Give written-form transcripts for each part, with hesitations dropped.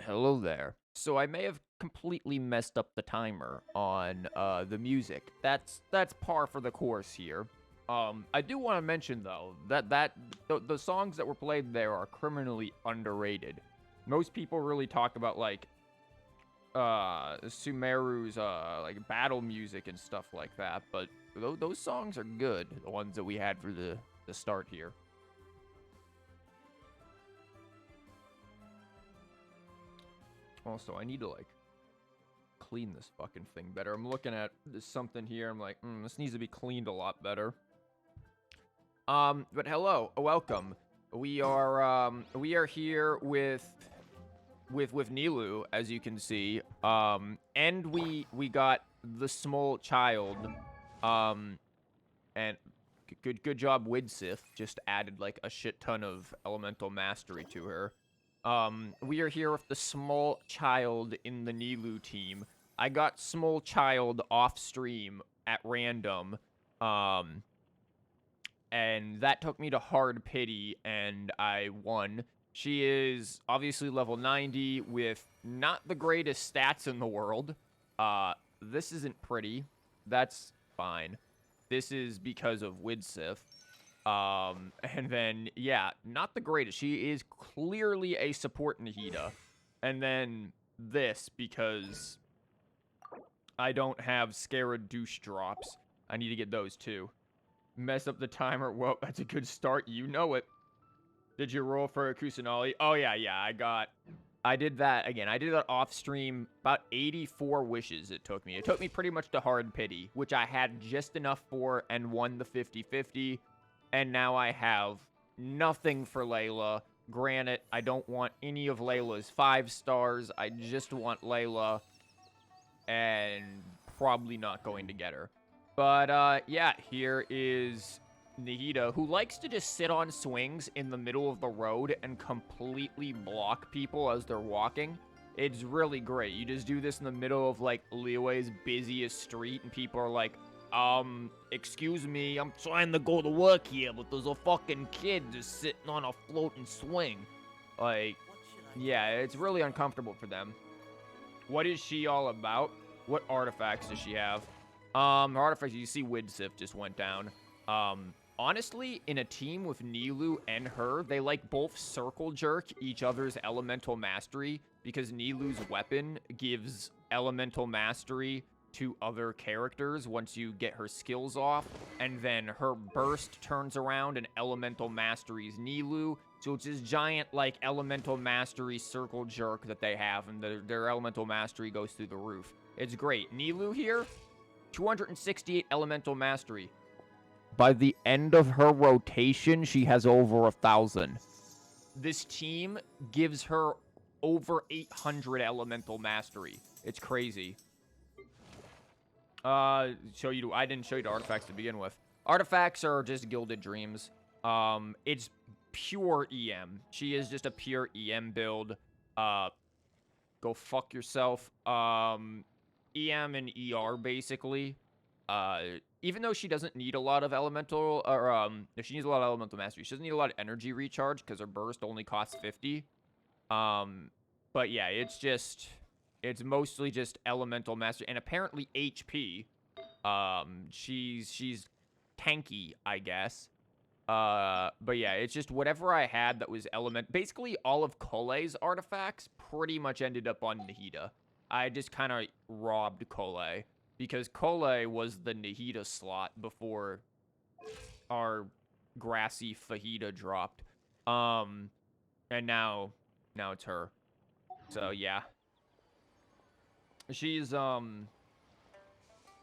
Hello there. So I may have completely messed up the timer on the music. That's par for the course here. I do want to mention though that the songs that were played there are criminally underrated. Most people really talk about like Sumeru's like battle music and stuff like that, but those songs are good. The ones that we had for the start here. Also, I need to, like, clean this fucking thing better. I'm looking at something here. I'm like, this needs to be cleaned a lot better. But hello, welcome. We are here with Nilou, as you can see. And we got the small child. And good job, Widsith. Just added, like, a shit ton of elemental mastery to her. We are here with the small child in the Nilou team. I got small child off stream at random. And that took me to hard pity, and I won. She is obviously level 90 with not the greatest stats in the world. This isn't pretty. That's fine. This is because of Widsith. And then, yeah, not the greatest. She is clearly a support nahida. And then this, because I don't have Scarad douche drops. I need to get those too. Mess up the timer. Whoa, that's a good start. You know it. Did you roll for a Kusanali? Oh, yeah, I did that again. I did that off stream. About 84 wishes it took me. It took me pretty much to hard pity, which I had just enough for and won the 50-50. And now I have nothing for Layla. Granted, I don't want any of Layla's 5 stars. I just want Layla. And probably not going to get her. But, yeah, here is Nahida, who likes to just sit on swings in the middle of the road and completely block people as they're walking. It's really great. You just do this in the middle of, like, Liyue's busiest street, and people are like, excuse me, I'm trying to go to work here, but there's a fucking kid just sitting on a floating swing. Like, yeah, it's really uncomfortable for them. What is she all about? What artifacts does she have? Her artifacts, you see Widsith just went down. Honestly, in a team with Nilou and her, they like both circle jerk each other's elemental mastery, because Nilou's weapon gives elemental mastery to other characters once you get her skills off, and then her burst turns around and elemental masteries Nilou, so it's this giant, like, elemental mastery circle jerk that they have, and their elemental mastery goes through the roof. It's great. Nilou here, 268 elemental mastery. By the end of her rotation, she has over 1,000. This team gives her over 800 elemental mastery. It's crazy. I didn't show you the artifacts to begin with. Artifacts are just Gilded Dreams. It's pure EM. She is just a pure EM build. Go fuck yourself. EM and ER, basically. Even though she doesn't need a lot of elemental, or, if she needs a lot of elemental mastery, she doesn't need a lot of energy recharge, because her burst only costs 50. But yeah, it's mostly just elemental mastery, and apparently HP. She's tanky, I guess. But yeah, it's just whatever I had that was basically all of Kole's artifacts pretty much ended up on Nahida. I just kind of robbed Kole, because Kole was the Nahida slot before our grassy fajita dropped. And now it's her. So yeah. She's,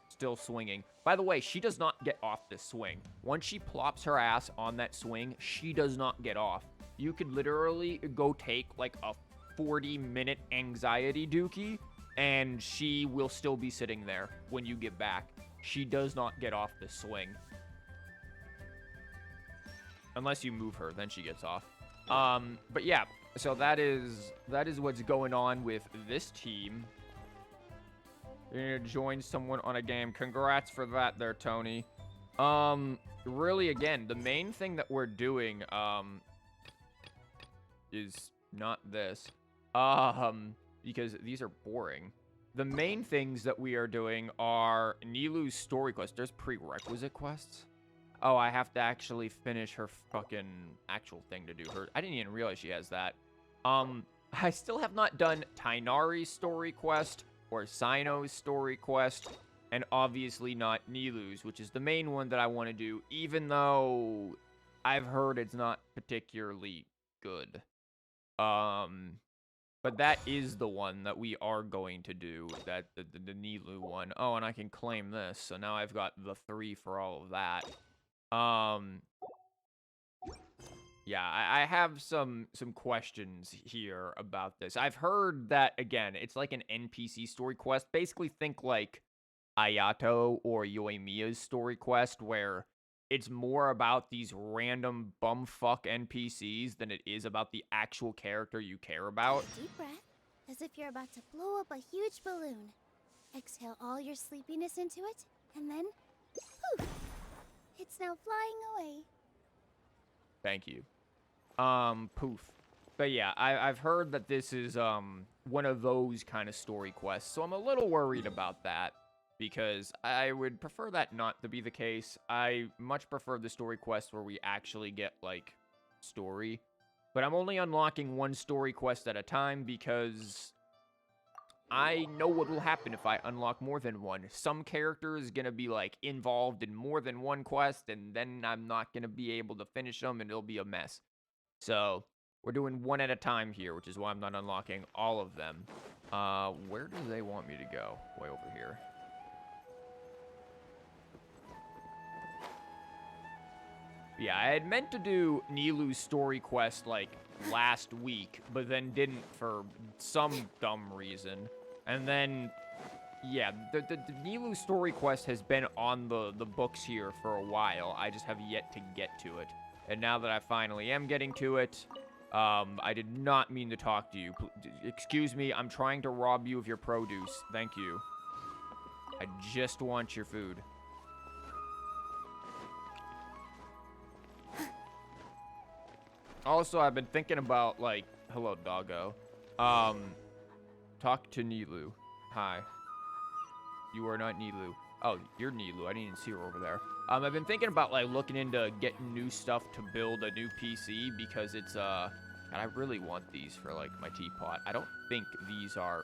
still swinging. By the way, she does not get off this swing. Once she plops her ass on that swing, she does not get off. You could literally go take, like, a 40-minute anxiety dookie, and she will still be sitting there when you get back. She does not get off this swing. Unless you move her, then she gets off. But yeah, so that is what's going on with this team. You're gonna join someone on a game. Congrats for that there, Tony. Really, again, the main thing that we're doing, is not this. Because these are boring. The main things that we are doing are Nilou's story quest. There's prerequisite quests. Oh, I have to actually finish her fucking actual thing to do her. I didn't even realize she has that. I still have not done Tighnari's story quest or Cyno's story quest, and obviously not Nilou's, which is the main one that I want to do, even though I've heard it's not particularly good. But that is the one that we are going to do, that the Nilou one. Oh, and I can claim this, so now I've got the 3 for all of that. Yeah, I have some questions here about this. I've heard that, again, it's like an NPC story quest. Basically, think like Ayato or Yoimiya's story quest, where it's more about these random bumfuck NPCs than it is about the actual character you care about. Deep breath, as if you're about to blow up a huge balloon. Exhale all your sleepiness into it, and then, poof! It's now flying away. Thank you. Poof. But yeah, I've heard that this is, one of those kind of story quests, so I'm a little worried about that, because I would prefer that not to be the case. I much prefer the story quests where we actually get, like, story. But I'm only unlocking one story quest at a time, because I know what will happen if I unlock more than one. Some character is going to be, like, involved in more than one quest, and then I'm not going to be able to finish them, and it'll be a mess. So, we're doing one at a time here, which is why I'm not unlocking all of them. Where do they want me to go? Way over here. Yeah, I had meant to do Nilou's story quest, like, last week, but then didn't for some dumb reason. And then, yeah, the Nilou story quest has been on the books here for a while. I just have yet to get to it. And now that I finally am getting to it, I did not mean to talk to you. Excuse me, I'm trying to rob you of your produce. Thank you. I just want your food. Also, I've been thinking about, like, hello, doggo. Talk to Nilou. Hi. You are not Nilou. Oh, you're Nilou. I didn't even see her over there. I've been thinking about, like, looking into getting new stuff to build a new PC, because it's, God, I really want these for, like, my teapot. I don't think these are,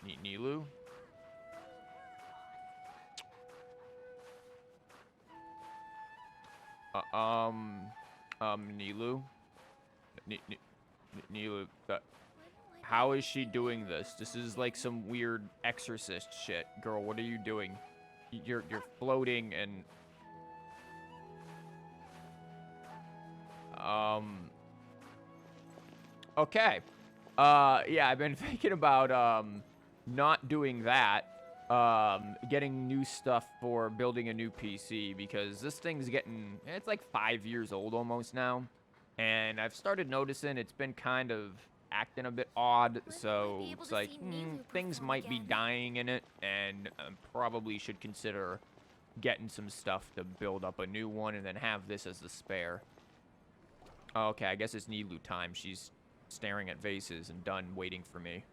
Nilou? Nilou? Nilou, how is she doing this? This is like some weird exorcist shit. Girl, what are you doing? You're floating and... Okay. Yeah, I've been thinking about, not doing that. Getting new stuff for building a new PC, because this thing's getting... It's like 5 years old almost now. And I've started noticing it's been kind of acting a bit odd, so it's like, things might be dying in it, and probably should consider getting some stuff to build up a new one, and then have this as the spare. Okay, I guess it's Nilou time. She's staring at vases and done waiting for me.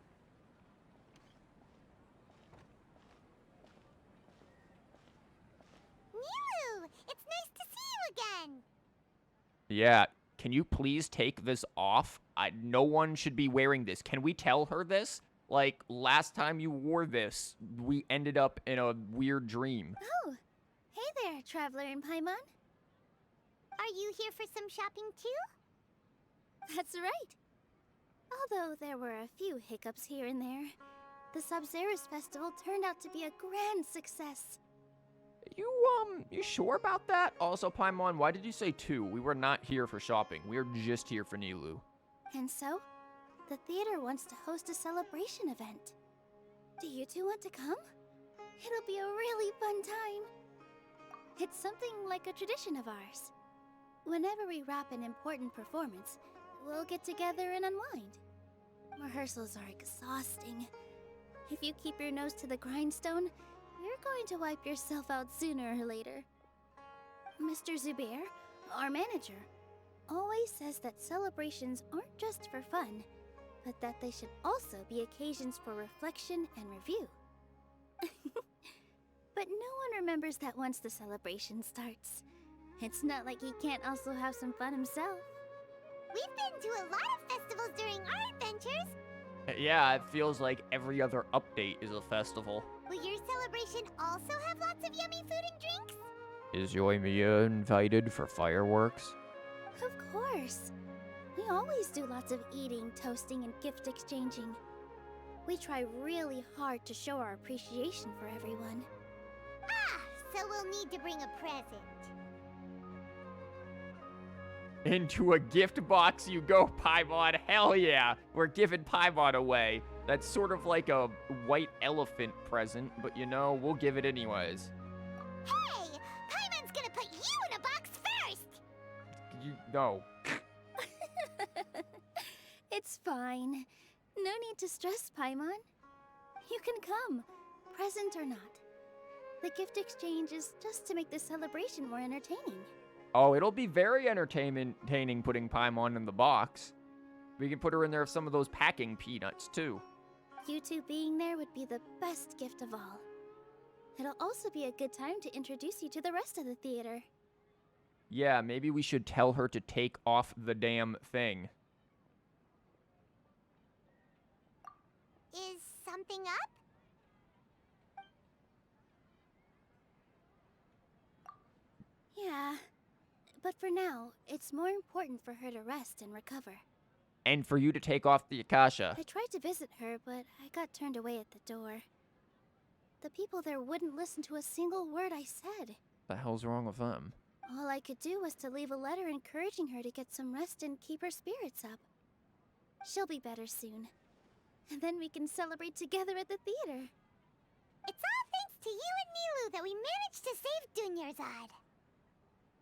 Nilou, it's nice to see you again. Yeah. Can you please take this off? No one should be wearing this. Can we tell her this? Like, last time you wore this, we ended up in a weird dream. Oh, hey there, traveler in Paimon. Are you here for some shopping too? That's right. Although there were a few hiccups here and there, the Sabzerus festival turned out to be a grand success. You sure about that? Also, Paimon, why did you say 2? We were not here for shopping. We are just here for Nilou. And so, the theater wants to host a celebration event. Do you two want to come? It'll be a really fun time. It's something like a tradition of ours. Whenever we wrap an important performance, we'll get together and unwind. Rehearsals are exhausting. If you keep your nose to the grindstone, you're going to wipe yourself out sooner or later. Mr. Zubair, our manager, always says that celebrations aren't just for fun, but that they should also be occasions for reflection and review. But no one remembers that once the celebration starts. It's not like he can't also have some fun himself. We've been to a lot of festivals during our adventures. Yeah, it feels like every other update is a festival. Will your celebration also have lots of yummy food and drinks? Is Yoimiya invited for fireworks? Of course. We always do lots of eating, toasting, and gift exchanging. We try really hard to show our appreciation for everyone. Ah, so we'll need to bring a present. Into a gift box you go, Paimon. Hell yeah. We're giving Paimon away. That's sort of like a white elephant present, but you know, we'll give it anyways. Hey! Paimon's gonna put you in a box first! No. It's fine. No need to stress, Paimon. You can come, present or not. The gift exchange is just to make the celebration more entertaining. Oh, it'll be very entertaining putting Paimon in the box. We can put her in there with some of those packing peanuts, too. You two being there would be the best gift of all. It'll also be a good time to introduce you to the rest of the theater. Yeah, maybe we should tell her to take off the damn thing. Is something up? Yeah, but for now, it's more important for her to rest and recover. And for you to take off the Akasha. I tried to visit her, but I got turned away at the door. The people there wouldn't listen to a single word I said. The hell's wrong with them? All I could do was to leave a letter encouraging her to get some rest and keep her spirits up. She'll be better soon. And then we can celebrate together at the theater. It's all thanks to you and Nilou that we managed to save Dunyarzad.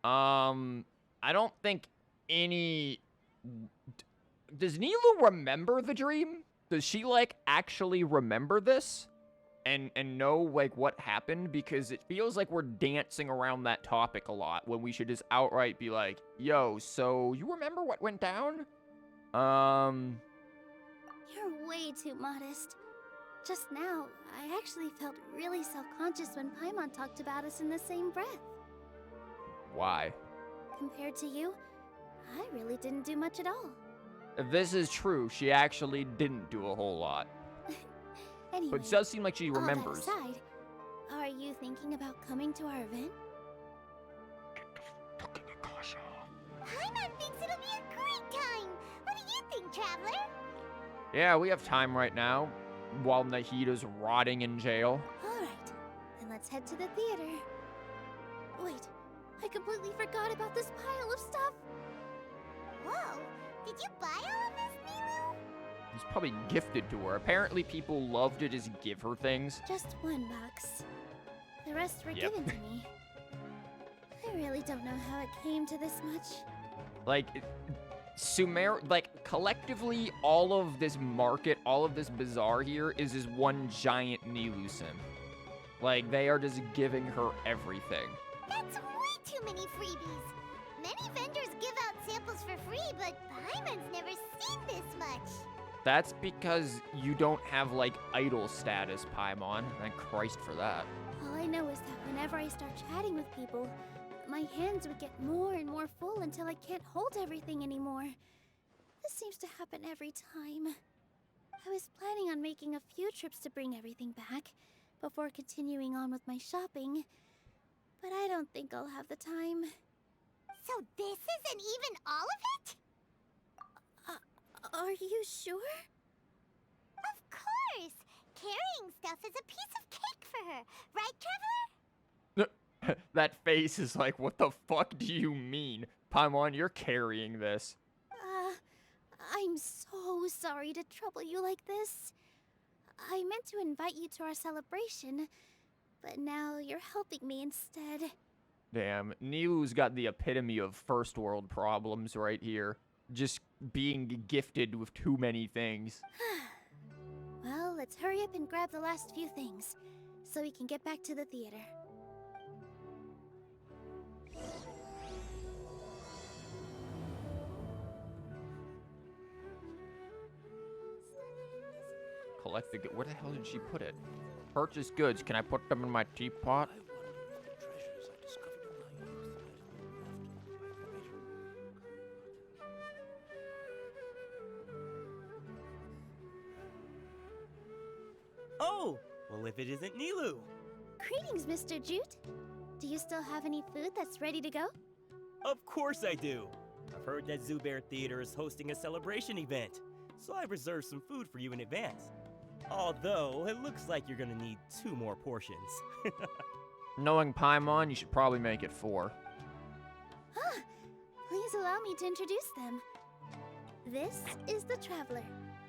I don't think any... Does Nilou remember the dream? Does she, like, actually remember this? And know, like, what happened? Because it feels like we're dancing around that topic a lot when we should just outright be like, yo, so you remember what went down? You're way too modest. Just now, I actually felt really self-conscious when Paimon talked about us in the same breath. Why? Compared to you, I really didn't do much at all. If this is true, she actually didn't do a whole lot. Anyway, But it does seem like she remembers. All that aside, are you thinking about coming to our event? Paimon thinks it'll be a great time. What do you think, Traveler? Yeah, we have time right now, while Nahida's rotting in jail. Alright, then let's head to the theater. Wait, I completely forgot about this pile of stuff. Whoa, did you buy all of this, Nilou? It's probably gifted to her. Apparently people love to just give her things. Just one box. The rest were Yep. given to me. I really don't know how it came to this much. Like, sumeru, like, collectively, all of this market, all of this bazaar here is this one giant Nilou sim. Like, they are just giving her everything. That's way too many freebies. Many vendors give out samples for free, but Paimon's never seen this much. That's because you don't have, like, idol status, Paimon. Thank Christ for that. All I know is that whenever I start chatting with people, my hands would get more and more full until I can't hold everything anymore. This seems to happen every time. I was planning on making a few trips to bring everything back before continuing on with my shopping, but I don't think I'll have the time. So this isn't even all of it? Are you sure? Of course! Carrying stuff is a piece of cake for her, right, Traveler? That face is like, what the fuck do you mean? Paimon, you're carrying this. I'm so sorry to trouble you like this. I meant to invite you to our celebration, but now you're helping me instead. Damn, Nilou's got the epitome of first world problems right here. Just being gifted with too many things. Well, let's hurry up and grab the last few things, so we can get back to the theater. collect the... Where the hell did she put it? Purchase goods. Can I put them in my teapot? Oh, well if it isn't Nilou. Greetings, Mr. Jute. Do you still have any food that's ready to go? Of course I do. I've heard that Zubair Theater is hosting a celebration event, so I've reserved some food for you in advance. Although, it looks like you're gonna need 2 more portions. Knowing Paimon, you should probably make it 4. Ah, please allow me to introduce them. This is the Traveler,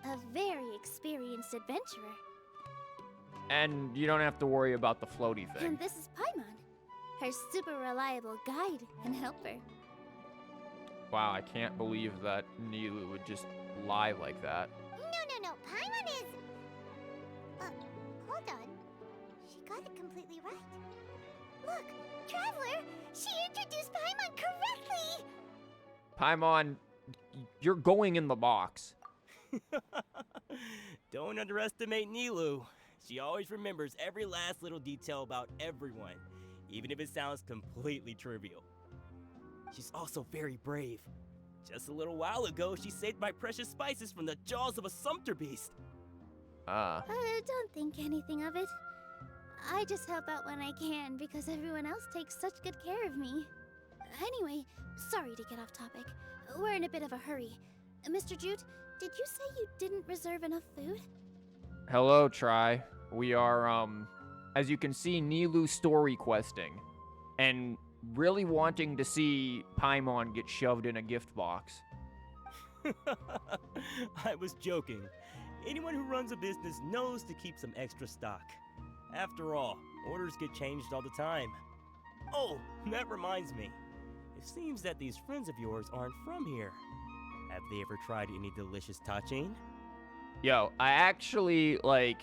a very experienced adventurer. And you don't have to worry about the floaty thing. And this is Paimon, her super reliable guide and helper. Wow, I can't believe that Nilou would just lie like that. No. Paimon is... hold on. She got it completely right. Look, Traveler! She introduced Paimon correctly! Paimon, you're going in the box. Don't underestimate Nilou. She always remembers every last little detail about everyone, even if it sounds completely trivial. She's also very brave. Just a little while ago, she saved my precious spices from the jaws of a sumpter beast. Don't think anything of it. I just help out when I can because everyone else takes such good care of me. Anyway, sorry to get off topic. We're in a bit of a hurry. Mr. Jute, did you say you didn't reserve enough food? Hello, Tri. We are, as you can see, Nilou story questing. And really wanting to see Paimon get shoved in a gift box. I was joking. Anyone who runs a business knows to keep some extra stock. After all, orders get changed all the time. Oh, that reminds me. It seems that these friends of yours aren't from here. Have they ever tried any delicious tachin? Yo, I actually, okay.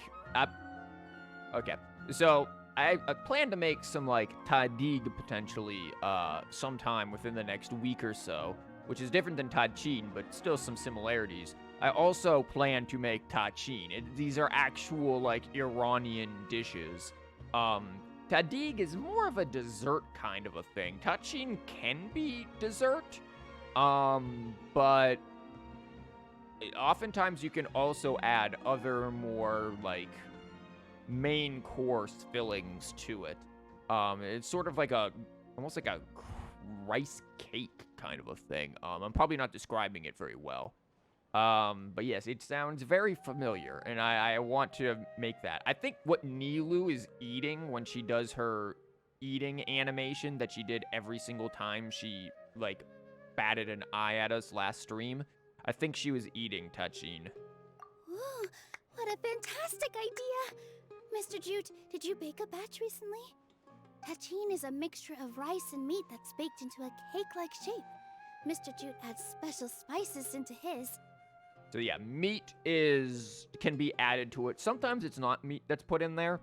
So, I plan to make some, tadig potentially, sometime within the next week or so, which is different than tachin, but still some similarities. I also plan to make tachin. These are actual, Iranian dishes. Tadig is more of a dessert kind of a thing. Tachin can be dessert, but oftentimes you can also add other more, main course fillings to it. It's sort of almost like a rice cake kind of a thing. I'm probably not describing it very well. But yes, it sounds very familiar, and I want to make that. I think what Nilou is eating when she does her eating animation that she did every single time she, batted an eye at us last stream, I think she was eating tachin. Ooh, what a fantastic idea! Mr. Jute, did you bake a batch recently? Tachin is a mixture of rice and meat that's baked into a cake-like shape. Mr. Jute adds special spices into his. So yeah, meat can be added to it. Sometimes it's not meat that's put in there.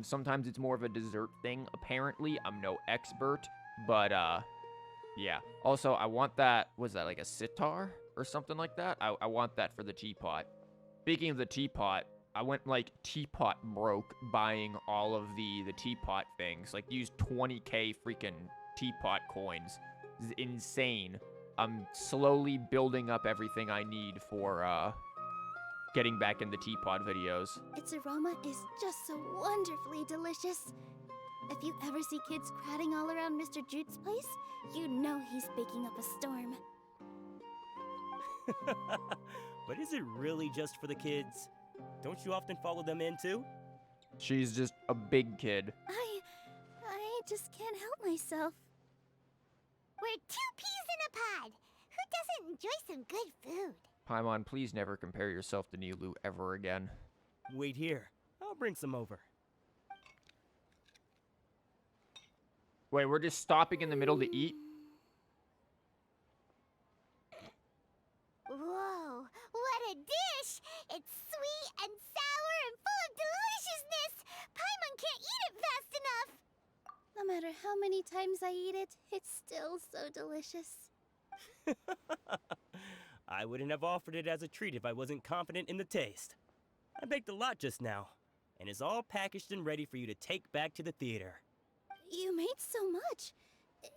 Sometimes it's more of a dessert thing, apparently. I'm no expert, but yeah. Also, I want that, was that like a sitar or something like that? I want that for the teapot. Speaking of the teapot, I went teapot broke buying all of the teapot things. Used 20k freaking teapot coins. This is insane. I'm slowly building up everything I need for getting back in the teapot videos. Its aroma is just so wonderfully delicious. If you ever see kids crowding all around Mr. Jute's place, you know he's baking up a storm. But is it really just for the kids? Don't you often follow them in too? She's just a big kid. I just can't help myself. We're 2 peas in a pod. Who doesn't enjoy some good food? Paimon, please never compare yourself to Nilou ever again. Wait here. I'll bring some over. Wait, we're just stopping in the middle to eat? Whoa, what a dish! It's sweet and sour and full of deliciousness! Paimon can't eat it fast enough! No matter how many times I eat it, it's still so delicious. I wouldn't have offered it as a treat if I wasn't confident in the taste. I baked a lot just now, and it's all packaged and ready for you to take back to the theater. You made so much.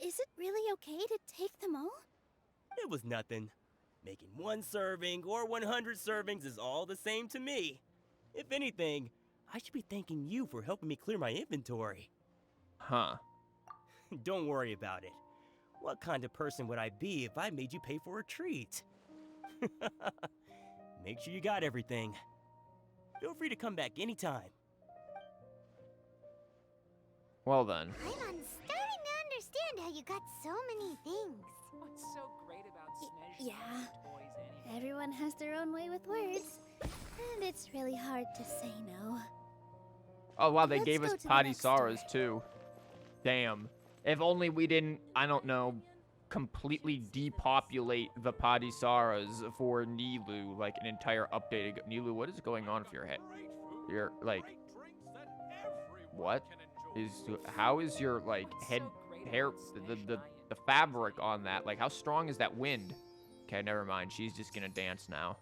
Is it really okay to take them all? It was nothing. Making 1 serving or 100 servings is all the same to me. If anything, I should be thanking you for helping me clear my inventory. Huh. Don't worry about it. What kind of person would I be if I made you pay for a treat? Make sure you got everything. Feel free to come back anytime. Well then. I'm starting to understand how you got so many things. What's so great about Snezh Yeah. toys anyway? Everyone has their own way with words. And it's really hard to say no. Oh wow, they Let's gave us go to the potty next Saras store. too. Damn. If only we didn't, I don't know, completely depopulate the potty Saras for Nilou, like an entire updated. Nilou, what is going on with your head? You're like, what is? How is your like head hair? The fabric on that? Like, how strong is that wind? Okay, never mind. She's just gonna dance now.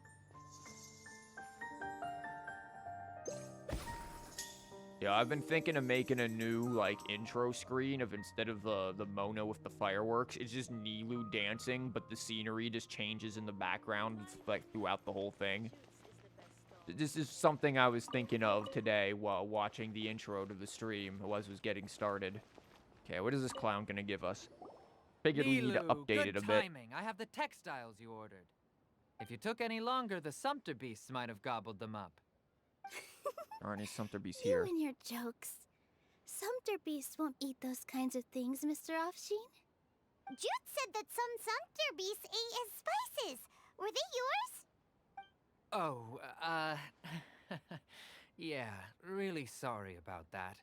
Yeah, I've been thinking of making a new, like, intro screen of instead of the Mona with the fireworks, it's just Nilou dancing, but the scenery just changes in the background, like, throughout the whole thing. This is something I was thinking of today while watching the intro to the stream as was getting started. Okay, what is this clown gonna give us? Figured we need to Nilou, update it good a bit. timing. I have the textiles you ordered. If you took any longer, the sumpter beasts might have gobbled them up. Aren't any Sumpter Beasts You here? and your jokes. Sumpter beasts won't eat those kinds of things, Mr. Offsheen. Jude said that some sumpter beasts ate his spices. Were they yours? Oh, yeah, really sorry about that.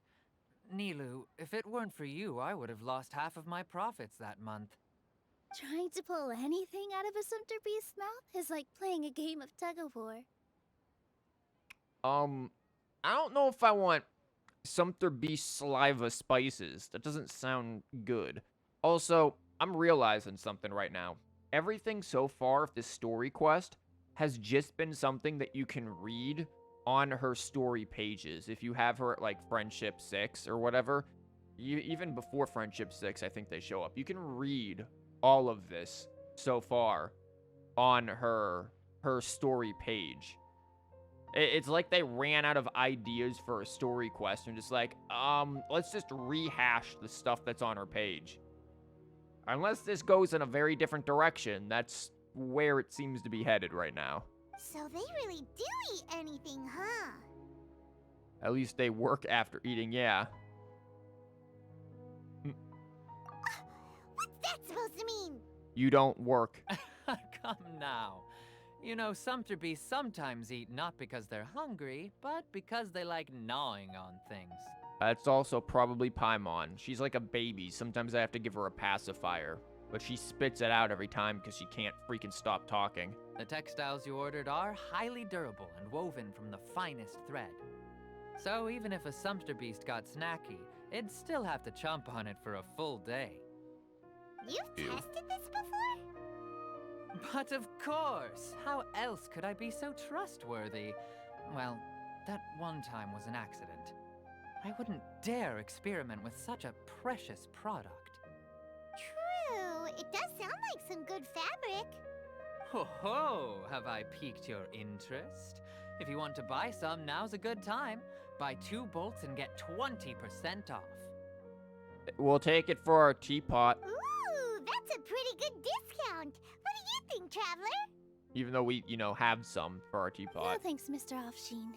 Nilou, if it weren't for you, I would have lost half of my profits that month. Trying to pull anything out of a sumpter beast's mouth is like playing a game of tug-of-war. I don't know if I want Sumpter Beast saliva spices. That doesn't sound good. Also, I'm realizing something right now. Everything so far of this story quest has just been something that you can read on her story pages. If you have her at, like, Friendship 6 or whatever, even before Friendship 6, I think they show up. You can read all of this so far on her story page. It's like they ran out of ideas for a story quest and just like, let's just rehash the stuff that's on her page. Unless this goes in a very different direction, that's where it seems to be headed right now. So they really do eat anything, huh? At least they work after eating, yeah. What's that supposed to mean? You don't work. Come now. You know, sumpter beasts sometimes eat not because they're hungry, but because they like gnawing on things. That's also probably Paimon. She's like a baby. Sometimes I have to give her a pacifier. But she spits it out every time because she can't freaking stop talking. The textiles you ordered are highly durable and woven from the finest thread. So even if a sumpter beast got snacky, it'd still have to chomp on it for a full day. You've Ew. tested this before? But of course! How else could I be so trustworthy? Well, that one time was an accident. I wouldn't dare experiment with such a precious product. True, it does sound like some good fabric. Ho ho! Have I piqued your interest? If you want to buy some, now's a good time. Buy 2 bolts and get 20% off. We'll take it for our teapot. Ooh, that's a pretty good discount. What do you think, Traveler? Even though we, have some for our No teapot. thanks, Mr. Offsheen.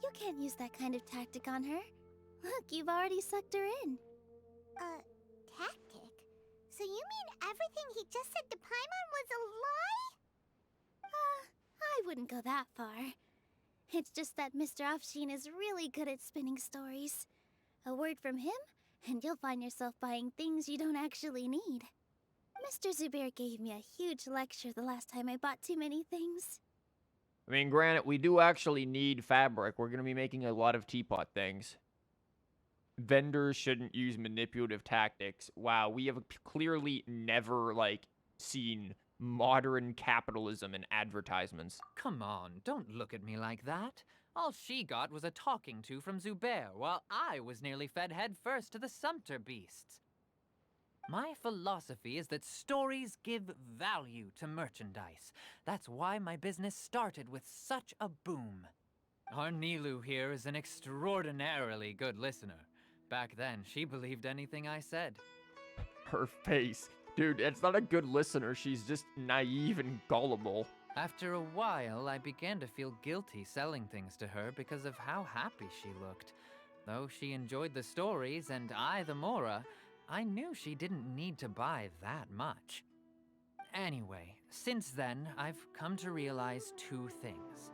You can't use that kind of tactic on her. Look, you've already sucked her in. Tactic? So you mean everything he just said to Paimon was a lie? I wouldn't go that far. It's just that Mr. Offsheen is really good at spinning stories. A word from him, and you'll find yourself buying things you don't actually need. Mr. Zubair gave me a huge lecture the last time I bought too many things. I mean, granted, we do actually need fabric. We're going to be making a lot of teapot things. Vendors shouldn't use manipulative tactics. Wow, we have clearly never, seen modern capitalism and advertisements. Come on, don't look at me like that. All she got was a talking to from Zubair, while I was nearly fed head first to the sumpter beasts. My philosophy is that stories give value to merchandise. That's why my business started with such a boom. Our Nilou here is an extraordinarily good listener. Back then, she believed anything I said. Her face. Dude, it's not a good listener. She's just naive and gullible. After a while, I began to feel guilty selling things to her because of how happy she looked. Though she enjoyed the stories and I the Mora, I knew she didn't need to buy that much. Anyway, since then, I've come to realize two things.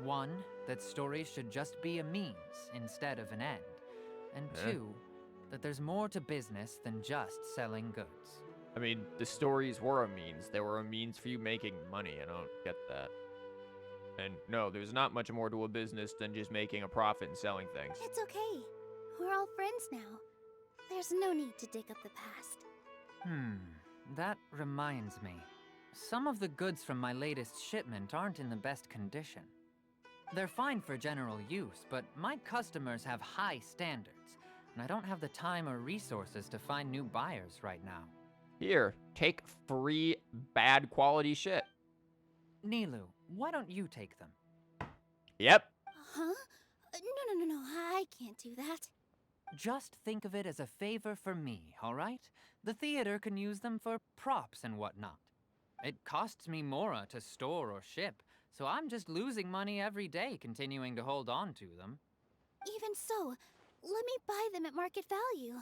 One, that stories should just be a means instead of an end. And two, that there's more to business than just selling goods. I mean, the stories were a means. They were a means for you making money. I don't get that. And no, there's not much more to a business than just making a profit and selling things. It's okay. We're all friends now. There's no need to dig up the past. That reminds me. Some of the goods from my latest shipment aren't in the best condition. They're fine for general use, but my customers have high standards, and I don't have the time or resources to find new buyers right now. Here, take free bad quality shit. Nilou, why don't you take them? Yep. Huh? No, I can't do that. Just think of it as a favor for me, all right? The theater can use them for props and whatnot. It costs me Mora to store or ship, so I'm just losing money every day continuing to hold on to them. Even so, let me buy them at market value.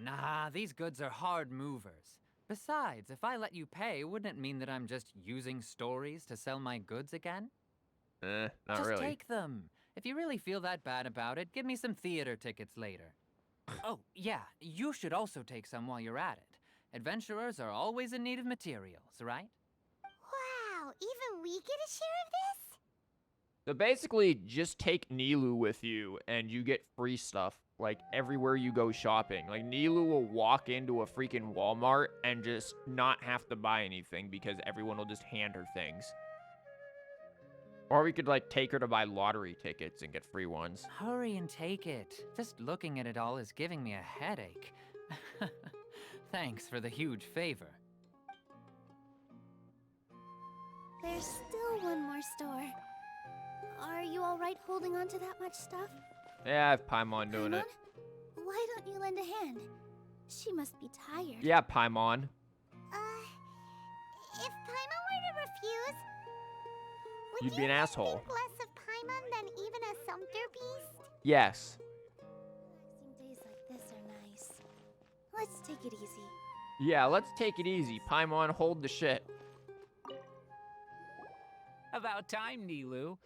Nah, these goods are hard movers. Besides, if I let you pay, wouldn't it mean that I'm just using stories to sell my goods again? Not just really. take them. If you really feel that bad about it, give me some theater tickets later. Oh, yeah, you should also take some while you're at it. Adventurers are always in need of materials, right? Wow, even we get a share of this? So basically, just take Nilou with you, and you get free stuff, like, everywhere you go shopping. Like, Nilou will walk into a freaking Walmart and just not have to buy anything because everyone will just hand her things. Or we could, like, take her to buy lottery tickets and get free ones. Hurry and take it. Just looking at it all is giving me a headache. Thanks for the huge favor. There's still one more store. Are you alright holding on to that much stuff? Yeah, I have Paimon doing it. Paimon? Why don't you lend a hand? She must be tired. Yeah, Paimon. If Paimon were to refuse, would You'd be an you asshole. think less of Paimon than even a sumpter beast? Yes. Relaxing days like this are nice. Let's take it easy. Yeah, let's take it easy. Paimon, hold the shit. About time, Nilou.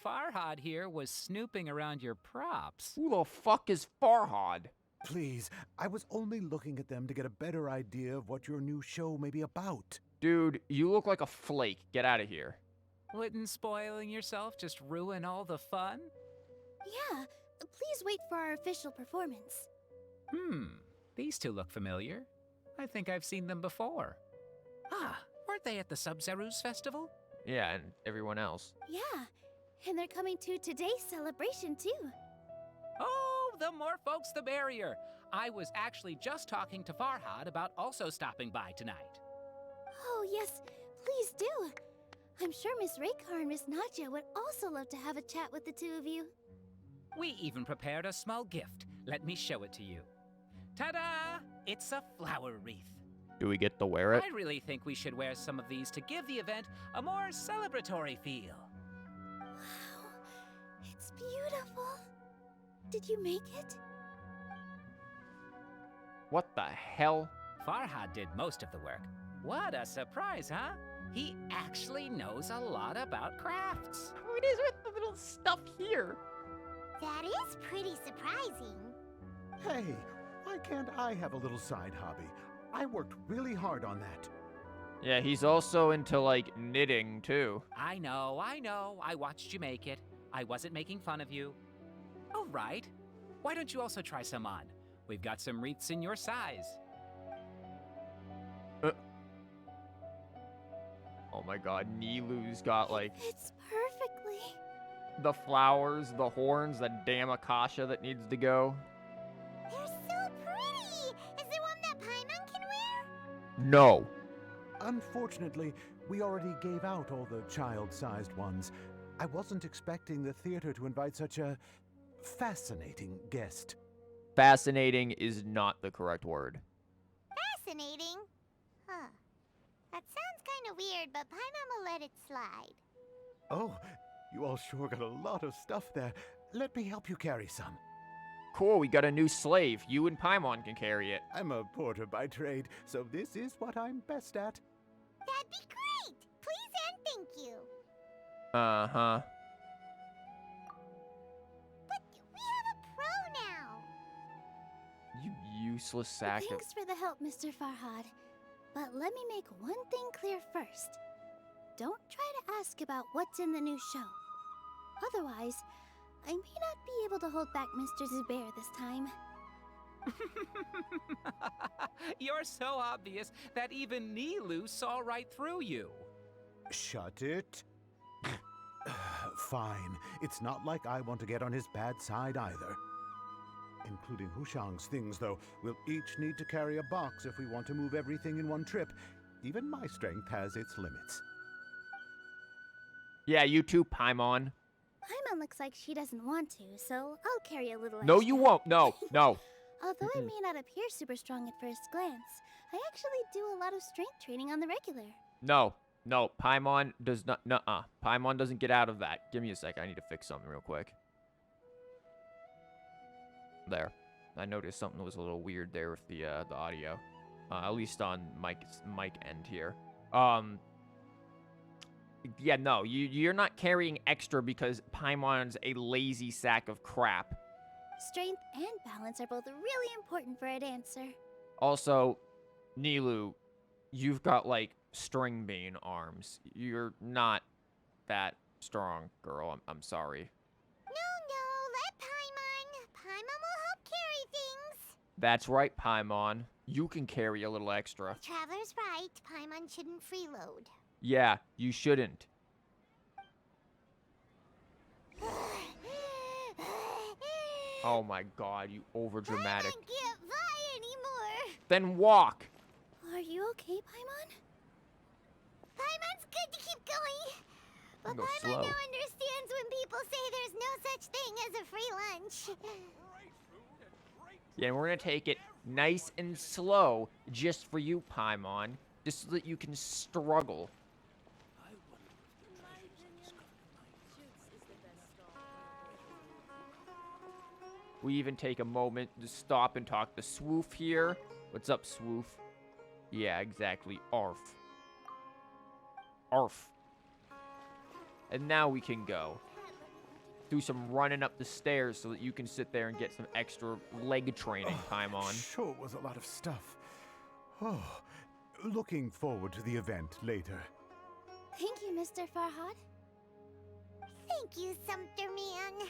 Farhad here was snooping around your props. Who the fuck is Farhad? Please, I was only looking at them to get a better idea of what your new show may be about. Dude, you look like a flake. Get out of here. Wouldn't spoiling yourself just ruin all the fun? Yeah, please wait for our official performance. These two look familiar. I think I've seen them before. Ah, weren't they at the Sub-Zerus festival? Yeah, and everyone else. Yeah, and they're coming to today's celebration too. Oh, the more folks the merrier. I was actually just talking to Farhad about also stopping by tonight. Oh yes, please do. I'm sure Miss Raykar and Miss Nadja would also love to have a chat with the two of you. We even prepared a small gift. Let me show it to you. Ta-da! It's a flower wreath. Do we get to wear it? I really think we should wear some of these to give the event a more celebratory feel. Wow, it's beautiful. Did you make it? What the hell? Farhad did most of the work. What a surprise, huh? He actually knows a lot about crafts. What is with the little stuff here? That is pretty surprising. Hey, why can't I have a little side hobby? I worked really hard on that. Yeah, he's also into, like, knitting, too. I know. I watched you make it. I wasn't making fun of you. All right. Why don't you also try some on? We've got some wreaths in your size. Oh my god, Nilou's got like It's perfectly. the flowers, the horns, the damn Akasha that needs to go. They're so pretty! Is there one that Paimon can wear? No. Unfortunately, we already gave out all the child-sized ones. I wasn't expecting the theater to invite such a fascinating guest. Fascinating is not the correct word. Fascinating. Huh. That sounds kind of weird, but Paimon will let it slide. Oh, you all sure got a lot of stuff there. Let me help you carry some. Cool, we got a new slave. You and Paimon can carry it. I'm a porter by trade, so this is what I'm best at. That'd be great! Please and thank you. Uh-huh. But we have a pro now. You useless sack of... Thanks for the help, Mr. Farhad. But let me make one thing clear first. Don't try to ask about what's in the new show. Otherwise, I may not be able to hold back Mr. Zubair this time. You're so obvious that even Nilou saw right through you. Shut it. Fine. It's not like I want to get on his bad side either. Including Hushang's things, though. We'll each need to carry a box if we want to move everything in one trip. Even my strength has its limits. Yeah, you too, Paimon. Paimon looks like she doesn't want to, so I'll carry a little No, extra. you won't. No, no. Although I may not appear super strong at first glance, I actually do a lot of strength training on the regular. No, Paimon does not. Nuh-uh. Paimon doesn't get out of that. Give me a sec. I need to fix something real quick. There. I noticed something was a little weird there with the audio. At least on mic end here. Yeah, no, you're not carrying extra because Paimon's a lazy sack of crap. Strength and balance are both really important for a dancer. Also, Nilou, you've got like string bean arms. You're not that strong, girl. I'm sorry. No, let Paimon. Paimon will help carry things. That's right, Paimon. You can carry a little extra. Traveler's right. Paimon shouldn't freeload. Yeah, you shouldn't. Oh my god, you overdramatic. I can't fly anymore. Then walk! Are you okay, Paimon? Paimon's good to keep going. But Go Paimon slow. now understands when people say there's no such thing as a free lunch. Yeah, and we're gonna take it nice and slow just for you, Paimon. Just so that you can struggle. We even take a moment to stop and talk to Swoof here. What's up, Swoof? Yeah, exactly. Arf. Arf. And now we can go. Do some running up the stairs so that you can sit there and get some extra leg training time on. Sure was a lot of stuff. Oh, looking forward to the event later. Thank you, Mr. Farhad. Thank you, Sumpter Man.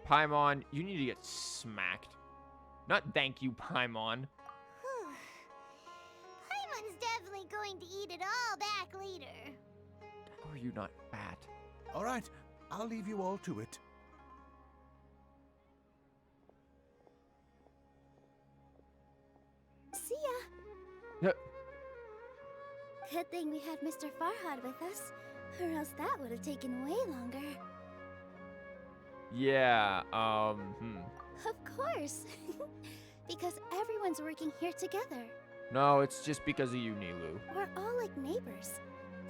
Paimon, you need to get smacked. Not thank you, Paimon. Paimon's definitely going to eat it all back later. How are you not fat? All right, I'll leave you all to it. See ya. No. Good thing we had Mr. Farhad with us, or else that would have taken way longer. Yeah, Of course. Because everyone's working here together. No, it's just because of you, Nilou. We're all like neighbors,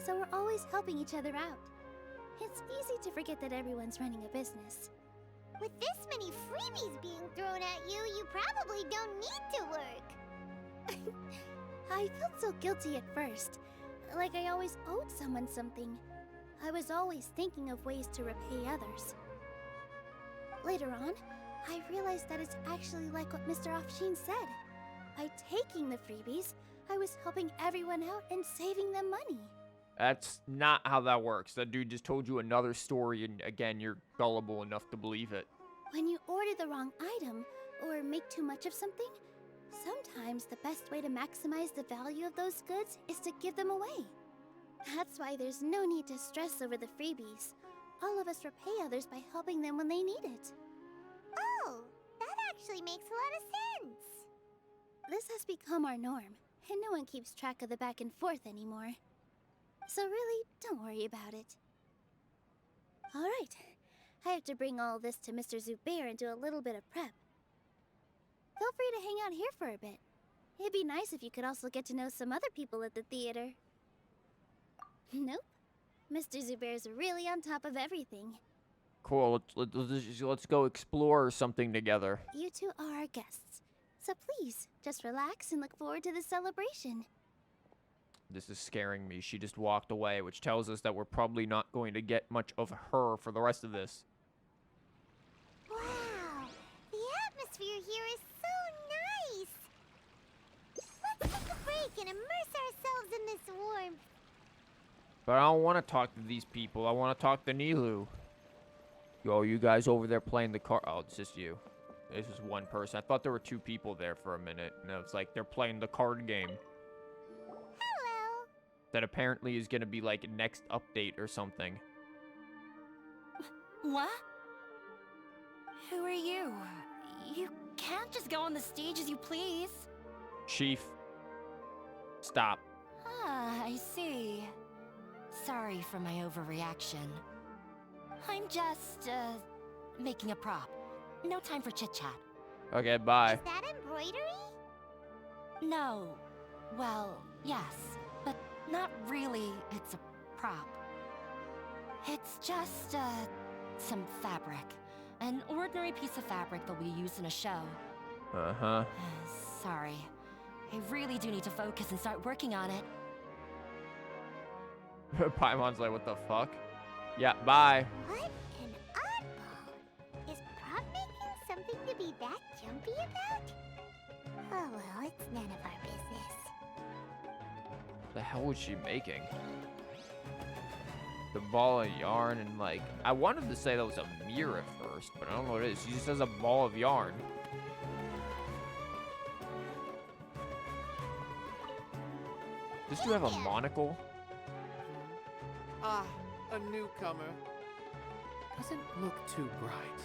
so we're always helping each other out. It's easy to forget that everyone's running a business. With this many freebies being thrown at you, you probably don't need to work. I felt so guilty at first, like I always owed someone something. I was always thinking of ways to repay others. Later on, I realized that it's actually like what Mr. Afshin said. By taking the freebies, I was helping everyone out and saving them money. That's not how that works. That dude just told you another story, and again, you're gullible enough to believe it. When you order the wrong item, or make too much of something, sometimes the best way to maximize the value of those goods is to give them away. That's why there's no need to stress over the freebies. All of us repay others by helping them when they need it. Oh, that actually makes a lot of sense. This has become our norm, and no one keeps track of the back and forth anymore. So really, don't worry about it. Alright, I have to bring all this to Mr. Zubair and do a little bit of prep. Feel free to hang out here for a bit. It'd be nice if you could also get to know some other people at the theater. Nope. Mr. Zubair's really on top of everything. Cool. Let's go explore something together. You two are our guests. So please, just relax and look forward to the celebration. This is scaring me. She just walked away, which tells us that we're probably not going to get much of her for the rest of this. Wow, the atmosphere here is so nice. Let's take a break and immerse ourselves in this warmth. But I don't want to talk to these people. I want to talk to Nilou. Yo, you guys over there playing the card? Oh, it's just you. This is one person. I thought there were two people there for a minute. And it's like they're playing the card game. Hello. That apparently is going to be like next update or something. What? Who are you? You can't just go on the stage as you please. Chief. Stop. Ah, I see. Sorry for my overreaction. I'm just, making a prop. No time for chit-chat. Okay, bye. Is that embroidery? No. Well, yes. But not really. It's a prop. It's just, some fabric. An ordinary piece of fabric that we use in a show. Uh-huh. Sorry. I really do need to focus and start working on it. Paimon's like, what the fuck? Yeah, bye. What an oddball. Is prop making something to be that jumpy about? Oh well, it's none of our business. The hell was she making? The ball of yarn and like... I wanted to say that was a mirror at first, but I don't know what it is. She just has a ball of yarn. Does she have a monocle? Ah, a newcomer. Doesn't look too bright.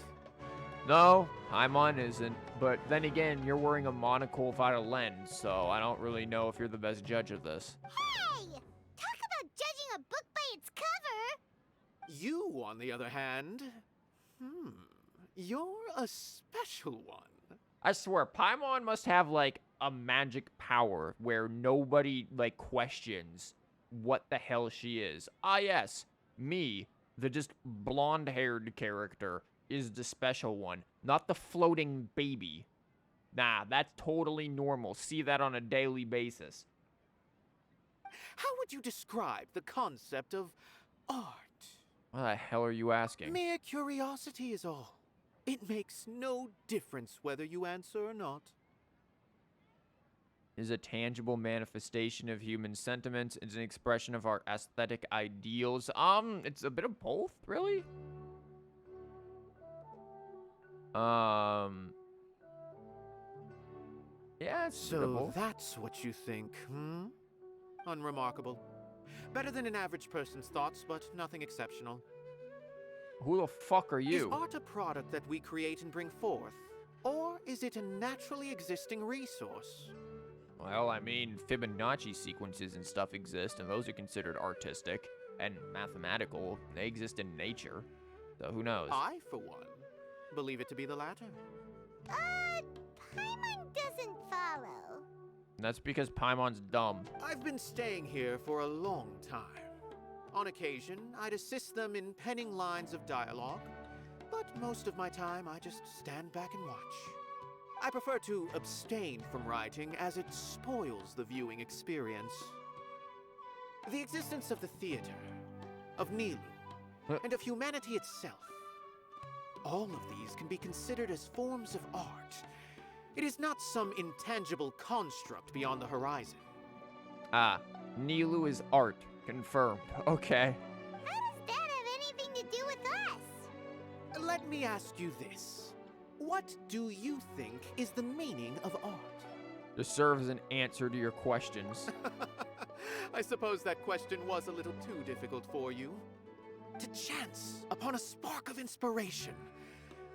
No, Paimon isn't. But then again, you're wearing a monocle without a lens, so I don't really know if you're the best judge of this. Hey! Talk about judging a book by its cover! You, on the other hand, you're a special one. I swear, Paimon must have, like, a magic power where nobody, like, questions what the hell she is. Ah, yes, me, the just blonde-haired character, is the special one, not the floating baby. Nah, that's totally normal. See that on a daily basis. How would you describe the concept of art? What the hell are you asking? Mere curiosity is all. It makes no difference whether you answer or not. Is a tangible manifestation of human sentiments. It's an expression of our aesthetic ideals. It's a bit of both, really. Yeah, it's a bit of So both. that's what you think, Unremarkable. Better than an average person's thoughts, but nothing exceptional. Who the fuck are you? Is art a product that we create and bring forth? Or is it a naturally existing resource? Well, I mean, Fibonacci sequences and stuff exist, and those are considered artistic and mathematical. They exist in nature, so who knows? I, for one, believe it to be the latter. Paimon doesn't follow. And that's because Paimon's dumb. I've been staying here for a long time. On occasion, I'd assist them in penning lines of dialogue, but most of my time I just stand back and watch. I prefer to abstain from writing as it spoils the viewing experience. The existence of the theater, of Nilou, and of humanity itself. All of these can be considered as forms of art. It is not some intangible construct beyond the horizon. Ah, Nilou is art. Confirmed. Okay. How does that have anything to do with us? Let me ask you this. What do you think is the meaning of art? This serves as an answer to your questions. I suppose that question was a little too difficult for you. To chance upon a spark of inspiration,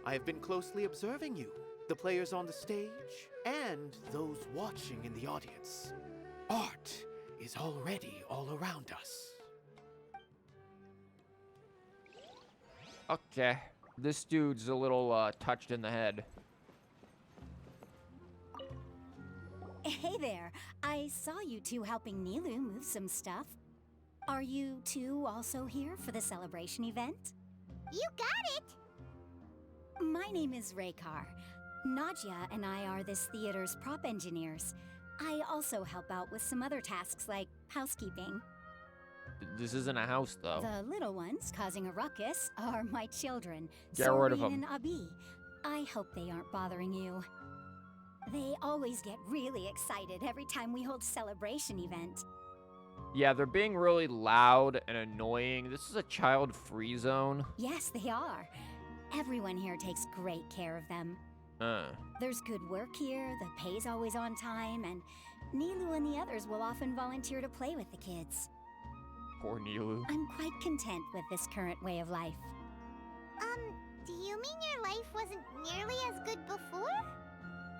I have been closely observing you, the players on the stage, and those watching in the audience. Art is already all around us. Okay. This dude's a little touched in the head. Hey there. I saw you two helping Nilou move some stuff. Are you two also here for the celebration event? You got it! My name is Raykar. Nadia and I are this theater's prop engineers. I also help out with some other tasks like housekeeping. This isn't a house, though. The little ones causing a ruckus are my children, Get rid of Sorin them. and Abi. I hope they aren't bothering you. They always get really excited every time we hold a celebration event. Yeah, they're being really loud and annoying. This is a child-free zone. Yes, they are. Everyone here takes great care of them. There's good work here, the pay's always on time, and Nilou and the others will often volunteer to play with the kids. Poor Nilou. I'm quite content with this current way of life. Do you mean your life wasn't nearly as good before?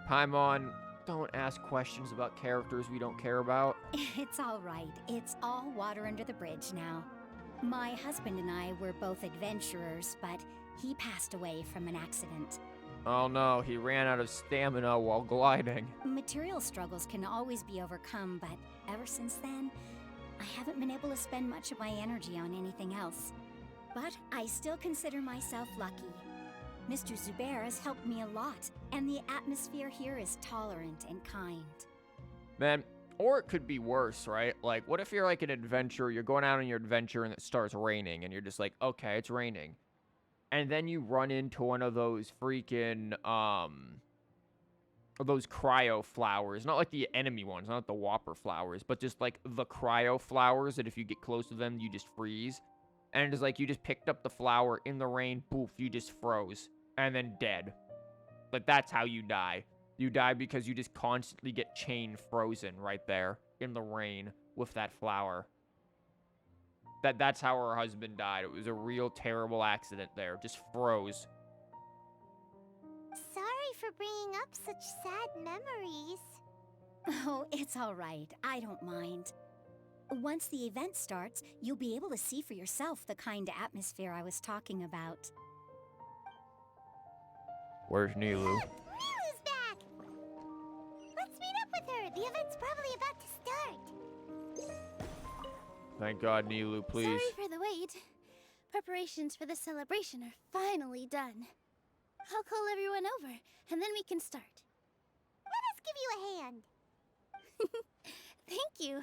Paimon, don't ask questions about characters we don't care about. It's all right. It's all water under the bridge now. My husband and I were both adventurers, but he passed away from an accident. Oh no, he ran out of stamina while gliding. Material struggles can always be overcome, but ever since then, I haven't been able to spend much of my energy on anything else. But I still consider myself lucky. Mr. Zubair has helped me a lot, and the atmosphere here is tolerant and kind. Man, or it could be worse, right? Like, what if you're like an adventurer, you're going out on your adventure and it starts raining, and you're just like, okay, it's raining. And then you run into one of those freaking, those cryo flowers. Not like the enemy ones, not the Whopper flowers, but just like the cryo flowers that if you get close to them, you just freeze. And it's like you just picked up the flower in the rain, poof, you just froze. And then dead. Like, that's how you die. You die because you just constantly get chain frozen right there in the rain with that flower. That's how her husband died. It was a real terrible accident there. Just froze. Sorry for bringing up such sad memories. Oh, it's all right. I don't mind. Once the event starts, you'll be able to see for yourself the kind of atmosphere I was talking about. Where's Nilou? Nilou's back! Let's meet up with her. The event's probably about to start. Thank God, Nilou, please. Sorry for the wait. Preparations for the celebration are finally done. I'll call everyone over, and then we can start. Let us give you a hand. Thank you.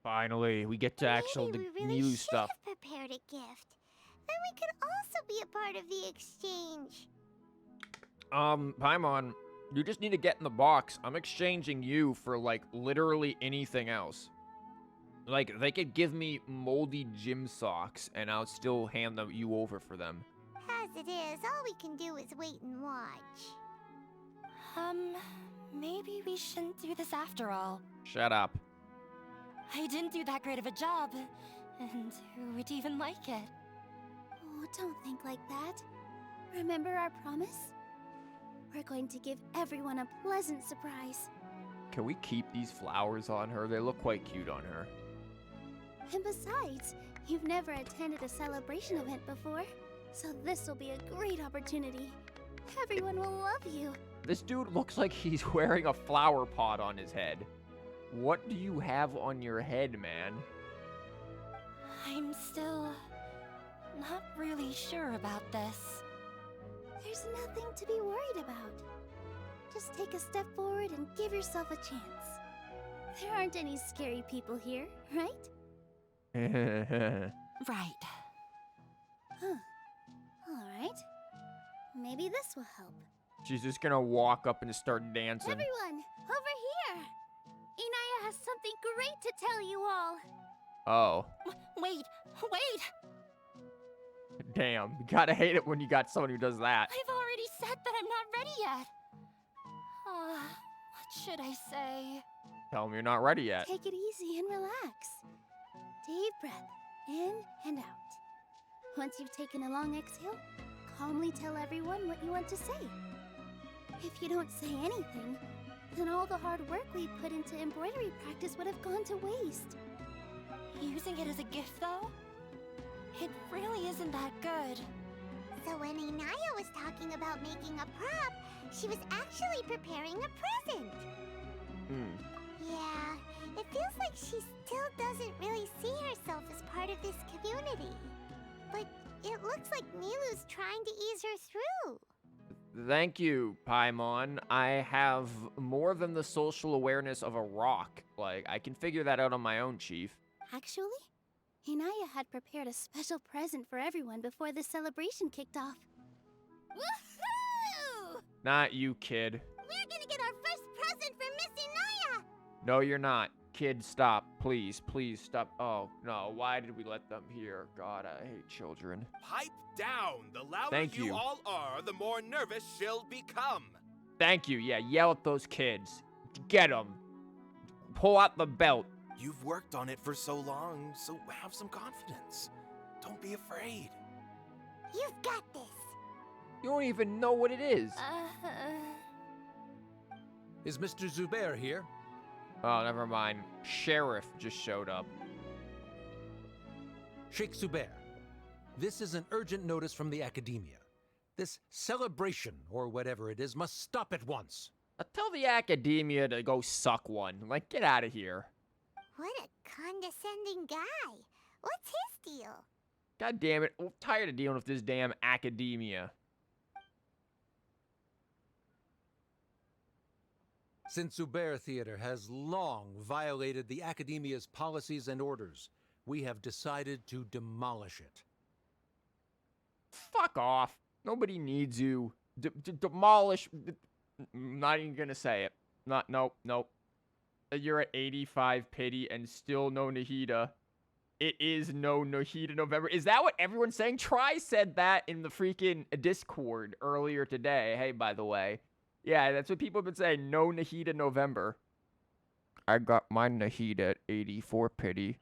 Finally, we get to actual Maybe we really new should stuff. have prepared a gift. Then we could also be a part of the exchange. Paimon, you just need to get in the box. I'm exchanging you for, like, literally anything else. Like, they could give me moldy gym socks, and I'll still hand you over for them. As it is, all we can do is wait and watch. Maybe we shouldn't do this after all. Shut up. I didn't do that great of a job, and who would even like it? Oh, don't think like that. Remember our promise? We're going to give everyone a pleasant surprise. Can we keep these flowers on her? They look quite cute on her. And besides, you've never attended a celebration event before, so this will be a great opportunity. Everyone will love you. This dude looks like he's wearing a flower pot on his head. What do you have on your head, man? I'm still not really sure about this. There's nothing to be worried about. Just take a step forward and give yourself a chance. There aren't any scary people here, right? Right. Huh. All right. Maybe this will help. She's just gonna walk up and start dancing. Everyone, over here! Inaya has something great to tell you all. Oh. Wait! Damn. You gotta hate it when you got someone who does that. I've already said that I'm not ready yet. What should I say? Tell him you're not ready yet. Take it easy and relax. Deep breath, in and out. Once you've taken a long exhale, calmly tell everyone what you want to say. If you don't say anything, then all the hard work we put into embroidery practice would have gone to waste. Using it as a gift, though? It really isn't that good. So when Inaya was talking about making a prop, she was actually preparing a present. Yeah, it feels like she still doesn't really see herself as part of this community. But it looks like Nilou's trying to ease her through. Thank you, Paimon. I have more than the social awareness of a rock. Like, I can figure that out on my own, Chief. Actually, Inaya had prepared a special present for everyone before the celebration kicked off. Woohoo! Not you, kid. We're gonna get our first present from Miss Inaya! No, you're not. Kid, stop. Please, please stop. Oh, no. Why did we let them here? God, I hate children. Pipe down. The louder Thank you. all are, the more nervous she'll become. Thank you. Yeah, yell at those kids. Get them. Pull out the belt. You've worked on it for so long, so have some confidence. Don't be afraid. You've got this. You don't even know what it is. Is Mr. Zubair here? Oh, never mind. Sheriff just showed up. Sheikh Zubair, this is an urgent notice from the Academia. This celebration, or whatever it is, must stop at once. Tell the Academia to go suck one. Like, get out of here. What a condescending guy. What's his deal? God damn it. I'm tired of dealing with this damn Academia. Since Zubair Theater has long violated the Academia's policies and orders, we have decided to demolish it. Fuck off. Nobody needs you. Demolish. I'm not even gonna say it. Nope. You're at 85 pity and still no nahida. It is no nahida November. Is that what everyone's saying? Try said that in the freaking Discord earlier today. Hey, by the way. Yeah, that's what people have been saying. No nahida November. I got my nahida at 84 pity.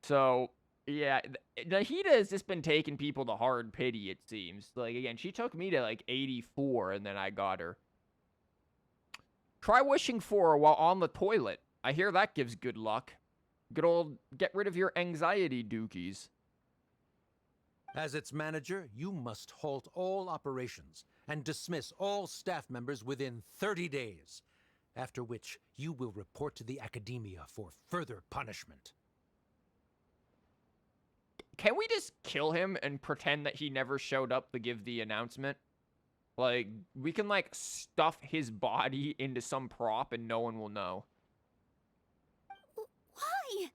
So, yeah, nahida has just been taking people to hard pity, it seems. Like, again, she took me to, like, 84, and then I got her. Try wishing for her while on the toilet. I hear that gives good luck. Good old get rid of your anxiety dookies. As its manager, you must halt all operations and dismiss all staff members within 30 days, after which you will report to the Academia for further punishment. Can we just kill him and pretend that he never showed up to give the announcement? Like, we can, like, stuff his body into some prop and no one will know. Why?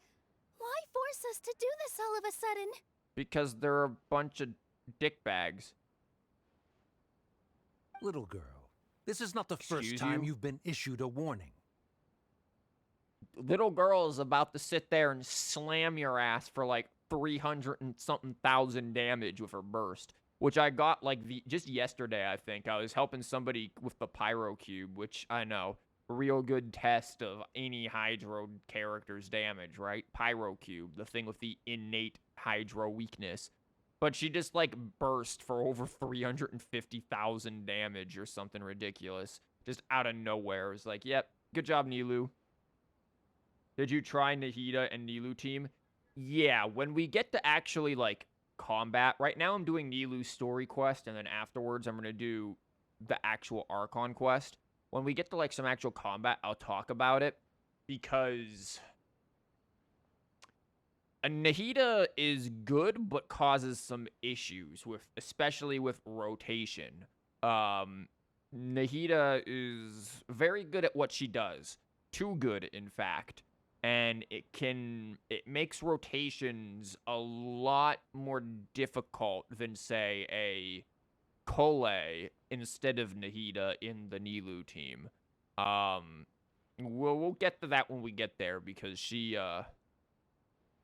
Why force us to do this all of a sudden? Because they're a bunch of dickbags. Little girl, this is not the first Excuse time you? you've been issued a warning. Little girl is about to sit there and slam your ass for like 300 and something thousand damage with her burst, which I got like just yesterday. I think I was helping somebody with the pyro cube, which I know real good test of any hydro character's damage, right? Pyro cube, the thing with the innate hydro weakness. But she just, like, burst for over 350,000 damage or something ridiculous. Just out of nowhere. It was like, yep, good job, Nilou. Did you try Nahida and Nilou team? Yeah, when we get to actually, like, combat. Right now I'm doing Nilou's story quest, and then afterwards I'm going to do the actual Archon quest. When we get to, like, some actual combat, I'll talk about it. Because a Nahida is good, but causes some issues, especially with rotation. Nahida is very good at what she does. Too good, in fact. And it makes rotations a lot more difficult than, say, a Kole instead of Nahida in the Nilou team. We'll get to that when we get there, because she,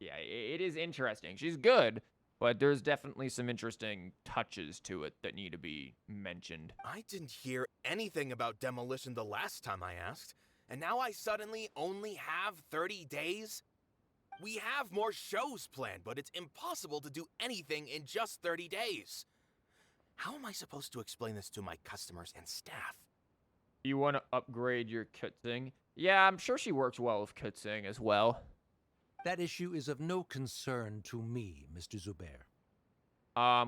yeah, it is interesting. She's good, But there's definitely some interesting touches to it that need to be mentioned. I didn't hear anything about demolition the last time I asked, and now I suddenly only have 30 days? We have more shows planned, but it's impossible to do anything in just 30 days. How am I supposed to explain this to my customers and staff? You want to upgrade your kutzing? Yeah, I'm sure she works well with kutzing as well. That issue is of no concern to me, Mr. Zubair.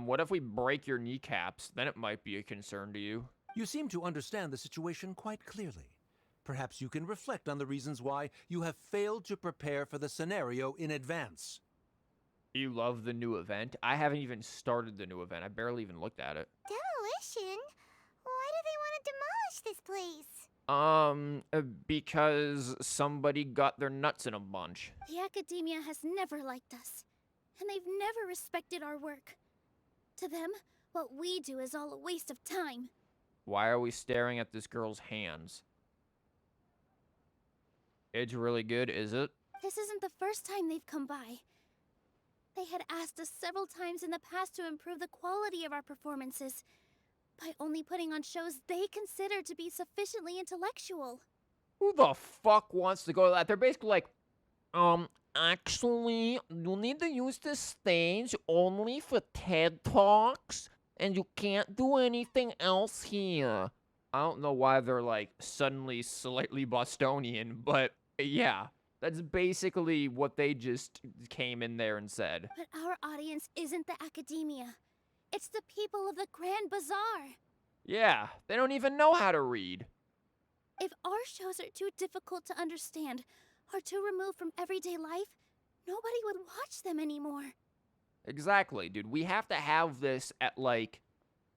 What if we break your kneecaps? Then it might be a concern to you. You seem to understand the situation quite clearly. Perhaps you can reflect on the reasons why you have failed to prepare for the scenario in advance. You love the new event? I haven't even started the new event. I barely even looked at it. Demolition? Why do they want to demolish this place? Because somebody got their nuts in a bunch. The academia has never liked us, and they've never respected our work. To them, what we do is all a waste of time. Why are we staring at this girl's hands? It's really good, is it? This isn't the first time they've come by. They had asked us several times in the past to improve the quality of our performances by only putting on shows they consider to be sufficiently intellectual. Who the fuck wants to go to that? They're basically like, actually, you need to use this stage only for TED Talks, and you can't do anything else here. I don't know why they're, like, suddenly slightly Bostonian, but yeah, that's basically what they just came in there and said. But our audience isn't the academia. It's the people of the Grand Bazaar. Yeah, they don't even know how to read. If our shows are too difficult to understand or too removed from everyday life, nobody would watch them anymore. Exactly, dude. We have to have this at, like,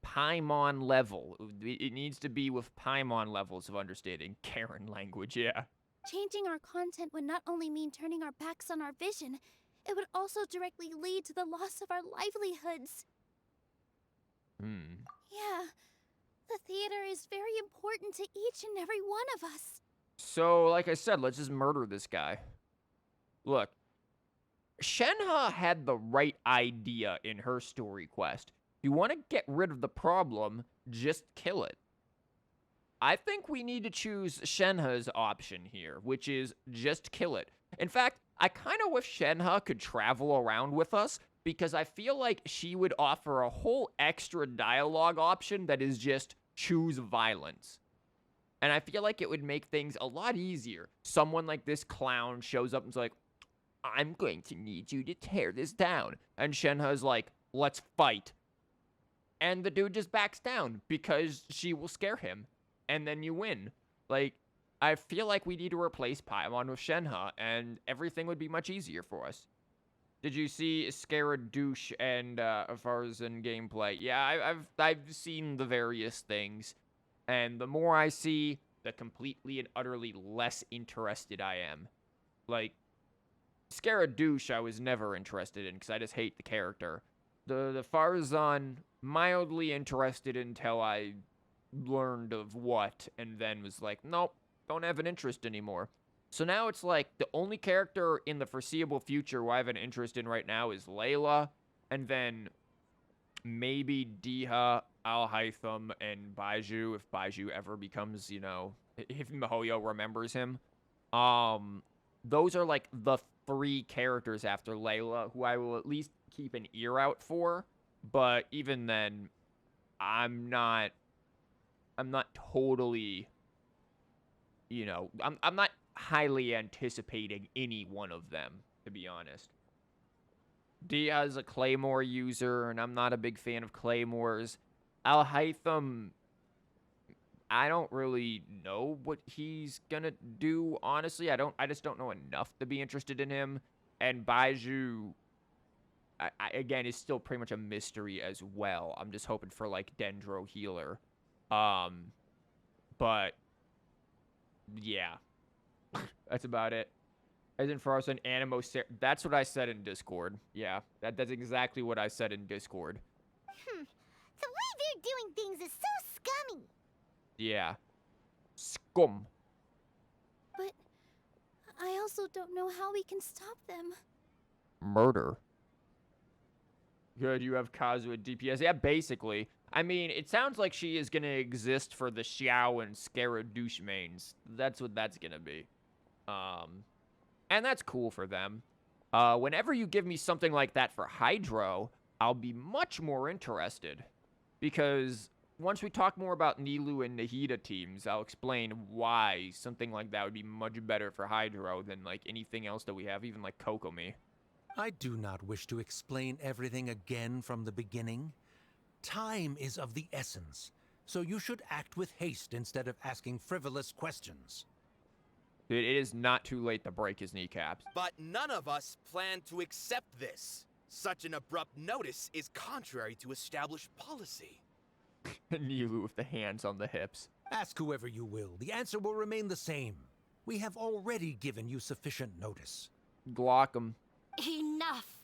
Paimon level. It needs to be with Paimon levels of understanding. Karen language, yeah. Changing our content would not only mean turning our backs on our vision, it would also directly lead to the loss of our livelihoods. Yeah, the theater is very important to each and every one of us. So, like I said, let's just murder this guy. Look, Shenhe had the right idea in her story quest. If you want to get rid of the problem, just kill it. I think we need to choose Shenhe's option here, which is just kill it. In fact, I kind of wish Shenhe could travel around with us, because I feel like she would offer a whole extra dialogue option that is just choose violence. And I feel like it would make things a lot easier. Someone like this clown shows up and is like, I'm going to need you to tear this down. And Shenhe's like, let's fight. And the dude just backs down because she will scare him. And then you win. Like, I feel like we need to replace Paimon with Shenhe, and everything would be much easier for us. Did you see Scaradouche and Farzan gameplay? Yeah, I've seen the various things. And the more I see, the completely and utterly less interested I am. Like, Scaradouche I was never interested in because I just hate the character. The Farzan, mildly interested until I learned of what, and then was like, nope, don't have an interest anymore. So now it's like the only character in the foreseeable future who I have an interest in right now is Layla, and then maybe Diha, Alhaitham, and Baiju, if Baiju ever becomes, you know, if Mihoyo remembers him. Those are like the 3 characters after Layla who I will at least keep an ear out for, but even then, I'm not totally, you know, I'm not highly anticipating any one of them, to be honest. Dia is a Claymore user, and I'm not a big fan of Claymores. Alhaitham, I don't really know what he's gonna do, honestly. I just don't know enough to be interested in him. And Baiju, again, is still pretty much a mystery as well. I'm just hoping for, like, Dendro Healer. But, yeah. That's about it. As in for us, an Animo... That's what I said in Discord. Yeah, that's exactly what I said in Discord. The way they're doing things is so scummy. Yeah. Scum. But I also don't know how we can stop them. Murder. Good, you have Kazu at DPS. Yeah, basically. I mean, it sounds like she is going to exist for the Xiao and Scaradouche mains. That's what that's going to be. And that's cool for them. Whenever you give me something like that for Hydro, I'll be much more interested. Because once we talk more about Nilou and Nahida teams, I'll explain why something like that would be much better for Hydro than, like, anything else that we have, even, like, Kokomi. I do not wish to explain everything again from the beginning. Time is of the essence, so you should act with haste instead of asking frivolous questions. Dude, it is not too late to break his kneecaps. But none of us plan to accept this. Such an abrupt notice is contrary to established policy. Nilou with the hands on the hips. Ask whoever you will. The answer will remain the same. We have already given you sufficient notice. Glock him. Enough!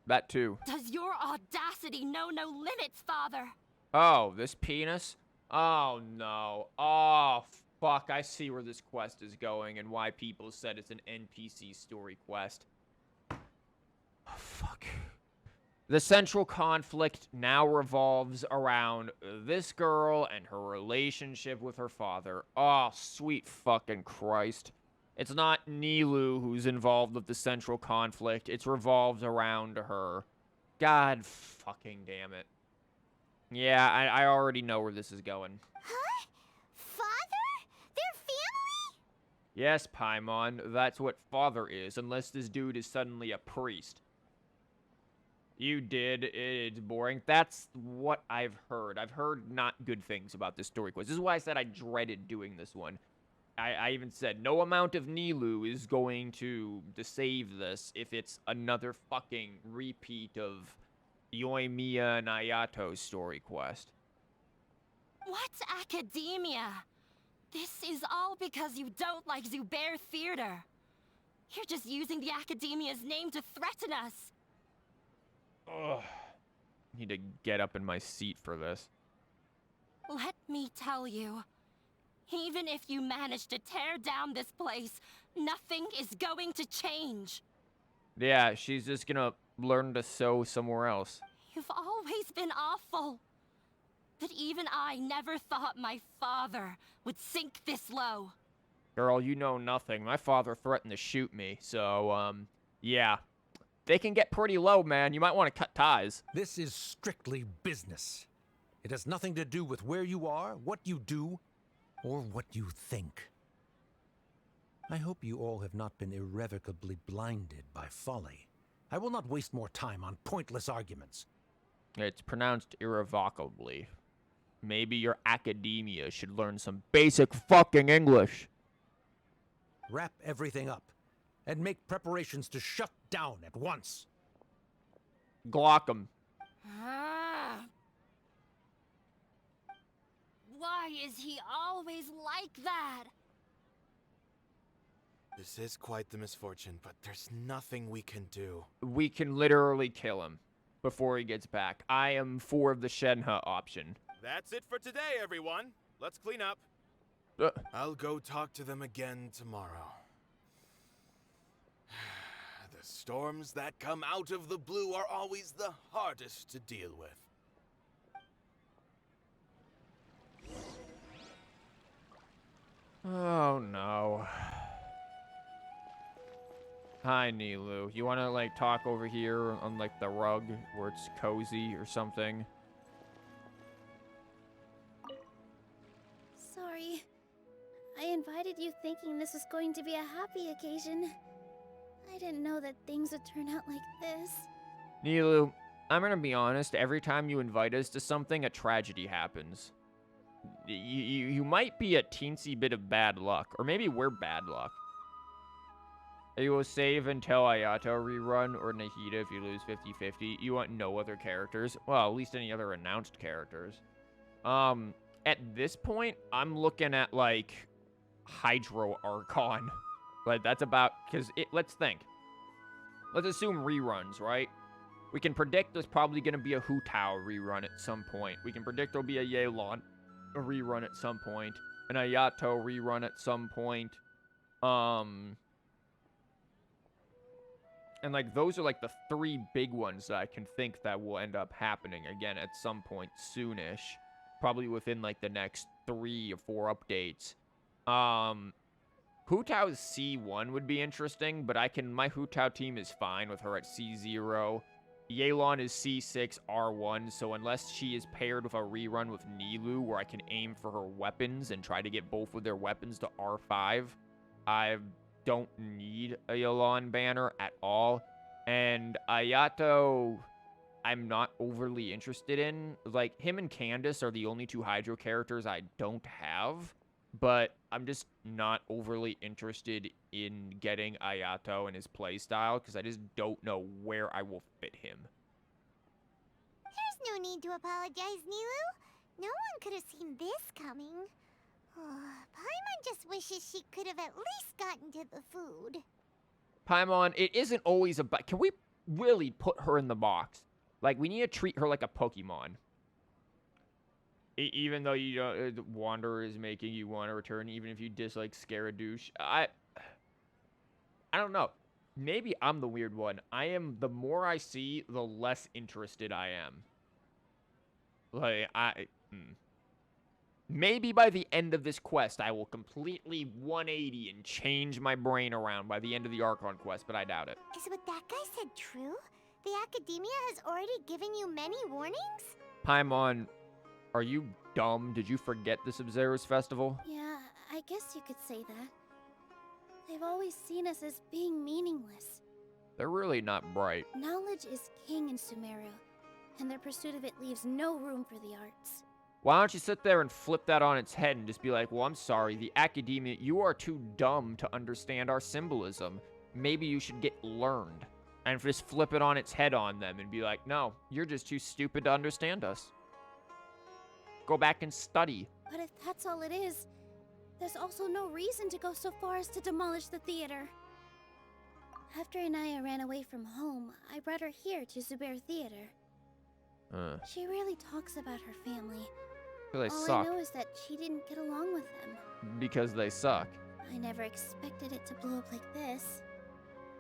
That too. Does your audacity know no limits, Father? Oh, this penis? Oh, no. Oh, fuck. I see where this quest is going and why people said it's an NPC story quest. Oh, fuck. The central conflict now revolves around this girl and her relationship with her father. Oh, sweet fucking Christ. It's not Nilou who's involved with the central conflict. It's revolved around her. God fucking damn it. Yeah, I already know where this is going. Huh? Father? Their family? Yes, Paimon, that's what father is, unless this dude is suddenly a priest. You did. It's boring. That's what I've heard. I've heard not good things about this story quest. This is why I said I dreaded doing this one. I even said no amount of Nilou is going to save this if it's another fucking repeat of Yoimiya and Ayato's story quest. What's academia? This is all because you don't like Zubair Theater. You're just using the academia's name to threaten us. Ugh. I need to get up in my seat for this. Let me tell you, even if you manage to tear down this place, nothing is going to change. Yeah, she's just gonna learn to sew somewhere else. You've always been awful. But even I never thought my father would sink this low. Girl, you know nothing. My father threatened to shoot me, so, yeah. They can get pretty low, man. You might want to cut ties. This is strictly business. It has nothing to do with where you are, what you do, or what you think. I hope you all have not been irrevocably blinded by folly. I will not waste more time on pointless arguments. It's pronounced irrevocably. Maybe your academia should learn some basic fucking English. Wrap everything up, and make preparations to shut down at once. Glock 'em. Why is he always like that? This is quite the misfortune, but there's nothing we can do. We can literally kill him before he gets back. I am for the Shenhe option. That's it for today, everyone. Let's clean up. I'll go talk to them again tomorrow. The storms that come out of the blue are always the hardest to deal with. Oh, no. Hi, Nilou. You want to, like, talk over here on, like, the rug where it's cozy or something? Sorry. I invited you thinking this was going to be a happy occasion. I didn't know that things would turn out like this. Nilou, I'm gonna be honest. Every time you invite us to something, a tragedy happens. You might be a teensy bit of bad luck. Or maybe we're bad luck. You will save until Ayato rerun or Nahida if you lose 50-50. You want no other characters? Well, at least any other announced characters. At this point, I'm looking at, like, Hydro Archon. Like, that's about... Because, let's think. Let's assume reruns, right? We can predict there's probably going to be a Hu Tao rerun at some point. We can predict there'll be a Yelan rerun at some point. An Ayato rerun at some point. And, like, those are, like, the 3 big ones that I can think that will end up happening again at some point soonish. Probably within, like, the next 3 or 4 updates. Hu Tao's C1 would be interesting, but my Hu Tao team is fine with her at C0. Yelan is C6, R1, so unless she is paired with a rerun with Nilou, where I can aim for her weapons and try to get both of their weapons to R5, I don't need a Yelan banner at all. And Ayato, I'm not overly interested in. Like, him and Candace are the only 2 Hydro characters I don't have, but I'm just not overly interested in getting Ayato and his playstyle, because I just don't know where I will fit him. There's no need to apologize, Nilou. No one could have seen this coming. Paimon just wishes she could have at least gotten to the food. Paimon, it isn't always about... Can we really put her in the box? Like, we need to treat her like a Pokemon. Even though you don't, Wanderer is making you want to return, even if you dislike Scaradouche. I don't know. Maybe I'm the weird one. The more I see, the less interested I am. Like, maybe by the end of this quest, I will completely 180 and change my brain around by the end of the Archon quest, but I doubt it. Is what that guy said true? The Academia has already given you many warnings? Paimon, are you dumb? Did you forget the Sub-Zero's festival? Yeah, I guess you could say that. They've always seen us as being meaningless. They're really not bright. Knowledge is king in Sumeru, and their pursuit of it leaves no room for the arts. Why don't you sit there and flip that on its head and just be like, well, I'm sorry, the Academia, you are too dumb to understand our symbolism. Maybe you should get learned. And just flip it on its head on them and be like, no, you're just too stupid to understand us. Go back and study. But if that's all it is, there's also no reason to go so far as to demolish the theater. After Anaya ran away from home, I brought her here to Zubair Theater. She rarely talks about her family. They All suck. I know is that she didn't get along with them. Because they suck. I never expected it to blow up like this.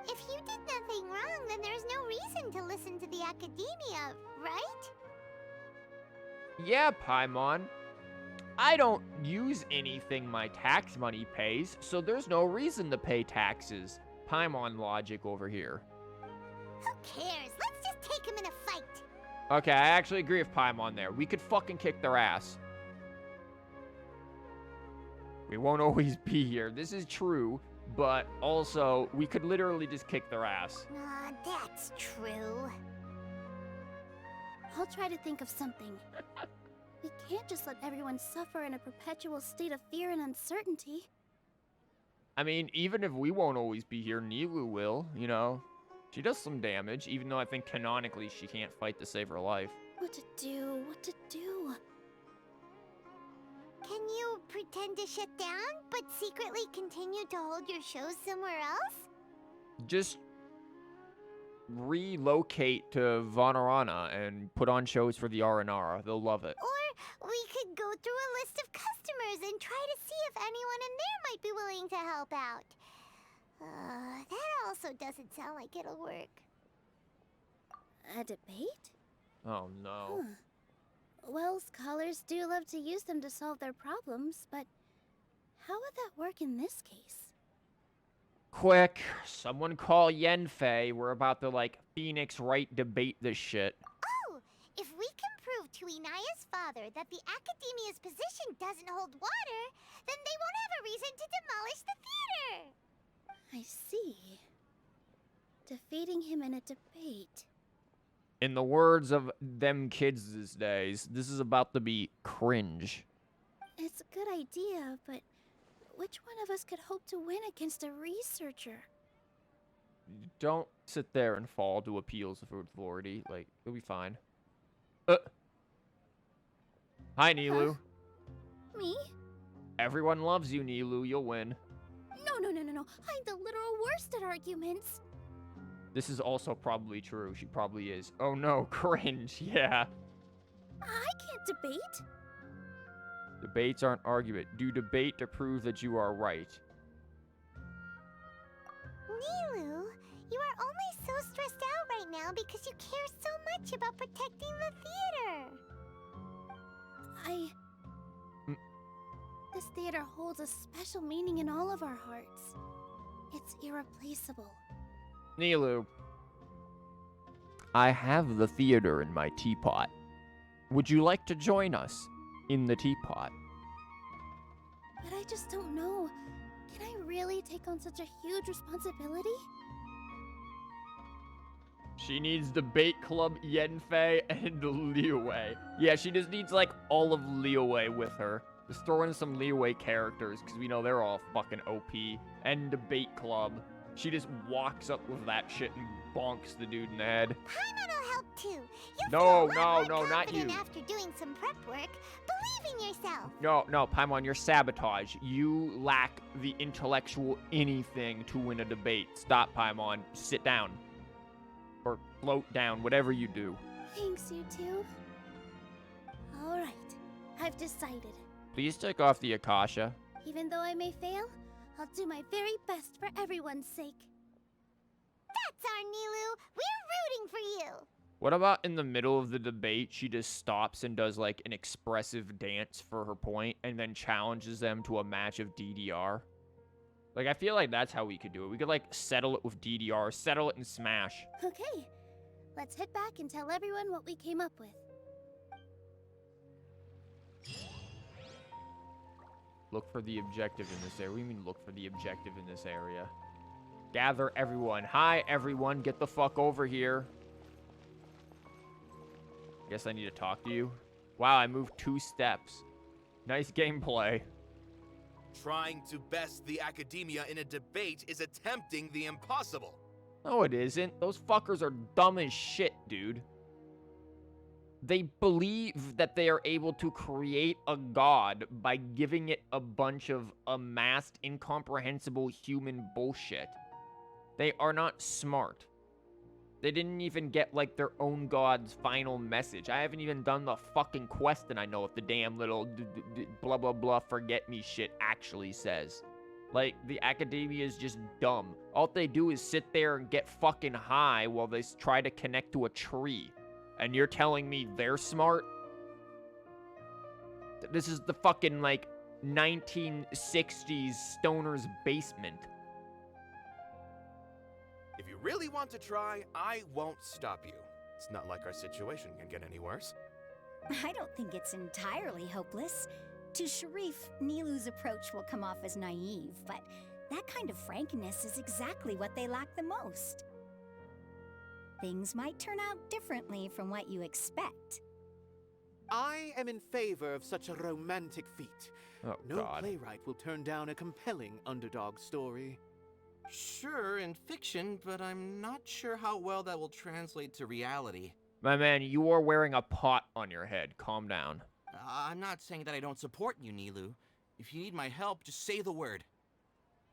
If you did nothing wrong, then there's no reason to listen to the Academia, right? Yeah, Paimon. I don't use anything my tax money pays, so there's no reason to pay taxes. Paimon logic over here. Who cares? Let's just take him in a fight. Okay, I actually agree with Paimon there. We could fucking kick their ass. We won't always be here. This is true, but also, we could literally just kick their ass. That's true. I'll try to think of something. We can't just let everyone suffer in a perpetual state of fear and uncertainty. I mean, even if we won't always be here, Nilou will, you know. She does some damage, even though I think canonically she can't fight to save her life. What to do? What to do? Can you pretend to shut down, but secretly continue to hold your shows somewhere else? Just relocate to Vanarana and put on shows for the R&R. They'll love it. Or we could go through a list of customers and try to see if anyone in there might be willing to help out. That also doesn't sound like it'll work. A debate? Oh, no. Well, scholars do love to use them to solve their problems, but how would that work in this case? Quick, someone call Yenfei. We're about to, like, Phoenix Wright debate this shit. Oh! If we can prove to Inaya's father that the Academia's position doesn't hold water, then they won't have a reason to demolish the theater! I see. Defeating him in a debate. In the words of them kids these days, this is about to be cringe. It's a good idea, but which one of us could hope to win against a researcher? Don't sit there and fall to appeals of authority. Like, it'll be fine. Hi, Nilou. Me? Everyone loves you, Nilou. You'll win. No. I'm the literal worst at arguments. This is also probably true. She probably is. Oh no, cringe. Yeah. I can't debate. Debates aren't argument. Do debate to prove that you are right. Nilou, you are only so stressed out right now because you care so much about protecting the theater. This theater holds a special meaning in all of our hearts. It's irreplaceable. Nilou, I have the theater in my teapot. Would you like to join us in the teapot? But I just don't know. Can I really take on such a huge responsibility? She needs Debate Club, Yenfei, and Liyue. Yeah, she just needs, like, all of Liyue with her. Just throw in some Liyue characters, because we know they're all fucking OP. And Debate Club. She just walks up with that shit and bonks the dude in the head. Paimon will help too. You No, feel a lot no, more not you. confident after doing some prep work. Believe in yourself. No, Paimon, you're sabotage. You lack the intellectual anything to win a debate. Stop, Paimon. Sit down. Or float down, whatever you do. Thanks, you two. Alright, I've decided. Please take off the Akasha. Even though I may fail, I'll do my very best for everyone's sake. That's our Nilou. We're rooting for you. What about in the middle of the debate, she just stops and does like an expressive dance for her point and then challenges them to a match of DDR? Like, I feel like that's how we could do it. We could like settle it with DDR, settle it in Smash. Okay, let's head back and tell everyone what we came up with. Look for the objective in this area. What do you mean look for the objective in this area? Gather everyone. Hi, everyone. Get the fuck over here. Guess I need to talk to you. Wow, I moved 2 steps. Nice gameplay. Trying to best the academia in a debate is attempting the impossible. No, it isn't. Those fuckers are dumb as shit, dude. They believe that they are able to create a god by giving it a bunch of amassed, incomprehensible human bullshit. They are not smart. They didn't even get, like, their own god's final message. I haven't even done the fucking quest and I know what the damn little blah blah blah forget me shit actually says. Like, the academia is just dumb. All they do is sit there and get fucking high while they try to connect to a tree. And you're telling me they're smart? This is the fucking, like, 1960s stoner's basement. If you really want to try, I won't stop you. It's not like our situation can get any worse. I don't think it's entirely hopeless. To Sharif, Nilou's approach will come off as naive, but that kind of frankness is exactly what they lack the most. Things might turn out differently from what you expect. I am in favor of such a romantic feat. Oh, No God. playwright will turn down a compelling underdog story. Sure, in fiction, but I'm not sure how well that will translate to reality. My man, you are wearing a pot on your head. Calm down. I'm not saying that I don't support you, Nilou. If you need my help, just say the word.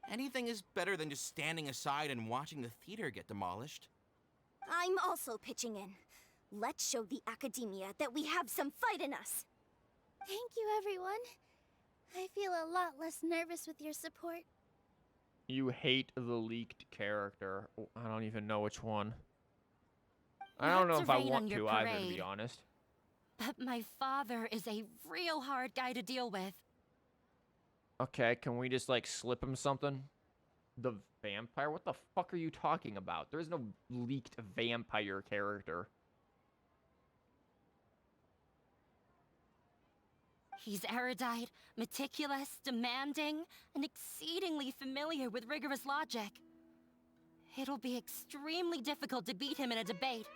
Anything is better than just standing aside and watching the theater get demolished. I'm also pitching in. Let's show the academia that we have some fight in us. Thank you, everyone. I feel a lot less nervous with your support. You hate the leaked character. Oh, I don't even know which one. I don't know if I want to either, to be honest. But my father is a real hard guy to deal with. Okay, can we just, like, slip him something? The vampire? What the fuck are you talking about? There is no leaked vampire character. He's erudite, meticulous, demanding, and exceedingly familiar with rigorous logic. It'll be extremely difficult to beat him in a debate.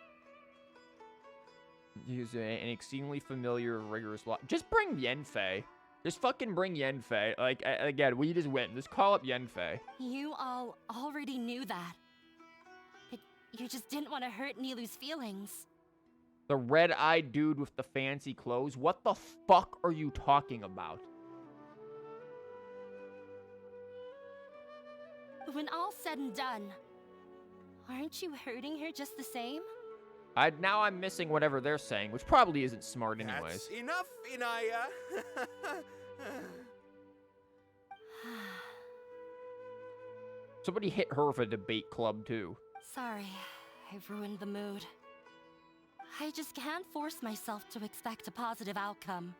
He's an exceedingly familiar, rigorous law. Just bring Yenfei. Just fucking bring Yenfei. Like, again, we just win. Just call up Yenfei. You all already knew that. But you just didn't want to hurt Nilou's feelings. The red-eyed dude with the fancy clothes? What the fuck are you talking about? But when all's said and done, aren't you hurting her just the same? Now I'm missing whatever they're saying, which probably isn't smart anyways. That's enough, Inaya. Somebody hit her with a debate club, too. Sorry, I've ruined the mood. I just can't force myself to expect a positive outcome.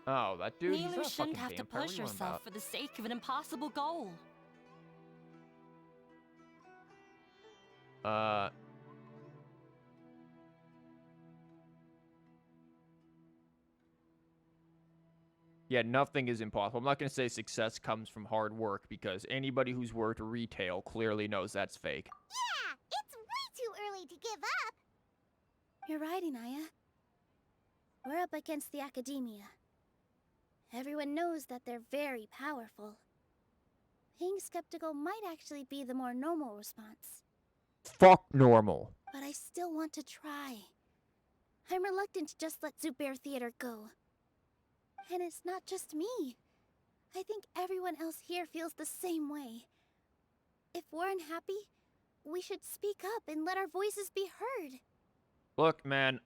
Oh, that dude, he's Nilou not a shouldn't fucking have to vampire. What push are you on herself about? for the sake of an impossible goal. Yeah, nothing is impossible. I'm not going to say success comes from hard work because anybody who's worked retail clearly knows that's fake. Yeah, it's way too early to give up. You're right, Inaya. We're up against the academia. Everyone knows that they're very powerful. Being skeptical might actually be the more normal response. Fuck normal. But I still want to try. I'm reluctant to just let Zubair Theater go. And it's not just me. I think everyone else here feels the same way. If we're unhappy, we should speak up and let our voices be heard. Look, man,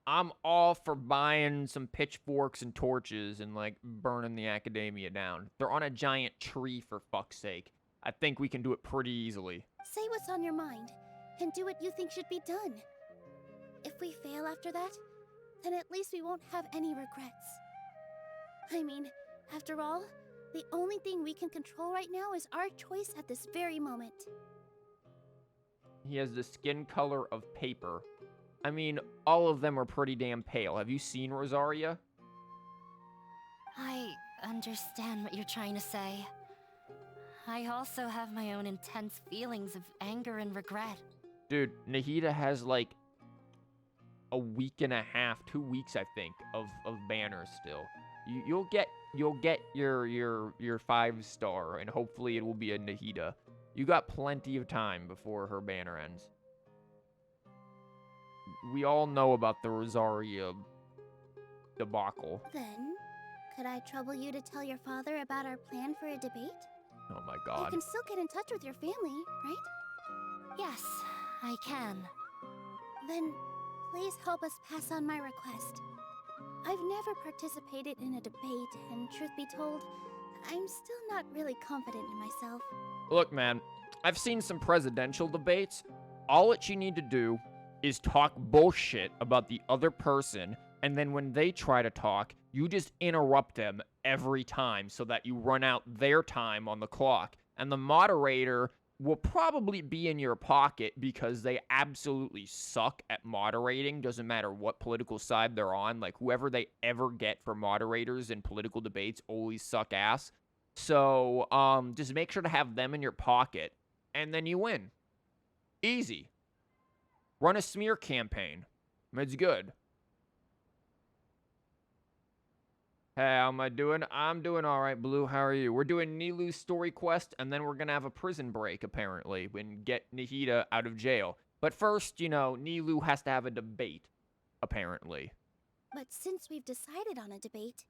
I'm all for buying some pitchforks and torches and, like, burning the academia down. They're on a giant tree, for fuck's sake. I think we can do it pretty easily. Say what's on your mind, and do what you think should be done. If we fail after that, then at least we won't have any regrets. I mean, after all, the only thing we can control right now is our choice at this very moment. He has the skin color of paper. I mean, all of them are pretty damn pale. Have you seen Rosaria? I understand what you're trying to say. I also have my own intense feelings of anger and regret. Dude, Nahida has, like, a week and a half, 2 weeks, I think, of banners still. You'll get your 5-star, and hopefully it will be a Nahida. You got plenty of time before her banner ends. We all know about the Rosaria debacle. Then, could I trouble you to tell your father about our plan for a debate? Oh my You god. can still get in touch with your family, right? Yes, I can. Then, please help us pass on my request. I've never participated in a debate, and truth be told, I'm still not really confident in myself. Look, man, I've seen some presidential debates. All that you need to do is talk bullshit about the other person, and then when they try to talk, you just interrupt them every time so that you run out their time on the clock. And the moderator will probably be in your pocket because they absolutely suck at moderating. Doesn't matter what political side they're on. Like, whoever they ever get for moderators in political debates always suck ass. So, just make sure to have them in your pocket, and then you win. Easy. Run a smear campaign. It's good. Hey, how am I doing? I'm doing all right, Blue. How are you? We're doing Nilou's story quest, and then we're going to have a prison break, apparently, and get Nahida out of jail. But first, you know, Nilou has to have a debate, apparently. But since we've decided on a debate,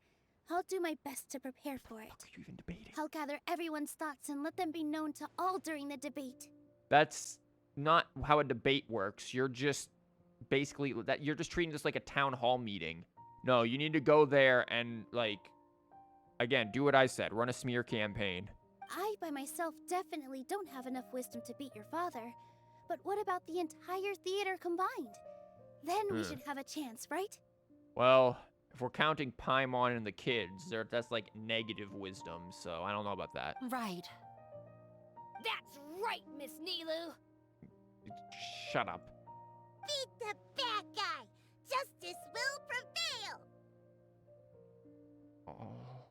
I'll do my best to prepare for it. What are you even debating? I'll gather everyone's thoughts and let them be known to all during the debate. That's not how a debate works. You're just basically you're just treating this like a town hall meeting. No, you need to go there and, like, again, do what I said. Run a smear campaign. I, by myself, definitely don't have enough wisdom to beat your father. But what about the entire theater combined? Then we should have a chance, right? Well, if we're counting Paimon and the kids, that's like negative wisdom, so I don't know about that. Right. That's right, Miss Nilou. Shut up. Beat the bad guy. Justice will prevail. Oh.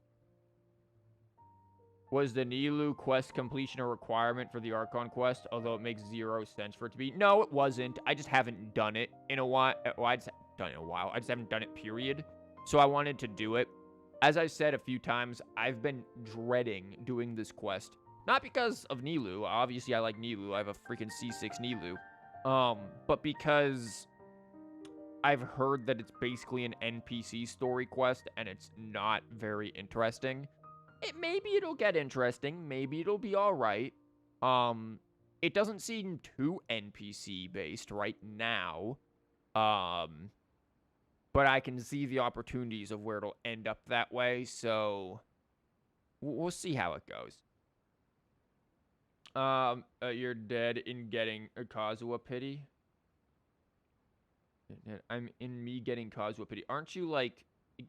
Was the Nilou quest completion a requirement for the Archon quest? Although it makes 0 sense for it to be. No, it wasn't. I just haven't done it in a while. Well, I just haven't done it in a while. I just haven't done it, period. So I wanted to do it. As I said a few times, I've been dreading doing this quest. Not because of Nilou. Obviously, I like Nilou. I have a freaking C6 Nilou. But because I've heard that it's basically an NPC story quest, and it's not very interesting. Maybe it'll get interesting. Maybe it'll be alright. It doesn't seem too NPC-based right now. But I can see the opportunities of where it'll end up that way, so we'll see how it goes. You're dead in getting a Kazuha pity? I'm in me getting Kazuo pity. Aren't you like...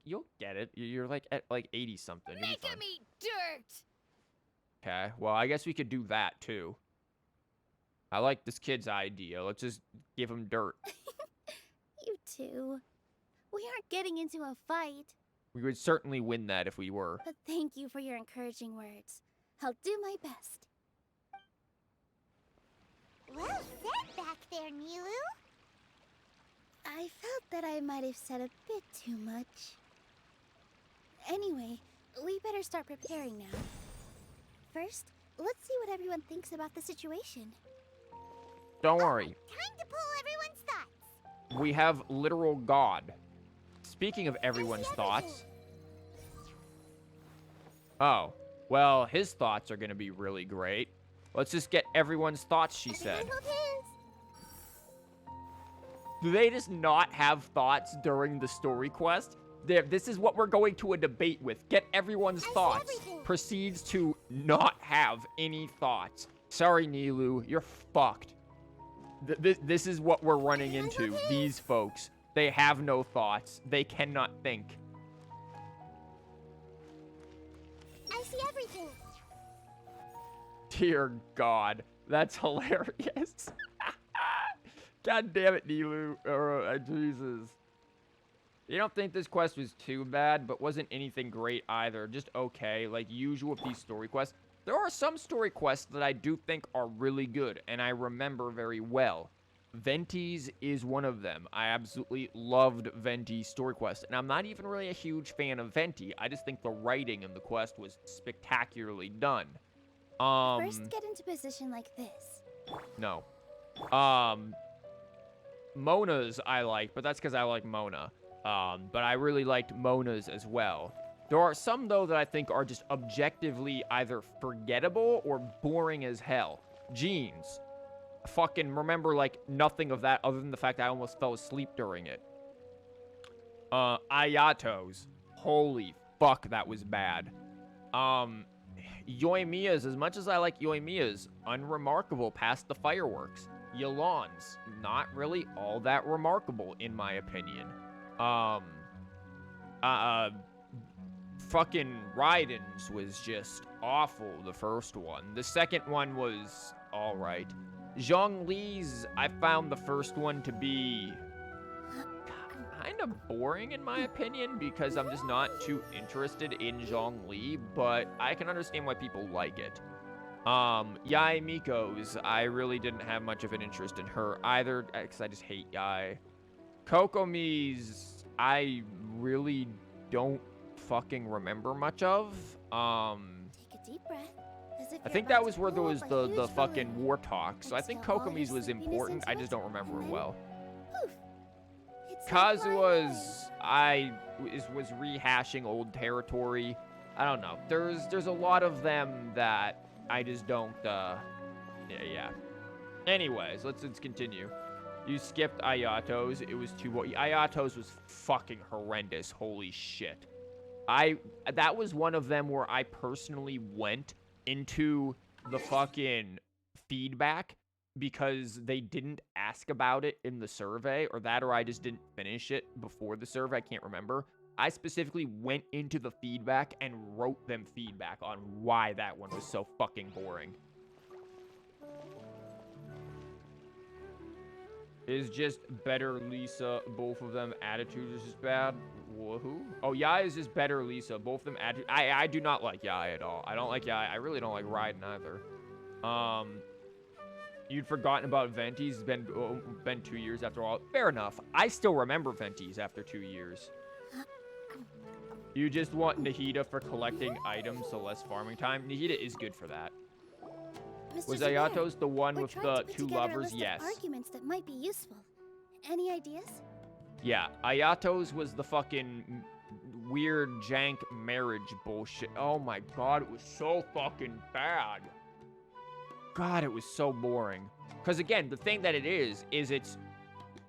You'll get it. You're like at like 80-something. Make him eat dirt! Okay, well, I guess we could do that, too. I like this kid's idea. Let's just give him dirt. You two. We aren't getting into a fight. We would certainly win that if we were. But thank you for your encouraging words. I'll do my best. Well said back there, Nilou. I felt that I might have said a bit too much. Anyway, we better start preparing now. First, let's see what everyone thinks about the situation. Don't worry. Time to pull everyone's thoughts. We have literal God. Speaking of everyone's thoughts... Oh, well, his thoughts are going to be really great. Let's just get everyone's thoughts, she said. Do they just not have thoughts during the story quest? This is what we're going to a debate with. Get everyone's thoughts. Proceeds to not have any thoughts. Sorry, Nilou, you're fucked. This is what we're running into. These folks. They have no thoughts. They cannot think. I see everything. Dear God. That's hilarious. God damn it, Nilou. Jesus. You don't think this quest was too bad, but wasn't anything great either. Just okay, like usual with these story quests. There are some story quests that I do think are really good, and I remember very well. Venti's is one of them. I absolutely loved Venti's story quest, and I'm not even really a huge fan of Venti. I just think the writing in the quest was spectacularly done. First, get into position like this. No. Mona's I like, but that's because I like Mona. But I really liked Mona's as well. There are some, though, that I think are just objectively either forgettable or boring as hell. Jeans. I fucking remember, like, nothing of that other than the fact I almost fell asleep during it. Ayato's. Holy fuck, that was bad. Yoimiya's, as much as I like Yoimiya's, unremarkable past the fireworks. Yelan's, not really all that remarkable, in my opinion. Fucking Raiden's was just awful, the first one. The second one was alright. Zhongli's, I found the first one to be kind of boring, in my opinion, because I'm just not too interested in Zhongli, but I can understand why people like it. Yae Miko's, I really didn't have much of an interest in her either, because I just hate Yae. Kokomi's, I really don't fucking remember much of. Take a deep breath. I think that was where there was the fucking war talk, so I think Kokomi's was important, I just don't remember it well. Kazua's, was rehashing old territory. I don't know. There's a lot of them that I just don't, yeah. Anyways, let's continue. You skipped Ayato's. It was too... Ayato's was fucking horrendous. Holy shit. That was one of them where I personally went into the fucking feedback because they didn't ask about it in the survey, or I just didn't finish it before the survey. I can't remember. I specifically went into the feedback and wrote them feedback on why that one was so fucking boring. Is just better Lisa. Both of them attitude is just bad. Who? Oh, Yae is just better Lisa. Both of them attitude. I do not like Yae at all. I don't like Yae. I really don't like Raiden either. You'd forgotten about Venti's. It's been 2 years after all. Fair enough. I still remember Venti's after 2 years. You just want Nahida for collecting items, so less farming time. Nahida is good for that. Mr. Was Sumeru, Ayato's the one with the two lovers? A Yes. list of arguments that might be useful. Any ideas? Yeah, Ayato's was the fucking weird jank marriage bullshit. Oh my god, it was so fucking bad. God, it was so boring. Because again, the thing that it is it's...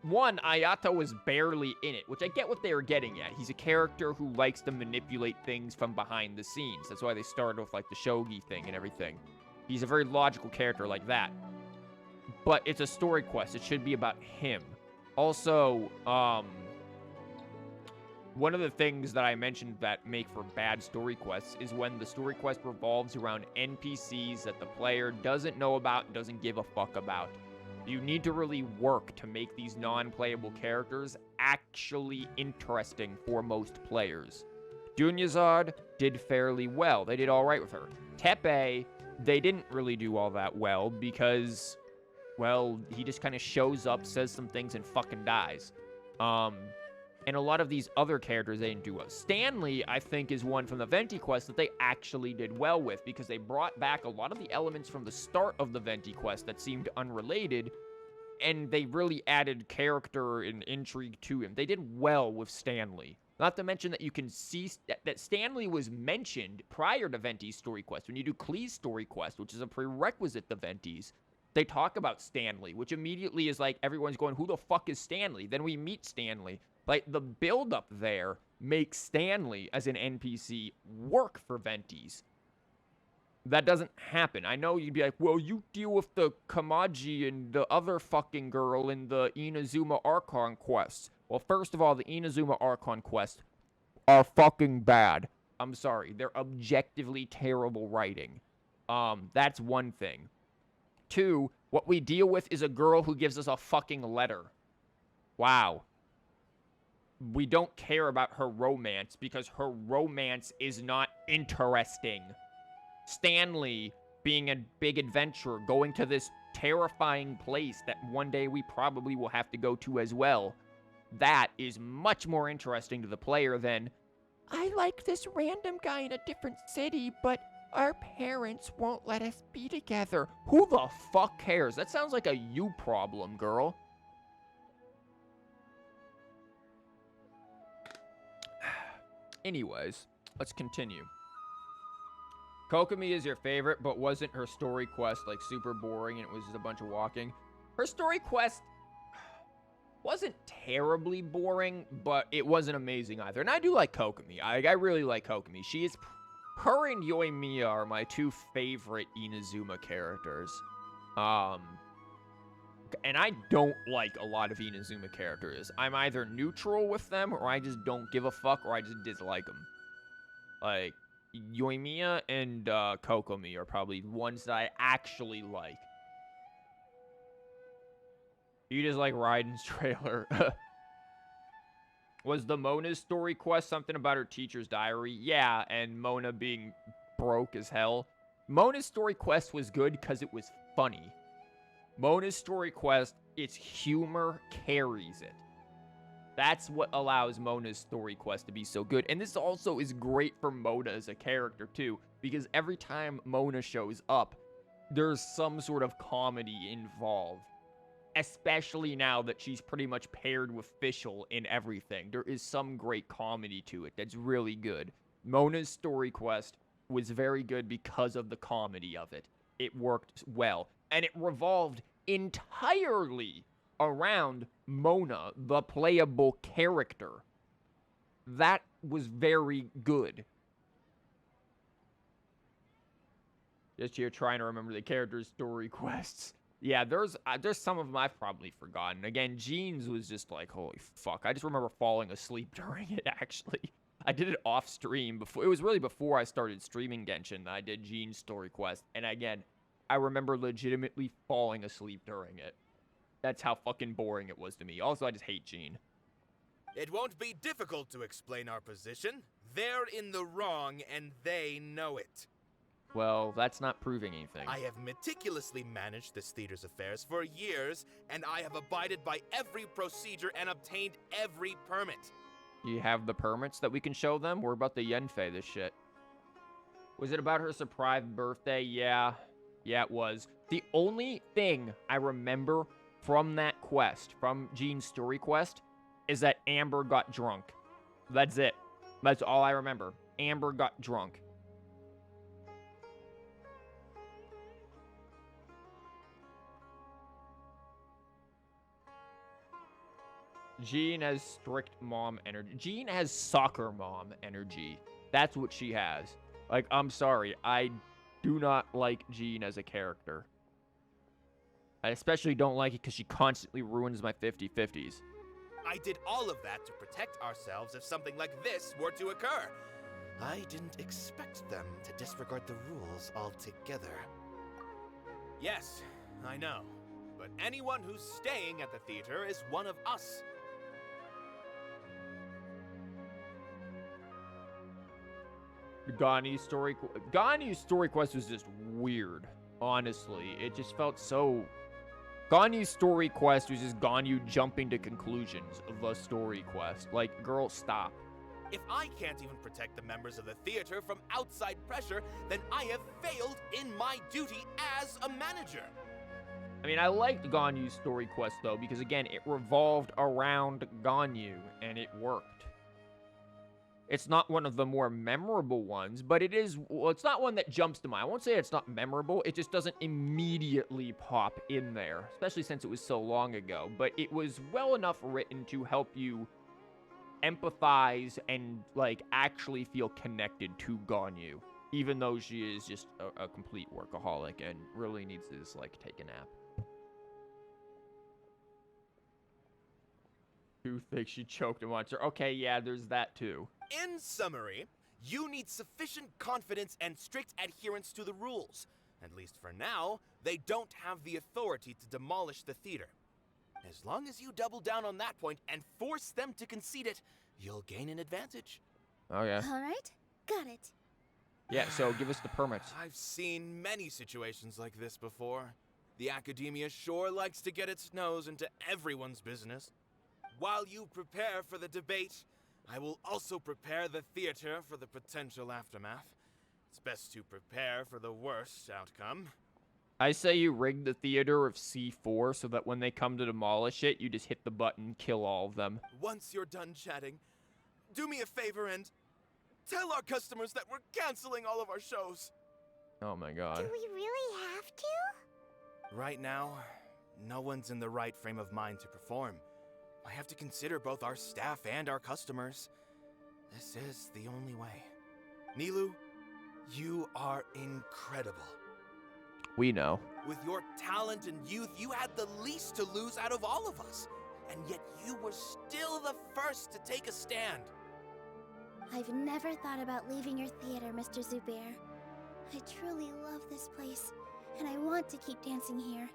One, Ayato was barely in it, which I get what they were getting at. He's a character who likes to manipulate things from behind the scenes. That's why they started with, like, the shogi thing and everything. He's a very logical character like that. But it's a story quest. It should be about him. Also, one of the things that I mentioned that make for bad story quests is when the story quest revolves around NPCs that the player doesn't know about, doesn't give a fuck about. You need to really work to make these non-playable characters actually interesting for most players. Dunyazad did fairly well. They did all right with her. Tepe, they didn't really do all that well because, well, he just kind of shows up, says some things, and fucking dies. And a lot of these other characters they didn't do well. Stanley, I think, is one from the Venti quest that they actually did well with because they brought back a lot of the elements from the start of the Venti quest that seemed unrelated, and they really added character and intrigue to him. They did well with Stanley. Not to mention that you can see that Stanley was mentioned prior to Venti's story quest. When you do Klee's story quest, which is a prerequisite to Venti's, they talk about Stanley, which immediately is like everyone's going, who the fuck is Stanley? Then we meet Stanley. Like, the build-up there makes Stanley as an NPC work for Venti's. That doesn't happen. I know you'd be like, well, you deal with the Kamaji and the other fucking girl in the Inazuma Archon quests. Well, first of all, the Inazuma Archon quests are fucking bad. I'm sorry. They're objectively terrible writing. That's one thing. 2, what we deal with is a girl who gives us a fucking letter. Wow. We don't care about her romance because her romance is not interesting. Stanley being a big adventurer, going to this terrifying place that one day we probably will have to go to as well. That is much more interesting to the player than, I like this random guy in a different city, but our parents won't let us be together. Who the fuck cares? That sounds like a you problem, girl. Anyways, let's continue. Kokomi is your favorite, but wasn't her story quest like super boring and it was just a bunch of walking? Her story quest wasn't terribly boring, but it wasn't amazing either. And I do like Kokomi. I really like Kokomi. She is... Her and Yoimiya are my 2 favorite Inazuma characters. And I don't like a lot of Inazuma characters. I'm either neutral with them, or I just don't give a fuck, or I just dislike them. Like, Yoimiya and Kokomi are probably ones that I actually like. You just like Raiden's trailer. Was the Mona's story quest something about her teacher's diary? Yeah, and Mona being broke as hell. Mona's story quest was good because it was funny. Mona's story quest, its humor carries it. That's what allows Mona's story quest to be so good. And this also is great for Mona as a character, too. Because every time Mona shows up, there's some sort of comedy involved. Especially now that she's pretty much paired with Fischl in everything. There is some great comedy to it that's really good. Mona's story quest was very good because of the comedy of it. It worked well. And it revolved entirely around Mona, the playable character. That was very good. Just here trying to remember the character's story quests. Yeah, there's some of them I've probably forgotten. Again, Jean's was just like, holy fuck. I just remember falling asleep during it, actually. I did it off stream. It was really before I started streaming Genshin that I did Jean's story quest. And again, I remember legitimately falling asleep during it. That's how fucking boring it was to me. Also, I just hate Jean. It won't be difficult to explain our position. They're in the wrong, and they know it. Well, that's not proving anything. I have meticulously managed this theater's affairs for years, and I have abided by every procedure and obtained every permit. You have the permits that we can show them? We're about to Yenfei this shit. Was it about her surprise birthday? Yeah. Yeah, it was. The only thing I remember from that quest, from Jean's story quest, is that Amber got drunk. That's it. That's all I remember. Amber got drunk. Jean has strict mom energy. Jean has soccer mom energy. That's what she has. Like, I'm sorry. I do not like Jean as a character. I especially don't like it because she constantly ruins my 50-50s. I did all of that to protect ourselves if something like this were to occur. I didn't expect them to disregard the rules altogether. Yes, I know. But anyone who's staying at the theater is one of us. Ganyu's story quest was just weird. Honestly, it just felt so... Ganyu's story quest was just Ganyu jumping to conclusions of the story quest. Like, girl, stop. If I can't even protect the members of the theater from outside pressure, then I have failed in my duty as a manager. I mean, I liked Ganyu's story quest, though, because, again, it revolved around Ganyu, and it worked. It's not one of the more memorable ones, but it is... Well, it's not one that jumps to mind. I won't say it's not memorable. It just doesn't immediately pop in there, especially since it was so long ago. But it was well enough written to help you empathize and, like, actually feel connected to Ganyu, even though she is just a complete workaholic and really needs to just, like, take a nap. Who thinks she choked a monster? Okay, yeah, there's that too. In summary, you need sufficient confidence and strict adherence to the rules. At least for now, they don't have the authority to demolish the theater. As long as you double down on that point and force them to concede it, you'll gain an advantage. Oh, yeah. All right, got it. Yeah, so give us the permits. I've seen many situations like this before. The academia sure likes to get its nose into everyone's business. While you prepare for the debate, I will also prepare the theater for the potential aftermath. It's best to prepare for the worst outcome. I say you rig the theater of C4 so that when they come to demolish it, you just hit the button, kill all of them. Once you're done chatting, do me a favor and tell our customers that we're canceling all of our shows. Oh my god. Do we really have to? Right now, no one's in the right frame of mind to perform. I have to consider both our staff and our customers. This is the only way. Nilou, you are incredible. We know. With your talent and youth, you had the least to lose out of all of us. And yet you were still the first to take a stand. I've never thought about leaving your theater, Mr. Zubair. I truly love this place, and I want to keep dancing here.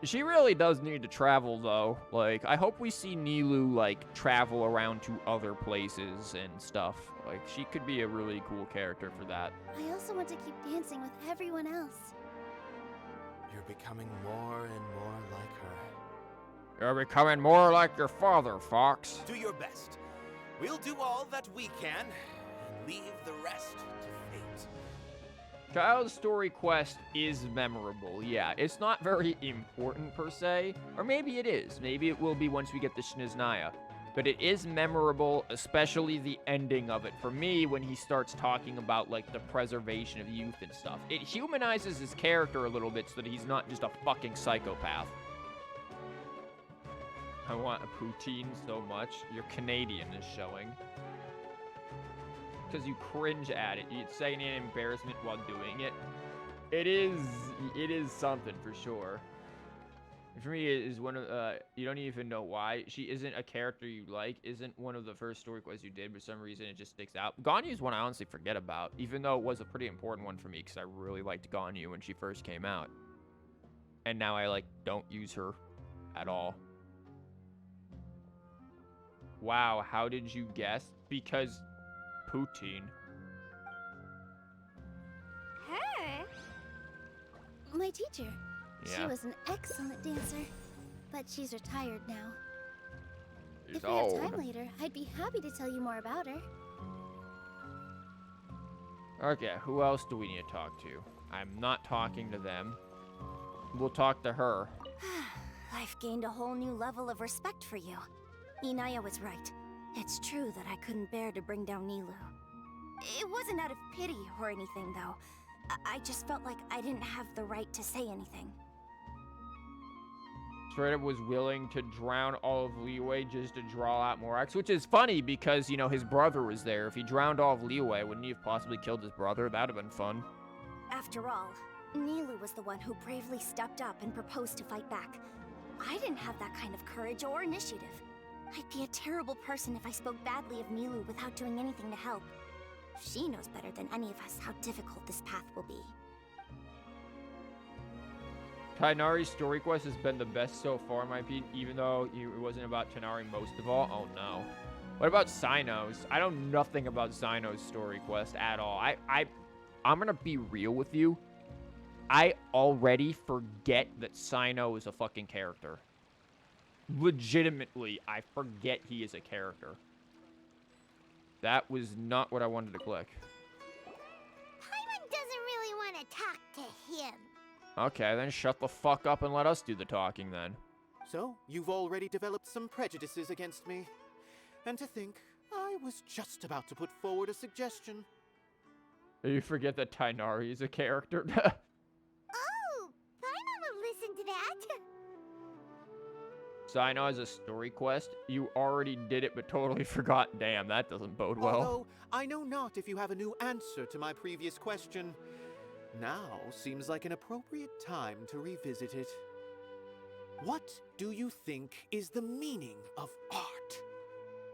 She really does need to travel, though. Like, I hope we see Nilou, like, travel around to other places and stuff. Like, she could be a really cool character for that. I also want to keep dancing with everyone else. You're becoming more and more like her. You're becoming more like your father, Fox. Do your best. We'll do all that we can, and leave the rest to fate. Child's story quest is memorable, yeah. It's not very important, per se. Or maybe it is. Maybe it will be once we get the Shniznaya. But it is memorable, especially the ending of it. For me, when he starts talking about, like, the preservation of youth and stuff. It humanizes his character a little bit so that he's not just a fucking psychopath. I want a poutine so much. Your Canadian is showing. Because you cringe at it. You'd say an embarrassment while doing it. It is something for sure. For me, it is one of, you don't even know why. She isn't a character you like, isn't one of the first story quests you did. For some reason, it just sticks out. Ganyu's one I honestly forget about, even though it was a pretty important one for me, because I really liked Ganyu when she first came out. And now I, like, don't use her at all. Wow, how did you guess? Because poutine. Her? My teacher. Yeah. She was an excellent dancer, but she's retired now. She's If we have old. time later, I'd be happy to tell you more about her. Okay, who else do we need to talk to? I'm not talking to them. We'll talk to her. I've gained a whole new level of respect for you. Inaya was right. It's true that I couldn't bear to bring down Nilou. It wasn't out of pity or anything, though. I just felt like I didn't have the right to say anything. Straight up was willing to drown all of Leeway just to draw out more X, which is funny because, you know, his brother was there. If he drowned all of Leeway, wouldn't he have possibly killed his brother? That would have been fun. After all, Nilou was the one who bravely stepped up and proposed to fight back. I didn't have that kind of courage or initiative. I'd be a terrible person if I spoke badly of Nilou without doing anything to help. She knows better than any of us how difficult this path will be. Tighnari's story quest has been the best so far, in my opinion, even though it wasn't about Tighnari most of all. Oh no. What about Cyno's? I know nothing about Cyno's story quest at all. I'm gonna be real with you. I already forget that Cyno is a fucking character. Legitimately, I forget he is a character. That was not what I wanted to click. Paimon doesn't really want to talk to him. Okay, then shut the fuck up and let us do the talking then. So, you've already developed some prejudices against me. And to think, I was just about to put forward a suggestion. You forget that Tighnari is a character? Oh, Paimon will listen to that. Cyno has a story quest? You already did it but totally forgot. Damn, that doesn't bode well. Although, I know not if you have a new answer to my previous question. Now seems like an appropriate time to revisit it. What do you think is the meaning of art?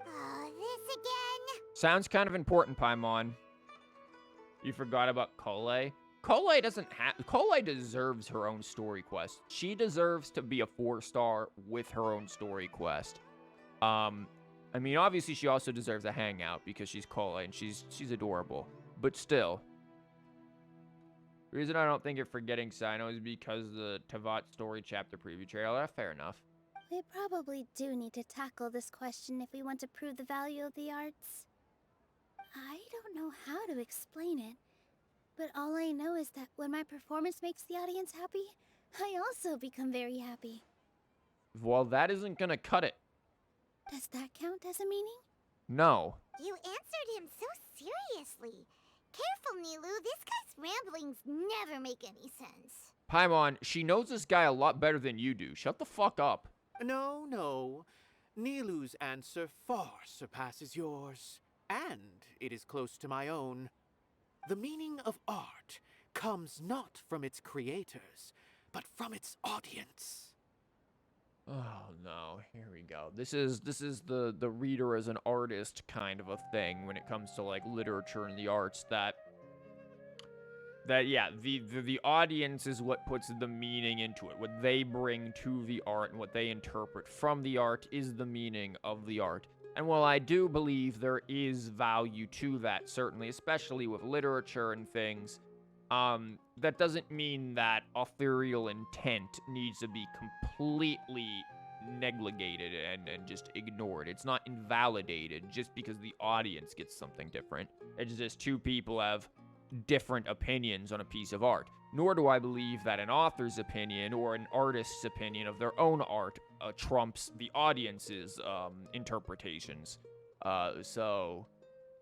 Oh, this again? Sounds kind of important, Paimon. You forgot about Collei? Collei deserves her own story quest. She deserves to be a 4-star with her own story quest. I mean, obviously she also deserves a hangout because she's Collei and she's adorable. But still. The reason I don't think you're forgetting Cyno is because the Teyvat story chapter preview trailer. Fair enough. We probably do need to tackle this question if we want to prove the value of the arts. I don't know how to explain it, but all I know is that when my performance makes the audience happy, I also become very happy. Well, that isn't gonna cut it. Does that count as a meaning? No. You answered him so seriously. Careful, Nilou. This guy's ramblings never make any sense. Paimon, she knows this guy a lot better than you do. Shut the fuck up. No. Nilou's answer far surpasses yours, and it is close to my own. The meaning of art comes not from its creators, but from its audience. Oh no, here we go. This is the reader as an artist kind of a thing when it comes to like literature and the arts that yeah, the audience is what puts the meaning into it. What they bring to the art and what they interpret from the art is the meaning of the art. And while I do believe there is value to that, certainly, especially with literature and things, that doesn't mean that authorial intent needs to be completely neglected and just ignored. It's not invalidated just because the audience gets something different. It's just two people have different opinions on a piece of art. Nor do I believe that an author's opinion or an artist's opinion of their own art trumps the audience's interpretations. So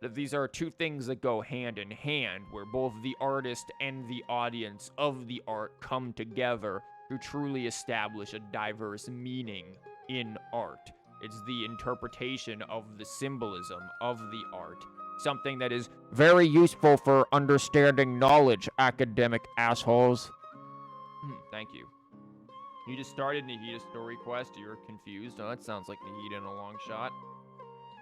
these are two things that go hand in hand, where both the artist and the audience of the art come together to truly establish a diverse meaning in art. It's the interpretation of the symbolism of the art. Something that is very useful for understanding knowledge, academic assholes. Thank you. You just started Nahida's story quest. You're confused. Oh, that sounds like Nahida in a long shot.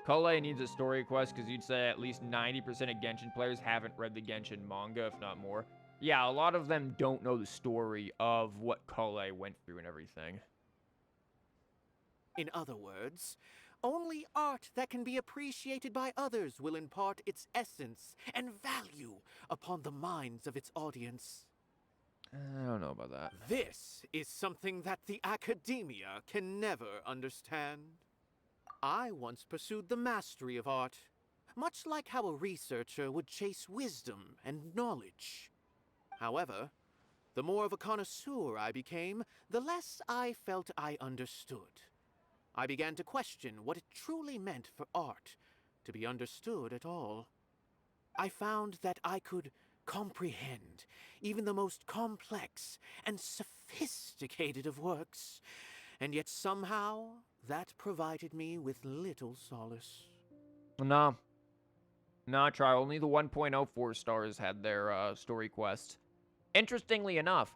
Collei needs a story quest because you'd say at least 90% of Genshin players haven't read the Genshin manga, if not more. Yeah, a lot of them don't know the story of what Collei went through and everything. In other words, only art that can be appreciated by others will impart its essence and value upon the minds of its audience. I don't know about that. This is something that the academia can never understand. I once pursued the mastery of art, much like how a researcher would chase wisdom and knowledge. However, the more of a connoisseur I became, the less I felt I understood. I began to question what it truly meant for art to be understood at all. I found that I could comprehend even the most complex and sophisticated of works, and yet somehow that provided me with little solace. No, try. Only the 1.04 stars had their story quest. Interestingly enough,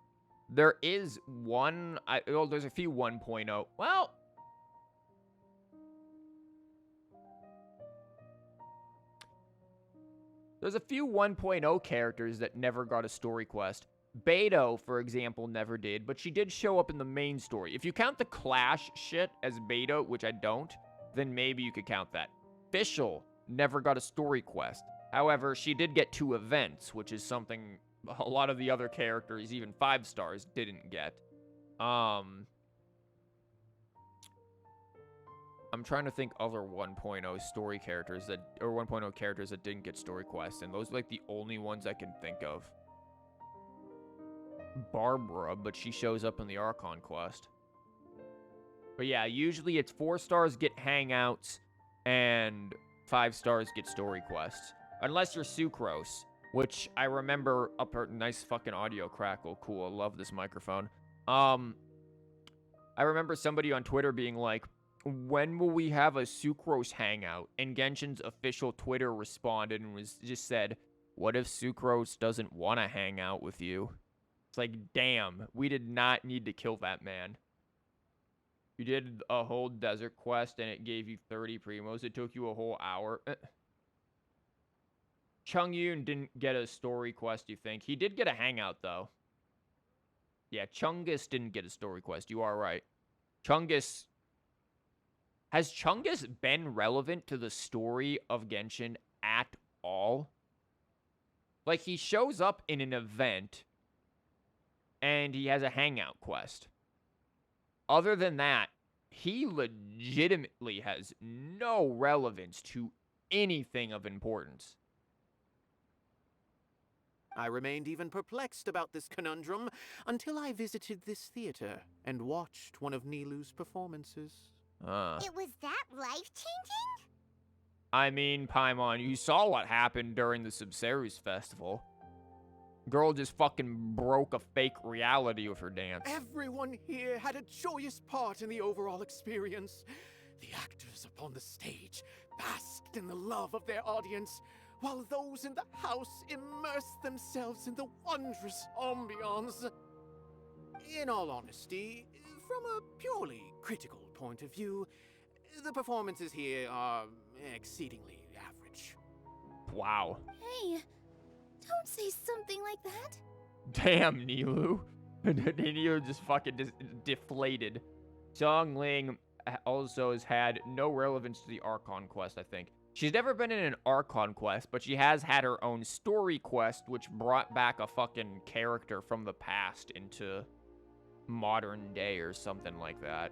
there is one... well, there's a few 1.0. Well... there's a few 1.0 characters that never got a story quest. Beto, for example, never did, but she did show up in the main story. If you count the Clash shit as Beto, which I don't, then maybe you could count that. Fischl never got a story quest. However, she did get 2 events, which is something a lot of the other characters, even 5 stars, didn't get. I'm trying to think other 1.0 story characters that, or 1.0 characters that didn't get story quests, and those are like the only ones I can think of. Barbara, but she shows up in the Archon quest. But yeah, usually it's 4 stars get hangouts, and 5 stars get story quests. Unless you're Sucrose, which I remember nice fucking audio crackle. Cool, I love this microphone. I remember somebody on Twitter being like, when will we have a Sucrose hangout? And Genshin's official Twitter responded and just said, what if Sucrose doesn't want to hang out with you? It's like, damn, we did not need to kill that man. You did a whole desert quest and it gave you 30 primos. It took you a whole hour. Chungyun didn't get a story quest, you think? He did get a hangout, though. Yeah, Chungus didn't get a story quest. You are right. Chungus... has Chungus been relevant to the story of Genshin at all? Like, he shows up in an event, and he has a hangout quest. Other than that, he legitimately has no relevance to anything of importance. I remained even perplexed about this conundrum until I visited this theater and watched one of Nilou's performances. It was that life-changing? I mean, Paimon, you saw what happened during the Subserus festival. Girl just fucking broke a fake reality with her dance. Everyone here had a joyous part in the overall experience. The actors upon the stage basked in the love of their audience, while those in the house immersed themselves in the wondrous ambiance. In all honesty, from a purely critical point of view, the performances here are exceedingly average. Wow. Hey, don't say something like that. Damn, Nilou. Nilou just fucking deflated. Zhongling also has had no relevance to the Archon quest, I think. She's never been in an Archon quest, but she has had her own story quest, which brought back a fucking character from the past into modern day or something like that.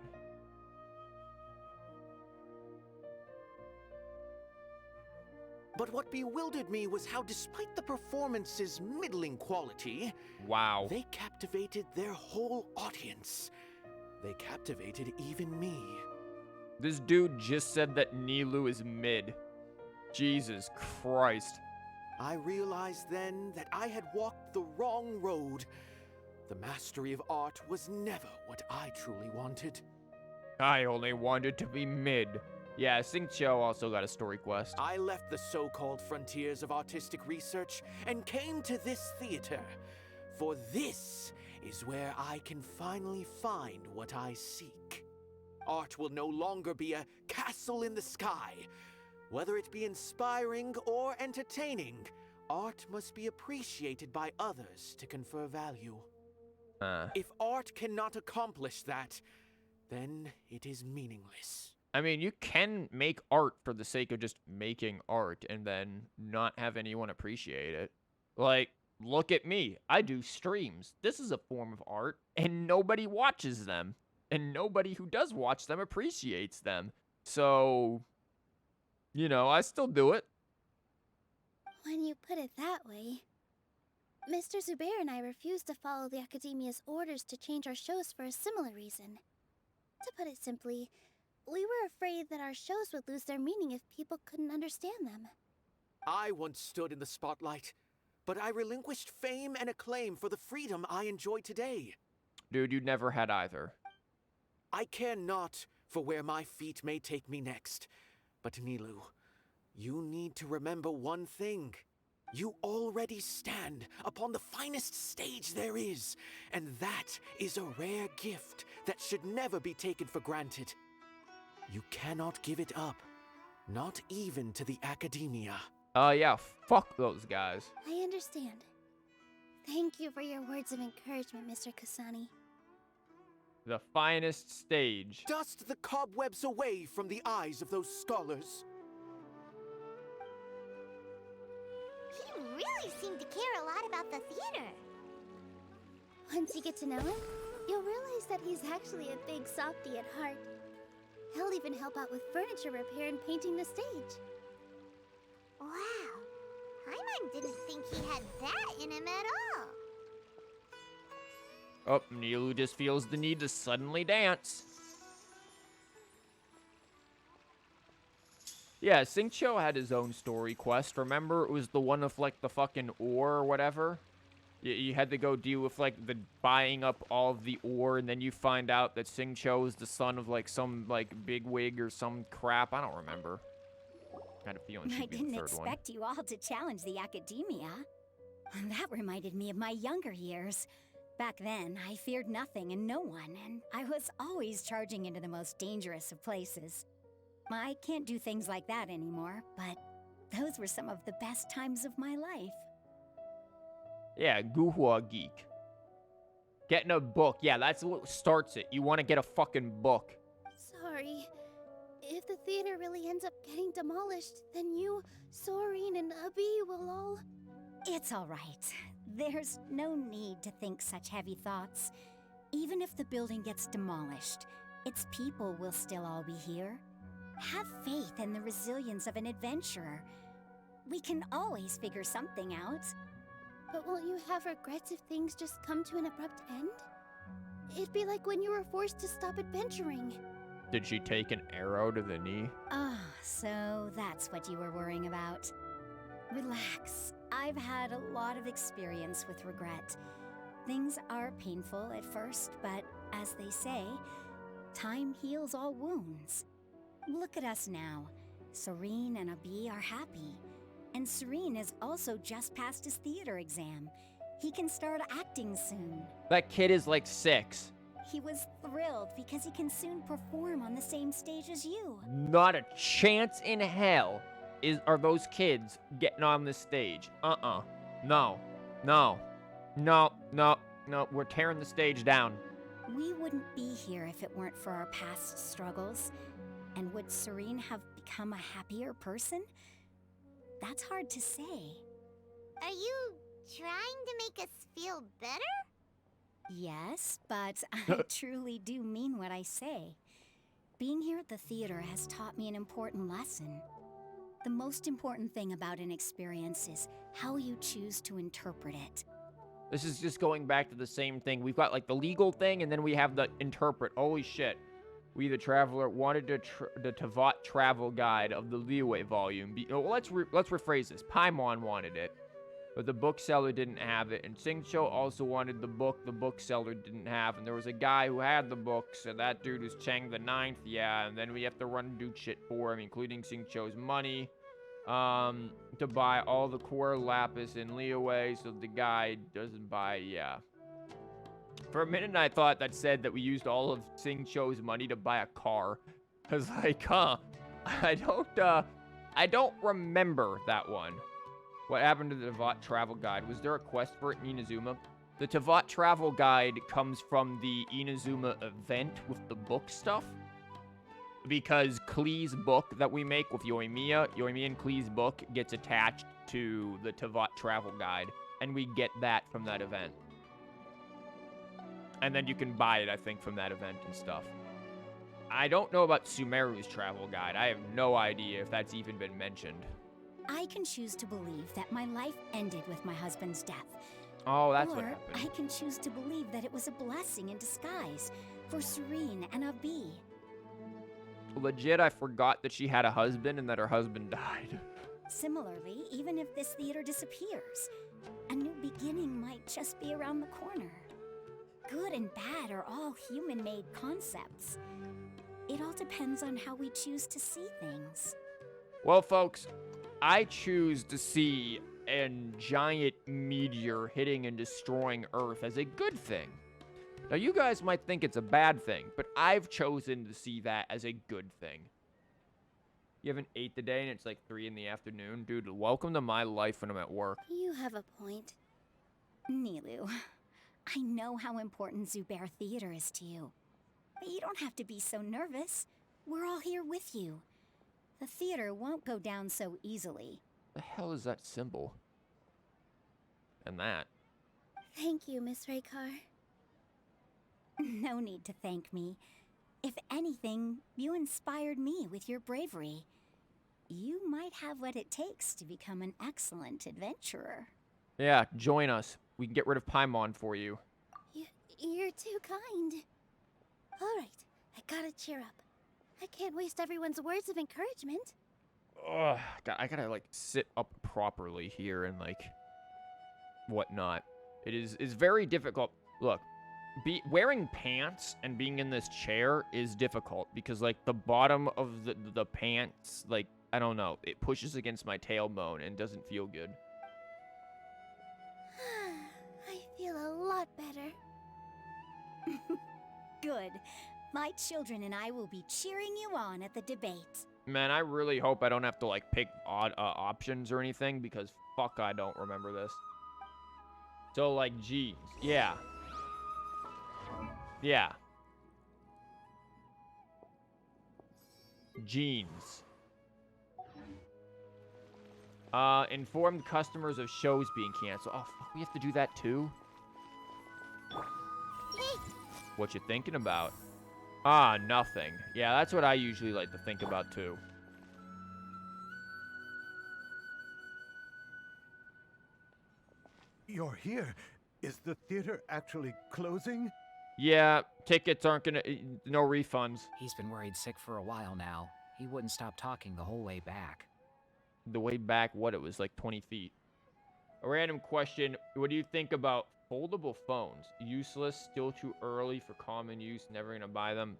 But what bewildered me was how, despite the performance's middling quality, wow, they captivated their whole audience. They captivated even me. This dude just said that Nilou is mid. Jesus Christ. I realized then that I had walked the wrong road. The mastery of art was never what I truly wanted. I only wanted to be mid. Yeah, Xingqiu also got a story quest. I left the so-called frontiers of artistic research and came to this theater. For this is where I can finally find what I seek. Art will no longer be a castle in the sky. Whether it be inspiring or entertaining, art must be appreciated by others to confer value. If art cannot accomplish that, then it is meaningless. I mean, you can make art for the sake of just making art and then not have anyone appreciate it. Like, look at me. I do streams. This is a form of art, and nobody watches them. And nobody who does watch them appreciates them. So, you know, I still do it. When you put it that way. Mr. Zubair and I refused to follow the Academia's orders to change our shows for a similar reason. To put it simply, we were afraid that our shows would lose their meaning if people couldn't understand them. I once stood in the spotlight, but I relinquished fame and acclaim for the freedom I enjoy today. Dude, you never had either. I care not for where my feet may take me next. But Nilou, you need to remember one thing. You already stand upon the finest stage there is, and that is a rare gift that should never be taken for granted. You cannot give it up, not even to the academia. Yeah, fuck those guys. I understand. Thank you for your words of encouragement, Mr. Kasani. The finest stage. Dust the cobwebs away from the eyes of those scholars. He really seemed to care a lot about the theater. Once you get to know him, you'll realize that he's actually a big softy at heart. He'll even help out with furniture repair and painting the stage. Wow. Paimon didn't think he had that in him at all. Oh, Nilou just feels the need to suddenly dance. Yeah, Xingqiu had his own story quest. Remember, it was the one of, like, the fucking ore or whatever? You had to go deal with, like, the buying up all of the ore, and then you find out that Xingqiu is the son of, like, some, like, bigwig or some crap. I don't remember. Kind of feeling I she'd be didn't the third one. expect you all to challenge the academia. And that reminded me of my younger years. Back then, I feared nothing and no one, and I was always charging into the most dangerous of places. I can't do things like that anymore, but those were some of the best times of my life. Yeah, Guhua Geek. Getting a book. Yeah, that's what starts it. You want to get a fucking book. Sorry. If the theater really ends up getting demolished, then you, Sorin, and Abi will all... It's all right. There's no need to think such heavy thoughts. Even if the building gets demolished, its people will still all be here. Have faith in the resilience of an adventurer. We can always figure something out. But won't you have regrets if things just come to an abrupt end? It'd be like when you were forced to stop adventuring. Did she take an arrow to the knee? Ah, so that's what you were worrying about. Relax. I've had a lot of experience with regret. Things are painful at first, but as they say, time heals all wounds. Look at us now. Serene and Abi are happy. And Serene has also just passed his theater exam. He can start acting soon. That kid is like 6. He was thrilled because he can soon perform on the same stage as you. Not a chance in hell are those kids getting on this stage. No. No. No. No. No. We're tearing the stage down. We wouldn't be here if it weren't for our past struggles. And would Serene have become a happier person? That's hard to say. Are you trying to make us feel better? Yes, but I truly do mean what I say. Being here at the theater has taught me an important lesson. The most important thing about an experience is how you choose to interpret it. This is just going back to the same thing. We've got, like, the legal thing, and then we have the interpret. Holy shit. We, the Traveler, wanted the Tevat travel guide of the Liyue volume. Let's rephrase this. Paimon wanted it, but the bookseller didn't have it. And Xingqiu also wanted the book the bookseller didn't have. And there was a guy who had the books, and that dude was Cheng the Ninth. Yeah, and then we have to run and do shit for him, including Xingqiu's money, to buy all the core lapis in Liyue, so the guy doesn't buy. Yeah. For a minute, I thought that said that we used all of Xingqiu's money to buy a car. I was like, I don't remember that one. What happened to the Tevat travel guide? Was there a quest for it in Inazuma? The Tevat travel guide comes from the Inazuma event with the book stuff. Because Klee's book that we make with Yoimiya and Klee's book gets attached to the Tevat travel guide. And we get that from that event. And then you can buy it, I think, from that event and stuff. I don't know about Sumeru's travel guide. I have no idea if that's even been mentioned. I can choose to believe that my life ended with my husband's death. Oh, that's what Or happened. I can choose to believe that it was a blessing in disguise for Serene and Abi. Legit, I forgot that she had a husband and that her husband died. Similarly, even if this theater disappears, a new beginning might just be around the corner. Good and bad are all human-made concepts. It all depends on how we choose to see things. Well, folks, I choose to see a giant meteor hitting and destroying Earth as a good thing. Now, you guys might think it's a bad thing, but I've chosen to see that as a good thing. You haven't ate today and it's like 3 in the afternoon? Dude, welcome to my life when I'm at work. You have a point. Nilou, I know how important Zubair Theater is to you. But you don't have to be so nervous. We're all here with you. The theater won't go down so easily. The hell is that symbol? And that. Thank you, Miss Raykar. No need to thank me. If anything, you inspired me with your bravery. You might have what it takes to become an excellent adventurer. Yeah, join us. We can get rid of Paimon for you. You're too kind. All right, I gotta cheer up. I can't waste everyone's words of encouragement. Ugh, I gotta, like, sit up properly here and, like, whatnot. It's very difficult. Look, wearing pants and being in this chair is difficult because, like, the bottom of the pants, like, I don't know, it pushes against my tailbone and doesn't feel good. I feel a lot better. Good. My children and I will be cheering you on at the debate. Man, I really hope I don't have to, like, pick odd options or anything because fuck, I don't remember this. So, like, jeans. Yeah. Yeah. Jeans. Informed customers of shows being canceled. Oh, fuck, we have to do that too? What you thinking about? Ah, nothing. Yeah, that's what I usually like to think about too. You're here. Is the theater actually closing? Yeah, tickets aren't gonna... no refunds. He's been worried sick for a while now. He wouldn't stop talking the whole way back. The way back, what, it was like 20 feet. A random question. What do you think about foldable phones? Useless, still too early for common use, never gonna buy them.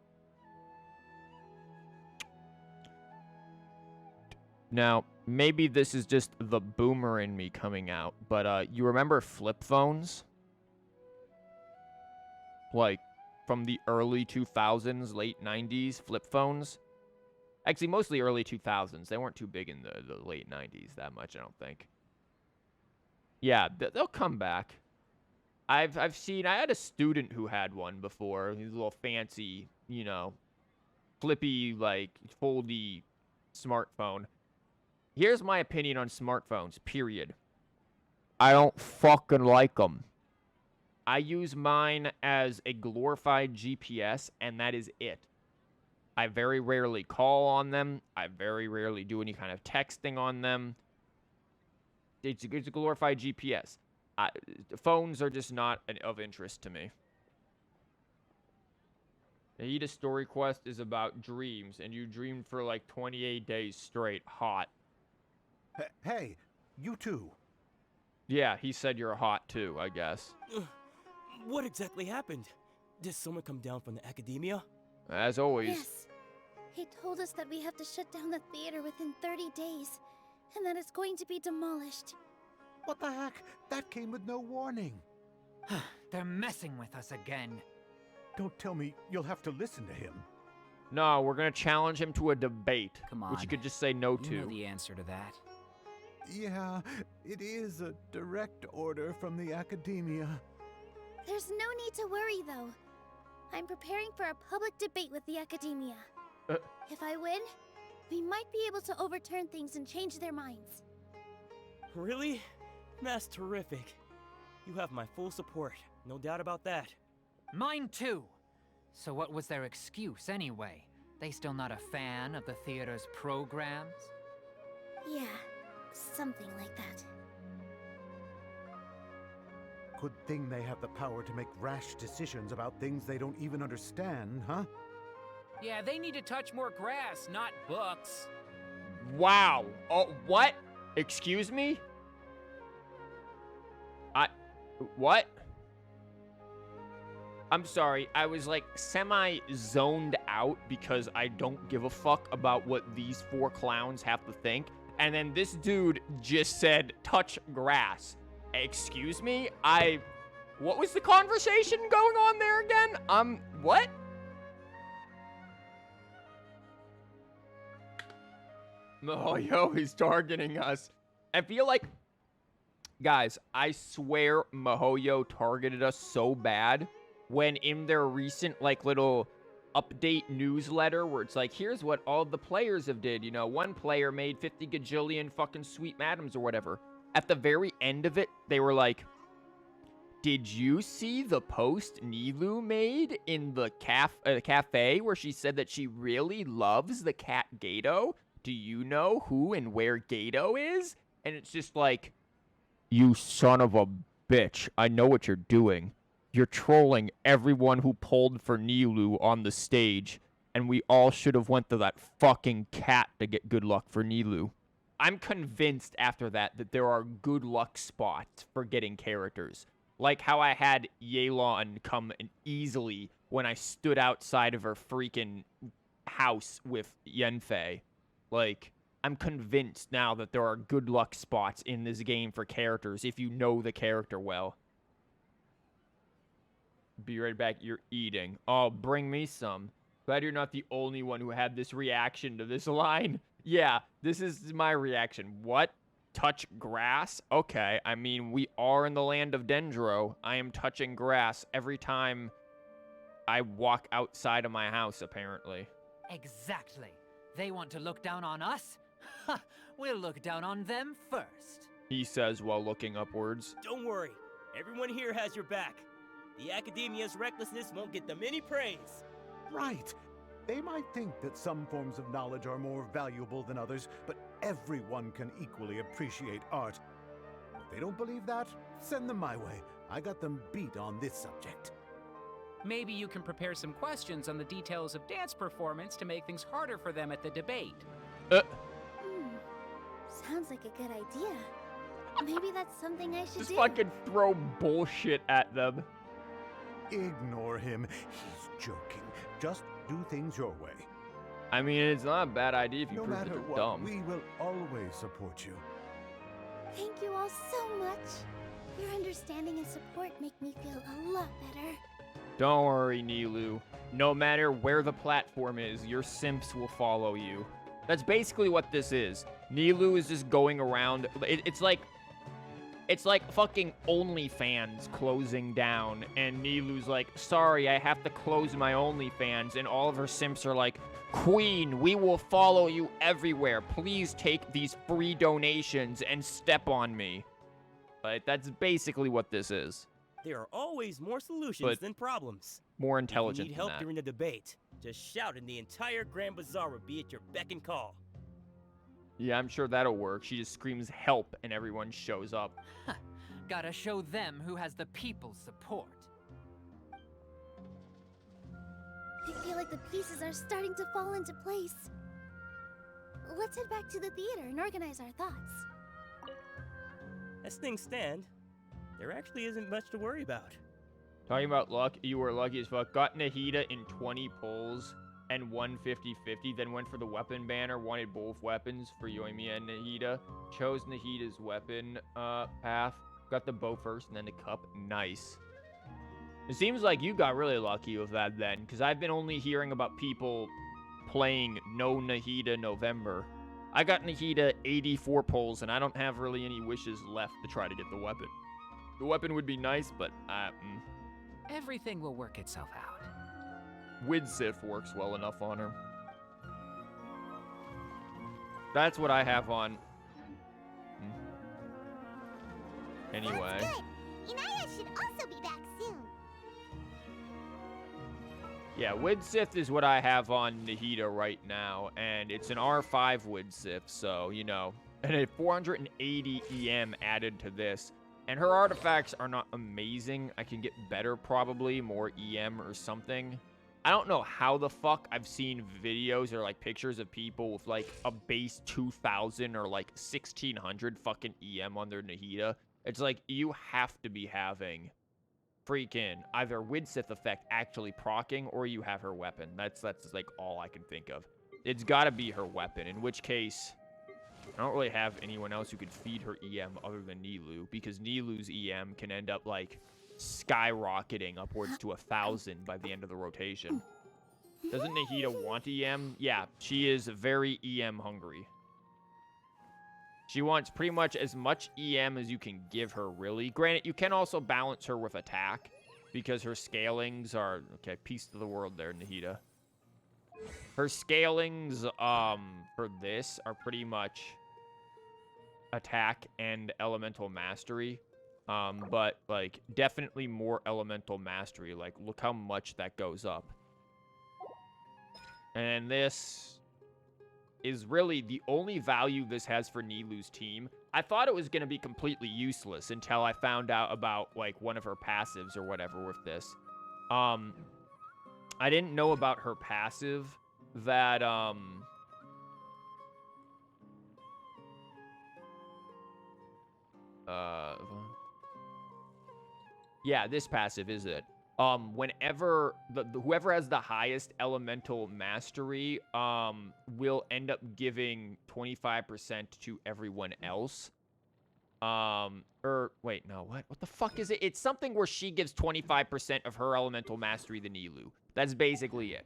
Now, maybe this is just the boomer in me coming out, but you remember flip phones? Like, from the early 2000s, late 90s, flip phones? Actually, mostly early 2000s. They weren't too big in the late 90s that much, I don't think. Yeah, they'll come back. I've seen... I had a student who had one before. He's a little fancy, you know, flippy, like, foldy smartphone. Here's my opinion on smartphones, period. I don't fucking like them. I use mine as a glorified GPS, and that is it. I very rarely call on them. I very rarely do any kind of texting on them. It's a glorified GPS. Phones are just not of interest to me. Nahida story quest is about dreams, and you dreamed for like 28 days straight. Hot. Hey, you too. Yeah, he said you're hot too, I guess. What exactly happened? Did someone come down from the academia? As always. Yes. He told us that we have to shut down the theater within 30 days, and that it's going to be demolished. What the heck? That came with no warning. They're messing with us again. Don't tell me you'll have to listen to him. No, we're gonna challenge him to a debate. Come on. Which you could just say no to. You know the answer to that. Yeah, it is a direct order from the academia. There's no need to worry, though. I'm preparing for a public debate with the academia. If I win, we might be able to overturn things and change their minds. Really? That's terrific. You have my full support, no doubt about that. Mine too. So what was their excuse anyway? They still not a fan of the theater's programs? Yeah, something like that. Good thing they have the power to make rash decisions about things they don't even understand, huh? Yeah, they need to touch more grass, not books. Wow. Oh, what? Excuse me? What? I'm sorry, I was like semi-zoned out because I don't give a fuck about what these 4 clowns have to think. And then this dude just said, touch grass. Excuse me? What was the conversation going on there again? What? Mihoyo is targeting us. I feel like, guys, I swear Mihoyo targeted us so bad when in their recent, like, little update newsletter where it's like, here's what all the players have did. You know, one player made 50 gajillion fucking sweet madams or whatever. At the very end of it, they were like, did you see the post Nilou made in the cafe where she said that she really loves the cat Gato? Do you know who and where Gato is? And it's just like, you son of a bitch. I know what you're doing. You're trolling everyone who pulled for Nilou on the stage, and we all should have went to that fucking cat to get good luck for Nilou. I'm convinced after that there are good luck spots for getting characters. Like how I had Yelan come in easily when I stood outside of her freaking house with Yenfei. Like, I'm convinced now that there are good luck spots in this game for characters if you know the character well. Be right back, you're eating. Oh, bring me some. Glad you're not the only one who had this reaction to this line. Yeah, this is my reaction. What? Touch grass? Okay, I mean, we are in the land of Dendro. I am touching grass every time I walk outside of my house, apparently. Exactly. They want to look down on us? Ha! We'll look down on them first. He says while looking upwards. Don't worry. Everyone here has your back. The Academia's recklessness won't get them any praise. Right. They might think that some forms of knowledge are more valuable than others, but everyone can equally appreciate art. If they don't believe that, send them my way. I got them beat on this subject. Maybe you can prepare some questions on the details of dance performance to make things harder for them at the debate. Sounds like a good idea. Maybe that's something I should Just do. fucking throw bullshit at them. Ignore him. He's joking. Just do things your way. I mean, it's not a bad idea if you No prove that matter you're what, dumb. we will always support you. Thank you all so much. Your understanding and support make me feel a lot better. Don't worry, Nilou. No matter where the platform is, your simps will follow you. That's basically what this is. Nilou is just going around. It's like fucking OnlyFans closing down, and Nilou's like, sorry, I have to close my OnlyFans, and all of her simps are like, Queen, we will follow you everywhere. Please take these free donations and step on me. But that's basically what this is. There are always more solutions than problems. More intelligent If you need than help that. during the debate, just shout and the entire Grand Bazaar will be at your beck and call. Yeah, I'm sure that'll work. She just screams help and everyone shows up. Gotta show them who has the people's support. I feel like the pieces are starting to fall into place. Let's head back to the theater and organize our thoughts. As things stand, there actually isn't much to worry about. Talking about luck, you were lucky as fuck. Got Nahida in 20 pulls and won 50-50, then went for the weapon banner, wanted both weapons for Yoimiya and Nahida. Chose Nahida's weapon path. Got the bow first and then the cup. Nice. It seems like you got really lucky with that then, because I've been only hearing about people playing no Nahida November. I got Nahida 84 pulls, and I don't have really any wishes left to try to get the weapon. The weapon would be nice, but Everything will work itself out. Widsith works well enough on her. That's what I have on. Anyway. That's good. Inaya should also be back soon. Yeah, Widsith is what I have on Nahida right now, and it's an R5 Widsith, so, you know, and a 480 EM added to this. And her artifacts are not amazing. I can get better, probably, more EM or something. I don't know how the fuck I've seen videos or, like, pictures of people with, like, a base 2,000 or, like, 1,600 fucking EM on their Nahida. It's like, you have to be having freaking either Widsith effect actually proccing, or you have her weapon. That's like, all I can think of. It's gotta be her weapon, in which case, I don't really have anyone else who could feed her EM other than Nilou, because Nilou's EM can end up, like, skyrocketing upwards to 1,000 by the end of the rotation. Doesn't Nahida want EM? Yeah, she is very EM hungry. She wants pretty much as much EM as you can give her, really. Granted, you can also balance her with attack, because her scalings are... Okay, peace to the world there, Nahida. Her scalings, for this are pretty much attack and elemental mastery. But, like, definitely more elemental mastery. Like, look how much that goes up. And this is really the only value this has for Nilou's team. I thought it was going to be completely useless until I found out about, like, one of her passives or whatever with this. I didn't know about her passive that, yeah, this passive is it. Whenever whoever has the highest elemental mastery, will end up giving 25% to everyone else. Wait, no, what? What the fuck is it? It's something where she gives 25% of her elemental mastery to Nilou. That's basically it.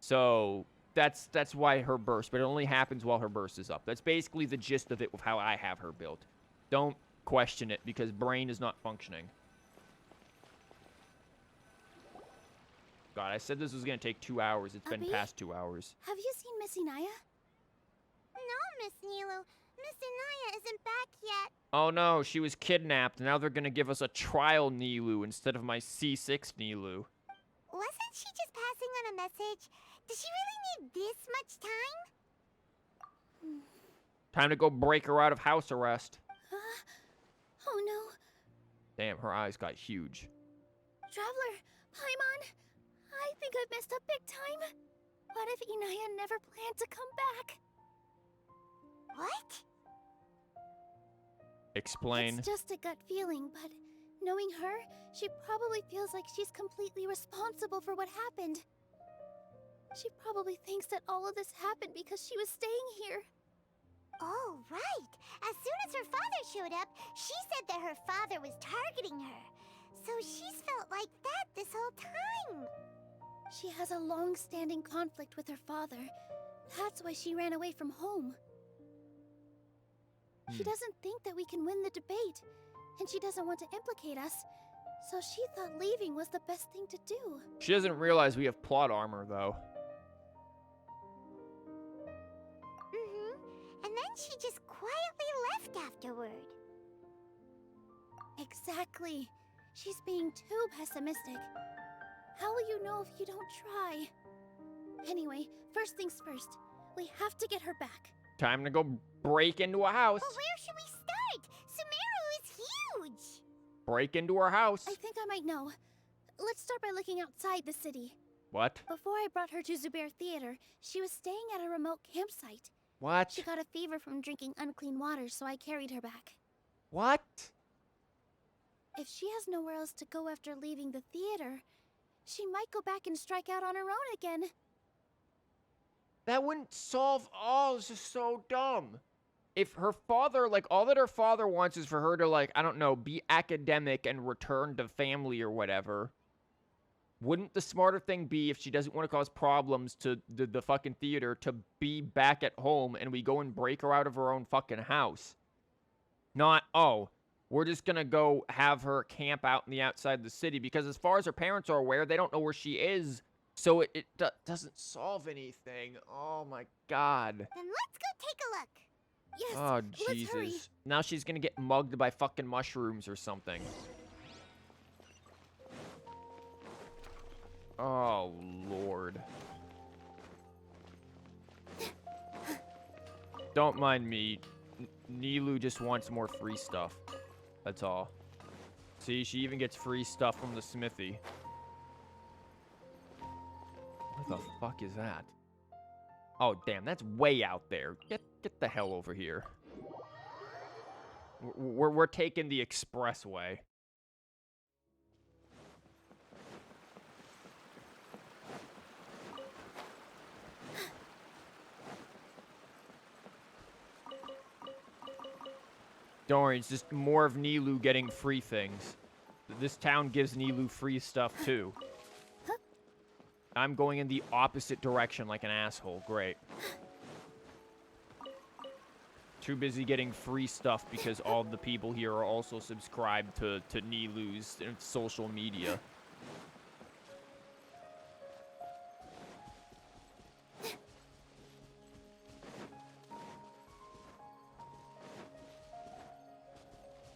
So, that's why her burst, but it only happens while her burst is up. That's basically the gist of it with how I have her built. Don't question it, because brain is not functioning. God, I said this was gonna take 2 hours. It's been past 2 hours. Have you seen Missy Naya? No, Miss Nilou. Miss Naya isn't back yet. Oh no, she was kidnapped. Now they're gonna give us a trial Nilou instead of my C6 Nilou. Wasn't she just passing on a message? Does she really need this much time? Time to go break her out of house arrest. Oh no. Damn, her eyes got huge. Traveler, Paimon, I think I've messed up big time. What if Inaya never planned to come back? What? Explain. It's just a gut feeling, but knowing her, she probably feels like she's completely responsible for what happened. She probably thinks that all of this happened because she was staying here. Oh, right. As soon as her father showed up, she said that her father was targeting her. So she's felt like that this whole time. She has a long-standing conflict with her father. That's why she ran away from home. She doesn't think that we can win the debate, and she doesn't want to implicate us, so she thought leaving was the best thing to do. She doesn't realize we have plot armor, though. And then she just quietly left afterward. Exactly. She's being too pessimistic. How will you know if you don't try? Anyway, first things first. We have to get her back. Time to go break into a house. But where should we start? Sumeru is huge. Break into her house. I think I might know. Let's start by looking outside the city. What? Before I brought her to Zubair Theater, she was staying at a remote campsite. What? She got a fever from drinking unclean water, so I carried her back. What? If she has nowhere else to go after leaving the theater, she might go back and strike out on her own again. That wouldn't solve all. This is so dumb. If her father, like, all that her father wants is for her to, like, I don't know, be academic and return to family or whatever, wouldn't the smarter thing be, if she doesn't want to cause problems to the fucking theater, to be back at home and we go and break her out of her own fucking house? Not, oh, we're just gonna go have her camp out in the outside the city, because as far as her parents are aware, they don't know where she is. So it doesn't solve anything. Oh my god. Then let's go take a look. Yes, Oh let's hurry. Jesus. Now she's gonna get mugged by fucking mushrooms or something. Oh Lord. Don't mind me. Nilou just wants more free stuff. That's all. See, she even gets free stuff from the smithy. What the fuck is that? Oh, damn, that's way out there. Get the hell over here. We're taking the expressway. Don't worry, it's just more of Nilou getting free things. This town gives Nilou free stuff, too. I'm going in the opposite direction like an asshole. Great. Too busy getting free stuff because all the people here are also subscribed to Nilou's social media.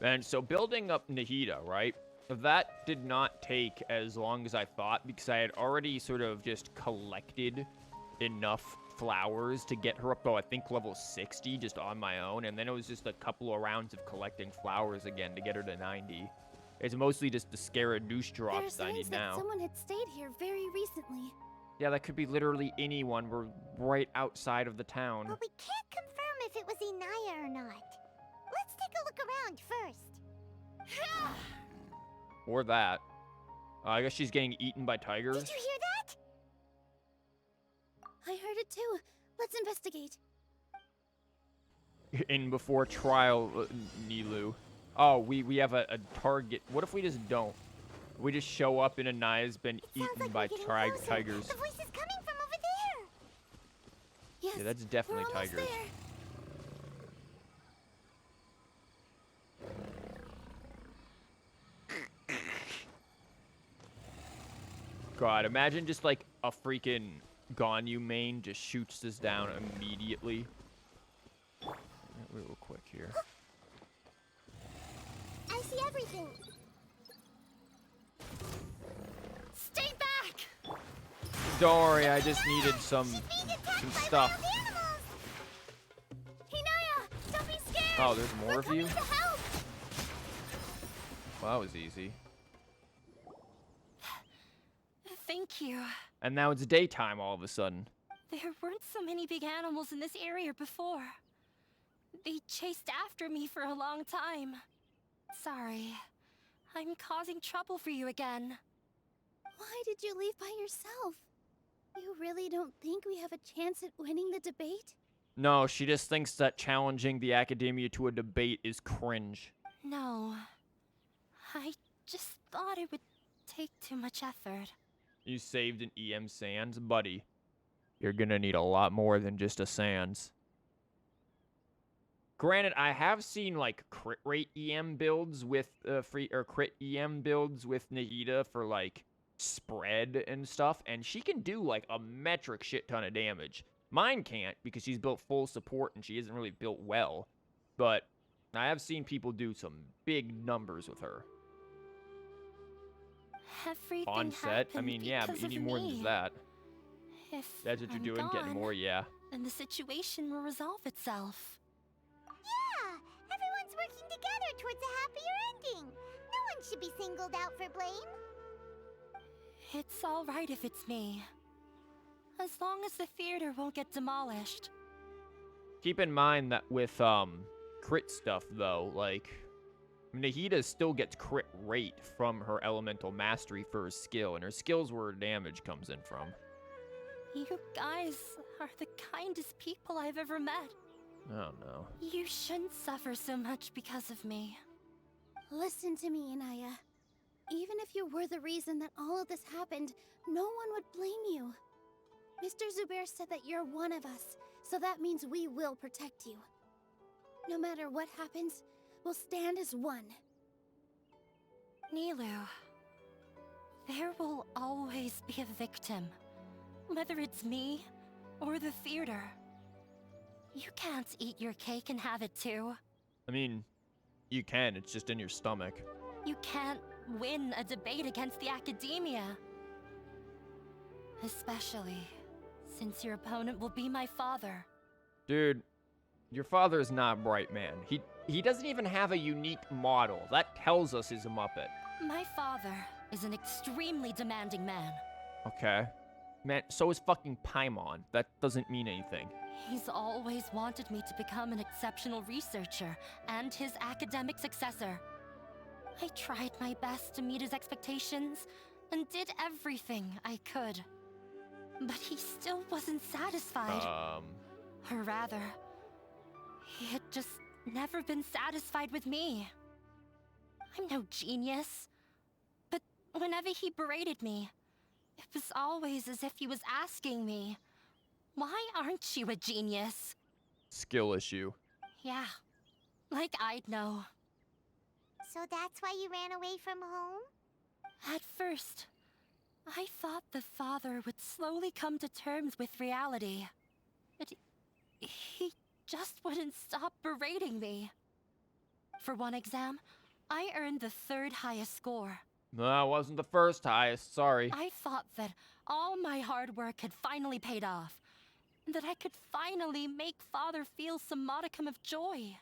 And so building up Nahida, right? That did not take as long as I thought because I had already sort of just collected enough flowers to get her up to, I think, level 60 just on my own. And then it was just a couple of rounds of collecting flowers again to get her to 90. It's mostly just the Scaradouche drops that I need now. Someone had stayed here very recently. Yeah, that could be literally anyone. We're right outside of the town. But we can't confirm if it was Inaya or not. Let's take a look around first. Or that. I guess she's getting eaten by tigers. Did you hear that? I heard it too. Let's investigate. In before trial, Nilou. Oh, we have a target. What if we just don't? We just show up and Anaya's been eaten by tigers. The voice is coming from over there. Yes, yeah, that's definitely we're almost tigers. there. God, imagine just like a freaking Ganyu main just shoots this down immediately. Real quick here. I see everything. Stay back! Don't worry, I just needed some stuff. Hinaya, don't be scared. Oh, there's more of you? To help. Well, that was easy. Thank you. And now it's daytime all of a sudden. There weren't so many big animals in this area before. They chased after me for a long time. Sorry. I'm causing trouble for you again. Why did you leave by yourself? You really don't think we have a chance at winning the debate? No, she just thinks that challenging the academia to a debate is cringe. No. I just thought it would take too much effort. You saved an EM Sans? Buddy, you're gonna need a lot more than just a Sans. Granted, I have seen like crit rate EM builds with crit EM builds with Nahida for like spread and stuff, and she can do like a metric shit ton of damage. Mine can't because she's built full support and she isn't really built well, but I have seen people do some big numbers with her. Everything On set? I mean, yeah, but you need more than just that. If That's what you're I'm doing, getting gone, more, yeah. then the situation will resolve itself. Yeah, everyone's working together towards a happier ending. No one should be singled out for blame. It's all right if it's me. As long as the theater won't get demolished. Keep in mind that with crit stuff though, like Nahida still gets crit rate from her elemental mastery for her skill, and her skill's where her damage comes in from. You guys are the kindest people I've ever met. Oh no. You shouldn't suffer so much because of me. Listen to me, Inaya. Even if you were the reason that all of this happened, no one would blame you. Mr. Zubair said that you're one of us, so that means we will protect you. No matter what happens, we'll stand as one. Nilou, there will always be a victim. Whether it's me or the theater. You can't eat your cake and have it too. I mean, you can, it's just in your stomach. You can't win a debate against the academia. Especially since your opponent will be my father. Dude, your father is not a bright man. He doesn't even have a unique model. That tells us he's a Muppet. My father is an extremely demanding man. Okay. Man, so is fucking Paimon. That doesn't mean anything. He's always wanted me to become an exceptional researcher and his academic successor. I tried my best to meet his expectations and did everything I could. But he still wasn't satisfied. Or rather, he had just never been satisfied with me. I'm no genius. But whenever he berated me, it was always as if he was asking me, why aren't you a genius? Skill issue. Yeah, like I'd know. So that's why you ran away from home? At first, I thought the father would slowly come to terms with reality. But he just wouldn't stop berating me. For one exam, I earned the 3rd highest score. No, it wasn't the first highest, sorry. I thought that all my hard work had finally paid off, and that I could finally make Father feel some modicum of joy.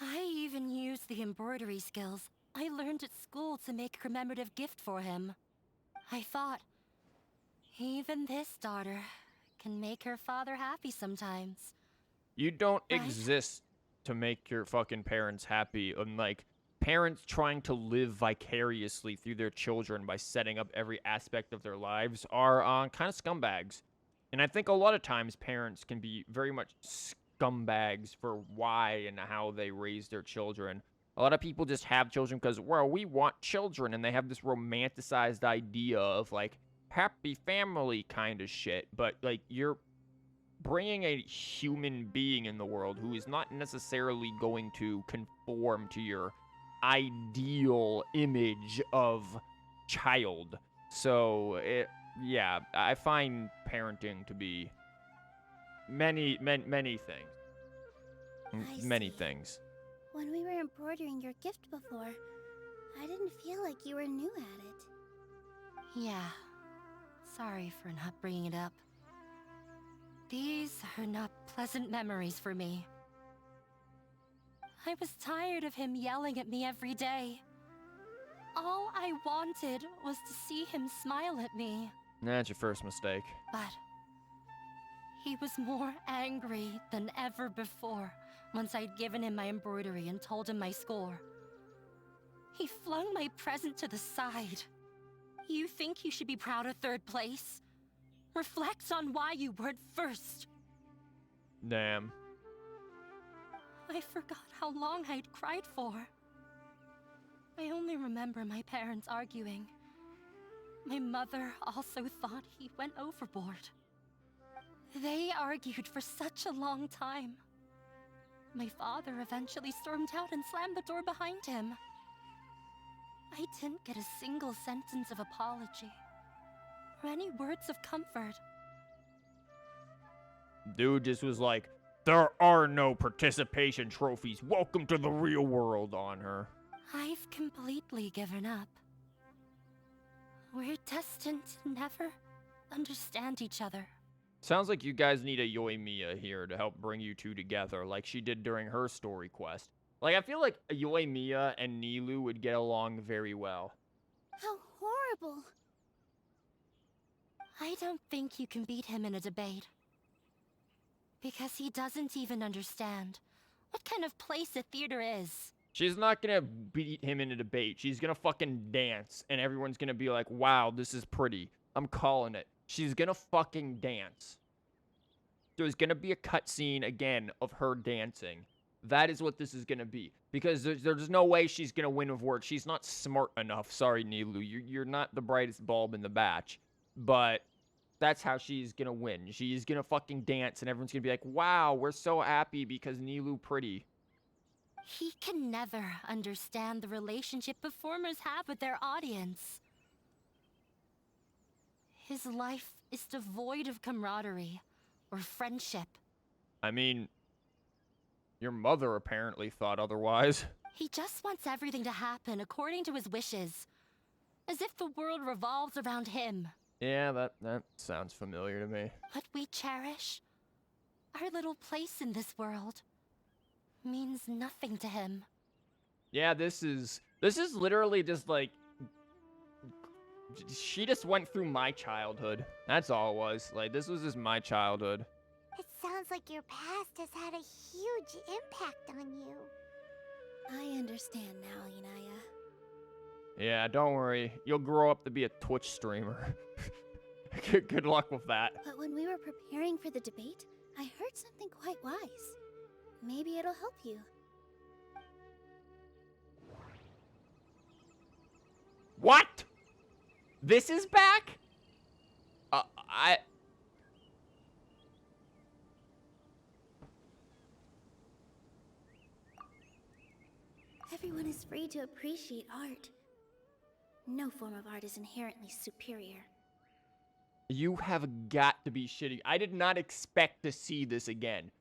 I even used the embroidery skills I learned at school to make a commemorative gift for him. I thought, even this daughter can make her father happy sometimes. You don't Right. exist to make your fucking parents happy. Unlike parents trying to live vicariously through their children by setting up every aspect of their lives are kind of scumbags. And I think a lot of times parents can be very much scumbags for why and how they raise their children. A lot of people just have children because, well, we want children, and they have this romanticized idea of, like, happy family kind of shit. But, like, you're bringing a human being in the world who is not necessarily going to conform to your ideal image of child. So, yeah, I find parenting to be many things. I Many see. things. When we were embroidering your gift before, I didn't feel like you were new at it. Yeah, sorry for not bringing it up. These are not pleasant memories for me. I was tired of him yelling at me every day. All I wanted was to see him smile at me. That's your first mistake. But he was more angry than ever before once I'd given him my embroidery and told him my score. He flung my present to the side. You think you should be proud of 3rd place? Reflect on why you weren't first. Damn. I forgot how long I'd cried for. I only remember my parents arguing. My mother also thought he went overboard. They argued for such a long time. My father eventually stormed out and slammed the door behind him. I didn't get a single sentence of apology or any words of comfort. Dude just was like, there are no participation trophies. Welcome to the real world on her. I've completely given up. We're destined to never understand each other. Sounds like you guys need a Yoimiya here to help bring you two together, like she did during her story quest. Like, I feel like Yoimiya and Nilou would get along very well. How horrible! I don't think you can beat him in a debate. Because he doesn't even understand what kind of place a theater is. She's not gonna beat him in a debate. She's gonna fucking dance, and everyone's gonna be like, wow, this is pretty. I'm calling it. She's gonna fucking dance. There's gonna be a cutscene again of her dancing. That is what this is gonna be. Because there's no way she's gonna win with words. She's not smart enough. Sorry, Nilou. You're not the brightest bulb in the batch. But that's how she's gonna win. She's gonna fucking dance, and everyone's gonna be like, wow, we're so happy because Nilou pretty. He can never understand the relationship performers have with their audience. His life is devoid of camaraderie or friendship. I mean, your mother apparently thought otherwise. He just wants everything to happen according to his wishes. As if the world revolves around him. Yeah, that sounds familiar to me. What we cherish, our little place in this world, means nothing to him. Yeah, this is literally just like, she just went through my childhood. That's all it was. Like, this was just my childhood. It sounds like your past has had a huge impact on you. I understand now, Inaya. Yeah, don't worry. You'll grow up to be a Twitch streamer. Good luck with that. But when we were preparing for the debate, I heard something quite wise. Maybe it'll help you. What? This is back? Everyone is free to appreciate art. No form of art is inherently superior. You have got to be shitting. I did not expect to see this again.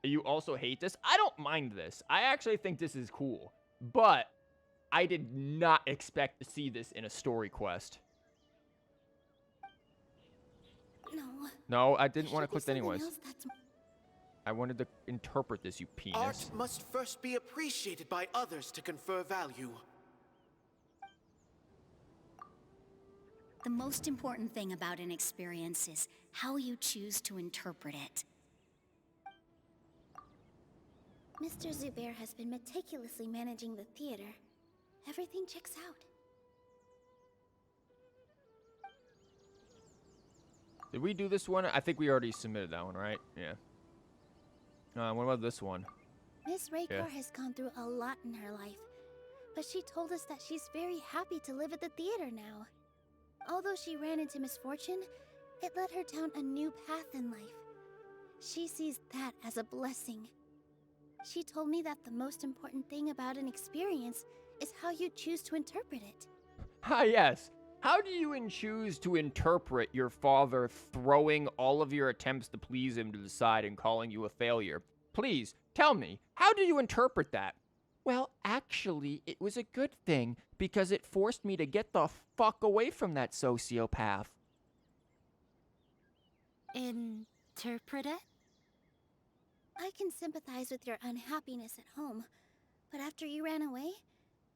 You also hate this? I don't mind this. I actually think this is cool. But I did not expect to see this in a story quest. No. No, I didn't want to click Something anyways. else that's I wanted to interpret this, you penis. Art must first be appreciated by others to confer value. The most important thing about an experience is how you choose to interpret it. Mr. Zubair has been meticulously managing the theater. Everything checks out. Did we do this one? I think we already submitted that one, right? Yeah. What about this one? Miss Raykar has gone through a lot in her life, but she told us that she's very happy to live at the theater now. Although she ran into misfortune, it led her down a new path in life. She sees that as a blessing. She told me that the most important thing about an experience is how you choose to interpret it. Ah, yes. How do you choose to interpret your father throwing all of your attempts to please him to the side and calling you a failure? Please, tell me, how do you interpret that? Well, actually, it was a good thing because it forced me to get the fuck away from that sociopath. Interpret it? I can sympathize with your unhappiness at home, but after you ran away,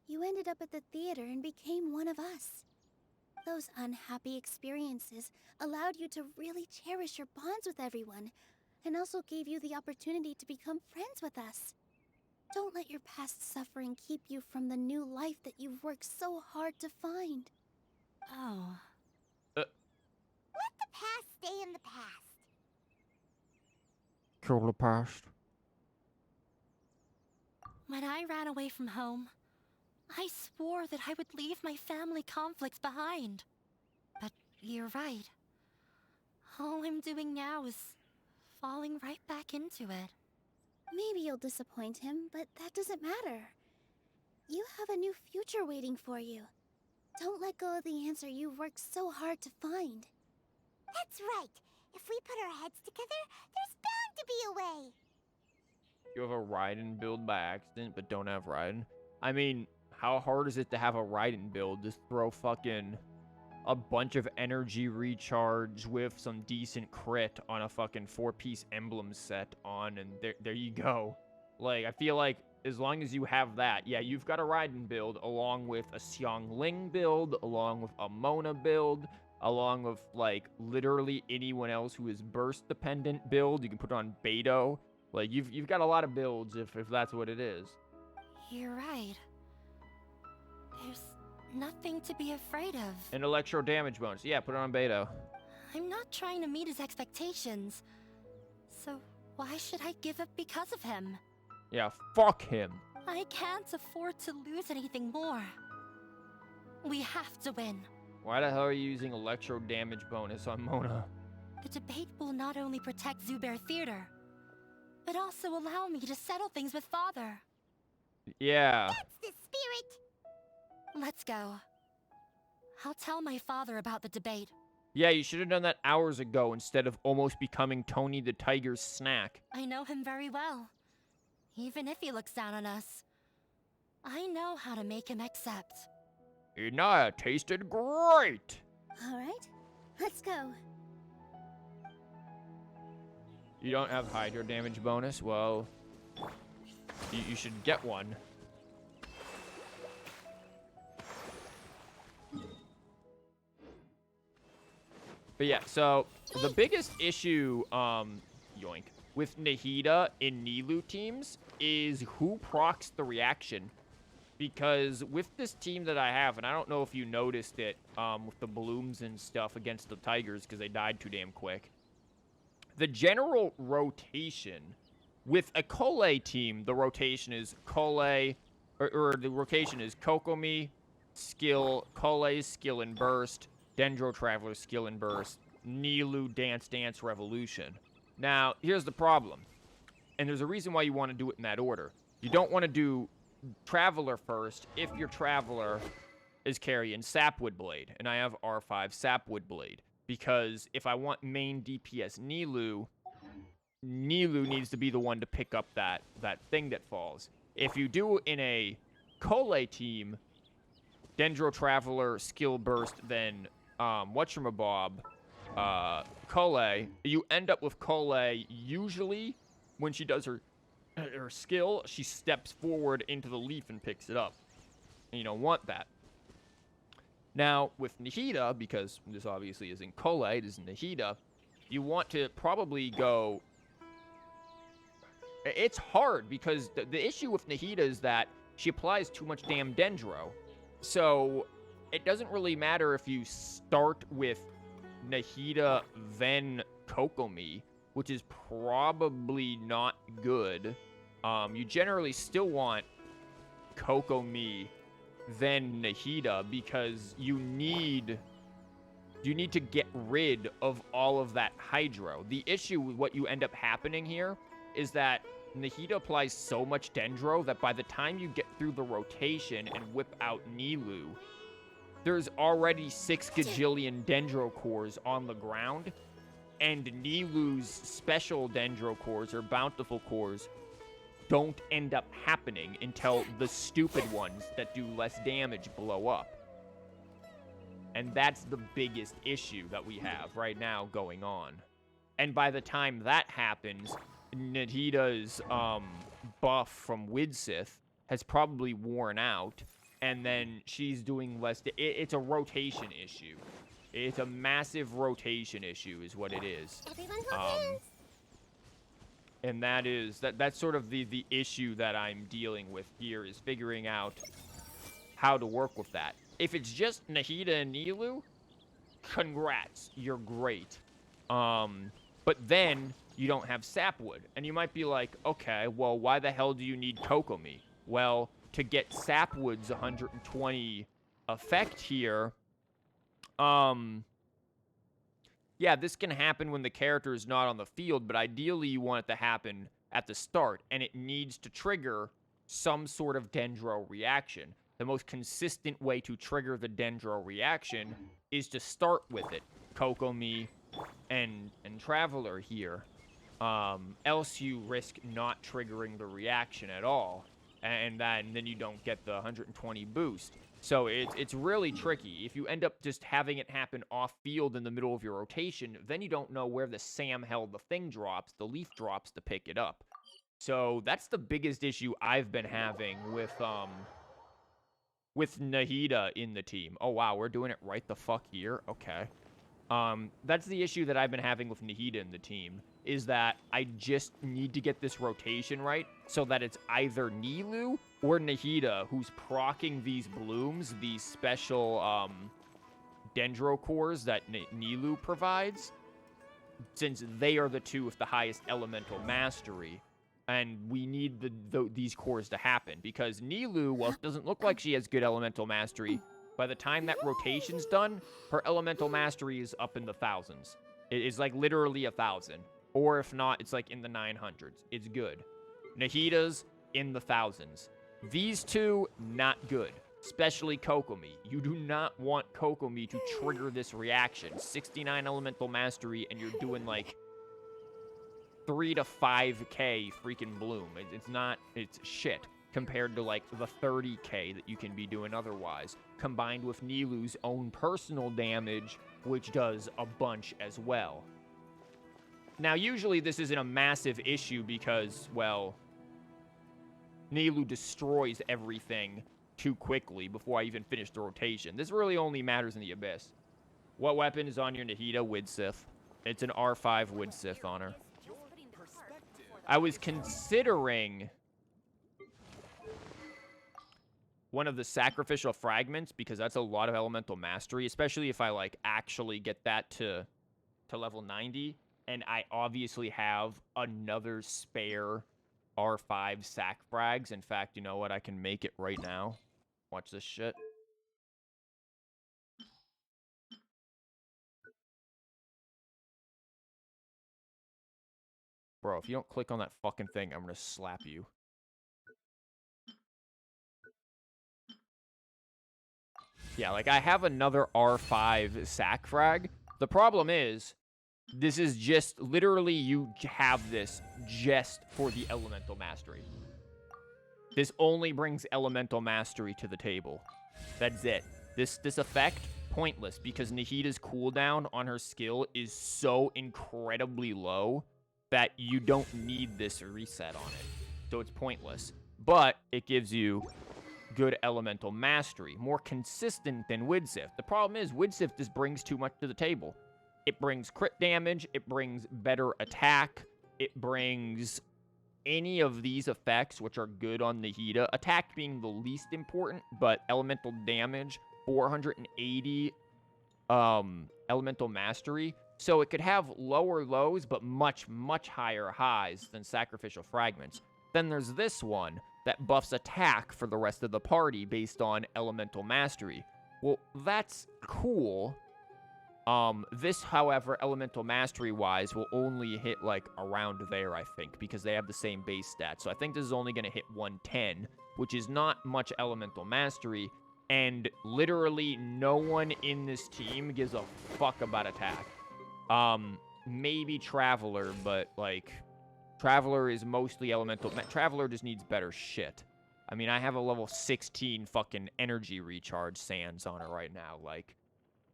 you ended up at the theater and became one of us. Those unhappy experiences allowed you to really cherish your bonds with everyone, and also gave you the opportunity to become friends with us. Don't let your past suffering keep you from the new life that you've worked so hard to find. Oh. Let the past stay in the past. Kill the past. When I ran away from home, I swore that I would leave my family conflicts behind. But you're right. All I'm doing now is falling right back into it. Maybe you'll disappoint him, but that doesn't matter. You have a new future waiting for you. Don't let go of the answer you've worked so hard to find. That's right. If we put our heads together, there's bound to be a way. You have a Raiden build by accident, but don't have Raiden. I mean, how hard is it to have a Raiden build? Just throw fucking a bunch of energy recharge with some decent crit on a fucking 4-piece emblem set on, and there you go. Like, I feel like as long as you have that, yeah, you've got a Raiden build along with a Xiangling build, along with a Mona build, along with, like, literally anyone else who is burst dependent build. You can put on Beto. Like, you've got a lot of builds if that's what it is. You're right. There's nothing to be afraid of. An electro damage bonus. Yeah, put it on Beto. I'm not trying to meet his expectations. So why should I give up because of him? Yeah, fuck him. I can't afford to lose anything more. We have to win. Why the hell are you using electro damage bonus on Mona? The debate will not only protect Zubair Theater, but also allow me to settle things with Father. Yeah. That's the spirit. Let's go. I'll tell my father about the debate. Yeah, you should have done that hours ago instead of almost becoming Tony the Tiger's snack. I know him very well. Even if he looks down on us, I know how to make him accept. Inaya tasted great! Alright, let's go. You don't have hydro damage bonus? Well, you should get one. But yeah, so the biggest issue, yoink, with Nahida in Nilou teams is who procs the reaction. Because with this team that I have, and I don't know if you noticed it with the blooms and stuff against the Tigers because they died too damn quick. The general rotation With a Kole team, the rotation is Kole, or the rotation is Kokomi, skill, Kole, skill and burst, Dendro Traveler, skill and burst, Nilou, Dance Dance, Revolution. Now, here's the problem. And there's a reason why you want to do it in that order. You don't want to do Traveler first if your Traveler is carrying Sapwood Blade. And I have R5 Sapwood Blade. Because if I want main DPS Nilou needs to be the one to pick up that thing that falls. If you do in a Kole team, Dendro Traveler, skill burst, then whatchamabob, Kole, you end up with Kole usually when she does her skill, she steps forward into the leaf and picks it up. And you don't want that. Now, with Nahida, because this obviously isn't Kole, it is Nahida, you want to probably go... It's hard, because the issue with Nahida is that she applies too much damn Dendro. So, it doesn't really matter if you start with Nahida, then Kokomi, which is probably not good. You generally still want Kokomi, then Nahida, because you need to get rid of all of that hydro. The issue with what you end up happening here is that Nahida applies so much Dendro that by the time you get through the rotation and whip out Nilou, there's already 6 gajillion Dendro cores on the ground, and Nilou's special Dendro cores, or bountiful cores, don't end up happening until the stupid ones that do less damage blow up. And that's the biggest issue that we have right now going on. And by the time that happens, Nahida's buff from Widsith has probably worn out, and then she's doing less... It's a rotation issue. It's a massive rotation issue is what it is. And that's sort of the issue that I'm dealing with here, is figuring out how to work with that. If it's just Nahida and Nilou, congrats, you're great. But then you don't have Sapwood, and you might be like, okay, well, why the hell do you need Kokomi? Well, to get Sapwood's 120 effect here, yeah, this can happen when the character is not on the field, but ideally you want it to happen at the start, and it needs to trigger some sort of Dendro reaction. The most consistent way to trigger the Dendro reaction is to start with it. Kokomi and Traveler here. Else you risk not triggering the reaction at all, and then you don't get the 120 boost. So it's really tricky. If you end up just having it happen off-field in the middle of your rotation, then you don't know where the Sam held the thing drops, the leaf drops to pick it up. So that's the biggest issue I've been having with Nahida in the team. Oh, wow, we're doing it right the fuck here? Okay. That's the issue that I've been having with Nahida in the team, is that I just need to get this rotation right so that it's either Nilou or Nahida who's proccing these blooms, these special Dendro cores that Nilou provides, since they are the two with the highest elemental mastery. And we need these cores to happen, because Nilou, while it doesn't look like she has good elemental mastery, by the time that rotation's done, her elemental mastery is up in the thousands. It is like literally 1,000. Or if not, it's like in the 900s. It's good. Nahida's in the thousands. These two, not good. Especially Kokomi. You do not want Kokomi to trigger this reaction. 69 elemental mastery, and you're doing like 3 to 5k freaking bloom. It's shit compared to like the 30k that you can be doing otherwise, combined with Nilou's own personal damage, which does a bunch as well. Now, usually this isn't a massive issue because, well, Nilou destroys everything too quickly before I even finish the rotation. This really only matters in the Abyss. What weapon is on your Nahida? Widsith. It's an R5 Widsith on her. I was considering one of the sacrificial fragments, because that's a lot of elemental mastery, especially if I like actually get that to level 90, and I obviously have another spare R5 sack frags. In fact, you know what? I can make it right now. Watch this shit. Bro, if you don't click on that fucking thing, I'm gonna slap you. Yeah, like, I have another R5 sack frag. The problem is, this is just, literally, you have this just for the elemental mastery. This only brings elemental mastery to the table. That's it. This effect, pointless, because Nahida's cooldown on her skill is so incredibly low that you don't need this reset on it. So it's pointless. But it gives you good elemental mastery, more consistent than Widsift. The problem is, Widsift just brings too much to the table. It brings crit damage, it brings better attack, it brings any of these effects, which are good on Nahida. Attack being the least important, but elemental damage, 480 elemental mastery. So it could have lower lows, but much, much higher highs than Sacrificial Fragments. Then there's this one that buffs attack for the rest of the party based on elemental mastery. Well, that's cool. This, however, elemental mastery-wise, will only hit, like, around there, I think, because they have the same base stats. So I think this is only going to hit 110, which is not much elemental mastery, and literally no one in this team gives a fuck about attack. Maybe Traveler, but, like, Traveler is mostly elemental. Traveler just needs better shit. I mean, I have a level 16 fucking energy recharge sands on it right now, like...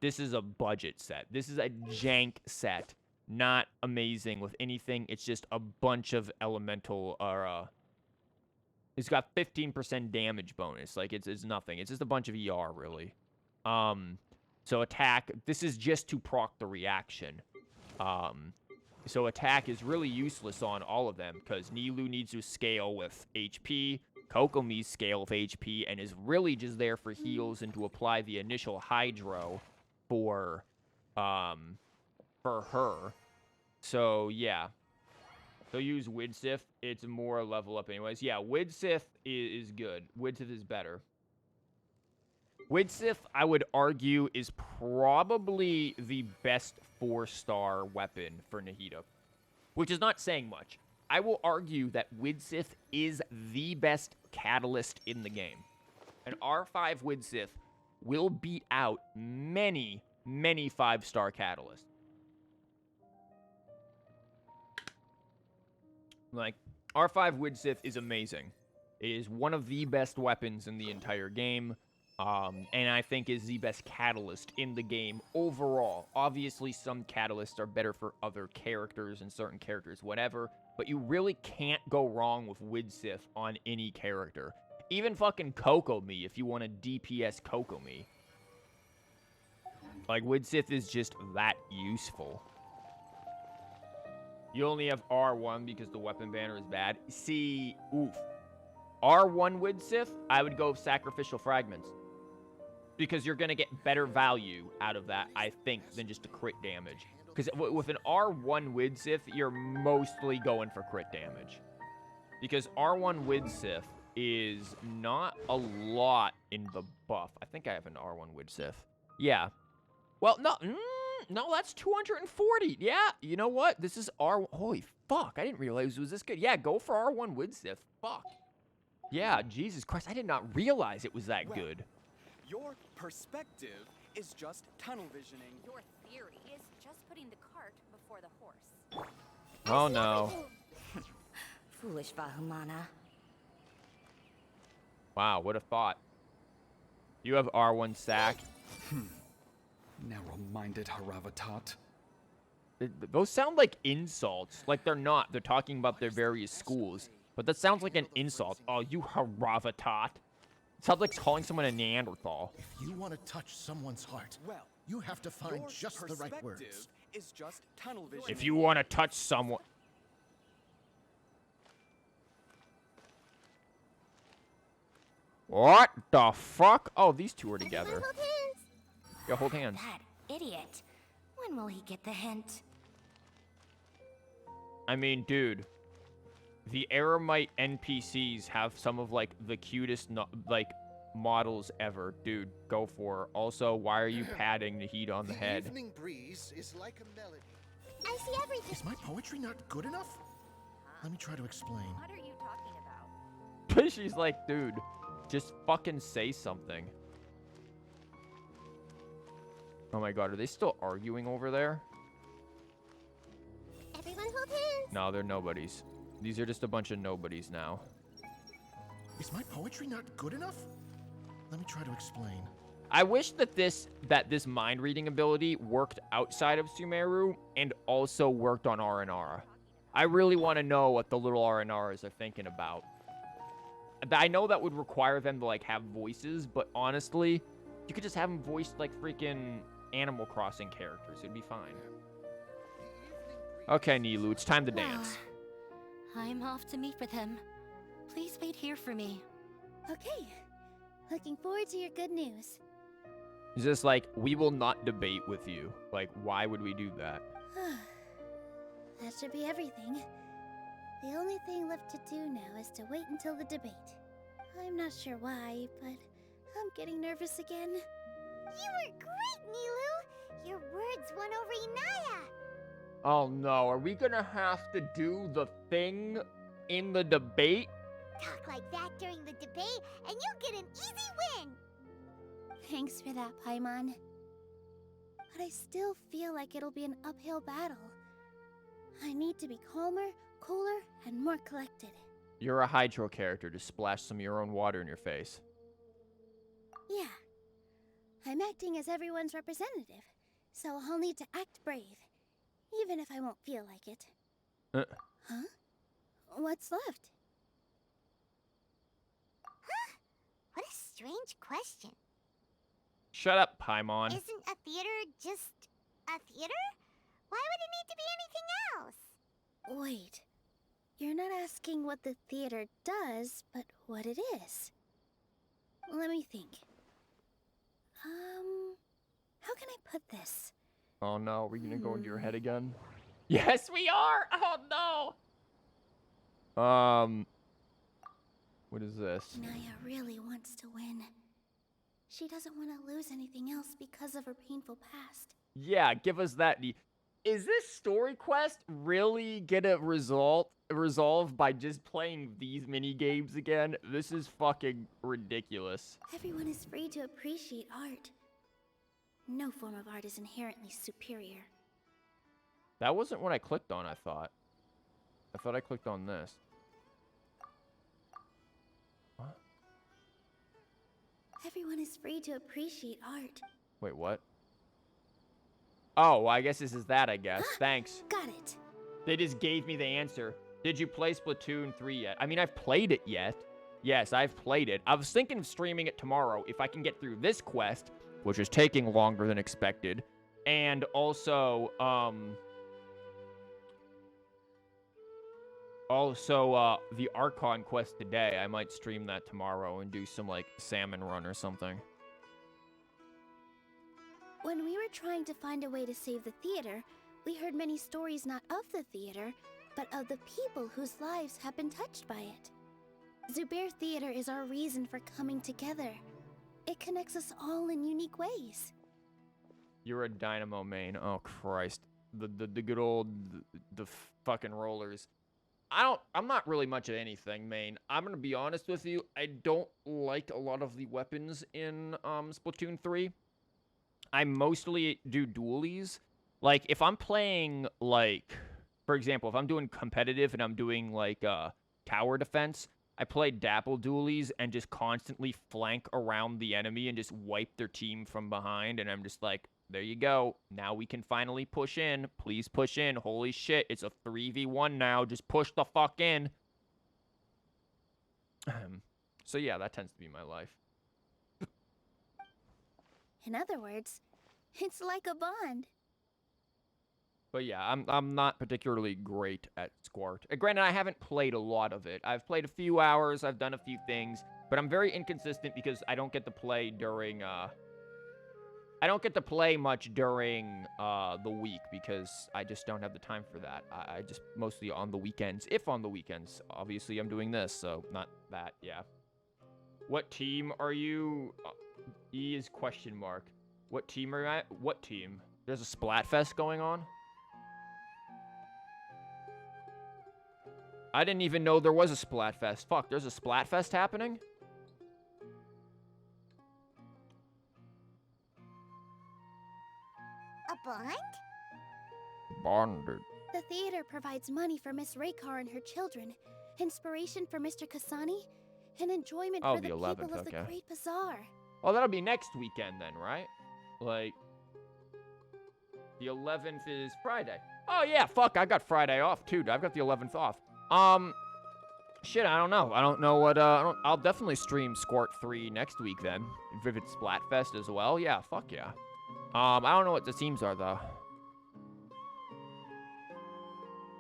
This is a budget set. This is a jank set. Not amazing with anything. It's just a bunch of elemental, it's got 15% damage bonus. Like, it's nothing. It's just a bunch of ER, really. So attack, this is just to proc the reaction. So attack is really useless on all of them, because Nilou needs to scale with HP, Kokomi's scale with HP, and is really just there for heals and to apply the initial hydro for her. So, yeah. So use Widsith. It's more level up anyways. Yeah, Widsith is good. Widsith is better. Widsith, I would argue, is probably the best 4-star weapon for Nahida, which is not saying much. I will argue that Widsith is the best catalyst in the game. An R5 Widsith will beat out many, many 5-star catalysts. Like, R5 Widsith is amazing. It is one of the best weapons in the entire game, and I think is the best catalyst in the game overall. Obviously, some catalysts are better for other characters and certain characters, whatever, but you really can't go wrong with Widsith on any character. Even fucking Kokomi, if you want to DPS Kokomi. Like, Widsith is just that useful. You only have R1 because the weapon banner is bad. See, oof. R1 Widsith, I would go with Sacrificial Fragments. Because you're going to get better value out of that, I think, than just a crit damage. Because with an R1 Widsith, you're mostly going for crit damage. Because R1 Widsith is not a lot in the buff. I think I have an R1 Widsith. Yeah. Well, no, no, that's 240. Yeah, you know what? This is holy fuck, I didn't realize it was this good. Yeah, go for R1 Widsith. Fuck. Yeah, Jesus Christ, I did not realize it was that good. Your perspective is just tunnel visioning. Your theory is just putting the cart before the horse. Oh, no. Foolish Vahumana. Wow, what a thought. You have R1 sack. Narrow-minded Haravatat. Those sound like insults. Like they're not. They're talking about their various schools. But that sounds like an insult. Oh, you Haravatat. It sounds like calling someone a Neanderthal. If you want to touch someone's heart, you have to find just the right words. Is just tunnel vision. If you want to touch someone... What the fuck? Oh, these two are together. Yeah, hold hands. That idiot. When will he get the hint? I mean, dude. The Eremite NPCs have some of, like, the cutest, like, models ever. Dude, go for it. Also, why are you patting Nahida on the head? The evening breeze is like a melody. I see everything. Is my poetry not good enough? Let me try to explain. What are you talking about? She's like, dude, just fucking say something. Oh my god, are they still arguing over there? Everyone hold hands. No, they're nobodies. These are just a bunch of nobodies now. Is my poetry not good enough? Let me try to explain. I wish that this mind reading ability worked outside of Sumeru and also worked on Aranara. I really want to know what the little Aranaras are thinking about. I know that would require them to, like, have voices, but honestly, you could just have them voiced like freaking Animal Crossing characters. It'd be fine. Okay, Nilou, it's time to dance. I'm off to meet with him. Please wait here for me. Okay. Looking forward to your good news. He's just like, we will not debate with you. Like, why would we do that? That should be everything. The only thing left to do now is to wait until the debate. I'm not sure why, but I'm getting nervous again. You were great, Nilou. Your words won over Inaya. Oh no, are we gonna have to do the thing in the debate? Talk like that during the debate, and you'll get an easy win. Thanks for that, Paimon. But I still feel like it'll be an uphill battle. I need to be calmer, cooler, and more collected. You're a Hydro character. Just splash some of your own water in your face. Yeah. I'm acting as everyone's representative, so I'll need to act brave, even if I won't feel like it. Huh? What's left? Huh? What a strange question. Shut up, Paimon. Isn't a theater just a theater? Why would it need to be anything else? Wait. You're not asking what the theater does, but what it is. Let me think. How can I put this? Oh no, are we gonna go into your head again? Yes, we are! Oh no! What is this? Naya really wants to win. She doesn't want to lose anything else because of her painful past. Yeah, give us that. Is this story quest really gonna resolve by just playing these mini games again? This is fucking ridiculous. Everyone is free to appreciate art. No form of art is inherently superior. That wasn't what I clicked on, I thought. I thought I clicked on this. What? Everyone is free to appreciate art. Wait, what? Oh, well, I guess this is that, I guess. Thanks. Got it. They just gave me the answer. Did you play Splatoon 3 yet? I mean, I've played it yet. Yes, I've played it. I was thinking of streaming it tomorrow if I can get through this quest, which is taking longer than expected. And also, the Archon quest today. I might stream that tomorrow and do some, like, salmon run or something. When we were trying to find a way to save the theater, we heard many stories not of the theater, but of the people whose lives have been touched by it. Zubair Theater is our reason for coming together. It connects us all in unique ways. You're a Dynamo main. Oh, Christ. The good old, the fucking rollers. I'm not really much of anything, main. I'm gonna be honest with you. I don't like a lot of the weapons in, Splatoon 3. I mostly do dualies. Like, if I'm playing, like, for example, if I'm doing competitive and I'm doing, like, tower defense, I play dapple dualies and just constantly flank around the enemy and just wipe their team from behind. And I'm just like, there you go. Now we can finally push in. Please push in. Holy shit, it's a 3v1 now. Just push the fuck in. So yeah, that tends to be my life. In other words, it's like a bond. But yeah, I'm not particularly great at Squart. Granted, I haven't played a lot of it. I've played a few hours, I've done a few things, but I'm very inconsistent because I don't get to play during I don't get to play much during the week because I just don't have the time for that. I just mostly on the weekends. If on the weekends, obviously I'm doing this, so not that. Yeah. What team are you? E is question mark. What team are you at? What team? There's a Splatfest going on? I didn't even know there was a Splatfest. Fuck, there's a Splatfest happening? A bond? Bonded. The theater provides money for Miss Raykar and her children, inspiration for Mr. Kasani, and enjoyment Oh, for the the 11th, people of the okay. Great Bazaar. Well, that'll be next weekend then, right? Like, the 11th is Friday. Oh, yeah, fuck, I got Friday off, too. I've got the 11th off. Shit, I don't know. I don't know what, I'll definitely stream Squirt 3 next week then. If it's Splatfest as well, yeah, fuck yeah. I don't know what the teams are, though.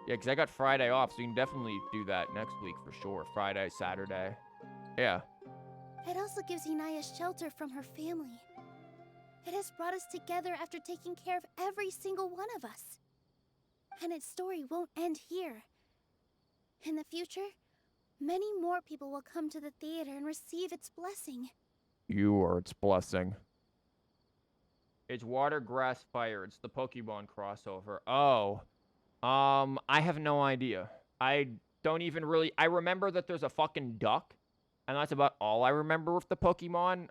Yeah, because I got Friday off, so you can definitely do that next week for sure. Friday, Saturday. Yeah. It also gives Inaya shelter from her family. It has brought us together after taking care of every single one of us. And its story won't end here. In the future, many more people will come to the theater and receive its blessing. You are its blessing. It's water, grass, fire. It's the Pokemon crossover. Oh. I have no idea. I don't even really... I remember that there's a fucking duck. And that's about all I remember with the Pokemon.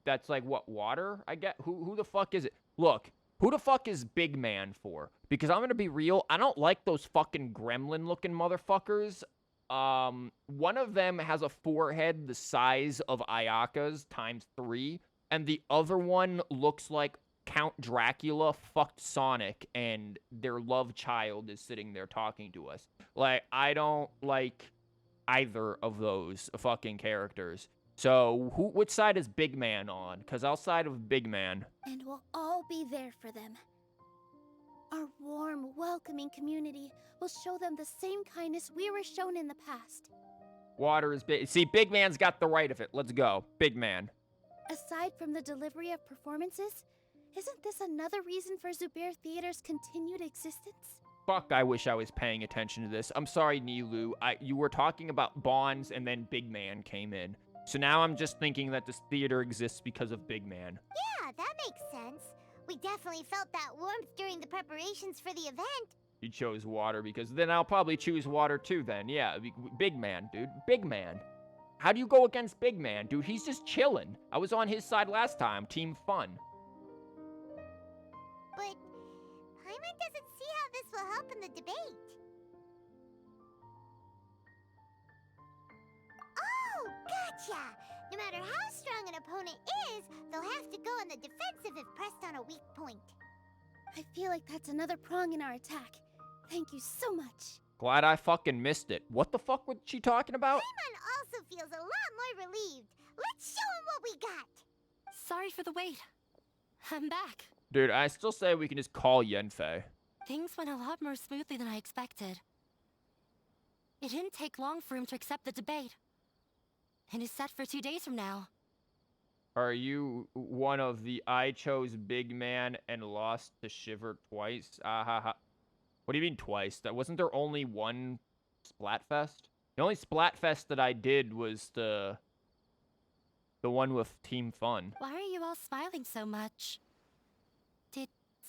That's like, what, water? I get... Who the fuck is it? Look, who the fuck is Big Man for? Because I'm gonna be real, I don't like those fucking gremlin-looking motherfuckers. One of them has a forehead the size of Ayaka's times 3. And the other one looks like Count Dracula fucked Sonic and their love child is sitting there talking to us. Like, I don't like either of those fucking characters. So, which side is Big Man on? Because I'll side with Big Man. And we'll all be there for them. Our warm, welcoming community will show them the same kindness we were shown in the past. Water is big. See, Big Man's got the right of it. Let's go. Big Man. Aside from the delivery of performances, isn't this another reason for Zubair Theater's continued existence? Fuck, I wish I was paying attention to this. I'm sorry, Nilou. You were talking about Bonds and then Big Man came in. So now I'm just thinking that this theater exists because of Big Man. Yeah, that makes sense. We definitely felt that warmth during the preparations for the event. You chose water because then I'll probably choose water too then. Yeah, Big Man, dude. Big Man. How do you go against Big Man, dude? He's just chilling. I was on his side last time. Team Fun. But Paimon doesn't see how this will help in the debate. Oh, gotcha! No matter how strong an opponent is, they'll have to go on the defensive if pressed on a weak point. I feel like that's another prong in our attack. Thank you so much. Glad I fucking missed it. What the fuck was she talking about? Paimon also feels a lot more relieved. Let's show him what we got. Sorry for the wait. I'm back. Dude, I still say we can just call Yenfei. Things went a lot more smoothly than I expected. It didn't take long for him to accept the debate. And is set for 2 days from now. Are you one of the I chose Big Man and lost to Shiver twice? Ah ha ha. What do you mean twice? That wasn't there only one Splatfest? The only Splatfest that I did was the one with Team Fun. Why are you all smiling so much? Did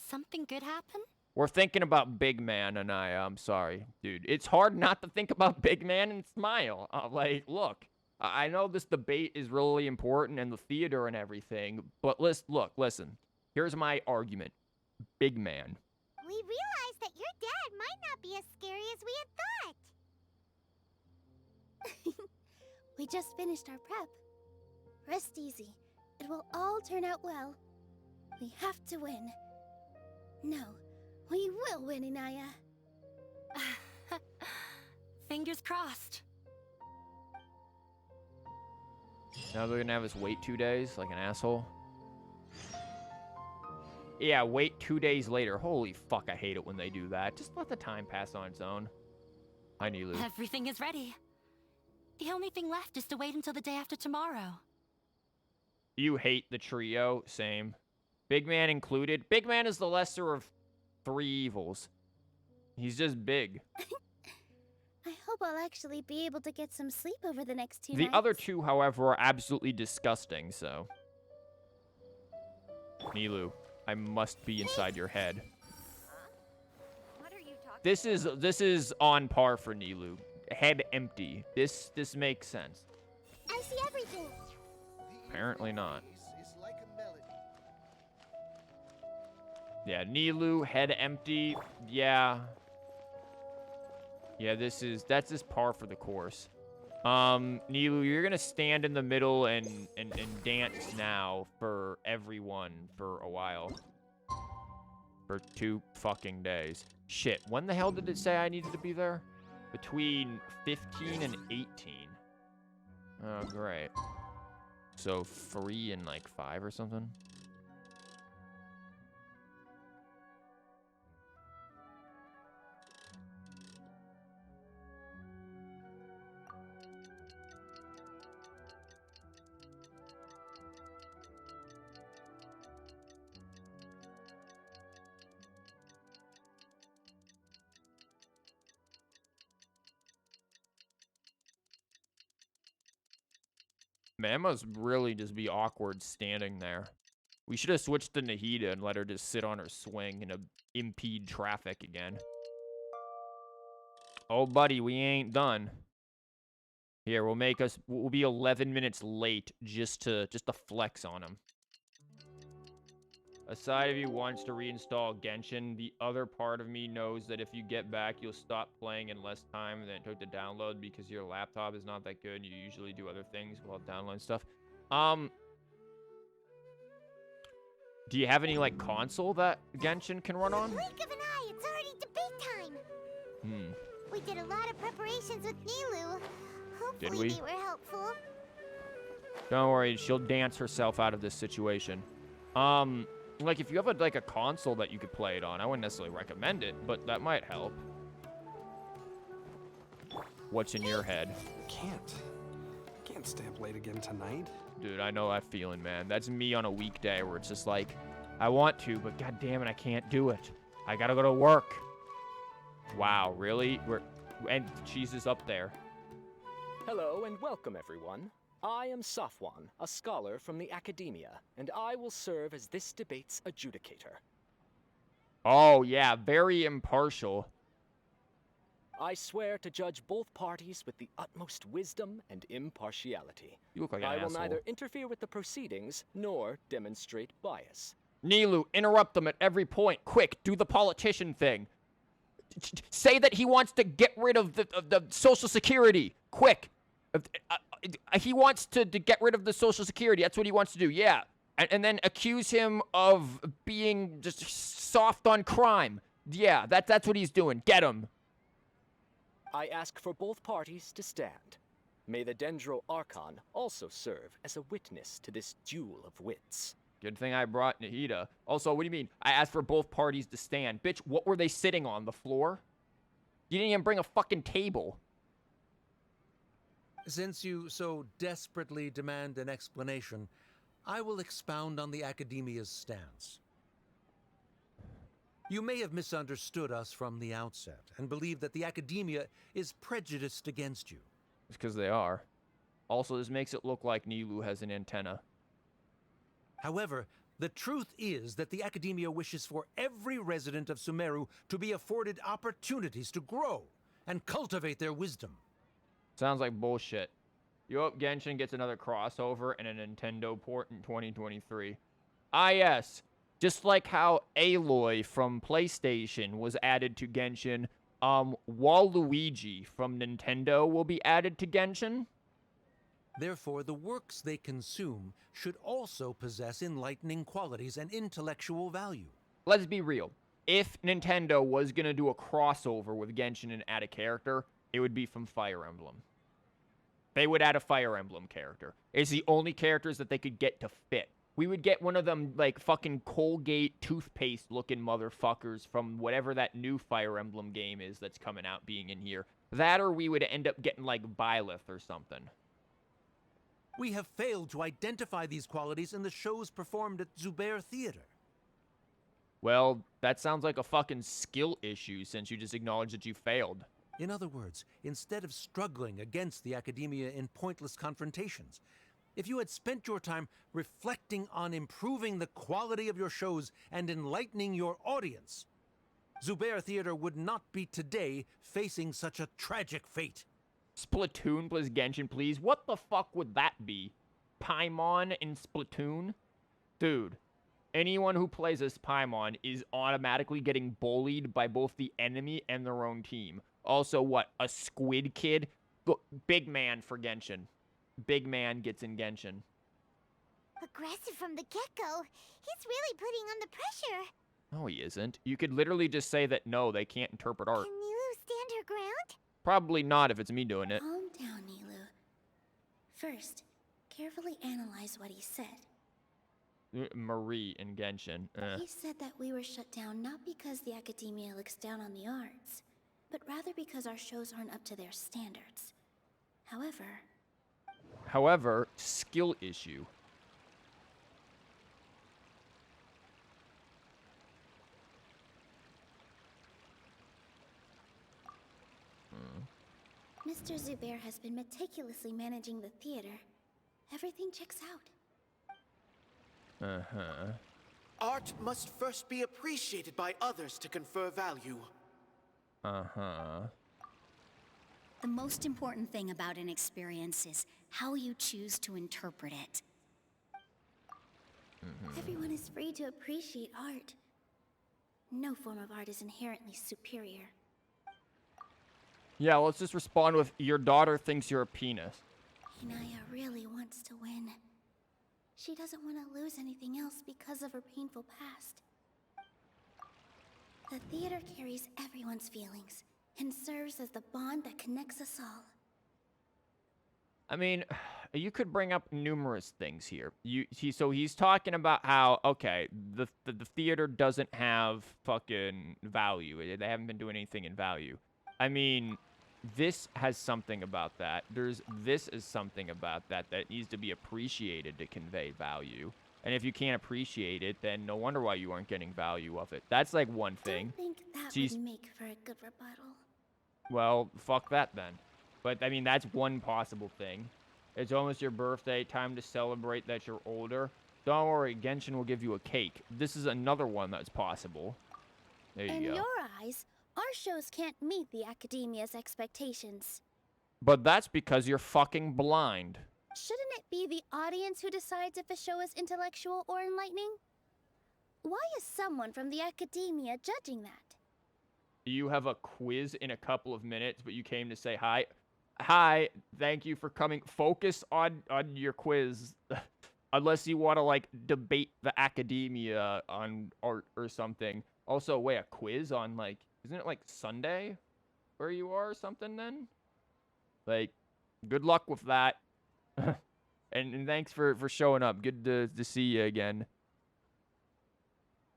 something good happen? We're thinking about Big Man, and I'm sorry, dude. It's hard not to think about Big Man and smile. Like, look, I know this debate is really important and the theater and everything, but listen. Here's my argument. Big Man. We realized that your dad might not be as scary as we had thought. We just finished our prep. Rest easy. It will all turn out well. We have to win. No, we will win, Inaya. Fingers crossed. Now they're gonna have us wait 2 days like an asshole. Yeah, wait 2 days later. Holy fuck, I hate it when they do that. Just let the time pass on its own. Hi, Nilou. Everything is ready. The only thing left is to wait until the day after tomorrow. You hate the trio? Same. Big man included. Big man is the lesser of 3 evils. He's just big. I hope I'll actually be able to get some sleep over the next 2 The nights. other 2, however, are absolutely disgusting, so. Nilou, I must be inside your head. What are you talking This is on par for Nilou. Head empty. This makes sense. I see everything. Apparently not. Yeah, Nilou, head empty. Yeah. Yeah, that's just par for the course. Nilou, you're gonna stand in the middle and dance now for everyone for a while. For 2 fucking days. Shit, when the hell did it say I needed to be there? Between 15 and 18. Oh, great. So 3 and like 5 or something? Man, it must really just be awkward standing there. We should have switched to Nahida and let her just sit on her swing and impede traffic again. Oh, buddy, we ain't done. Here, we'll be 11 minutes late just to flex on him. A side of you wants to reinstall Genshin. The other part of me knows that if you get back, you'll stop playing in less time than it took to download because your laptop is not that good and you usually do other things while downloading stuff. Do you have any, like, console that Genshin can run on? Blink of an eye, it's already debate time. We did a lot of preparations with Nilou. Hopefully they were helpful. Don't worry, she'll dance herself out of this situation. Like, if you have, a console that you could play it on, I wouldn't necessarily recommend it, but that might help. What's in your head? Can't stay up late again tonight. Dude, I know that feeling, man. That's me on a weekday where it's just like, I want to, but god damn it, I can't do it. I gotta go to work. Wow, really? And cheese is up there. Hello and welcome, everyone. I am Safwan, a scholar from the academia, and I will serve as this debate's adjudicator. Oh, yeah, very impartial. I swear to judge both parties with the utmost wisdom and impartiality. You look like an I will asshole. neither interfere with the proceedings nor demonstrate bias. Nilou, interrupt them at every point. Quick, do the politician thing. Say that he wants to get rid of the Social Security. Quick. He wants to get rid of the Social Security. That's what he wants to do, yeah. And then accuse him of being just soft on crime. Yeah, that's what he's doing. Get him. I ask for both parties to stand. May the Dendro Archon also serve as a witness to this duel of wits. Good thing I brought Nahida. Also, what do you mean? I asked for both parties to stand. Bitch, what were they sitting on? The floor? You didn't even bring a fucking table. Since you so desperately demand an explanation, I will expound on the Academia's stance. You may have misunderstood us from the outset and believe that the Academia is prejudiced against you. It's because they are. Also, this makes it look like Nilou has an antenna. However, the truth is that the Academia wishes for every resident of Sumeru to be afforded opportunities to grow and cultivate their wisdom. Sounds like bullshit. You hope Genshin gets another crossover and a Nintendo port in 2023. Ah, yes. Just like how Aloy from PlayStation was added to Genshin, Waluigi from Nintendo will be added to Genshin. Therefore, the works they consume should also possess enlightening qualities and intellectual value. Let's be real. If Nintendo was going to do a crossover with Genshin and add a character, it would be from Fire Emblem. They would add a Fire Emblem character. It's the only characters that they could get to fit. We would get one of them, like, fucking Colgate toothpaste-looking motherfuckers from whatever that new Fire Emblem game is that's coming out being in here. That or we would end up getting, like, Byleth or something. We have failed to identify these qualities in the shows performed at Zubair Theater. Well, that sounds like a fucking skill issue since you just acknowledged that you failed. In other words, instead of struggling against the academia in pointless confrontations, if you had spent your time reflecting on improving the quality of your shows and enlightening your audience, Zubair Theater would not be today facing such a tragic fate. Splatoon plus Genshin, please. What the fuck would that be? Paimon in Splatoon? Dude, anyone who plays as Paimon is automatically getting bullied by both the enemy and their own team. Also, what? A squid kid? Big man for Genshin. Big man gets in Genshin. Aggressive from the get-go. He's really putting on the pressure. No, he isn't. You could literally just say that, no, they can't interpret art. Can Nilou stand her ground? Probably not if it's me doing it. Calm down, Nilou. First, carefully analyze what he said. Marie in Genshin. He said that we were shut down not because the academia looks down on the arts, but rather because our shows aren't up to their standards. However, skill issue. Mr. Zubair has been meticulously managing the theater. Everything checks out. Uh-huh. Art must first be appreciated by others to confer value. Uh-huh. The most important thing about an experience is how you choose to interpret it. Everyone is free to appreciate art. No form of art is inherently superior. Yeah, let's just respond with, your daughter thinks you're a penis. Inaya really wants to win. She doesn't want to lose anything else because of her painful past. The theater carries everyone's feelings and serves as the bond that connects us all. I mean, you could bring up numerous things here. So he's talking about how, okay, the theater doesn't have fucking value. They haven't been doing anything in value. I mean, this has something about that. This is something about that needs to be appreciated to convey value. And if you can't appreciate it, then no wonder why you aren't getting value of it. That's like one thing. I think that would make for a good rebuttal. Well, fuck that then. But, I mean, that's one possible thing. It's almost your birthday, time to celebrate that you're older. Don't worry, Genshin will give you a cake. This is another one that's possible. There you go. In your eyes, our shows can't meet the academia's expectations. But that's because you're fucking blind. Shouldn't it be the audience who decides if a show is intellectual or enlightening? Why is someone from the academia judging that? You have a quiz in a couple of minutes, but you came to say hi. Hi, thank you for coming. Focus on your quiz. Unless you want to, like, debate the academia on art or something. Also, wait, a quiz on, like, isn't it, like, Sunday where you are or something then? Like, good luck with that. and thanks for showing up. Good to see you again.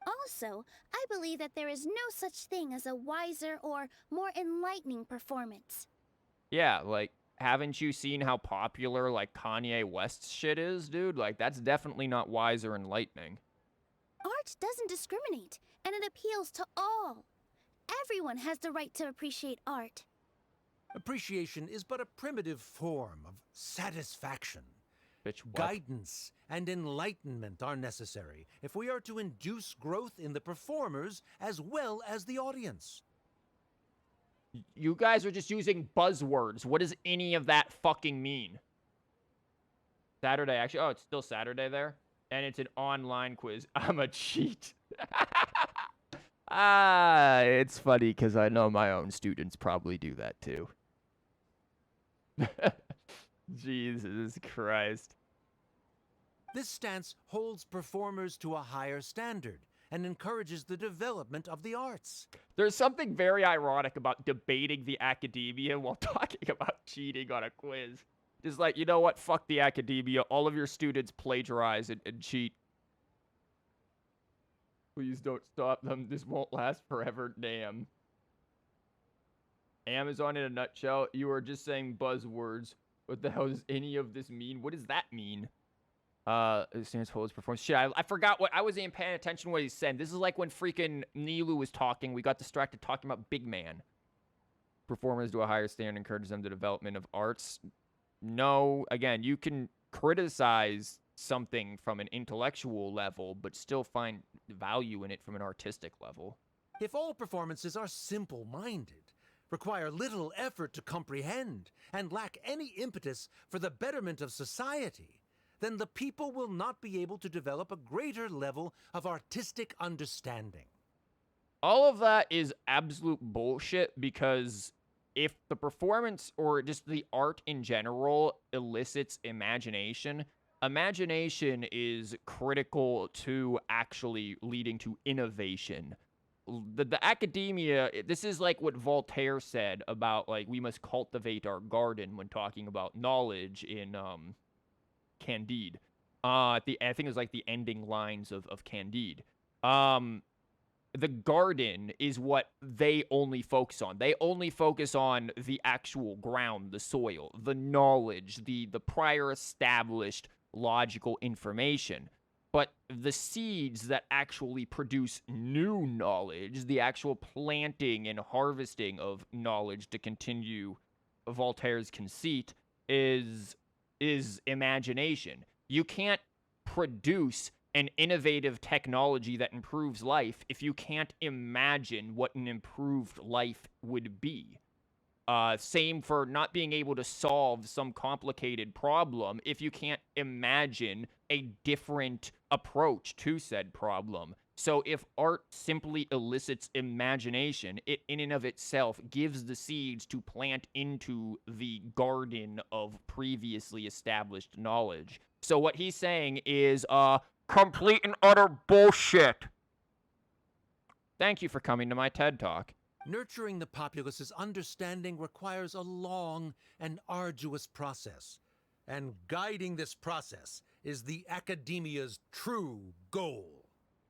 Also, I believe that there is no such thing as a wiser or more enlightening performance. Yeah, like, haven't you seen how popular, like, Kanye West's shit is, dude? Like, that's definitely not wise or enlightening. Art doesn't discriminate, and it appeals to all. Everyone has the right to appreciate art. Appreciation is but a primitive form of satisfaction. Bitch, what? Guidance and enlightenment are necessary if we are to induce growth in the performers as well as the audience. You guys are just using buzzwords. What does any of that fucking mean? Saturday, actually. Oh, it's still Saturday there? And it's an online quiz. I'm a cheat. It's funny because I know my own students probably do that too. Jesus Christ. This stance holds performers to a higher standard and encourages the development of the arts. There's something very ironic about debating the academia while talking about cheating on a quiz. Just like, you know what? Fuck the academia. All of your students plagiarize and cheat. Please don't stop them. This won't last forever. Damn. Amazon in a nutshell. You are just saying buzzwords. What the hell does any of this mean? What does that mean? It stands for his performance. Shit, I forgot what I wasn't even paying attention to what he said. This is like when freaking Nilou was talking. We got distracted talking about Big Man. Performers to a higher standard encourages them to development of arts. No, again, you can criticize something from an intellectual level, but still find value in it from an artistic level. If all performances are simple-minded, require little effort to comprehend, and lack any impetus for the betterment of society, then the people will not be able to develop a greater level of artistic understanding. All of that is absolute bullshit, because if the performance or just the art in general elicits imagination, imagination is critical to actually leading to innovation. The academia, this is like what Voltaire said about, like, we must cultivate our garden when talking about knowledge in Candide. I think it was like the ending lines of Candide. The garden is what they only focus on. They only focus on the actual ground, the soil, the knowledge, the prior established logical information. But the seeds that actually produce new knowledge, the actual planting and harvesting of knowledge to continue Voltaire's conceit, is imagination. You can't produce an innovative technology that improves life if you can't imagine what an improved life would be. Same for not being able to solve some complicated problem if you can't imagine a different approach to said problem. So if art simply elicits imagination, it in and of itself gives the seeds to plant into the garden of previously established knowledge. So what he's saying is complete and utter bullshit. Thank you for coming to my TED Talk. Nurturing the populace's understanding requires a long and arduous process, and guiding this process is the academia's true goal.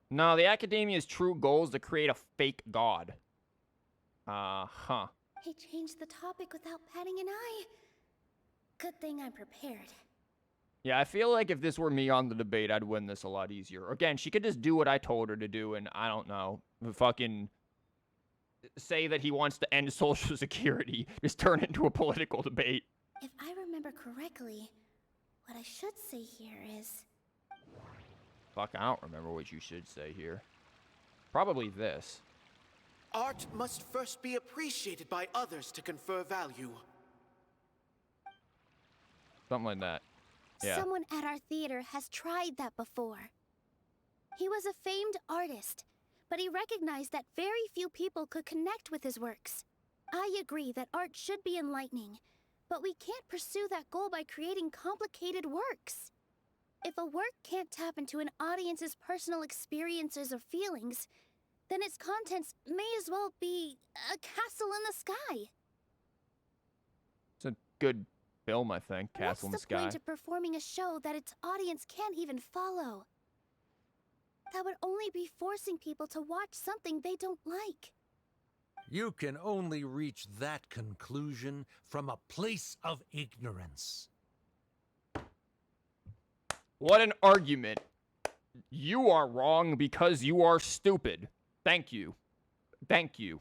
No, the academia's true goal is to create a fake god. He changed the topic without batting an eye. Good thing I'm prepared. Yeah, I feel like if this were me on the debate, I'd win this a lot easier. Again, she could just do what I told her to do, and I don't know, fucking say that he wants to end Social Security, just turn it into a political debate. If I remember correctly, what I should say here is... Fuck, I don't remember what you should say here. Probably this. Art must first be appreciated by others to confer value. Something like that. Yeah. Someone at our theater has tried that before. He was a famed artist, but he recognized that very few people could connect with his works. I agree that art should be enlightening, but we can't pursue that goal by creating complicated works. If a work can't tap into an audience's personal experiences or feelings, then its contents may as well be a castle in the sky. It's a good film, I think. Castle in the Sky. What's the point of performing a show that its audience can't even follow? That would only be forcing people to watch something they don't like. You can only reach that conclusion from a place of ignorance. What an argument. You are wrong because you are stupid. Thank you. Thank you.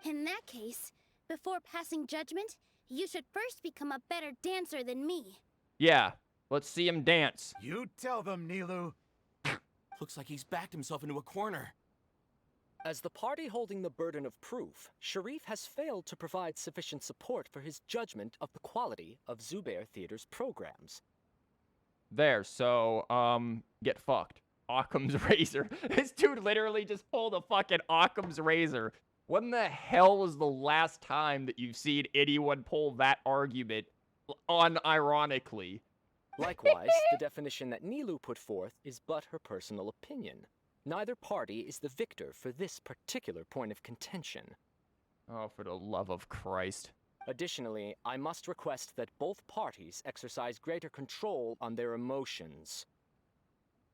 In that case, before passing judgment, you should first become a better dancer than me. Yeah, let's see him dance. You tell them, Nilou. Looks like he's backed himself into a corner. As the party holding the burden of proof, Sharif has failed to provide sufficient support for his judgment of the quality of Zubair Theater's programs. There, so, get fucked. Occam's razor. This dude literally just pulled a fucking Occam's razor. When the hell was the last time that you've seen anyone pull that argument unironically? Likewise, the definition that Nilou put forth is but her personal opinion. Neither party is the victor for this particular point of contention. Oh, for the love of Christ. Additionally, I must request that both parties exercise greater control on their emotions.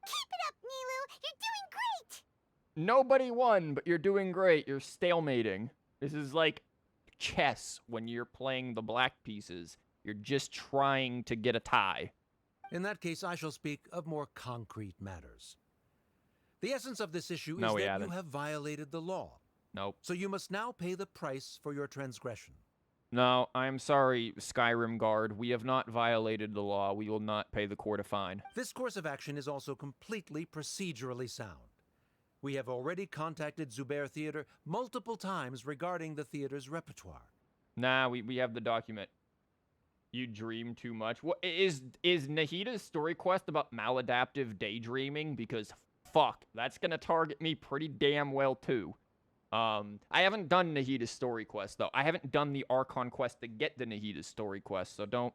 Keep it up, Nilou! You're doing great! Nobody won, but you're doing great. You're stalemating. This is like chess when you're playing the black pieces. You're just trying to get a tie. In that case, I shall speak of more concrete matters. The essence of this issue No, is we that haven't. you have violated the law. Nope. So you must now pay the price for your transgression. No, I'm sorry, Skyrim Guard. We have not violated the law. We will not pay the court a fine. This course of action is also completely procedurally sound. We have already contacted Zubair Theater multiple times regarding the theater's repertoire. Nah, we have the document. You dream too much. What is Nahida's story quest about maladaptive daydreaming? Because fuck, that's gonna target me pretty damn well too. I haven't done Nahida's story quest though. I haven't done the Archon quest to get the Nahida's story quest, so don't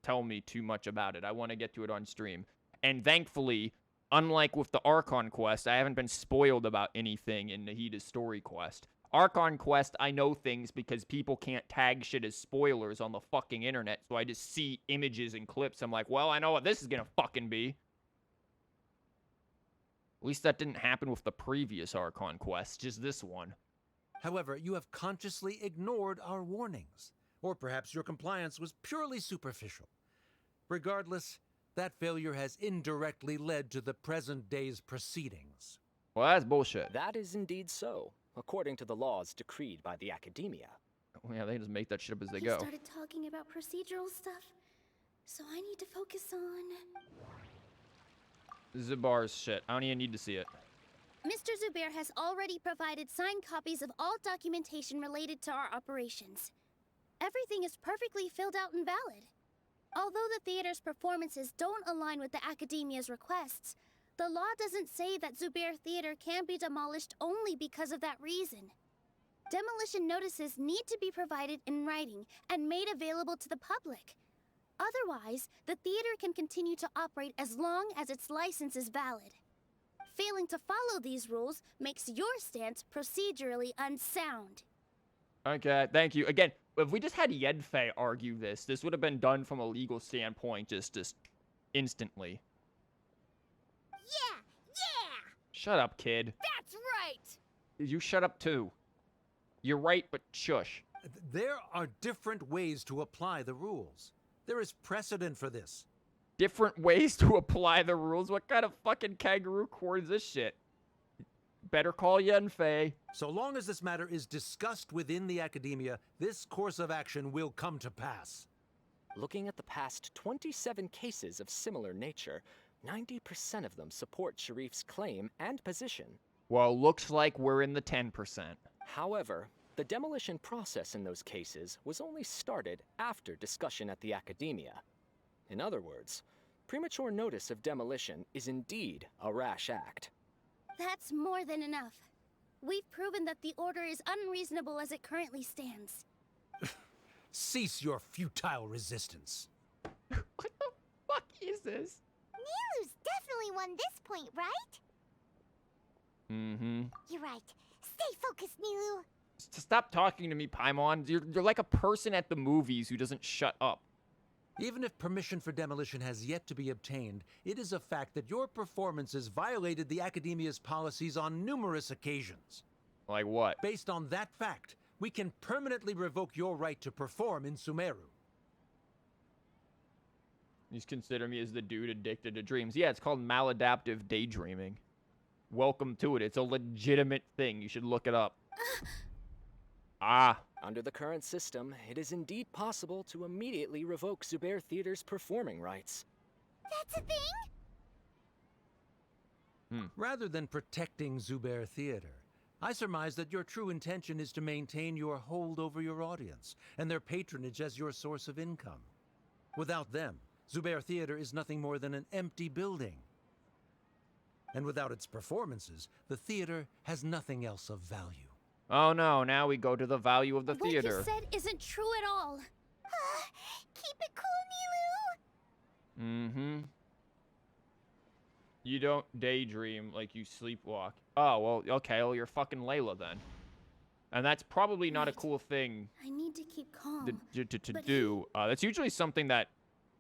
tell me too much about it. I want to get to it on stream. And thankfully, unlike with the Archon quest, I haven't been spoiled about anything in Nahida's story quest. Archon quest, I know things because people can't tag shit as spoilers on the fucking internet, so I just see images and clips. I'm like, well, I know what this is gonna fucking be. At least that didn't happen with the previous Archon quest, just this one. However, you have consciously ignored our warnings. Or perhaps your compliance was purely superficial. Regardless, that failure has indirectly led to the present day's proceedings. Well, that's bullshit. That is indeed so, according to the laws decreed by the Academia. Yeah, they just make that shit up as they He go. started talking about procedural stuff, so I need to focus on... Zubar's shit. I don't even need to see it. Mr. Zubair has already provided signed copies of all documentation related to our operations. Everything is perfectly filled out and valid. Although the theater's performances don't align with the Academia's requests, the law doesn't say that Zubair Theater can be demolished only because of that reason. Demolition notices need to be provided in writing and made available to the public. Otherwise, the theater can continue to operate as long as its license is valid. Failing to follow these rules makes your stance procedurally unsound. Okay, thank you. Again, if we just had Yenfei argue this would have been done from a legal standpoint just instantly. Yeah! Shut up, kid. That's right! You shut up too. You're right, but shush. There are different ways to apply the rules. There is precedent for this. Different ways to apply the rules? What kind of fucking kangaroo court is this shit? Better call Yenfei. So long as this matter is discussed within the Academia, this course of action will come to pass. Looking at the past 27 cases of similar nature, 90% of them support Sharif's claim and position. Well, looks like we're in the 10%. However, the demolition process in those cases was only started after discussion at the Academia. In other words, premature notice of demolition is indeed a rash act. That's more than enough. We've proven that the order is unreasonable as it currently stands. Cease your futile resistance. What the fuck is this? Nilou's definitely won this point, right? Mm-hmm. You're right. Stay focused, Nilou. Stop talking to me, Paimon. You're like a person at the movies who doesn't shut up. Even if permission for demolition has yet to be obtained, it is a fact that your performances violated the Academia's policies on numerous occasions. Like what? Based on that fact, we can permanently revoke your right to perform in Sumeru. You just consider me as the dude addicted to dreams. Yeah, it's called maladaptive daydreaming. Welcome to it. It's a legitimate thing. You should look it up. Under the current system, it is indeed possible to immediately revoke Zubair Theater's performing rights. That's a thing? Rather than protecting Zubair Theater, I surmise that your true intention is to maintain your hold over your audience and their patronage as your source of income. Without them, Zubair Theater is nothing more than an empty building. And without its performances, the theater has nothing else of value. Oh no, now we go to the value of the theater. What you said isn't true at all. Keep it cool, Nilou. Mm-hmm. You don't daydream like you sleepwalk. Oh, well, okay, well, you're fucking Layla then. And that's probably not a cool thing I need to keep calm. to do. That's usually something that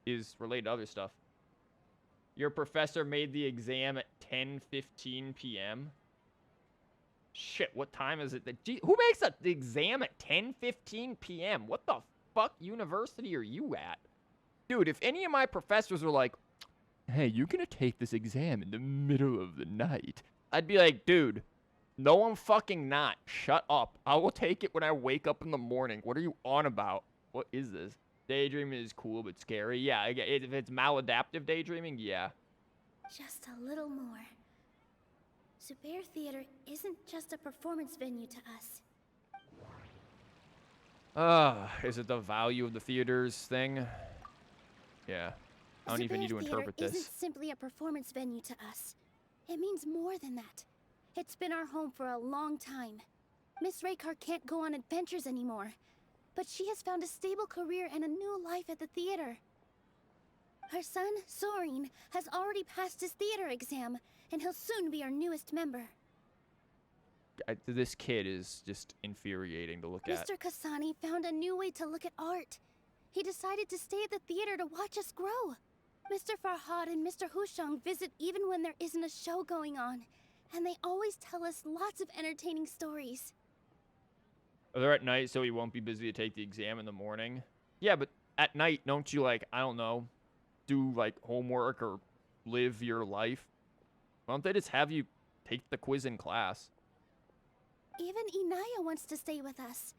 is related to other stuff. Your professor made the exam at 10:15 p.m. Shit, what time is it? Who makes the exam at 10:15 p.m.? What the fuck university are you at? Dude, if any of my professors were like, hey, you're gonna take this exam in the middle of the night. I'd be like, dude, no, I'm fucking not. Shut up. I will take it when I wake up in the morning. What are you on about? What is this? Daydreaming is cool but scary. Yeah, if it's maladaptive daydreaming, yeah. Just a little more. Zubair Theater isn't just a performance venue to us. Is it the value of the theaters thing? Yeah. I don't even need to interpret Theater this. isn't simply a performance venue to us. It means more than that. It's been our home for a long time. Miss Raykar can't go on adventures anymore, but she has found a stable career and a new life at the theater. Her son, Soren, has already passed his theater exam, and he'll soon be our newest member. This kid is just infuriating to look at. Mr. Kasani found a new way to look at art. He decided to stay at the theater to watch us grow. Mr. Farhad and Mr. Hushang visit even when there isn't a show going on, and they always tell us lots of entertaining stories. They're at night, so he won't be busy to take the exam in the morning. Yeah, but at night, don't you, like, I don't know, do, like, homework or live your life? Why don't they just have you take the quiz in class? Even Inaya wants to stay with us,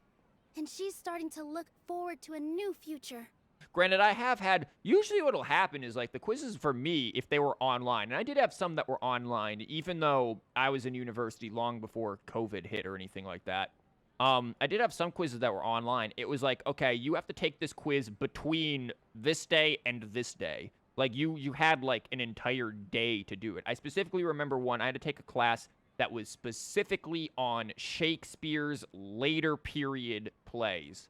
and she's starting to look forward to a new future. Granted, I have had, usually what'll happen is, like, the quizzes for me, if they were online, and I did have some that were online, even though I was in university long before COVID hit or anything like that. I did have some quizzes that were online. It was like, okay, you have to take this quiz between this day and this day. Like, you had, like, an entire day to do it. I specifically remember one, I had to take a class that was specifically on Shakespeare's later period plays.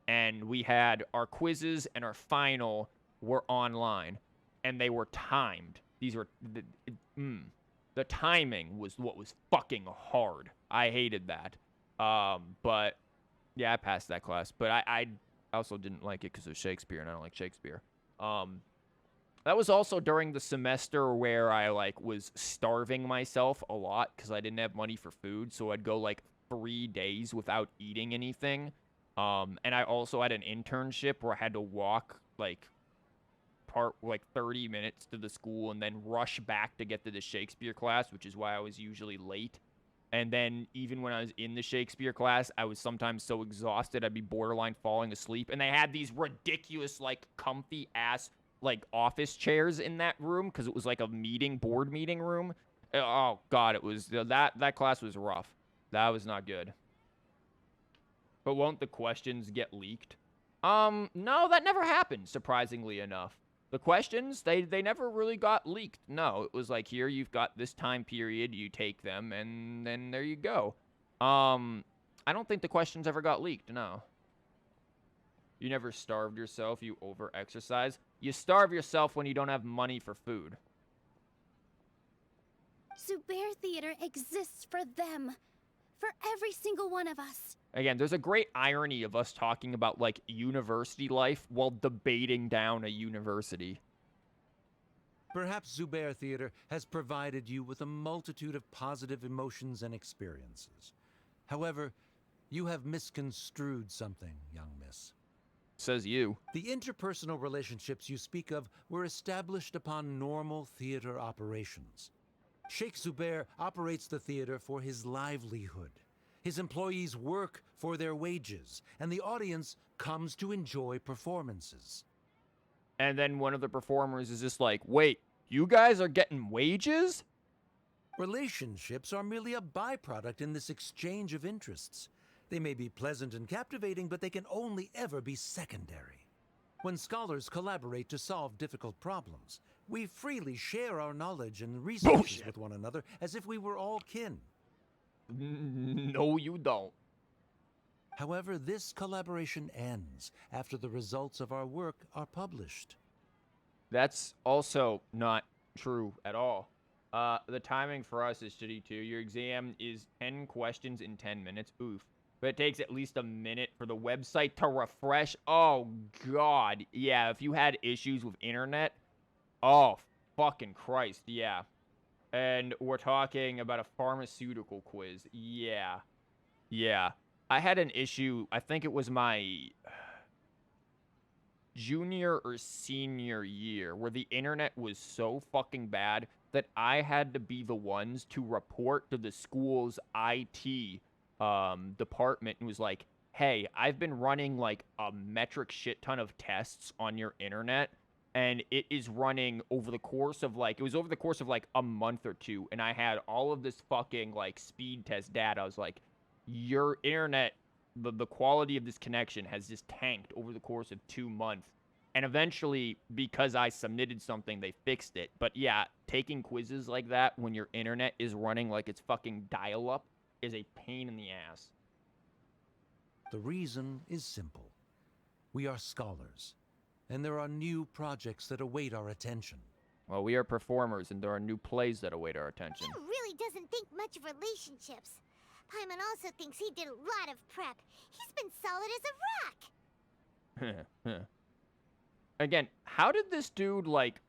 And we had our quizzes and our final were online. And they were timed. These were... The timing was what was fucking hard. I hated that. But... Yeah, I passed that class. But I also didn't like it because it was Shakespeare, and I don't like Shakespeare. That was also during the semester where I, like, was starving myself a lot because I didn't have money for food. So I'd go, like, 3 days without eating anything. And I also had an internship where I had to walk, like 30 minutes to the school and then rush back to get to the Shakespeare class, which is why I was usually late. And then even when I was in the Shakespeare class, I was sometimes so exhausted I'd be borderline falling asleep. And they had these ridiculous, like, comfy-ass, like, office chairs in that room because it was like a board meeting room. Oh, God, it was... That class was rough. That was not good. But won't the questions get leaked? No, that never happened, surprisingly enough. The questions, they never really got leaked. No, it was like, here, you've got this time period, you take them, and then there you go. I don't think the questions ever got leaked, no. You never starved yourself, you over-exercise. You starve yourself when you don't have money for food. Zubair Theater exists for them. For every single one of us. Again, there's a great irony of us talking about, like, university life while debating down a university. Perhaps Zubair Theater has provided you with a multitude of positive emotions and experiences. However, you have misconstrued something, young miss. Says you. The interpersonal relationships you speak of were established upon normal theater operations. Sheikh Zubair operates the theater for his livelihood. His employees work for their wages, and the audience comes to enjoy performances. And then one of the performers is just like, wait, you guys are getting wages? Relationships are merely a byproduct in this exchange of interests. They may be pleasant and captivating, but they can only ever be secondary. When scholars collaborate to solve difficult problems, we freely share our knowledge and resources with one another as if we were all kin. No, you don't. However, this collaboration ends after the results of our work are published. That's also not true at all. The timing for us is shitty too. Your exam is 10 questions in 10 minutes. Oof. But it takes at least a minute for the website to refresh. Oh, God. Yeah, if you had issues with internet. Oh, fucking Christ. Yeah. And we're talking about a pharmaceutical quiz. Yeah. Yeah. I had an issue. I think it was my... junior or senior year where the internet was so fucking bad that I had to be the ones to report to the school's IT department and was like, hey, I've been running like a metric shit ton of tests on your internet, and it is running over the course of like, it was over the course of like a month or two, and I had all of this fucking like speed test data. I was like, your internet, the quality of this connection has just tanked over the course of 2 months. And eventually, because I submitted something, they fixed it. But yeah, taking quizzes like that when your internet is running like it's fucking dial-up is a pain in the ass. The reason is simple. We are scholars, and there are new projects that await our attention. Well, we are performers, and there are new plays that await our attention. He really doesn't think much of relationships. Paimon also thinks he did a lot of prep. He's been solid as a rock. Again, how did this dude, like,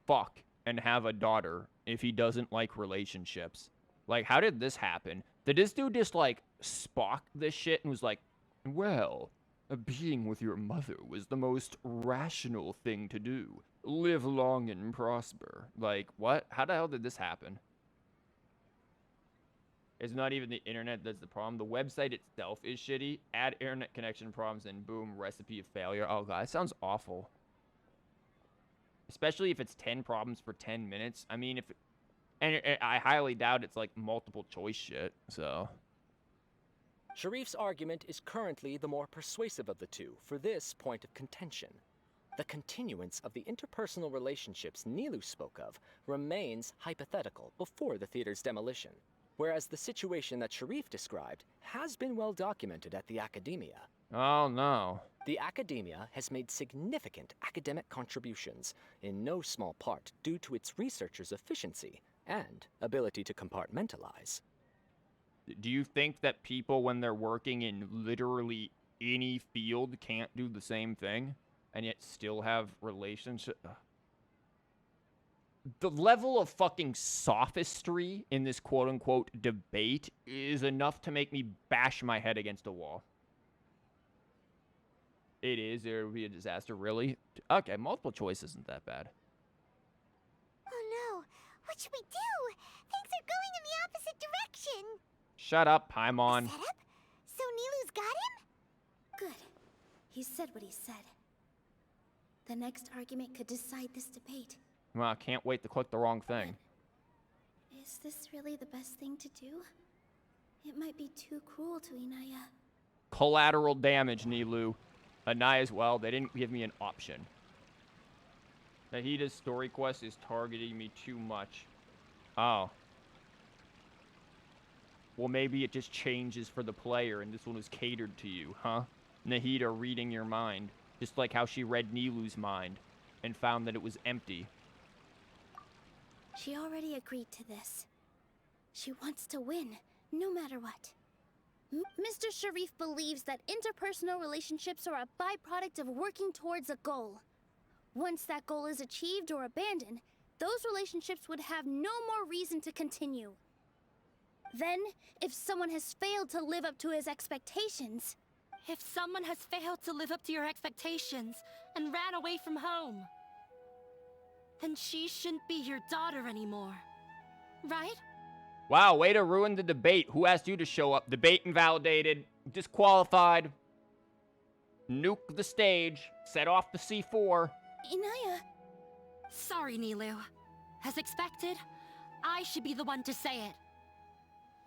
fuck and have a daughter if he doesn't like relationships? Like, how did this happen? Did this dude just, like, Spock this shit and was like, well, being with your mother was the most rational thing to do. Live long and prosper. Like, what? How the hell did this happen? It's not even the internet that's the problem. The website itself is shitty. Add internet connection problems and boom, recipe of failure. Oh, God, that sounds awful. Especially if it's 10 problems for 10 minutes. I mean, and I highly doubt it's like multiple choice shit, so. Sharif's argument is currently the more persuasive of the two for this point of contention. The continuance of the interpersonal relationships Nilou spoke of remains hypothetical before the theater's demolition, whereas the situation that Sharif described has been well documented at the Academia. Oh, no. The Academia has made significant academic contributions, in no small part due to its researchers' efficiency and ability to compartmentalize. Do you think that people, when they're working in literally any field, can't do the same thing and yet still have relationships? The level of fucking sophistry in this quote-unquote debate is enough to make me bash my head against a wall. It is. There would be a disaster, really? Okay, multiple choice isn't that bad. Oh no, what should we do? Things are going in the opposite direction. Shut up, Paimon. Set up? So Nilou's got him? Good. He said what he said. The next argument could decide this debate. Well, I can't wait to click the wrong thing. Is this really the best thing to do? It might be too cruel to Inaya. Collateral damage, Nilou. Anaya as well. They didn't give me an option. Nahida's story quest is targeting me too much. Oh. Well, maybe it just changes for the player, and this one was catered to you, huh? Nahida reading your mind. Just like how she read Nilou's mind and found that it was empty. She already agreed to this. She wants to win, no matter what. Mr. Sharif believes that interpersonal relationships are a byproduct of working towards a goal. Once that goal is achieved or abandoned, those relationships would have no more reason to continue. Then, if someone has failed to live up to his expectations... If someone has failed to live up to your expectations and ran away from home, then she shouldn't be your daughter anymore, right? Wow, way to ruin the debate. Who asked you to show up? Debate invalidated. Disqualified. Nuke the stage. Set off the C4. Inaya. Sorry, Nilou. As expected, I should be the one to say it.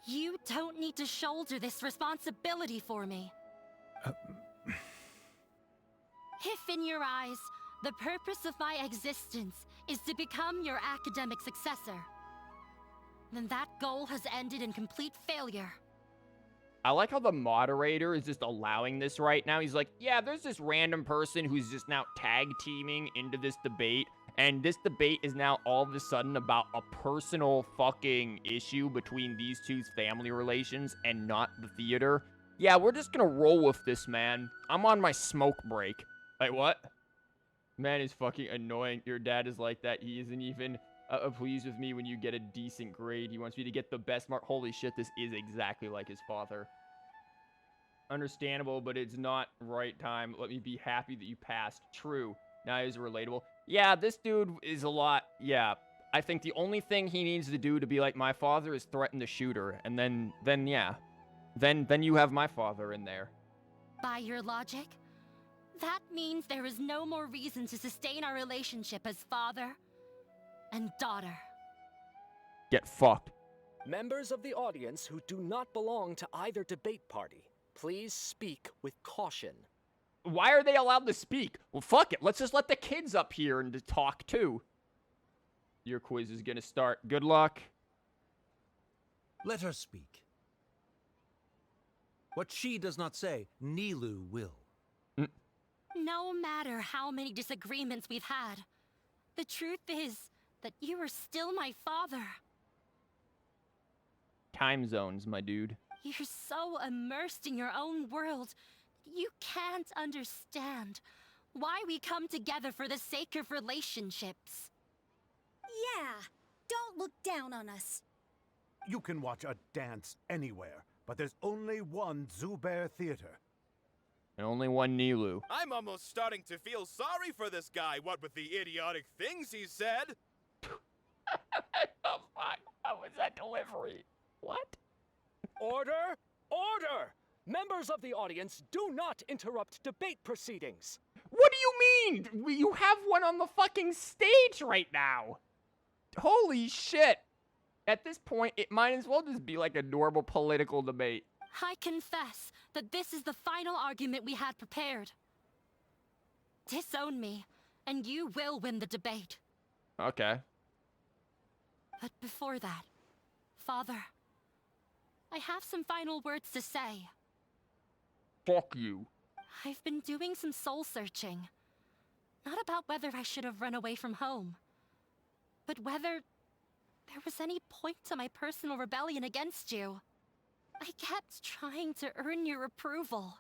You don't need to shoulder this responsibility for me. If in your eyes, the purpose of my existence is to become your academic successor, then that goal has ended in complete failure. I like how the moderator is just allowing this right now. He's like, yeah, there's this random person who's just now tag teaming into this debate. And this debate is now all of a sudden about a personal fucking issue between these two's family relations and not the theater. Yeah, we're just gonna roll with this, man. I'm on my smoke break. Like, what? Man is fucking annoying. Your dad is like that. He isn't even pleased with me when you get a decent grade. He wants me to get the best mark. Holy shit, this is exactly like his father. understandable, but it's not right time. Let me be happy that you passed. True. Now he's relatable. Yeah, this dude is a lot. Yeah, I think the only thing he needs to do to be like my father is threaten to shoot her, and then yeah, then you have my father in there. By your logic, that means there is no more reason to sustain our relationship as father and daughter. Get fucked. Members of the audience who do not belong to either debate party, please speak with caution. Why are they allowed to speak? Well, fuck it. Let's just let the kids up here and talk too. Your quiz is gonna start. Good luck. Let her speak. What she does not say, Nilou will. No matter how many disagreements we've had, the truth is that you are still my father. Time zones, my dude. You're so immersed in your own world, you can't understand why we come together for the sake of relationships. Yeah, don't look down on us. You can watch a dance anywhere, but there's only one Zubair Theater. And only one Nilou. I'm almost starting to feel sorry for this guy, what with the idiotic things he said. Oh, fuck. How was that delivery? What? Order! Order! Members of the audience, do not interrupt debate proceedings. What do you mean? You have one on the fucking stage right now. Holy shit. At this point, it might as well just be like a normal political debate. I confess that this is the final argument we had prepared. Disown me, and you will win the debate. Okay. But before that, Father, I have some final words to say. Fuck you. I've been doing some soul searching. Not about whether I should have run away from home, but whether there was any point to my personal rebellion against you. I kept trying to earn your approval,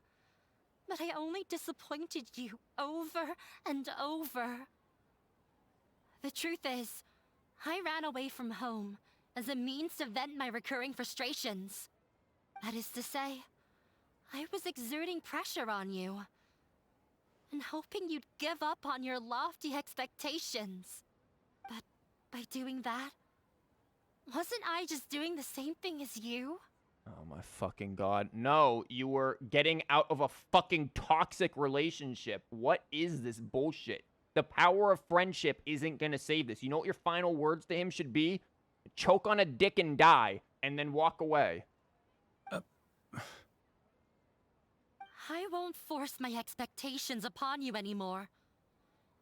but I only disappointed you over and over. The truth is, I ran away from home as a means to vent my recurring frustrations. That is to say, I was exerting pressure on you, and hoping you'd give up on your lofty expectations. But by doing that, wasn't I just doing the same thing as you? Oh my fucking god. No, you were getting out of a fucking toxic relationship. What is this bullshit? The power of friendship isn't gonna save this. You know what your final words to him should be? Choke on a dick and die, and then walk away. I won't force my expectations upon you anymore.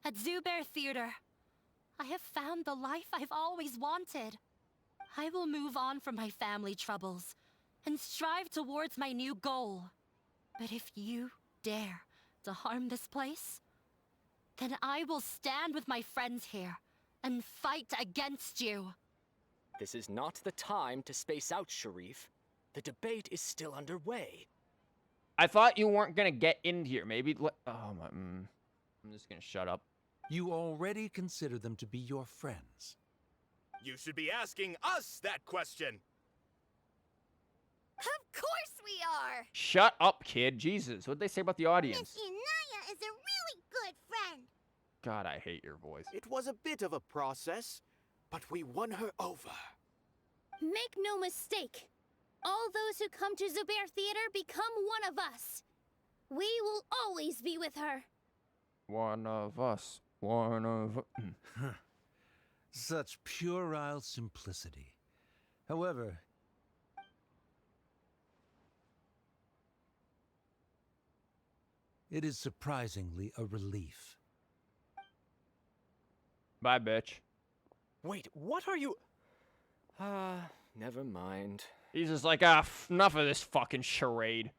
At Zubair Theater, I have found the life I've always wanted. I will move on from my family troubles and strive towards my new goal. But if you dare to harm this place, then I will stand with my friends here and fight against you. This is not the time to space out, Sharif. The debate is still underway. I thought you weren't gonna get in here. Maybe oh my. I'm just gonna shut up. You already consider them to be your friends. You should be asking us that question. Of course we are! Shut up, kid. Jesus, what'd they say about the audience? Miss Inaya is a really good friend. God, I hate your voice. It was a bit of a process, but we won her over. Make no mistake. All those who come to Zubair Theater become one of us. We will always be with her. One of us. One of... Such puerile simplicity. However, it is surprisingly a relief. Bye, bitch. Wait, what are you... never mind. He's just like, enough of this fucking charade.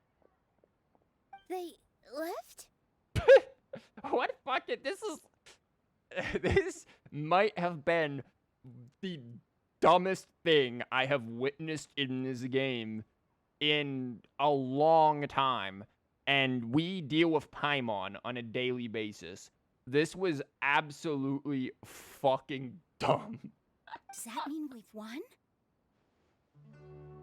They left? What fucking... This is... This might have been the dumbest thing I have witnessed in this game in a long time. And we deal with Paimon on a daily basis. This was absolutely fucking dumb. Does that mean we've won?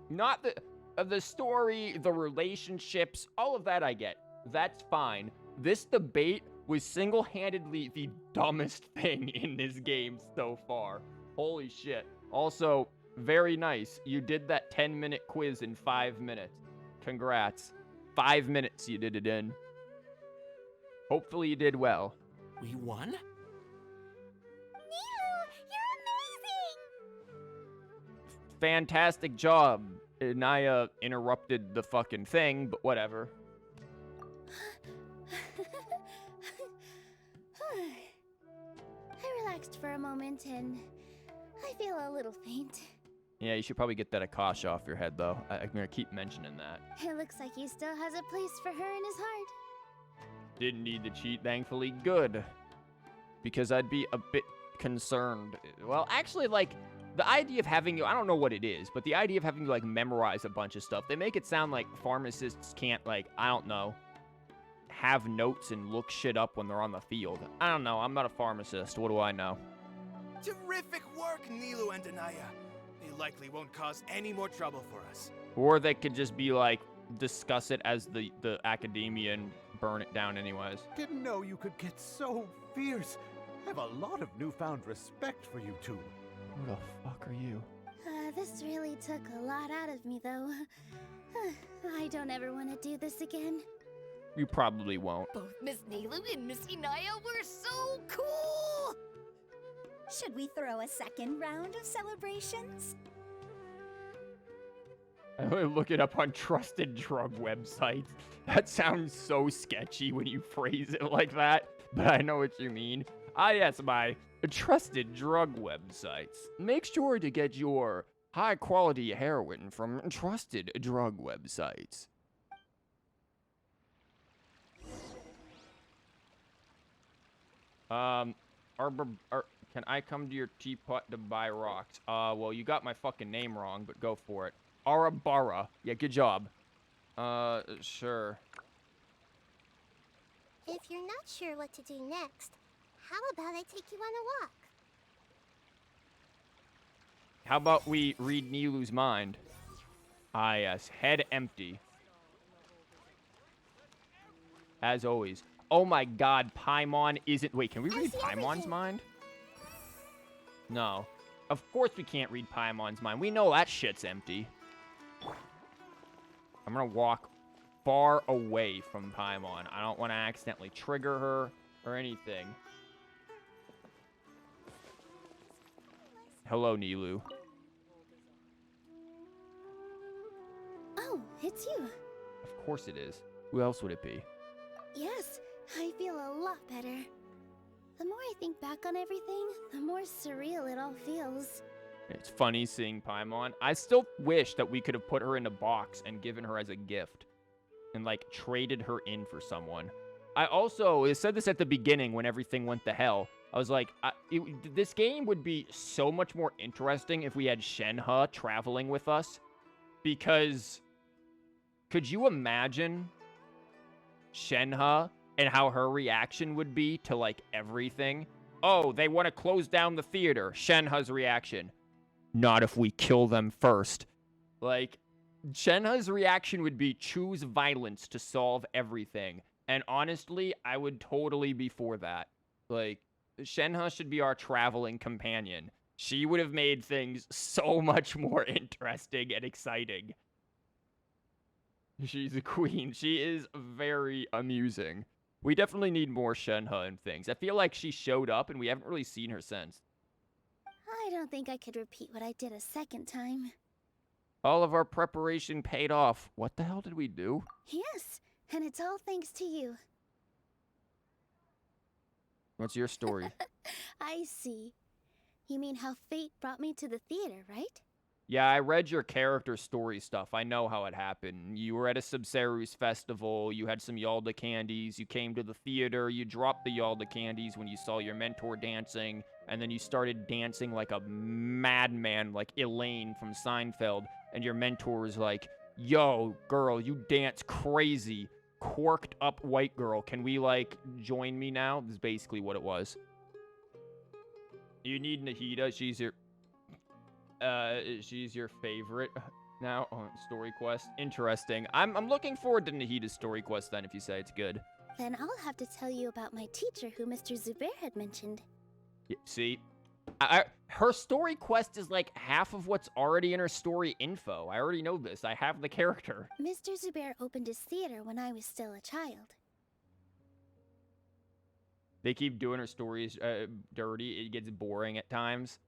Not the... The story, the relationships, all of that I get. That's fine. This debate was single-handedly the dumbest thing in this game so far. Holy shit. Also, very nice. You did that 10-minute quiz in 5 minutes. Congrats. 5 minutes you did it in. Hopefully you did well. We won? Nilou, you're amazing! Fantastic job. Naya interrupted the fucking thing, but whatever. I relaxed for a moment and I feel a little faint. Yeah, you should probably get that Akasha off your head, though. I'm gonna keep mentioning that. It looks like he still has a place for her in his heart. Didn't need the cheat, thankfully. Good. Because I'd be a bit concerned. Well, actually, like, the idea of having you, I don't know what it is, but the idea of having you, like, memorize a bunch of stuff, they make it sound like pharmacists can't, like, I don't know, have notes and look shit up when they're on the field. I don't know. I'm not a pharmacist. What do I know? Terrific work, Nilou and Anaya. They likely won't cause any more trouble for us. Or they could just be like, discuss it as the academia and burn it down anyways. Didn't know you could get so fierce. I have a lot of newfound respect for you two. Who the fuck are you? This really took a lot out of me, though. I don't ever want to do this again. You probably won't. Both Miss Nilou and Miss Inaya were so cool! Should we throw a second round of celebrations? I only look it up on trusted drug websites. That sounds so sketchy when you phrase it like that, but I know what you mean. Ah, yes, my trusted drug websites. Make sure to get your high-quality heroin from trusted drug websites. Can I come to your teapot to buy rocks? Well, you got my fucking name wrong, but go for it. Arabara. Yeah, good job. Sure. If you're not sure what to do next, how about I take you on a walk? How about we read Nilou's mind? Ah, yes. Head empty. As always. Oh my god, Paimon isn't... Wait, can we read Paimon's mind? No. Of course we can't read Paimon's mind. We know that shit's empty. I'm gonna walk far away from Paimon. I don't want to accidentally trigger her or anything. Hello, Nilou. Oh, it's you. Of course it is. Who else would it be? Yes, I feel a lot better. The more I think back on everything, the more surreal it all feels. It's funny seeing Paimon. I still wish that we could have put her in a box and given her as a gift. And, like, traded her in for someone. I also said this at the beginning when everything went to hell. I was like, this game would be so much more interesting if we had Shenhe traveling with us. Because, could you imagine Shenhe and how her reaction would be to, like, everything? Oh, they want to close down the theater. Shenhe's reaction. Not if we kill them first. Like, Shenhe's reaction would be choose violence to solve everything. And honestly, I would totally be for that. Like, Shenhe should be our traveling companion. She would have made things so much more interesting and exciting. She's a queen. She is very amusing. We definitely need more Shenhe and things. I feel like she showed up and we haven't really seen her since. I don't think I could repeat what I did a second time. All of our preparation paid off. What the hell did we do? Yes, and it's all thanks to you. What's your story? I see. You mean how fate brought me to the theater, right? Yeah, I read your character story stuff. I know how it happened. You were at a Subseru's festival, you had some Yalda candies, you came to the theater, you dropped the Yalda candies when you saw your mentor dancing, and then you started dancing like a madman, like Elaine from Seinfeld, and your mentor was like, yo, girl, you dance crazy. Quirked up white girl. Can we, like, join me now? This is basically what it was. You need Nahida. She's your favorite. now. Oh, story quest. Interesting. I'm looking forward to Nahida's story quest then, if you say it's good. Then I'll have to tell you about my teacher who Mr. Zubair had mentioned. Yeah, see? Her story quest is like half of what's already in her story info. I already know this. I have the character. Mr. Zubair opened his theater when I was still a child. They keep doing her stories dirty. It gets boring at times.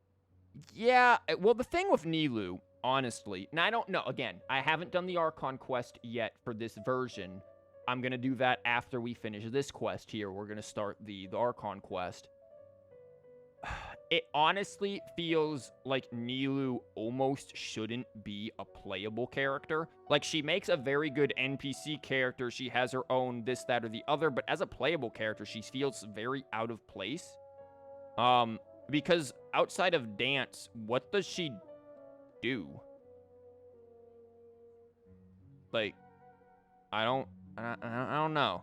Yeah, well, the thing with Nilou, honestly, and I don't know, again, I haven't done the Archon quest yet for this version. I'm going to do that after we finish this quest here. We're going to start the Archon quest. It honestly feels like Nilou almost shouldn't be a playable character. Like, she makes a very good NPC character. She has her own this, that, or the other. But as a playable character, she feels very out of place. Because outside of dance, what does she do? Like, I don't know.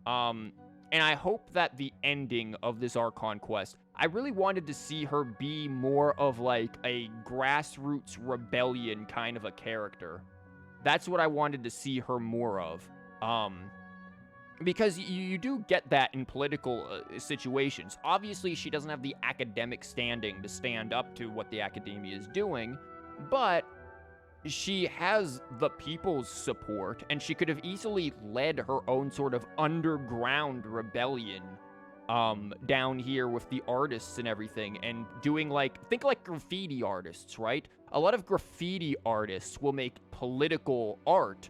And I hope that the ending of this Archon quest, I really wanted to see her be more of like a grassroots rebellion kind of a character. That's what I wanted to see her more of. Because you do get that in political situations. Obviously, she doesn't have the academic standing to stand up to what the academia is doing, but she has the people's support, and she could have easily led her own sort of underground rebellion down here with the artists and everything, and doing think like graffiti artists, right? A lot of graffiti artists will make political art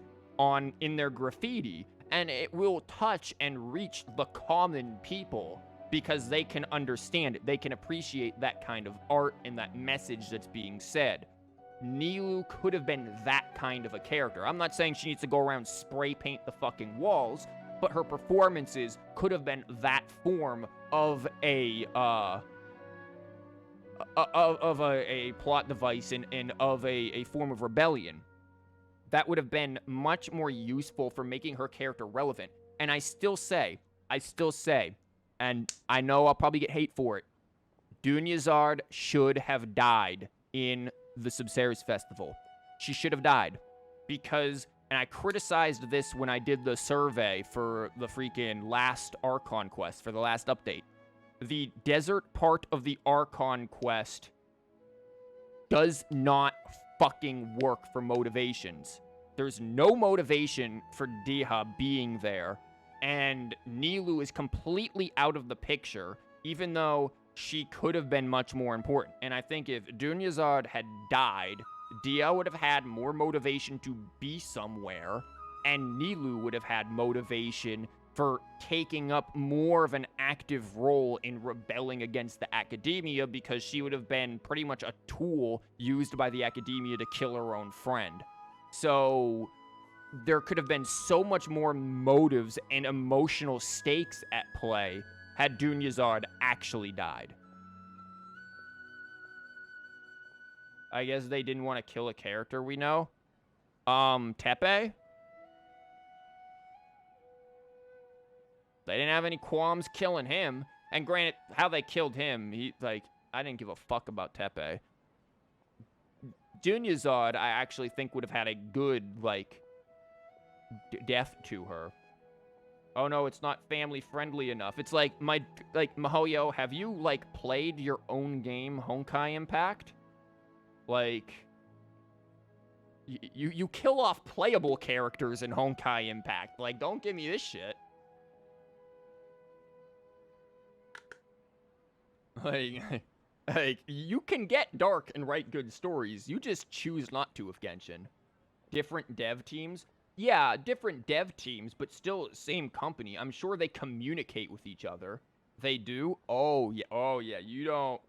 in their graffiti, and it will touch and reach the common people because they can understand it. They can appreciate that kind of art and that message that's being said. Nilou could have been that kind of a character. I'm not saying she needs to go around spray paint the fucking walls, but her performances could have been that form of a plot device and of a form of rebellion. That would have been much more useful for making her character relevant. And I still say, and I know I'll probably get hate for it, Dunyazard should have died in the Subceres Festival. She should have died. Because, and I criticized this when I did the survey for the freaking last Archon quest, for the last update. The desert part of the Archon quest does not fucking work for motivations. There's no motivation for Diha being there, and Nilou is completely out of the picture, even though she could have been much more important. And I think if Dunyazard had died, Dia would have had more motivation to be somewhere, and Nilou would have had motivation for taking up more of an active role in rebelling against the academia, because she would have been pretty much a tool used by the academia to kill her own friend. So there could have been so much more motives and emotional stakes at play had Dunyazard actually died. I guess they didn't want to kill a character we know. Tepe? They didn't have any qualms killing him. And granted, how they killed him, I didn't give a fuck about Tepe. Dunyazard, I actually think would have had a good, death to her. Oh no, it's not family friendly enough. It's Mihoyo, have you, played your own game, Honkai Impact? You kill off playable characters in Honkai Impact. Don't give me this shit. You can get dark and write good stories. You just choose not to with Genshin. Different dev teams? Yeah, different dev teams, but still same company. I'm sure they communicate with each other. They do? Oh, yeah. You don't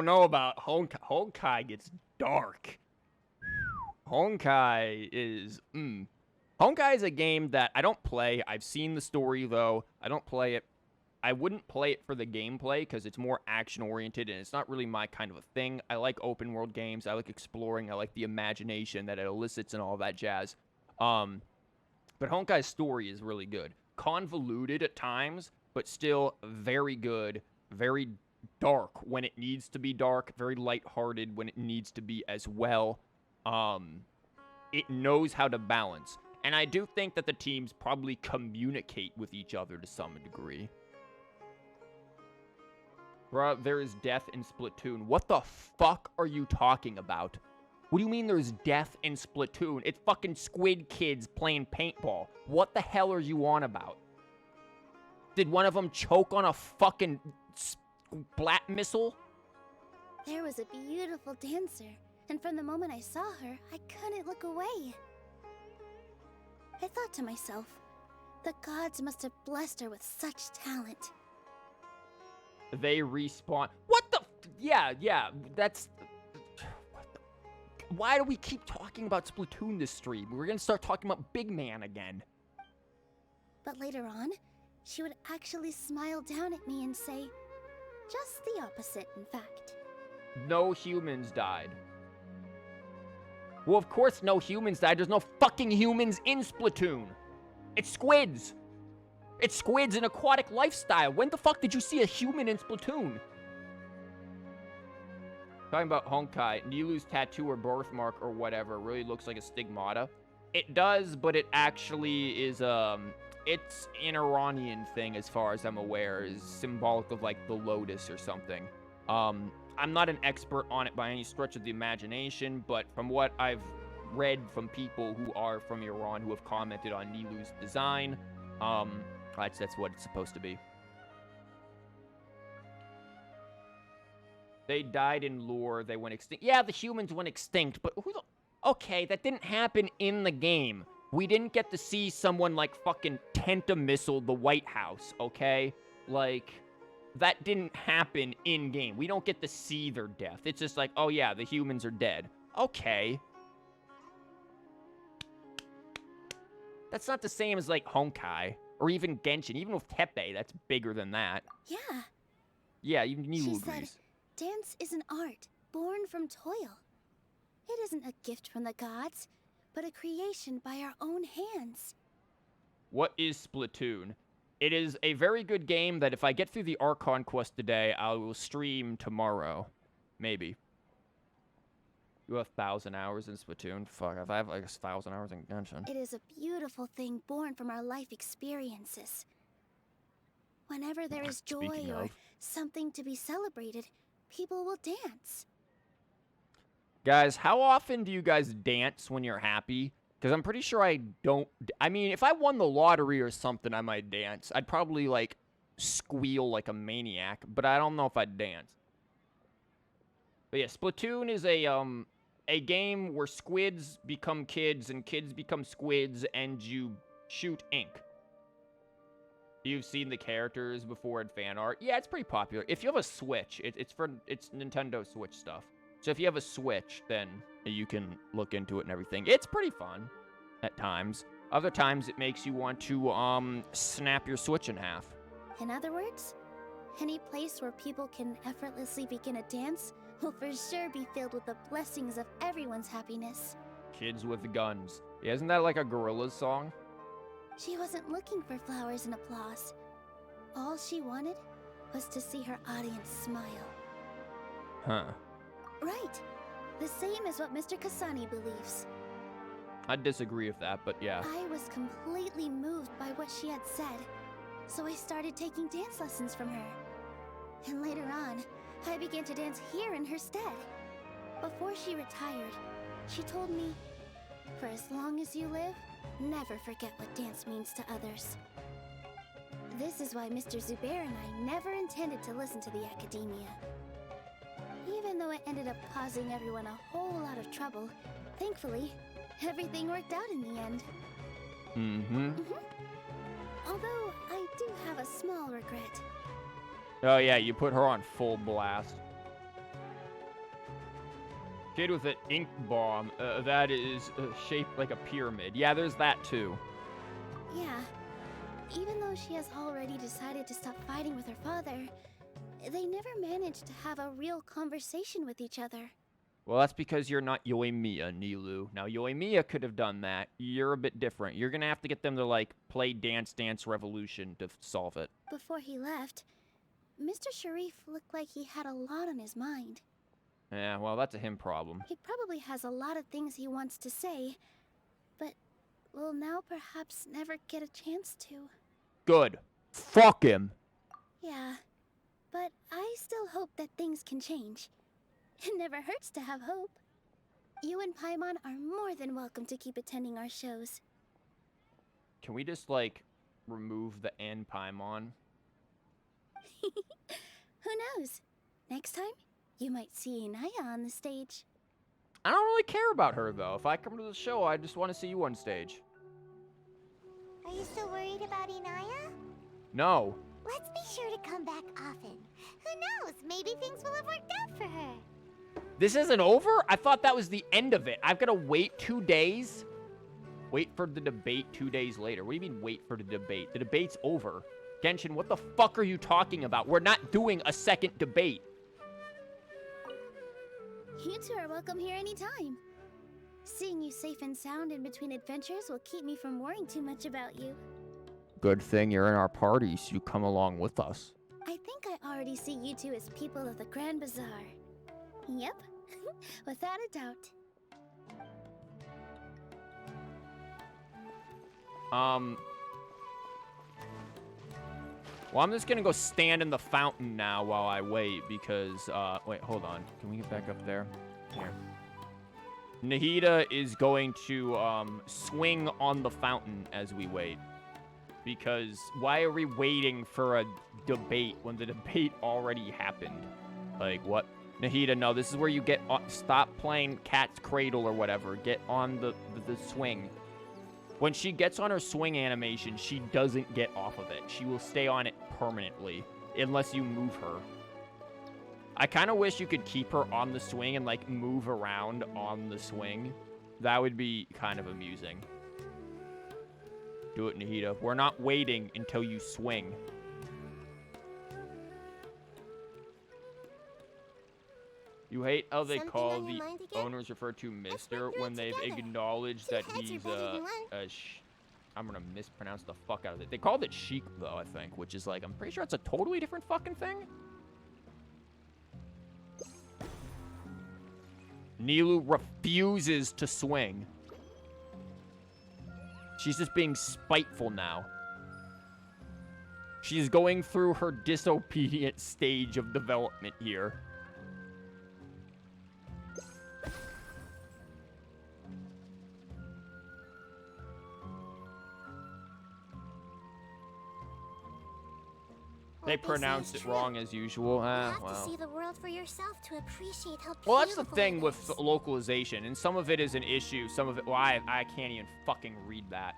know about Honkai. Honkai gets dark. Honkai is... Honkai is a game that I don't play. I've seen the story, though. I don't play it. I wouldn't play it for the gameplay because it's more action-oriented, and it's not really my kind of a thing. I like open-world games. I like exploring. I like the imagination that it elicits and all that jazz. But Honkai's story is really good. Convoluted at times, but still very good. Very dark when it needs to be dark. Very lighthearted when it needs to be as well. it knows how to balance. And I do think that the teams probably communicate with each other to some degree. Bruh, there is death in Splatoon. What the fuck are you talking about? What do you mean there's death in Splatoon? It's fucking squid kids playing paintball. What the hell are you on about? Did one of them choke on a fucking splat missile? There was a beautiful dancer, and from the moment I saw her, I couldn't look away. I thought to myself, the gods must have blessed her with such talent. They respawn. What the? Yeah, that's... Why do we keep talking about Splatoon this stream? We're gonna start talking about Big Man again. But later on, she would actually smile down at me and say, just the opposite, in fact. No humans died. Well, of course no humans died. There's no fucking humans in Splatoon. It's squids. It's squids in aquatic lifestyle. When the fuck did you see a human in Splatoon? Talking about Honkai, Nilou's tattoo or birthmark or whatever really looks like a stigmata. It does, but it actually is, it's an Iranian thing as far as I'm aware. Is symbolic of, like, the lotus or something. I'm not an expert on it by any stretch of the imagination, but from what I've read from people who are from Iran who have commented on Nilou's design, that's what it's supposed to be. They died in lore, they went extinct. Yeah, the humans went extinct, but who the... Okay, that didn't happen in the game. We didn't get to see someone, like, fucking Tenta-missile the White House, okay? Like, that didn't happen in-game. We don't get to see their death. It's just like, oh yeah, the humans are dead. Okay. That's not the same as, like, Honkai. Or even Genshin. Even with Tepe, that's bigger than that. Yeah. Yeah, even Nilou She agrees. said, dance is an art, born from toil. It isn't a gift from the gods, but a creation by our own hands. What is Splatoon? It is a very good game that if I get through the Archon quest today, I will stream tomorrow. Maybe. You have 1,000 hours in Splatoon? Fuck, I have like 1,000 hours in Genshin. It is a beautiful thing born from our life experiences. Whenever there is joy Speaking or of. something to be celebrated, people will dance. Guys, how often do you guys dance when you're happy? Because I'm pretty sure I don't... I mean, if I won the lottery or something, I might dance. I'd probably, like, squeal like a maniac, but I don't know if I'd dance. But yeah, Splatoon is a game where squids become kids and kids become squids and you shoot ink. You've seen the characters before in fan art. Yeah, it's pretty popular. If you have a Switch, it's Nintendo Switch stuff. So if you have a Switch, then you can look into it and everything. It's pretty fun at times. Other times it makes you want to snap your Switch in half. In other words, any place where people can effortlessly begin a dance will for sure be filled with the blessings of everyone's happiness. Kids with guns. Yeah, isn't that like a Gorillaz song? She wasn't looking for flowers and applause. All she wanted was to see her audience smile. Huh. Right. The same as what Mr. Kasani believes. I disagree with that, but yeah. I was completely moved by what she had said, so I started taking dance lessons from her. And later on, I began to dance here in her stead. Before she retired, she told me, for as long as you live, never forget what dance means to others. This is why Mr. Zubair and I never intended to listen to the academia. Even though it ended up causing everyone a whole lot of trouble, thankfully, everything worked out in the end. Although, I do have a small regret. Oh yeah, you put her on full blast. Kid with an ink bomb, that is shaped like a pyramid. Yeah, there's that too. Yeah. Even though she has already decided to stop fighting with her father, they never managed to have a real conversation with each other. Well, that's because you're not Yoimiya, Nilou. Now, Yoimiya could have done that. You're a bit different. You're gonna have to get them to, like, play Dance Dance Revolution to solve it. Before he left, Mr. Sharif looked like he had a lot on his mind. Yeah, well, that's a him problem. He probably has a lot of things he wants to say, will now perhaps never get a chance to. Good. Fuck him. Yeah, but I still hope that things can change. It never hurts to have hope. You and Paimon are more than welcome to keep attending our shows. Can we just, like, remove the N Paimon? Who knows? Next time, you might see Naya on the stage. I don't really care about her, though. If I come to the show, I just want to see you on stage. Are you still worried about Inaya? No. Let's be sure to come back often. Who knows? Maybe things will have worked out for her. This isn't over? I thought that was the end of it. I've got to wait 2 days? Wait for the debate 2 days later. What do you mean wait for the debate? The debate's over. Genshin, what the fuck are you talking about? We're not doing a second debate. You two are welcome here anytime. Seeing you safe and sound in between adventures will keep me from worrying too much about you. Good thing you're in our party, so you come along with us. I think I already see you two as people of the Grand Bazaar. Yep, without a doubt. Well, I'm just gonna go stand in the fountain now while I wait because, wait, hold on. Can we get back up there? Here. Nahida is going to, swing on the fountain as we wait. Because why are we waiting for a debate when the debate already happened? Like, what? Nahida, no, this is where you get on, stop playing Cat's Cradle or whatever. Get on the swing. When she gets on her swing animation, she doesn't get off of it. She will stay on it permanently, unless you move her. I kind of wish you could keep her on the swing and, like, move around on the swing. That would be kind of amusing. Do it, Nahida. We're not waiting until you swing. You hate how they call the owners refer to Mr. when they've acknowledged that he's I'm gonna mispronounce the fuck out of it. They called it Sheik though, I think, which is like, I'm pretty sure it's a totally different fucking thing. Nilou refuses to swing. She's just being spiteful now. She's going through her disobedient stage of development here. They pronounced it wrong as usual. You have Well. to see the world for yourself to appreciate how Well, that's the beautiful thing it with is. localization, and some of it is an issue. Some of it, well, I can't even fucking read that.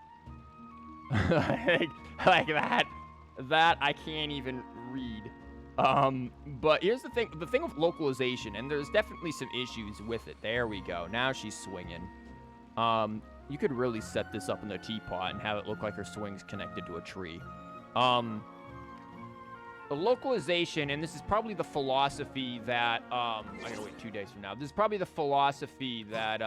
like that I can't even read. But here's the thing with localization, and there's definitely some issues with it. There we go. Now she's swinging. You could really set this up in the teapot and have it look like her swing's connected to a tree. The localization, and this is probably the philosophy that, I gotta wait 2 days from now. This is probably the philosophy that,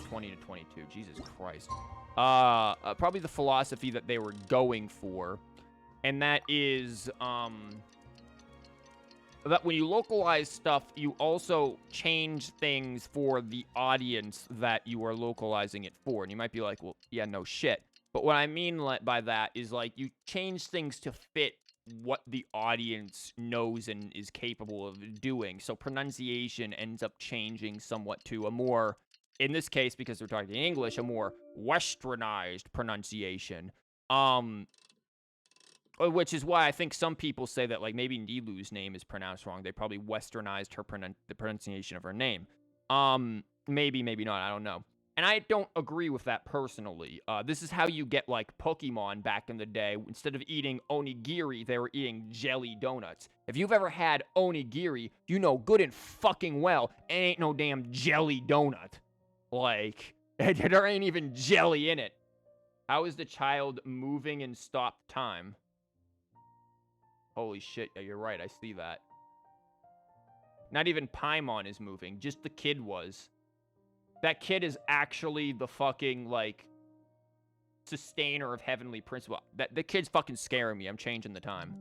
20 to 22, Jesus Christ. Probably the philosophy that they were going for, and that is, that when you localize stuff, you also change things for the audience that you are localizing it for. And you might be like, well, yeah, no shit. But what I mean by that is, like, you change things to fit what the audience knows and is capable of doing. So pronunciation ends up changing somewhat to a more, in this case, because we're talking English, a more westernized pronunciation. Which is why I think some people say that, like, maybe Nilou's name is pronounced wrong. They probably westernized her the pronunciation of her name. Maybe, maybe not. I don't know. And I don't agree with that personally. This is how you get, like, Pokemon back in the day. Instead of eating onigiri, they were eating jelly donuts. If you've ever had onigiri, you know good and fucking well it ain't no damn jelly donut. Like, there ain't even jelly in it. How is the child moving in stop time? Holy shit, yeah, you're right, I see that. Not even Paimon is moving, just the kid was. That kid is actually the fucking, like, sustainer of Heavenly Principle. The kid's fucking scaring me. I'm changing the time.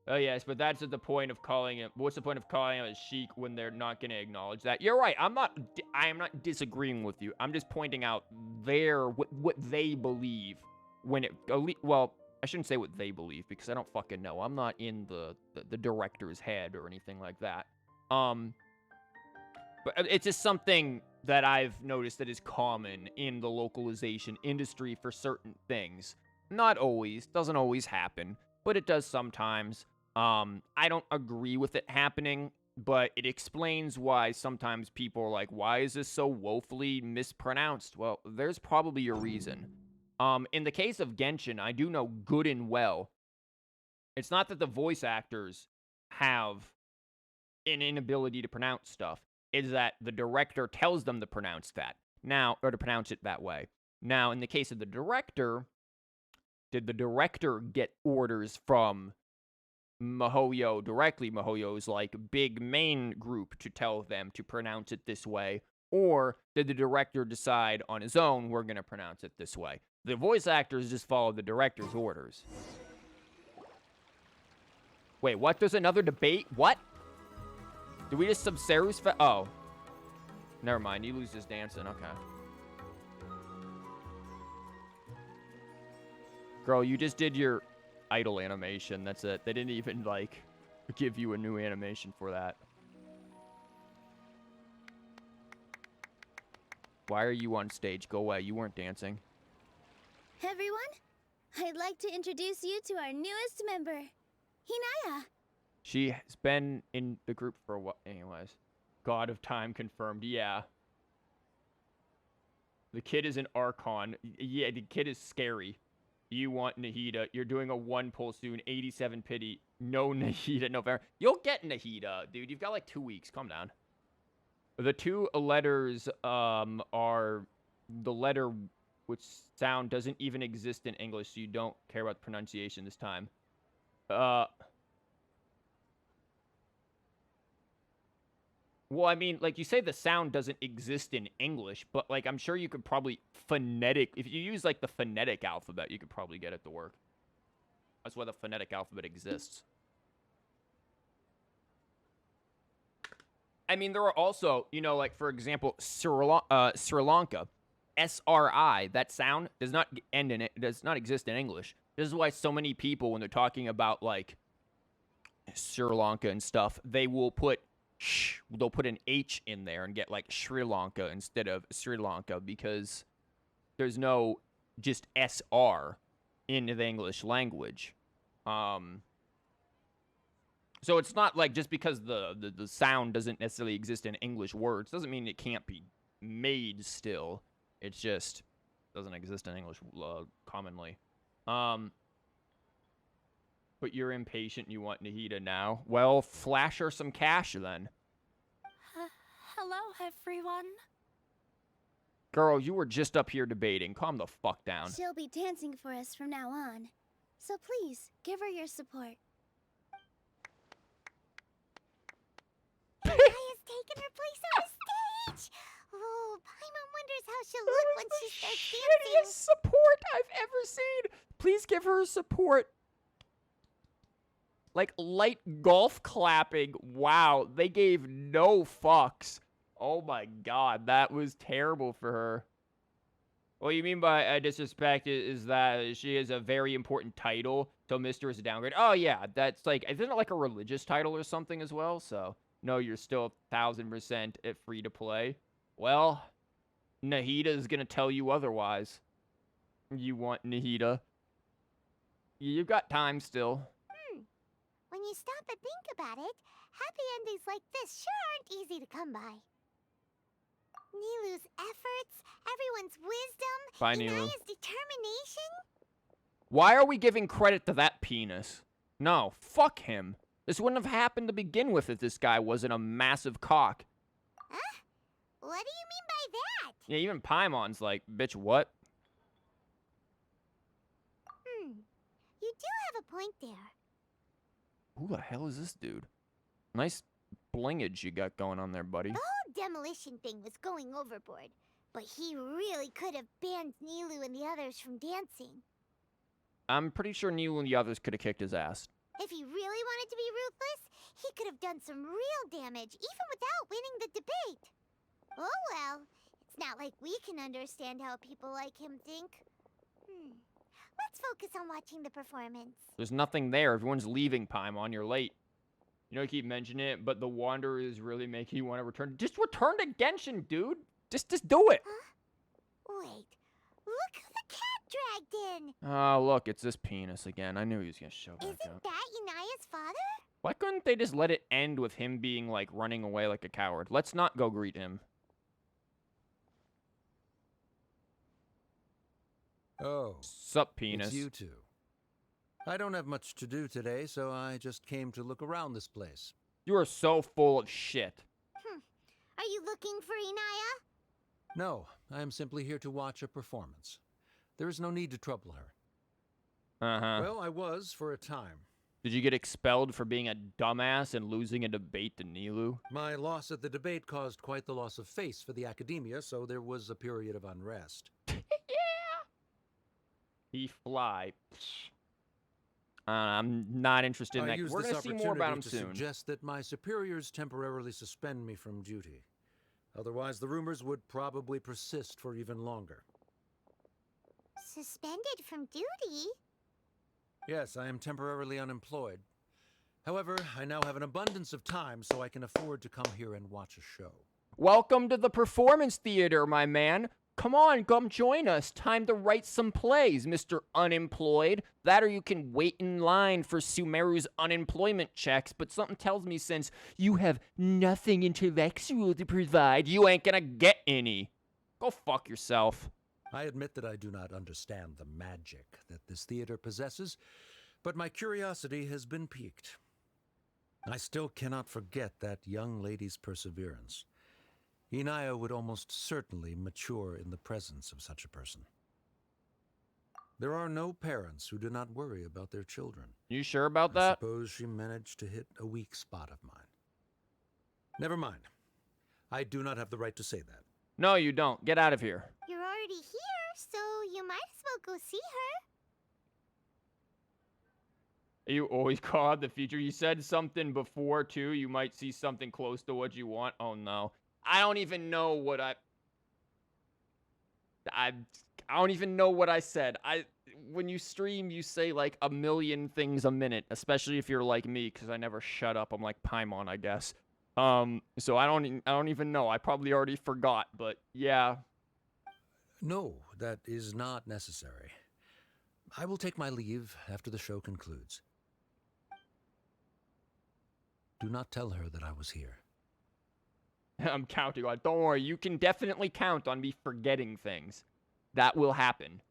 Oh, yes, but that's at the point of calling it... What's the point of calling him a sheik when they're not going to acknowledge that? You're right. I am not disagreeing with you. I'm just pointing out what they believe when it... Well, I shouldn't say what they believe because I don't fucking know. I'm not in the director's head or anything like that. But it's just something that I've noticed that is common in the localization industry for certain things. Not always. Doesn't always happen. But it does sometimes. I don't agree with it happening, but it explains why sometimes people are like, why is this so woefully mispronounced? Well, there's probably a reason. In the case of Genshin, I do know good and well, it's not that the voice actors have an inability to pronounce stuff. It's that the director tells them to pronounce that. Now, or to pronounce it that way. Now, in the case of the director, did the director get orders from MiHoYo directly? MiHoYo's like big main group to tell them to pronounce it this way, or did the director decide on his own, we're going to pronounce it this way? The voice actors just follow the director's orders. Wait, what? There's another debate? What? Did we just Subseru's oh. Never mind, Nilou's just dancing, okay. Girl, you just did your idol animation. That's it. They didn't even, like, give you a new animation for that. Why are you on stage? Go away. You weren't dancing. Everyone, I'd like to introduce you to our newest member, Hinaya. She has been in the group for a while. Anyways. God of Time confirmed. Yeah. The kid is an Archon. Yeah, the kid is scary. You want Nahida. You're doing a 1 pull soon. 87 pity. No Nahida. November. You'll get Nahida, dude. You've got like 2 weeks. Calm down. The 2 letters are the letter which sound doesn't even exist in English, so you don't care about the pronunciation this time. Well, I mean, like, you say the sound doesn't exist in English, but, like, I'm sure you could probably if you use, like, the phonetic alphabet, you could probably get it to work. That's why the phonetic alphabet exists. I mean, there are also, you know, like, for example, Sri Lanka, SRI, that sound does not end in it, does not exist in English. This is why so many people, when they're talking about, like, Sri Lanka and stuff, they will put they'll put an H in there and get like Sri Lanka instead of Sri Lanka because there's no just SR in the English language. So it's not like just because the sound doesn't necessarily exist in English words doesn't mean it can't be made still. It just doesn't exist in English commonly. But you're impatient and you want Nahida now. Well, flash her some cash then. Hello, everyone. Girl, you were just up here debating. Calm the fuck down. She'll be dancing for us from now on. So please, give her your support. Naya's taken her place on the stage! Oh, Paimon wonders how she'll look when she starts dancing. Shittiest support I've ever seen. Please give her support. Like, light golf clapping. Wow, they gave no fucks. Oh my god, that was terrible for her. What you mean by disrespect is that she has a very important title, so Mr. is a downgrade. Oh yeah, that's like, isn't it like a religious title or something as well? So, no, you're still 1000% free to play. Well, Nahida is gonna tell you otherwise. You want Nahida. You've got time still. When you stop and think about it, happy endings like this sure aren't easy to come by. Nilou's efforts, everyone's wisdom, Bye, Nilou. Inaya's determination. Why are we giving credit to that penis? No, fuck him. This wouldn't have happened to begin with if this guy wasn't a massive cock. Huh? What do you mean by that? Yeah, even Paimon's like, bitch, what? You do have a point there. Who the hell is this dude? Nice blingage you got going on there, buddy. The whole demolition thing was going overboard, but he really could have banned Nilou and the others from dancing. I'm pretty sure Nilou and the others could have kicked his ass. If he really wanted to be ruthless, he could have done some real damage, even without winning the debate. Oh well, it's not like we can understand how people like him think. Let's focus on watching the performance. There's nothing there. Everyone's leaving, Paimon. You're late. You know, you keep mentioning it, but the Wanderer is really making you want to return. Just return to Genshin, dude. Just do it. Huh? Wait, look who the cat dragged in. Oh, look, it's this penis again. I knew he was going to show back Isn't up. that Inaya's father? Why couldn't they just let it end with him being, like, running away like a coward? Let's not go greet him. Oh. Sup, penis? It's you two. I don't have much to do today, so I just came to look around this place. You are so full of shit. Are you looking for Inaya? No, I am simply here to watch a performance. There is no need to trouble her. Uh-huh. Well, I was for a time. Did you get expelled for being a dumbass and losing a debate to Nilou? My loss at the debate caused quite the loss of face for the academia, so there was a period of unrest. He fly. I'm not interested in that. We're going to see more about him soon. I suggest that my superiors temporarily suspend me from duty. Otherwise, the rumors would probably persist for even longer. Suspended from duty? Yes, I am temporarily unemployed. However, I now have an abundance of time, so I can afford to come here and watch a show. Welcome to the performance theater, my man. Come on, come join us. Time to write some plays, Mr. Unemployed. That or you can wait in line for Sumeru's unemployment checks, but something tells me since you have nothing intellectual to provide, you ain't gonna get any. Go fuck yourself. I admit that I do not understand the magic that this theater possesses, but my curiosity has been piqued. I still cannot forget that young lady's perseverance. Inaya would almost certainly mature in the presence of such a person. There are no parents who do not worry about their children. You sure about I that? suppose she managed to hit a weak spot of mine. Never mind. I do not have the right to say that. No, you don't. Get out of here. You're already here, so you might as well go see her. You always call out the future. You said something before, too. You might see something close to what you want. Oh, no. I don't even know what I don't even know what I said. When you stream, you say like a million things a minute, especially if you're like me, because I never shut up. I'm like Paimon, I guess. So I don't even know. I probably already forgot, but yeah. No, that is not necessary. I will take my leave after the show concludes. Do not tell her that I was here. I'm counting on it. Don't worry, you can definitely count on me forgetting things. That will happen.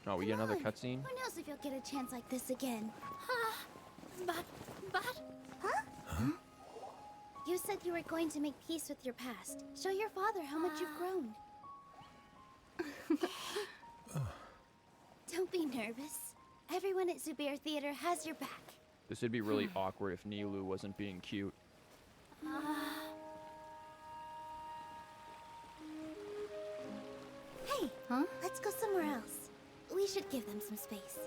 Oh, we get another cutscene? Who knows if you'll get a chance like this again? But... Huh? Huh? You said you were going to make peace with your past. Show your father how much you've grown. Don't be nervous. Everyone at Zubair Theater has your back. This would be really awkward if Nilou wasn't being cute. Hey, let's go somewhere else. We should give them some space.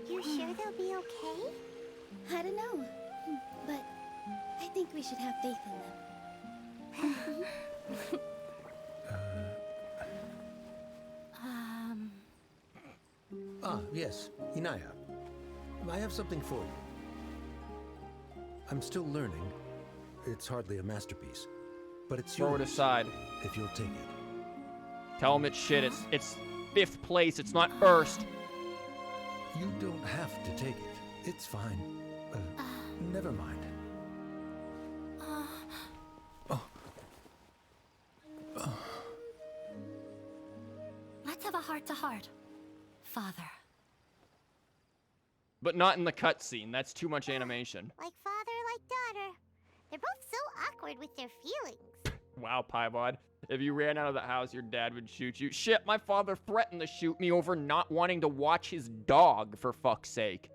You're sure they'll be okay? I don't know, but I think we should have faith in them. Yes, Inaya. I have something for you. I'm still learning. It's hardly a masterpiece, but it's yours. Throw it aside. If you'll take it. Tell him it's shit. It's 5th place. It's not 1st. You don't have to take it. It's fine. Never mind. Let's have a heart-to-heart, Father. But not in the cutscene. That's too much animation. Like father, like daughter. They're both so awkward with their feelings. Wow, Paimon. If you ran out of the house, your dad would shoot you. Shit, my father threatened to shoot me over not wanting to watch his dog, for fuck's sake.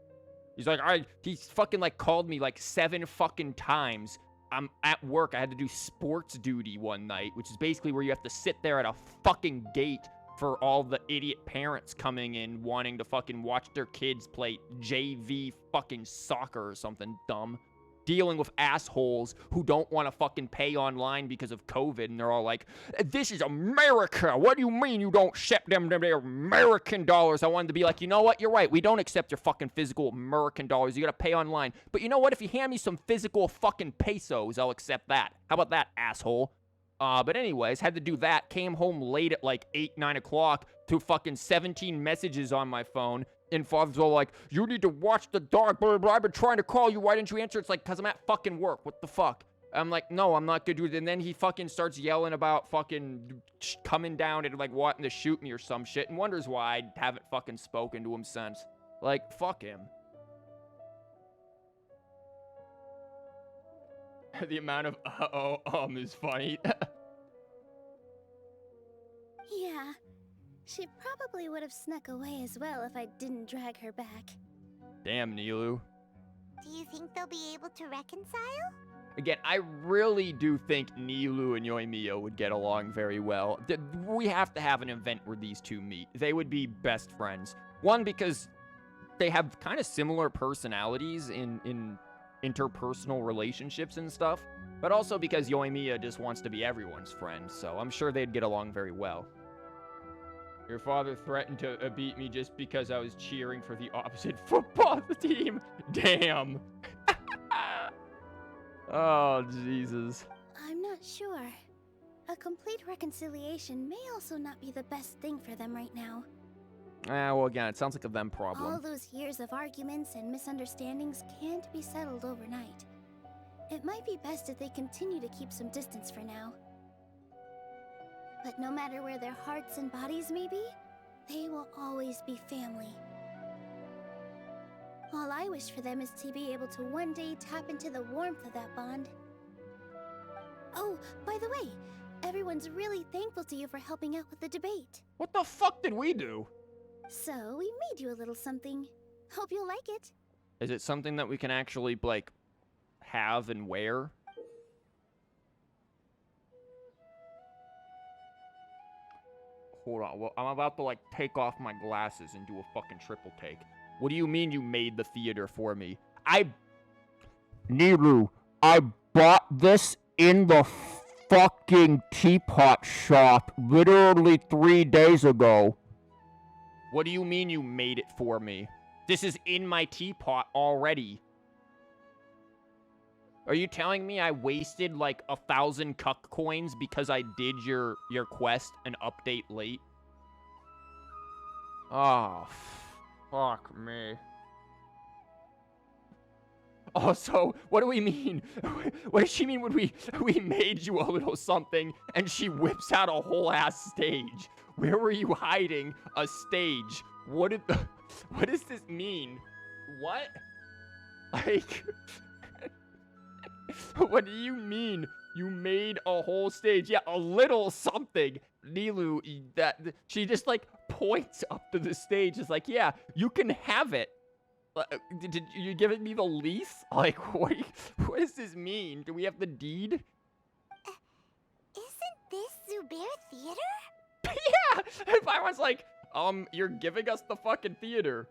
He's like, he's fucking like called me like 7 fucking times. I'm at work. I had to do sports duty one night, which is basically where you have to sit there at a fucking gate for all the idiot parents coming in wanting to fucking watch their kids play JV fucking soccer or something dumb. Dealing with assholes who don't want to fucking pay online because of COVID, and they're all like, this is America. What do you mean you don't accept them American dollars? I wanted to be like, you know what? You're right. We don't accept your fucking physical American dollars. You gotta pay online. But you know what? If you hand me some physical fucking pesos, I'll accept that. How about that, asshole? But anyways, had to do that. Came home late at like 8, 9 o'clock to fucking 17 messages on my phone. And father's all like, you need to watch the dog, blah, blah, blah. I've been trying to call you. Why didn't you answer? It's like, because I'm at fucking work. What the fuck? I'm like, no, I'm not going to do it. And then he fucking starts yelling about fucking coming down and like wanting to shoot me or some shit. And wonders why I haven't fucking spoken to him since. Like, fuck him. The amount of is funny. Yeah. She probably would have snuck away as well if I didn't drag her back. Damn, Nilou. Do you think they'll be able to reconcile? Again, I really do think Nilou and Yoimiya would get along very well. We have to have an event where these two meet. They would be best friends. One, because they have kind of similar personalities in interpersonal relationships and stuff, but also because Yoimiya just wants to be everyone's friend, so I'm sure they'd get along very well. Your father threatened to beat me just because I was cheering for the opposite football team. Damn. Oh, Jesus. I'm not sure. A complete reconciliation may also not be the best thing for them right now. Well, again, it sounds like a them All problem. those years of arguments and misunderstandings can't be settled overnight. It might be best if they continue to keep some distance for now. But no matter where their hearts and bodies may be, they will always be family. All I wish for them is to be able to one day tap into the warmth of that bond. Oh, by the way, everyone's really thankful to you for helping out with the debate. What the fuck did we do? So, we made you a little something. Hope you'll like it. Is it something that we can actually, like, have and wear? Hold on. Well, I'm about to, like, take off my glasses and do a fucking triple take. What do you mean you made the theater for me? Nilou, I bought this in the fucking teapot shop literally 3 days ago. What do you mean you made it for me? This is in my teapot already. Are you telling me I wasted like 1,000 cuck coins because I did your quest an update late? Oh, fuck me. Also, what do we mean? What does she mean when we made you a little something and she whips out a whole ass stage? Where were you hiding a stage? What does this mean? What? Like, what do you mean you made a whole stage? Yeah, a little something. Nilou, that she just like points up to the stage. Is like, yeah, you can have it. Did you giving me the lease? Like, what does this mean? Do we have the deed? Isn't this Zubair Theater? Yeah! If I was like, you're giving us the fucking theater.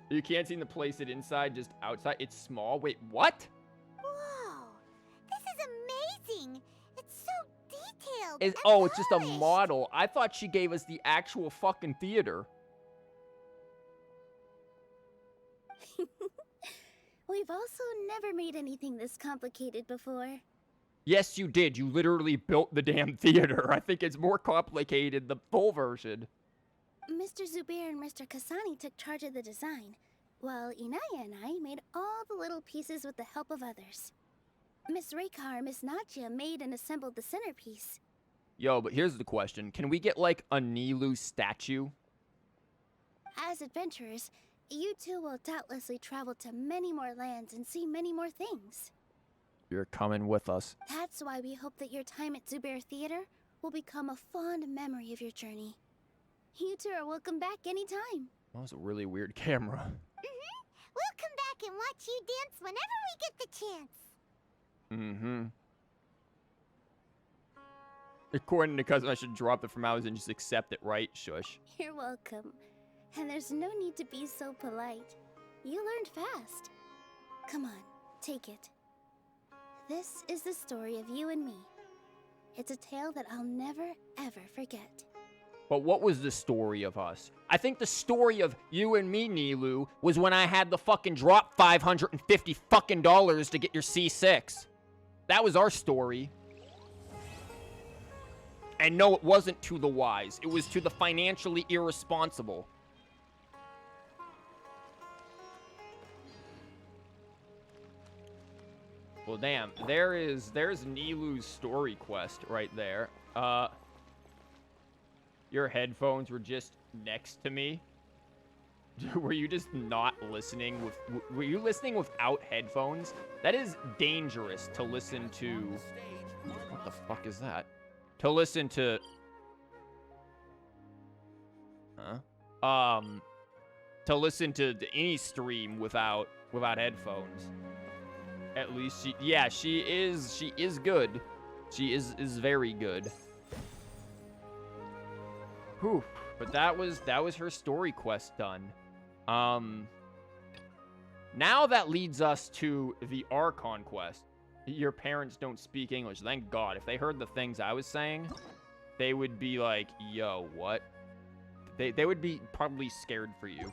You can't seem to place it inside, just outside. It's small. Wait, what? Whoa! This is amazing! It's so detailed! It's just a model. I thought she gave us the actual fucking theater. We've also never made anything this complicated before. Yes, you did. You literally built the damn theater. I think it's more complicated, the full version. Mr. Zubair and Mr. Kasani took charge of the design, while Inaya and I made all the little pieces with the help of others. Miss Rekar and Miss Nadja made and assembled the centerpiece. Yo, but here's the question. Can we get, like, a Nilou statue? As adventurers, you two will doubtlessly travel to many more lands and see many more things. You're coming with us. That's why we hope that your time at Zubair Theater will become a fond memory of your journey. You two are welcome back anytime. That was a really weird camera. Mm-hmm. We'll come back and watch you dance whenever we get the chance. Mm-hmm. According to Cousin, I should drop the formality and just accept it, right? Shush. You're welcome. And there's no need to be so polite. You learned fast. Come on, take it. This is the story of you and me. It's a tale that I'll never, ever forget. But what was the story of us? I think the story of you and me, Nilou, was when I had to fucking drop $550 fucking dollars to get your C6. That was our story. And no, it wasn't to the wise. It was to the financially irresponsible. Well, damn. There's Nilou's story quest right there. Your headphones were just next to me. Were you just not listening with... Were you listening without headphones? That is dangerous to listen to... What the fuck is that? To listen to... Huh? To listen to any stream without headphones. At least she... Yeah, she is good. She is very good. Whew. But that was her story quest done. Now that leads us to the Archon quest. Your parents don't speak English. Thank God. If they heard the things I was saying, they would be like, yo, what? They would be probably scared for you.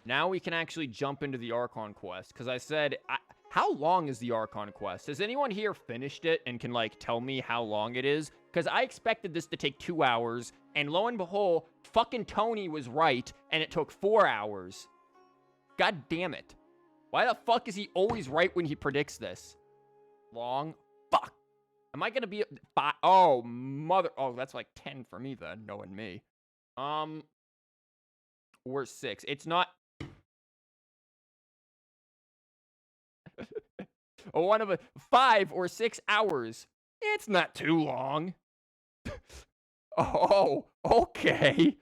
Now we can actually jump into the Archon quest, because I said... How long is the Archon quest? Has anyone here finished it and can, like, tell me how long it is? Because I expected this to take 2 hours, and lo and behold, fucking Tony was right, and it took 4 hours. God damn it. Why the fuck is he always right when he predicts this? Long? Fuck. Am I gonna be... Oh, mother... Oh, that's like 10 for me then, knowing me. Or 6. It's not... One of a 5 or 6 hours. It's not too long. Oh, okay.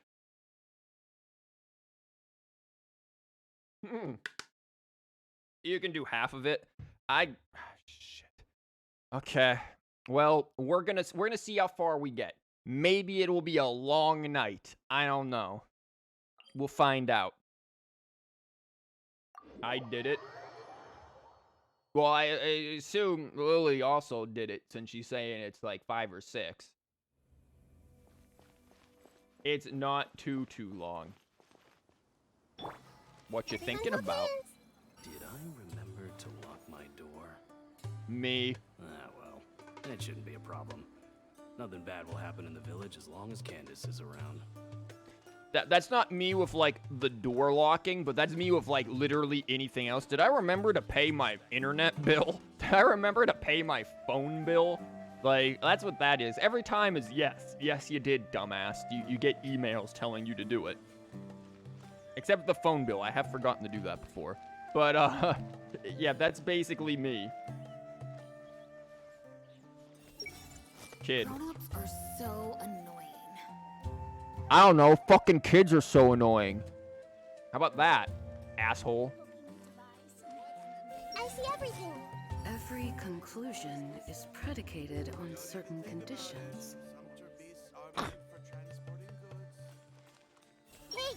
You can do half of it. Shit. Okay. Well, we're gonna see how far we get. Maybe it will be a long night. I don't know. We'll find out. I did it. Well, I assume Lily also did it, since she's saying it's like 5 or 6. It's not too long. What you thinking about? Did I remember to lock my door? Me. Ah, well, that shouldn't be a problem. Nothing bad will happen in the village as long as Candace is around. That's not me with, like, the door locking, but that's me with, like, literally anything else. Did I remember to pay my internet bill? Did I remember to pay my phone bill? Like, that's what that is. Every time is yes. Yes, you did, dumbass. You get emails telling you to do it. Except the phone bill. I have forgotten to do that before. But, yeah, that's basically me. Kid. Grown-ups are so annoying. I don't know. Fucking kids are so annoying. How about that, asshole? I see everything. Every conclusion is predicated on certain conditions. Hey!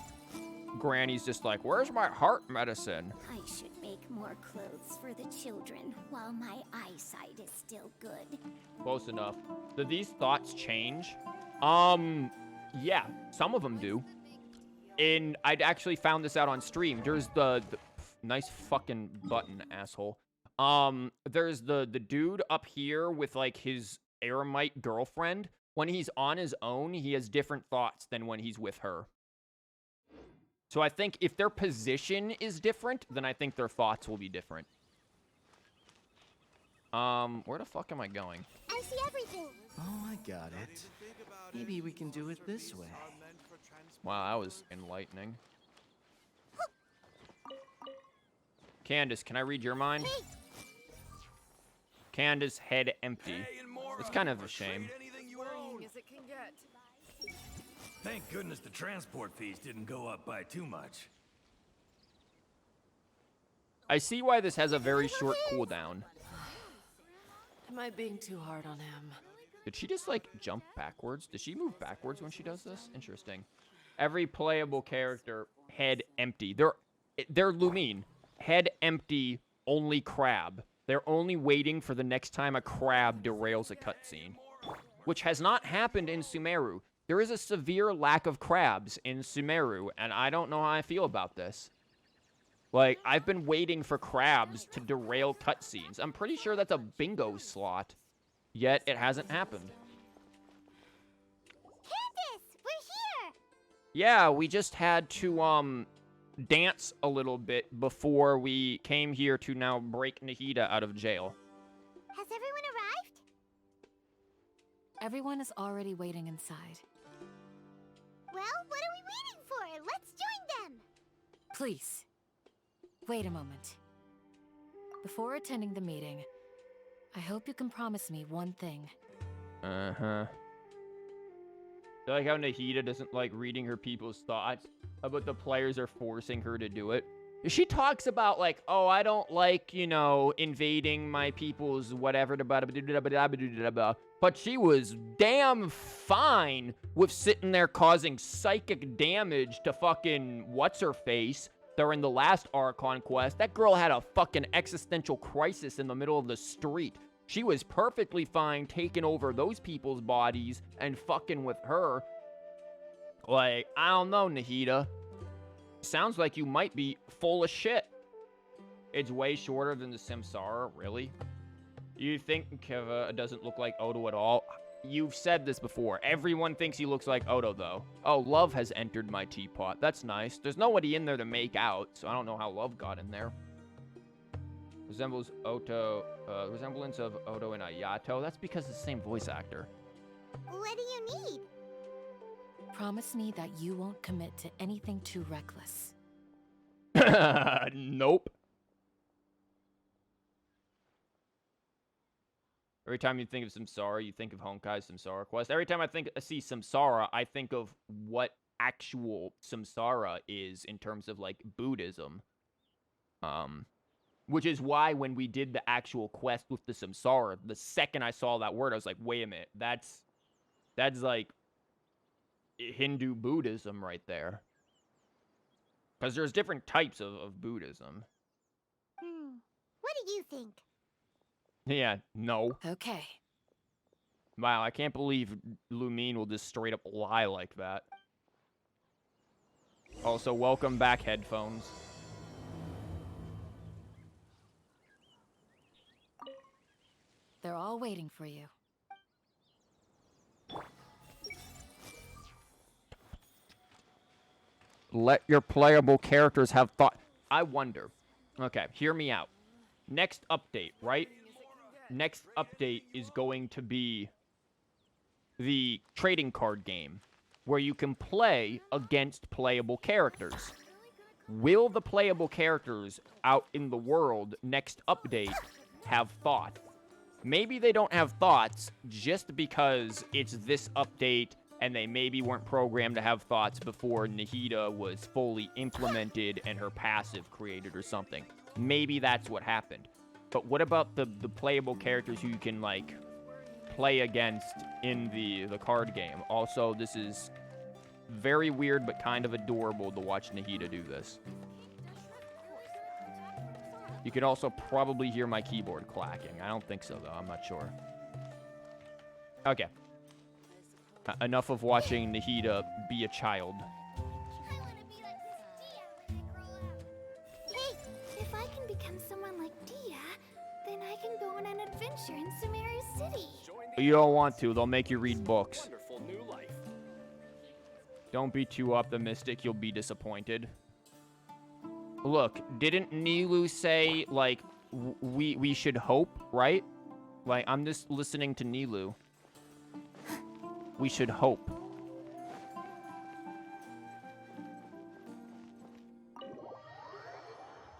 Granny's just like, where's my heart medicine? I should make more clothes for the children while my eyesight is still good. Close enough. Do these thoughts change? Yeah, some of them do. And I'd actually found this out on stream. There's the nice fucking button, asshole. There's the dude up here with, like, his eremite girlfriend. When he's on his own, he has different thoughts than when he's with her. So I think if their position is different, then I think their thoughts will be different. Where the fuck am I going? I see everything. Oh, I got it. Maybe we can do it this way. Wow, that was enlightening. Candace, can I read your mind? Hey. Candace, head empty. It's kind of a shame. As it can get. Thank goodness the transport fees didn't go up by too much. I see why this has a very short cooldown. Am I being too hard on him? Did she just, like, jump backwards? Does she move backwards when she does this? Interesting. Every playable character, head empty. They're Lumine. Head empty, only crab. They're only waiting for the next time a crab derails a cutscene. Which has not happened in Sumeru. There is a severe lack of crabs in Sumeru, and I don't know how I feel about this. Like, I've been waiting for crabs to derail cutscenes. I'm pretty sure that's a bingo slot. Yet, it hasn't happened. Candace, we're here! Yeah, we just had to, dance a little bit before we came here to now break Nahida out of jail. Has everyone arrived? Everyone is already waiting inside. Well, what are we waiting for? Let's join them! Please, wait a moment. Before attending the meeting, I hope you can promise me one thing. Uh-huh. I like how Nahida doesn't like reading her people's thoughts, but the players are forcing her to do it. She talks about, like, oh, I don't like, you know, invading my people's whatever, but she was damn fine with sitting there causing psychic damage to fucking what's-her-face during the last Archon quest. That girl had a fucking existential crisis in the middle of the street. She was perfectly fine taking over those people's bodies and fucking with her. Like, I don't know, Nahida. Sounds like you might be full of shit. It's way shorter than the Samsara, really? You think Kiva doesn't look like Odo at all? You've said this before. Everyone thinks he looks like Odo, though. Oh, Love has entered my teapot. That's nice. There's nobody in there to make out, so I don't know how Love got in there. Resemblance of Odo and Ayato. That's because it's the same voice actor. What do you need? Promise me that you won't commit to anything too reckless. Nope. Every time you think of Samsara, you think of Honkai's Samsara quest. Every time I see Samsara, I think of what actual Samsara is in terms of, like, Buddhism. Which is why when we did the actual quest with the Samsara, the second I saw that word, I was like, wait a minute, that's like Hindu Buddhism right there. Because there's different types of Buddhism. What do you think? Yeah, no. Okay. Wow, I can't believe Lumine will just straight up lie like that. Also, welcome back, headphones. They're all waiting for you. Let your playable characters have thought. I wonder. Okay, hear me out. Next update, right? Next update is going to be the trading card game, where you can play against playable characters. Will the playable characters out in the world next update have thought? Maybe they don't have thoughts just because it's this update and they maybe weren't programmed to have thoughts before Nahida was fully implemented and her passive created or something. Maybe that's what happened. But what about the playable characters who you can, like, play against in the card game? Also, this is very weird but kind of adorable to watch Nahida do this. You could also probably hear my keyboard clacking. I don't think so, though. I'm not sure. Okay. Enough of watching Nahida be a child. Hey, if I can become someone like Dia, then I can go on an adventure in Sumeru City. You don't want to. They'll make you read books. Don't be too optimistic. You'll be disappointed. Look, didn't Nilou say, like, we should hope, right? Like, I'm just listening to Nilou. We should hope.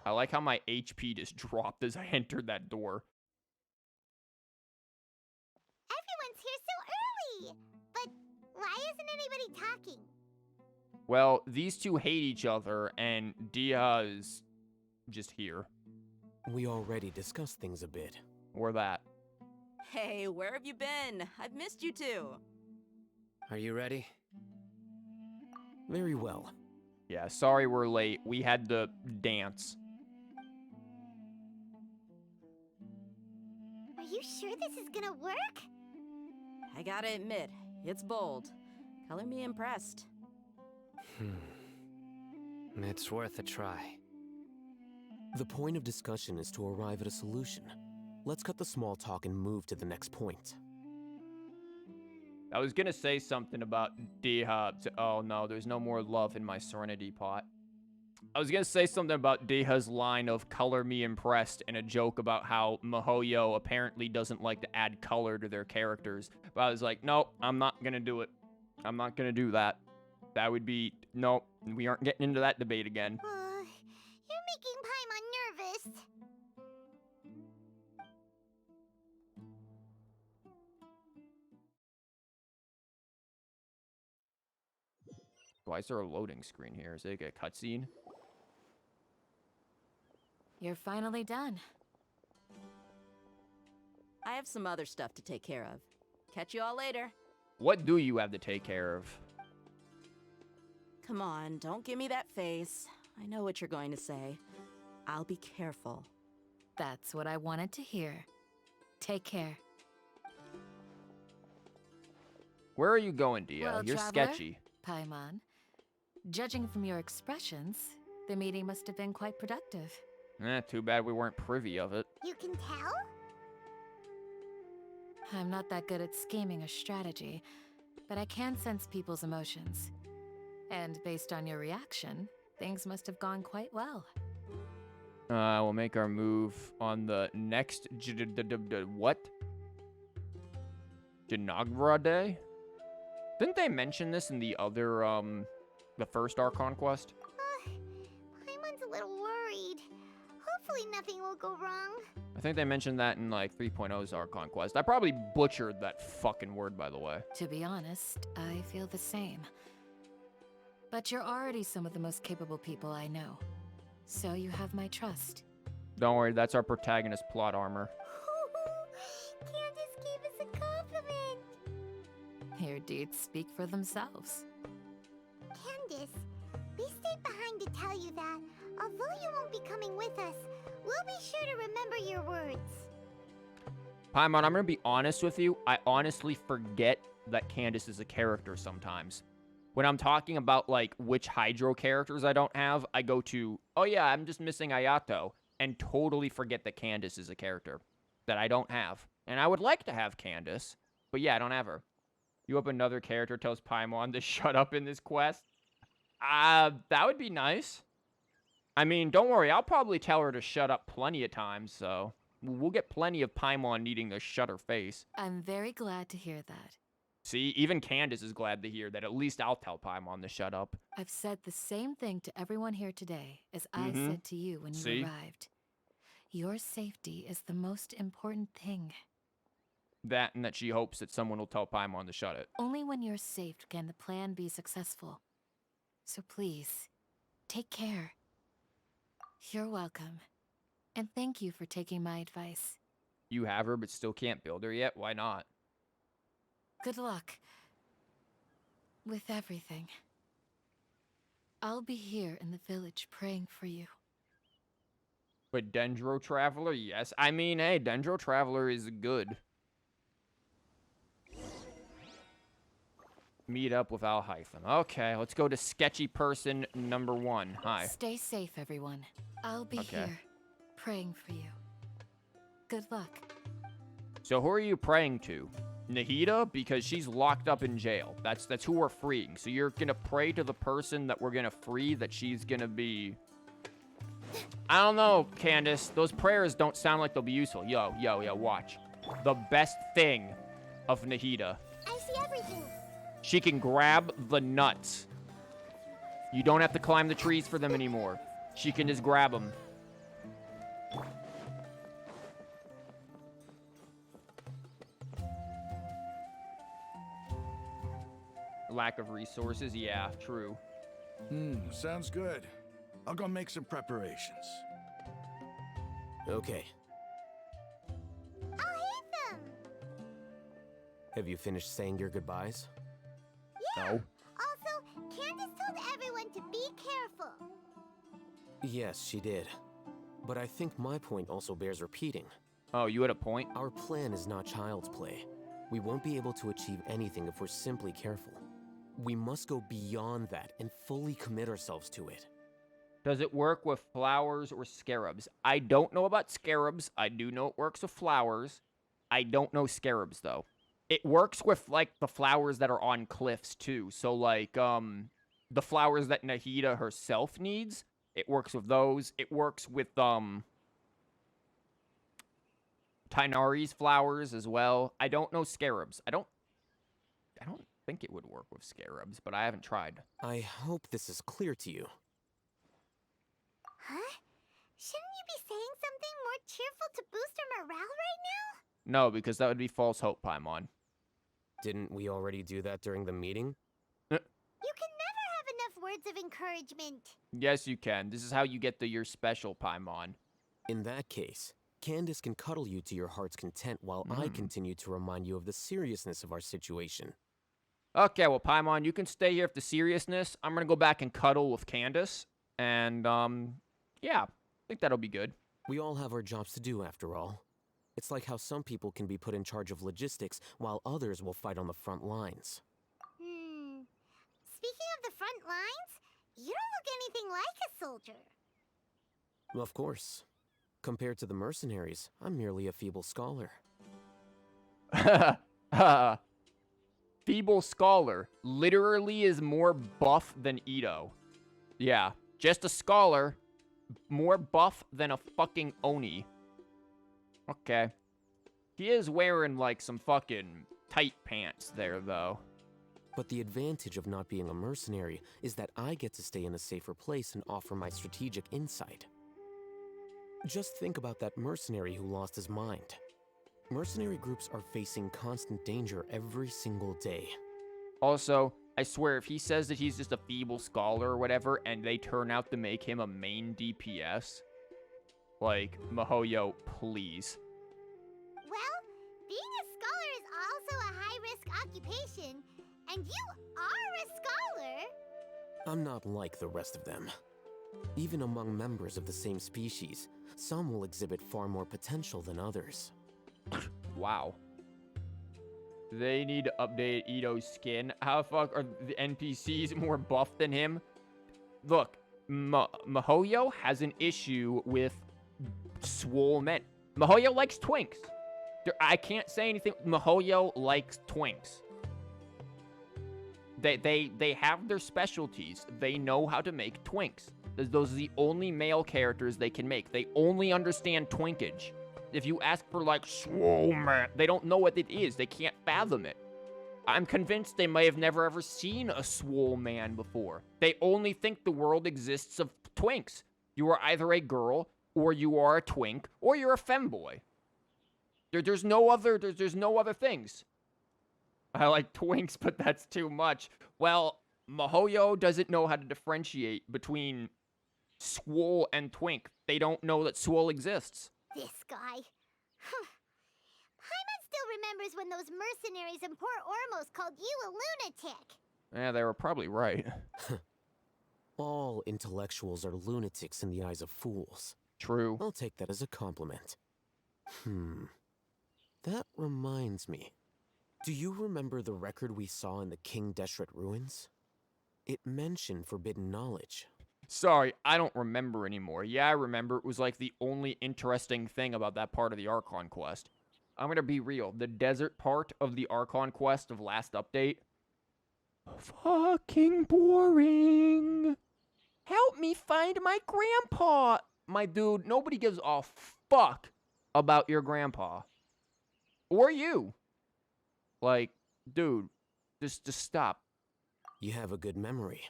I like how my HP just dropped as I entered that door. Everyone's here so early! But why isn't anybody talking? Well, these two hate each other, and Dia is just here. We already discussed things a bit. Or that. Hey, where have you been? I've missed you too. Are you ready? Very well. Yeah, sorry we're late. We had to dance. Are you sure this is gonna work? I gotta admit, it's bold. Color me impressed. It's worth a try. The point of discussion is to arrive at a solution. Let's cut the small talk and move to the next point. I was gonna say something about Deha. Oh no, there's no more love in my Serenity pot. I was gonna say something about Deha's line of "color me impressed" and a joke about how Mihoyo apparently doesn't like to add color to their characters. But I was like, nope, I'm not gonna do it. I'm not gonna do that. That would be nope. We aren't getting into that debate again. You're making Paimon nervous. Why is there a loading screen here? Is it like a cutscene? You're finally done. I have some other stuff to take care of. Catch you all later. What do you have to take care of? Come on, don't give me that face. I know what you're going to say. I'll be careful. That's what I wanted to hear. Take care. Where are you going, Dia? Well, You're traveler, sketchy. Paimon. Judging from your expressions, the meeting must have been quite productive. Too bad we weren't privy of it. You can tell? I'm not that good at scheming or strategy, but I can sense people's emotions. And based on your reaction, things must have gone quite well. We'll make our move on the next what? Janagra Day? Didn't they mention this in the other, the first Archon quest? Paimon's a little worried. Hopefully nothing will go wrong. I think they mentioned that in, like, 3.0's Archon quest. I probably butchered that fucking word, by the way. To be honest, I feel the same. But you're already some of the most capable people I know. So you have my trust. Don't worry, that's our protagonist plot armor. Candace gave us a compliment. Your deeds speak for themselves. Candace, we stayed behind to tell you that, although you won't be coming with us, we'll be sure to remember your words. Paimon, I'm gonna be honest with you. I honestly forget that Candace is a character sometimes. When I'm talking about, like, which Hydro characters I don't have, I go to, oh yeah, I'm just missing Ayato, and totally forget that Candace is a character that I don't have. And I would like to have Candace, but yeah, I don't have her. You hope another character tells Paimon to shut up in this quest? That would be nice. I mean, don't worry, I'll probably tell her to shut up plenty of times, so we'll get plenty of Paimon needing to shut her face. I'm very glad to hear that. See, even Candace is glad to hear that at least I'll tell Paimon to shut up. I've said the same thing to everyone here today as I said to you when you arrived. Your safety is the most important thing. That and that she hopes that someone will tell Paimon to shut it. Only when you're safe can the plan be successful. So please, take care. You're welcome. And thank you for taking my advice. You have her but still can't build her yet? Why not? Good luck. With everything. I'll be here in the village praying for you. But Dendro Traveler, yes. I mean, hey, Dendro Traveler is good. Meet up with alhaitham. Okay, let's go to sketchy person number 1. Hi. Stay safe, everyone. I'll be here, praying for you. Good luck. So who are you praying to? Nahida? Because she's locked up in jail. That's who we're freeing. So you're gonna pray to the person that we're gonna free that she's gonna be... I don't know, Candace. Those prayers don't sound like they'll be useful. Yo, watch. The best thing of Nahida. I see everything. She can grab the nuts. You don't have to climb the trees for them anymore. She can just grab them. Lack of resources, yeah, true. Sounds good. I'll go make some preparations. Okay. Alhaitham! Have you finished saying your goodbyes? Yeah. No. Also, Candace told everyone to be careful. Yes, she did. But I think my point also bears repeating. Oh, you had a point? Our plan is not child's play. We won't be able to achieve anything if we're simply careful. We must go beyond that and fully commit ourselves to it. Does it work with flowers or scarabs? I don't know about scarabs. I do know it works with flowers. I don't know scarabs, though. It works with, like, the flowers that are on cliffs, too. So, like, the flowers that Nahida herself needs, it works with those. It works with, tighnari's flowers as well. I don't know scarabs. I don't think it would work with scarabs, but I haven't tried. I hope this is clear to you. Huh? Shouldn't you be saying something more cheerful to boost our morale right now? No, because that would be false hope, Paimon. Didn't we already do that during the meeting? You can never have enough words of encouragement. Yes, you can. This is how you get the "you're special" Paimon. In that case, Candace can cuddle you to your heart's content while I continue to remind you of the seriousness of our situation. Okay, well, Paimon, you can stay here for the seriousness. I'm gonna go back and cuddle with Candace. And, yeah, I think that'll be good. We all have our jobs to do, after all. It's like how some people can be put in charge of logistics, while others will fight on the front lines. Speaking of the front lines, you don't look anything like a soldier. Of course. Compared to the mercenaries, I'm merely a feeble scholar. Feeble scholar literally is more buff than Ito. Yeah. Just a scholar, more buff than a fucking Oni. Okay. He is wearing, like, some fucking tight pants there, though. But the advantage of not being a mercenary is that I get to stay in a safer place and offer my strategic insight. Just think about that mercenary who lost his mind. Mercenary groups are facing constant danger every single day. Also, I swear, if he says that he's just a feeble scholar or whatever, and they turn out to make him a main DPS, like, Mihoyo, please. Well, being a scholar is also a high-risk occupation, and you are a scholar. I'm not like the rest of them. Even among members of the same species, some will exhibit far more potential than others. Wow. They need to update Ito's skin. How the fuck are the NPCs more buff than him? Look, Mihoyo has an issue with swole men. Mihoyo likes twinks. I can't say anything. Mihoyo likes twinks. They have their specialties. They know how to make twinks. Those are the only male characters they can make. They only understand twinkage. If you ask for, like, swole man, they don't know what it is. They can't fathom it. I'm convinced they may have never ever seen a swole man before. They only think the world exists of twinks. You are either a girl, or you are a twink, or you're a femboy. There's no other things. I like twinks, but that's too much. Well, Mihoyo doesn't know how to differentiate between swole and twink. They don't know that swole exists. This guy. Paimon still remembers when those mercenaries in Port Ormos called you a lunatic. Yeah, they were probably right. All intellectuals are lunatics in the eyes of fools. True. I'll take that as a compliment. That reminds me. Do you remember the record we saw in the King Deshret ruins? It mentioned forbidden knowledge. Sorry, I don't remember anymore. Yeah, I remember. It was like the only interesting thing about that part of the Archon quest. I'm gonna be real. The desert part of the Archon quest of last update, fucking boring. Help me find my grandpa. My dude, nobody gives a fuck about your grandpa. Or you. Like, dude, just stop. You have a good memory.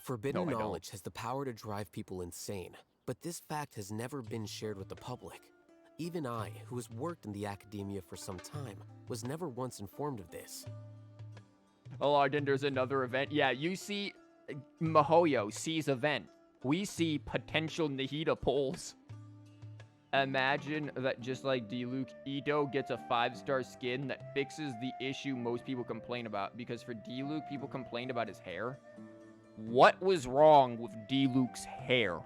Forbidden knowledge has the power to drive people insane, but this fact has never been shared with the public. Even I, who has worked in the academia for some time, was never once informed of this. Oh, Arden, there's another event. Yeah, you see, Mihoyo sees event. We see potential Nahida polls. Imagine that just like Diluc, Ito gets a 5-star skin that fixes the issue most people complain about. Because for Diluc, people complained about his hair. What was wrong with Diluc's hair?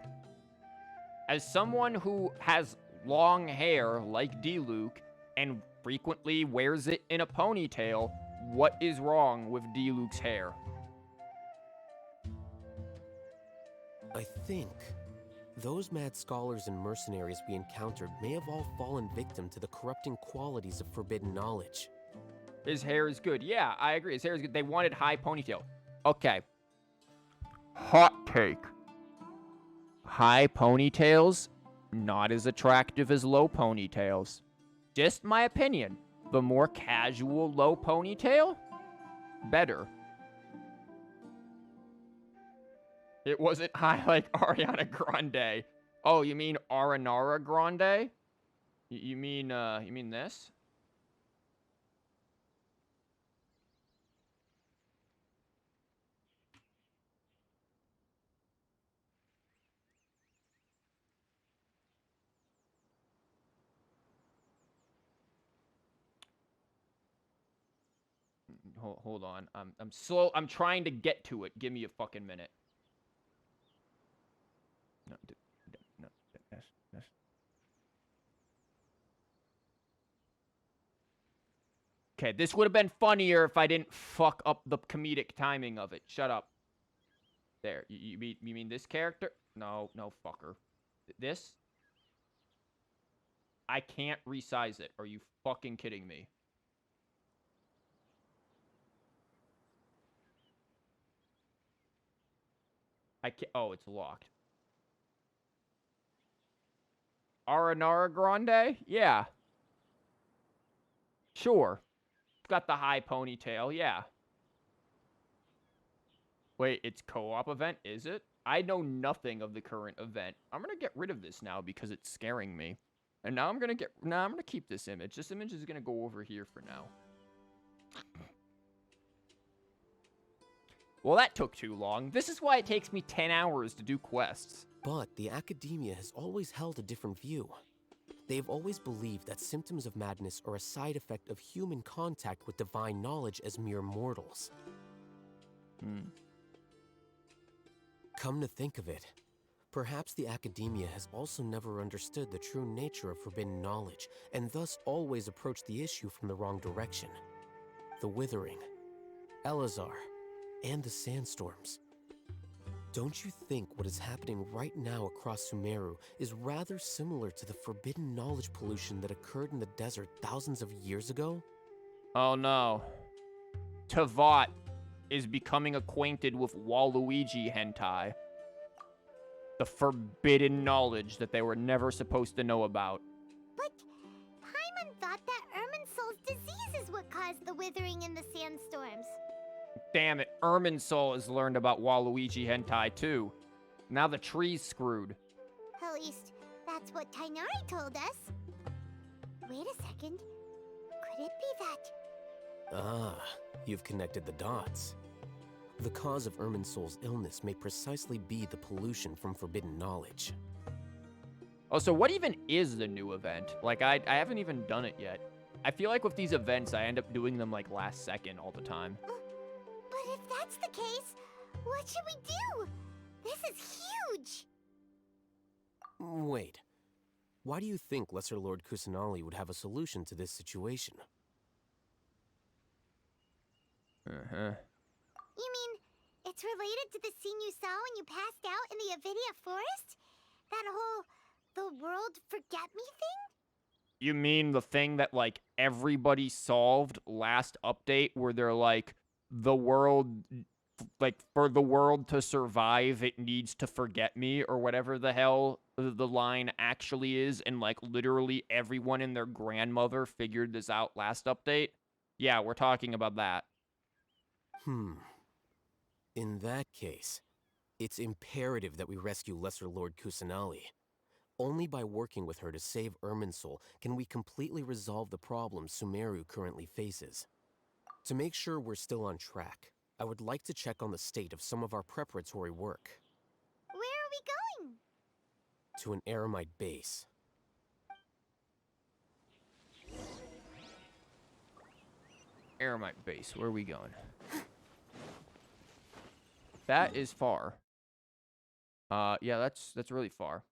As someone who has long hair like Diluc and frequently wears it in a ponytail, what is wrong with Diluc's hair? I think those mad scholars and mercenaries we encountered may have all fallen victim to the corrupting qualities of forbidden knowledge. His hair is good. Yeah, I agree. His hair is good. They wanted high ponytail. Okay. Hot take. High ponytails, not as attractive as low ponytails. Just my opinion. The more casual low ponytail, better. It wasn't high like Ariana Grande. Oh, you mean Aranara Grande? You mean this? Hold on. I'm slow. I'm trying to get to it. Give me a fucking minute. No, this. Okay, this would have been funnier if I didn't fuck up the comedic timing of it. Shut up. There. You mean this character? No, fucker. This? I can't resize it. Are you fucking kidding me? I can't. Oh, it's locked. Aranara Grande? Yeah. Sure. Got the high ponytail, yeah. Wait, it's co-op event, is it? I know nothing of the current event. I'm gonna get rid of this now because it's scaring me. And now I'm gonna keep this image. This image is gonna go over here for now. Well, that took too long. This is why it takes me 10 hours to do quests. But the academia has always held a different view. They've always believed that symptoms of madness are a side effect of human contact with divine knowledge as mere mortals. Come to think of it, perhaps the academia has also never understood the true nature of forbidden knowledge, and thus always approached the issue from the wrong direction. The Withering, Elazar, and the sandstorms. Don't you think what is happening right now across Sumeru is rather similar to the forbidden knowledge pollution that occurred in the desert thousands of years ago? Oh no. Tavat is becoming acquainted with Waluigi hentai. The forbidden knowledge that they were never supposed to know about. But Paimon thought that Irminsul's disease is what caused the withering in the sandstorms. Damn it, Irminsul has learned about Waluigi hentai too. Now the tree's screwed. At least, that's what Tighnari told us. Wait a second. Could it be that... Ah, you've connected the dots. The cause of Irminsul's illness may precisely be the pollution from forbidden knowledge. Oh, so what even is the new event? Like, I haven't even done it yet. I feel like with these events, I end up doing them like last second all the time. But if that's the case, what should we do? This is huge! Wait. Why do you think Lesser Lord Kusanali would have a solution to this situation? You mean, it's related to the scene you saw when you passed out in the Avidia Forest? That whole, the world forget me thing? You mean the thing that, like, everybody solved last update where they're like, the world, like, for the world to survive, it needs to forget me, or whatever the hell the line actually is, and, like, literally everyone and their grandmother figured this out last update? Yeah, we're talking about that. In that case, it's imperative that we rescue Lesser Lord Kusanali. Only by working with her to save Irminsul can we completely resolve the problems Sumeru currently faces. To make sure we're still on track, I would like to check on the state of some of our preparatory work. Where are we going? To an Eremite base. Aramite base. Where are we going? That is far. Yeah, that's really far.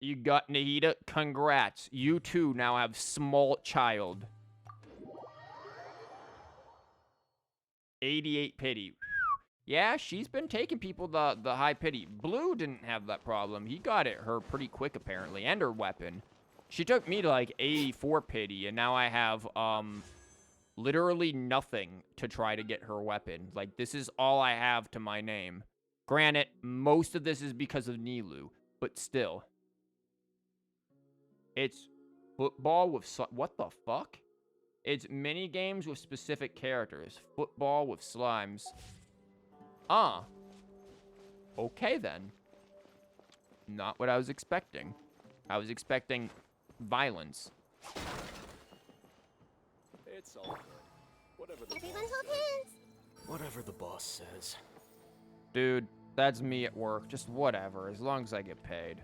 You got Nahida. Congrats. You too now have small child. 88 pity. Yeah, she's been taking people the high pity. Blue didn't have that problem. He got her pretty quick, apparently, and her weapon. She took me to, like, 84 pity, and now I have, literally nothing to try to get her weapon. Like, this is all I have to my name. Granted, most of this is because of Nilou, but still. It's football with... What the fuck? It's mini games with specific characters. Football with slimes. Okay, then. Not what I was expecting. I was expecting violence. It's all good. Everyone hold hands. Whatever the boss says. Dude, that's me at work. Just whatever, as long as I get paid.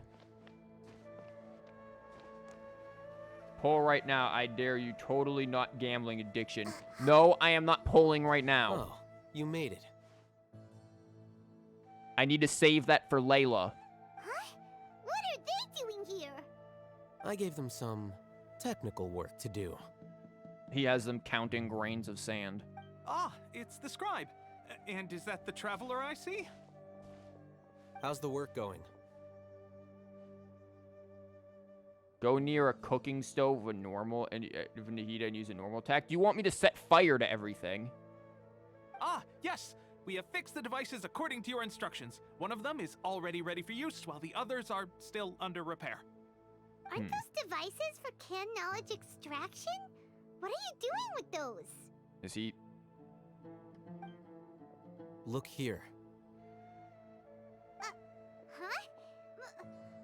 Pull right now, I dare you. Totally not gambling addiction. No, I am not pulling right now. Oh, you made it. I need to save that for Layla. Huh? What are they doing here? I gave them some technical work to do. He has them counting grains of sand. Ah, it's the scribe. And is that the traveler I see? How's the work going? Go near a cooking stove with normal and Nahida and use a normal attack. Do you want me to set fire to everything? Ah, yes. We have fixed the devices according to your instructions. One of them is already ready for use, while the others are still under repair. Aren't those devices for canned knowledge extraction? What are you doing with those? Is he... Look here. Huh?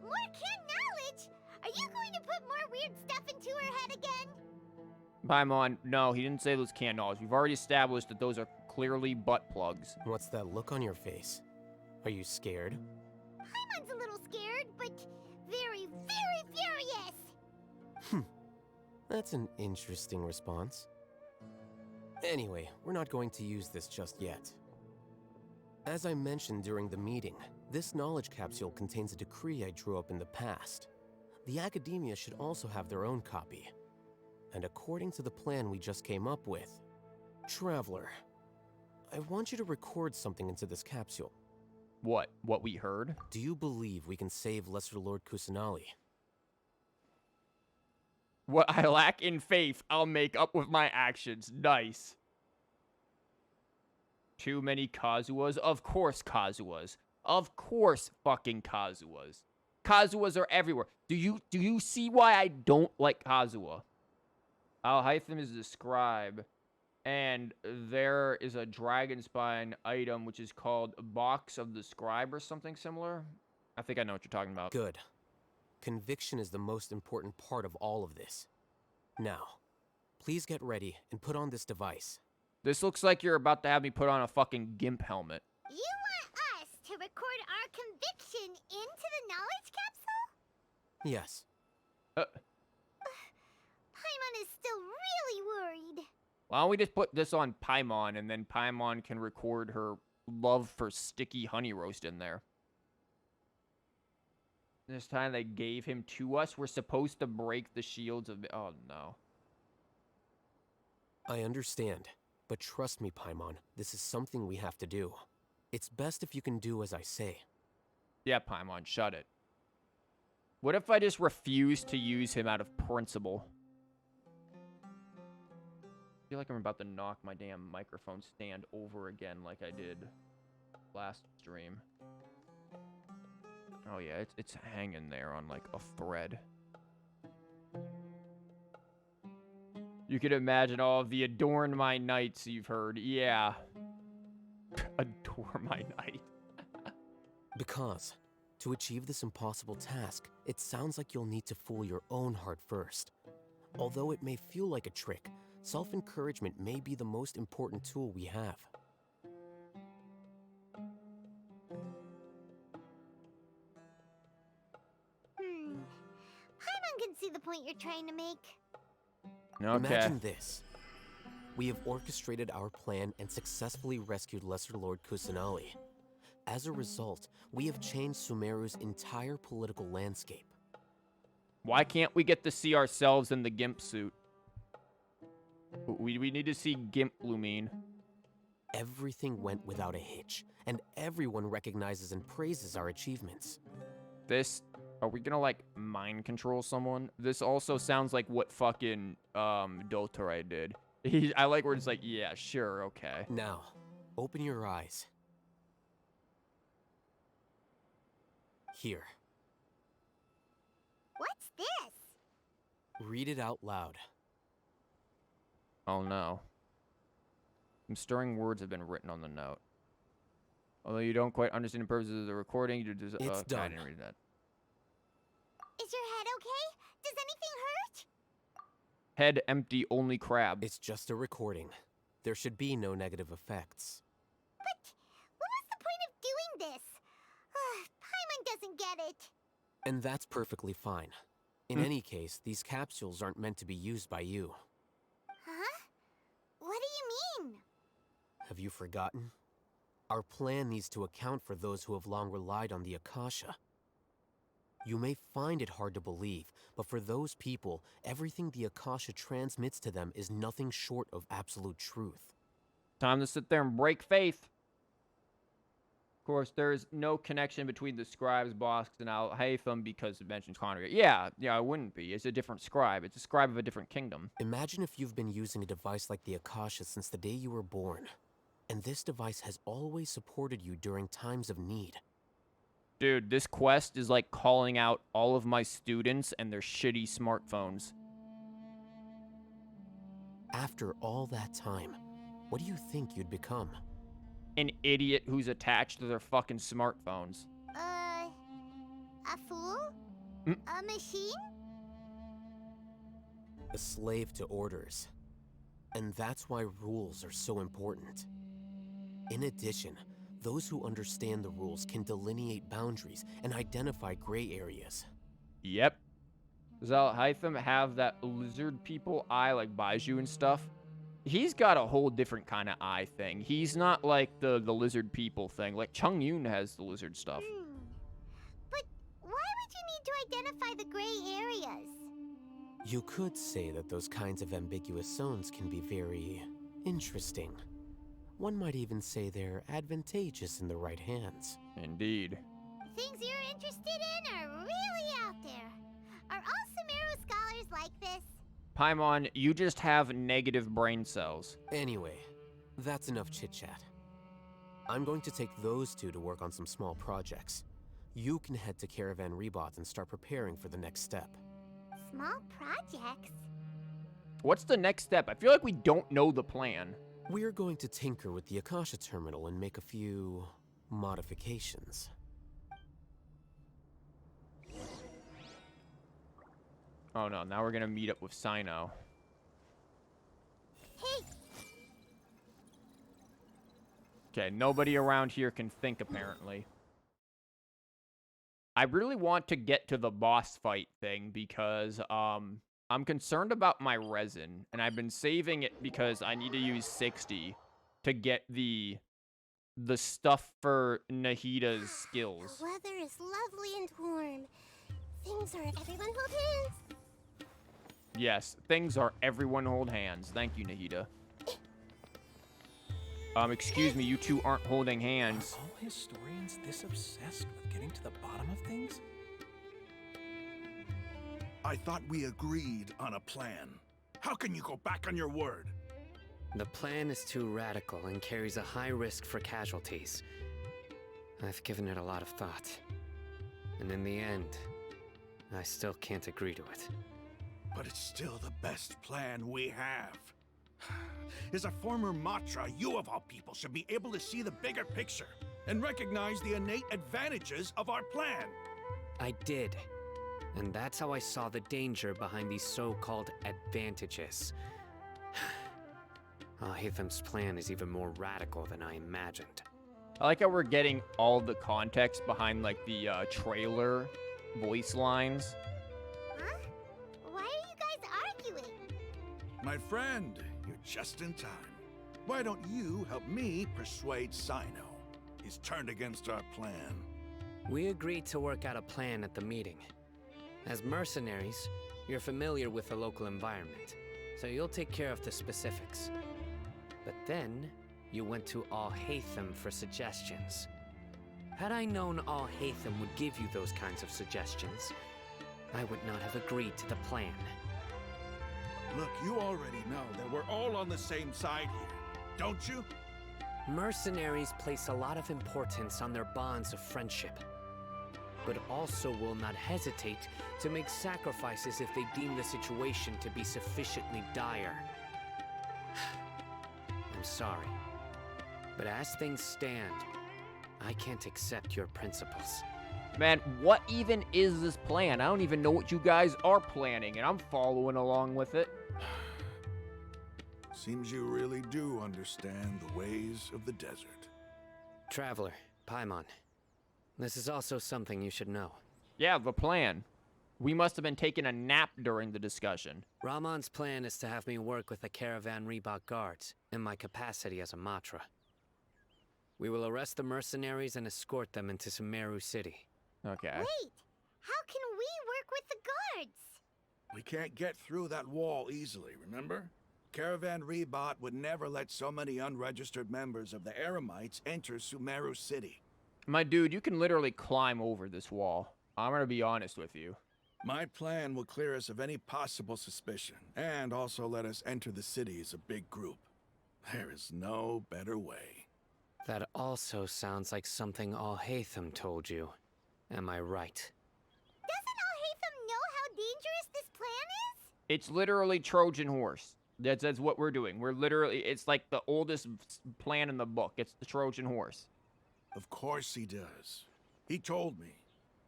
More canned knowledge? Are you going to put more weird stuff into her head again? Paimon, no, he didn't say those canned knowledge. We've already established that those are clearly butt plugs. What's that look on your face? Are you scared? Paimon's a little scared, but very, very furious. That's an interesting response. Anyway, we're not going to use this just yet. As I mentioned during the meeting, this knowledge capsule contains a decree I drew up in the past. The academia should also have their own copy. And according to the plan we just came up with, Traveler, I want you to record something into this capsule. What? What we heard? Do you believe we can save Lesser Lord Kusanali? What I lack in faith, I'll make up with my actions. Nice. Too many Kazuas? Of course Kazuas. Of course fucking Kazuas. Kazuas are everywhere. Do you see why I don't like Kazuha? Alhaitham is the scribe. And there is a dragon spine item which is called Box of the Scribe or something similar. I think I know what you're talking about. Good. Conviction is the most important part of all of this. Now, please get ready and put on this device. This looks like you're about to have me put on a fucking gimp helmet. You want us to record our conviction into the knowledge capsule? Yes. Paimon is still really worried. Why don't we just put this on Paimon, and then Paimon can record her love for sticky honey roast in there. This time they gave him to us. We're supposed to break the shields of... Oh, no. I understand, but trust me, Paimon, this is something we have to do. It's best if you can do as I say. Yeah, Paimon, shut it. What if I just refuse to use him out of principle? I feel like I'm about to knock my damn microphone stand over again like I did last stream. Oh yeah, it's hanging there on like a thread. You can imagine all of the adorn my nights you've heard. Yeah. Adore my night. Because, to achieve this impossible task, it sounds like you'll need to fool your own heart first. Although it may feel like a trick, self-encouragement may be the most important tool we have. Paimon can see the point you're trying to make. Okay. Imagine this. we have orchestrated our plan and successfully rescued Lesser Lord Kusanali. As a result, we have changed Sumeru's entire political landscape. Why can't we get to see ourselves in the Gimp suit? We need to see Gimp Lumine. Everything went without a hitch, and everyone recognizes and praises our achievements. This... Are we gonna, like, mind control someone? This also sounds like what fucking, Dotare did. I like where it's like, yeah, sure, okay. Now, open your eyes. Here. What's this? Read it out loud. Oh, no. Some stirring words have been written on the note. Although you don't quite understand the purposes of the recording, you just... It's done. I didn't read that. Is your head okay? Does anything hurt? Head empty, only crab. It's just a recording. There should be no negative effects. But what was the point of doing this? Paimon doesn't get it. And that's perfectly fine. In any case, these capsules aren't meant to be used by you. Huh? What do you mean? Have you forgotten? Our plan needs to account for those who have long relied on the Akasha. You may find it hard to believe, but for those people, everything the Akasha transmits to them is nothing short of absolute truth. Time to sit there and break faith. Of course, there's no connection between the scribe's box and alhaitham because it mentions tighnari. Yeah, it wouldn't be. It's a different scribe. It's a scribe of a different kingdom. Imagine if you've been using a device like the Akasha since the day you were born, and this device has always supported you during times of need. Dude, this quest is like calling out all of my students and their shitty smartphones. After all that time, what do you think you'd become? An idiot who's attached to their fucking smartphones. A fool? A machine? A slave to orders. And that's why rules are so important. In addition, those who understand the rules can delineate boundaries and identify gray areas. Yep. Does alhaitham have that lizard people eye like Baiju and stuff? He's got a whole different kind of eye thing. He's not like the lizard people thing. Like Chungyun has the lizard stuff. But why would you need to identify the gray areas? You could say that those kinds of ambiguous zones can be very interesting. One might even say they're advantageous in the right hands. Indeed. Things you're interested in are really out there. Are all Sumeru scholars like this? Paimon, you just have negative brain cells. Anyway, that's enough chit-chat. I'm going to take those two to work on some small projects. You can head to Caravan Rebot and start preparing for the next step. Small projects? What's the next step? I feel like we don't know the plan. We're going to tinker with the Akasha terminal and make a few modifications. Oh no, now we're gonna meet up with Cyno. Hey! Okay, nobody around here can think apparently. I really want to get to the boss fight thing because, I'm concerned about my resin, and I've been saving it because I need to use 60 to get the stuff for Nahida's skills. The weather is lovely and warm. Things are everyone hold hands. Yes, things are everyone hold hands. Thank you, Nahida. Excuse me, you two aren't holding hands. Are all historians this obsessed with getting to the bottom of things? I thought we agreed on a plan. How can you go back on your word? The plan is too radical and carries a high risk for casualties. I've given it a lot of thought. And in the end, I still can't agree to it. But it's still the best plan we have. As a former Matra, you of all people should be able to see the bigger picture and recognize the innate advantages of our plan. I did. And that's how I saw the danger behind these so-called advantages. Alhaitham's plan is even more radical than I imagined. I like how we're getting all the context behind, like, the trailer voice lines. Huh? Why are you guys arguing? My friend, You're just in time. Why don't you help me persuade Cyno? He's turned against our plan. We agreed to work out a plan at the meeting. As mercenaries, you're familiar with the local environment, so you'll take care of the specifics. But then, you went to Alhaitham for suggestions. Had I known Alhaitham would give you those kinds of suggestions, I would not have agreed to the plan. Look, you already know that we're all on the same side here, don't you? Mercenaries place a lot of importance on their bonds of friendship, but also will not hesitate to make sacrifices if they deem the situation to be sufficiently dire. I'm sorry, but as things stand, I can't accept your principles. Man, what even is this plan? I don't even know what you guys are planning, and I'm following along with it. Seems you really do understand the ways of the desert. Traveler, Paimon, this is also something you should know. Yeah, the plan. We must have been taking a nap during the discussion. Ramon's plan is to have me work with the Caravan Reebok guards in my capacity as a Matra. We will arrest the mercenaries and escort them into Sumeru City. Okay. Wait! How can we work with the guards? We can't get through that wall easily, remember? Caravan Reebok would never let so many unregistered members of the Eremites enter Sumeru City. My dude, you can literally climb over this wall. I'm gonna be honest with you. My plan will clear us of any possible suspicion, and also let us enter the city as a big group. There is no better way. That also sounds like something Alhaitham told you. Am I right? Doesn't Alhaitham know how dangerous this plan is? It's literally Trojan horse. That's what we're doing. We're literally, it's like the oldest plan in the book. It's the Trojan horse. Of course he does. He told me,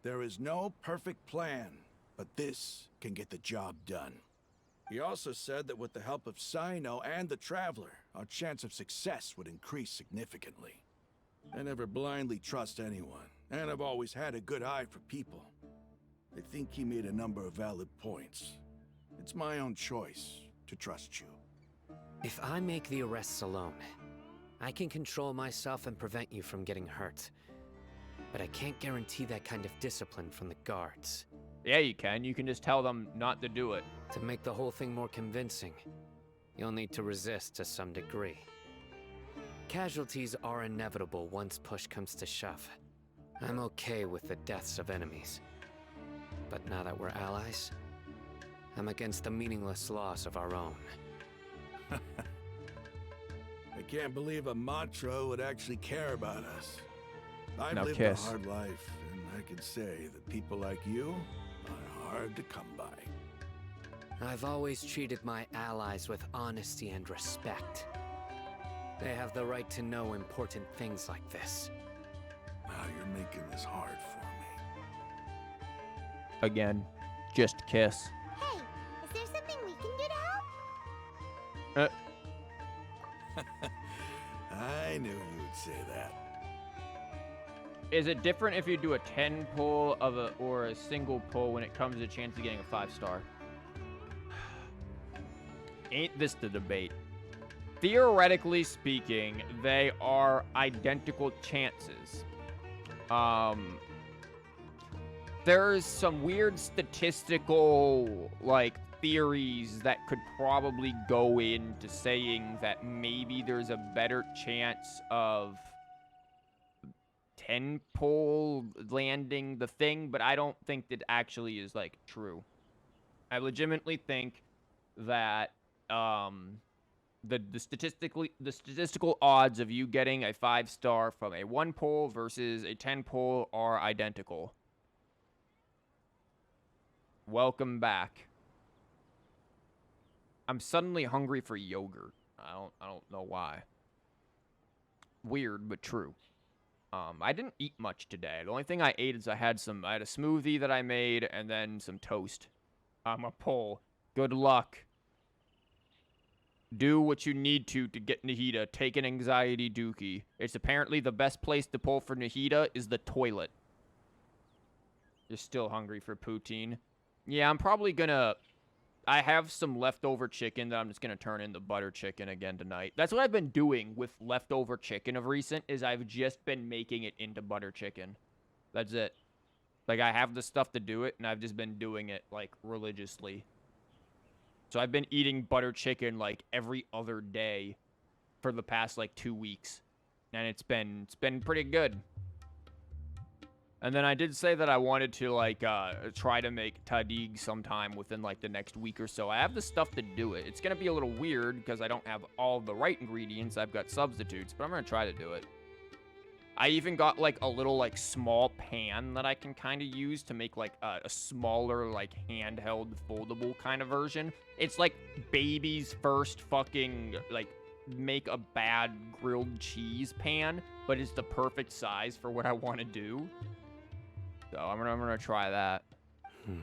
there is no perfect plan, but this can get the job done. He also said that with the help of Cyno and the Traveler, our chance of success would increase significantly. I never blindly trust anyone, and I've always had a good eye for people. I think he made a number of valid points. It's my own choice to trust you. If I make the arrests alone, I can control myself and prevent you from getting hurt. But I can't guarantee that kind of discipline from the guards. Yeah, you can. You can just tell them not to do it. To make the whole thing more convincing, you'll need to resist to some degree. Casualties are inevitable once push comes to shove. I'm okay with the deaths of enemies. But now that we're allies, I'm against the meaningless loss of our own. I can't believe a Matra would actually care about us. I've Now lived kiss. a hard life, and I can say that people like you are hard to come by. I've always treated my allies with honesty and respect. They have the right to know important things like this. Now you're making this hard for me. Again, just kiss. Hey, is there something we can do to help? I knew you would say that. Is it different if you do a 10 pull or a single pull when it comes to a chance of getting a 5-star? Ain't this the debate? Theoretically speaking, they are identical chances. There's some weird statistical, theories that could probably go into saying that maybe there's a better chance of 10 pull landing the thing, but I don't think that actually is, true. I legitimately think that, the statistical odds of you getting a 5-star from a 1 pull versus a 10 pull are identical. Welcome back. I'm suddenly hungry for yogurt. I don't know why. Weird, but true. I didn't eat much today. The only thing I ate is I had a smoothie that I made and then some toast. I'm a pull. Good luck. Do what you need to get Nahida. Take an anxiety dookie. It's apparently the best place to pull for Nahida is the toilet. You're still hungry for poutine? Yeah, I'm probably gonna I have some leftover chicken that I'm just gonna turn into butter chicken again tonight. That's what I've been doing with leftover chicken of recent, is I've just been making it into butter chicken. That's it. Like, I have the stuff to do it, and I've just been doing it, like, religiously. So I've been eating butter chicken, like, every other day for the past, like, 2 weeks. And it's been pretty good. And then I did say that I wanted to, like, try to make tahdig sometime within, like, the next week or so. I have the stuff to do it. It's going to be a little weird because I don't have all the right ingredients. I've got substitutes, but I'm going to try to do it. I even got, like, a little, like, small pan that I can kind of use to make, like, a smaller, like, handheld, foldable kind of version. It's, like, baby's first fucking, like, make a bad grilled cheese pan, but it's the perfect size for what I want to do. So I'm gonna try that. We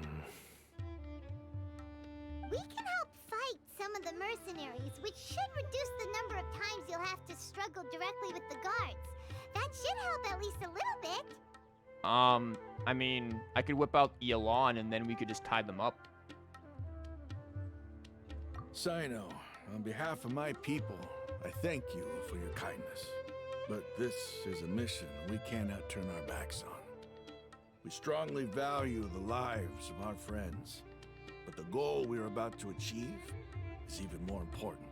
can help fight some of the mercenaries, which should reduce the number of times you'll have to struggle directly with the guards. That should help at least a little bit. I mean, I could whip out Elan and then we could just tie them up. Cyno, on behalf of my people, I thank you for your kindness. But this is a mission we cannot turn our backs on. We strongly value the lives of our friends, but the goal we are about to achieve is even more important.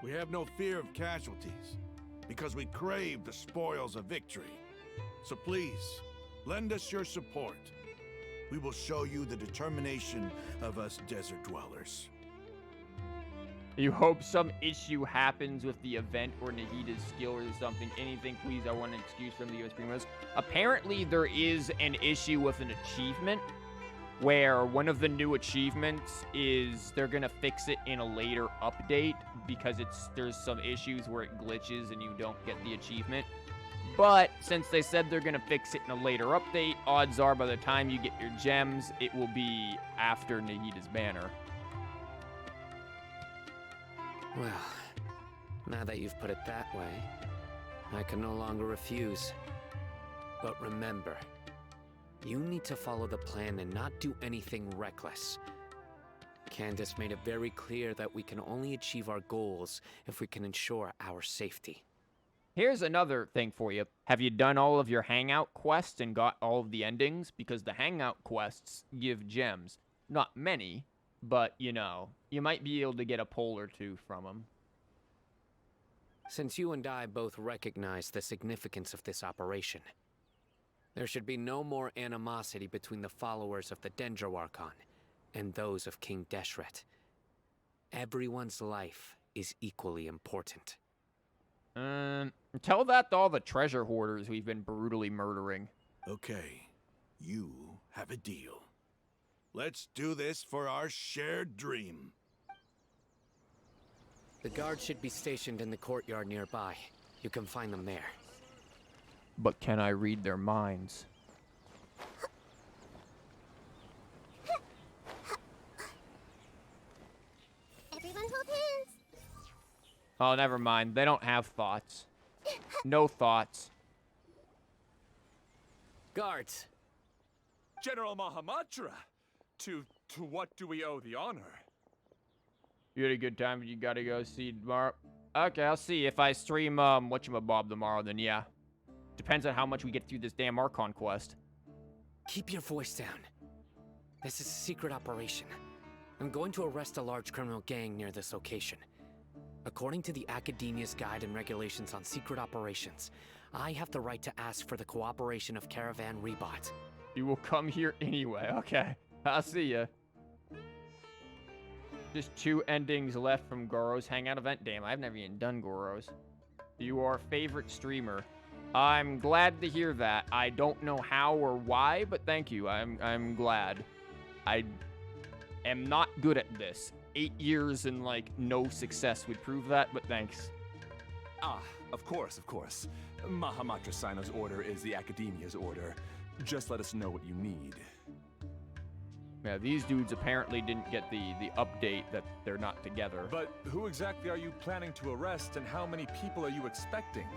We have no fear of casualties, because we crave the spoils of victory. So please, lend us your support. We will show you the determination of us desert dwellers. You hope some issue happens with the event or Nahida's skill or something. Anything, please. I want an excuse from the US Primos. Apparently, there is an issue with an achievement where one of the new achievements is they're going to fix it in a later update because there's some issues where it glitches and you don't get the achievement. But since they said they're going to fix it in a later update, odds are by the time you get your gems, it will be after Nahida's banner. Well, now that you've put it that way, I can no longer refuse. But remember, you need to follow the plan and not do anything reckless. Candace made it very clear that we can only achieve our goals if we can ensure our safety. Here's another thing for you. Have you done all of your hangout quests and got all of the endings? Because the hangout quests give gems. Not many, but, you know, you might be able to get a pull or two from them. Since you and I both recognize the significance of this operation, there should be no more animosity between the followers of the Dendro Archon and those of King Deshret. Everyone's life is equally important. Tell that to all the treasure hoarders we've been brutally murdering. Okay, you have a deal. Let's do this for our shared dream. The guards should be stationed in the courtyard nearby. You can find them there. But can I read their minds? Everyone hold hands. Oh, never mind. They don't have thoughts. No thoughts. Guards! General Mahamatra! To what do we owe the honor? You had a good time, but you gotta go see tomorrow. Okay, I'll see. If I stream, whatchamabob tomorrow, then yeah. Depends on how much we get through this damn Archon quest. Keep your voice down. This is a secret operation. I'm going to arrest a large criminal gang near this location. According to the Academia's Guide and Regulations on Secret Operations, I have the right to ask for the cooperation of Caravan Rebot. You will come here anyway. Okay, I'll see ya. Just 2 endings left from Goro's Hangout event. Damn, I've never even done Goro's. You are favorite streamer. I'm glad to hear that. I don't know how or why, but thank you. I'm glad. I am not good at this. 8 years and, like, no success would prove that, but thanks. Ah, of course, of course. Mahamatra Cyno's order is the Academia's order. Just let us know what you need. Yeah, these dudes apparently didn't get the update that they're not together. But who exactly are you planning to arrest, and how many people are you expecting?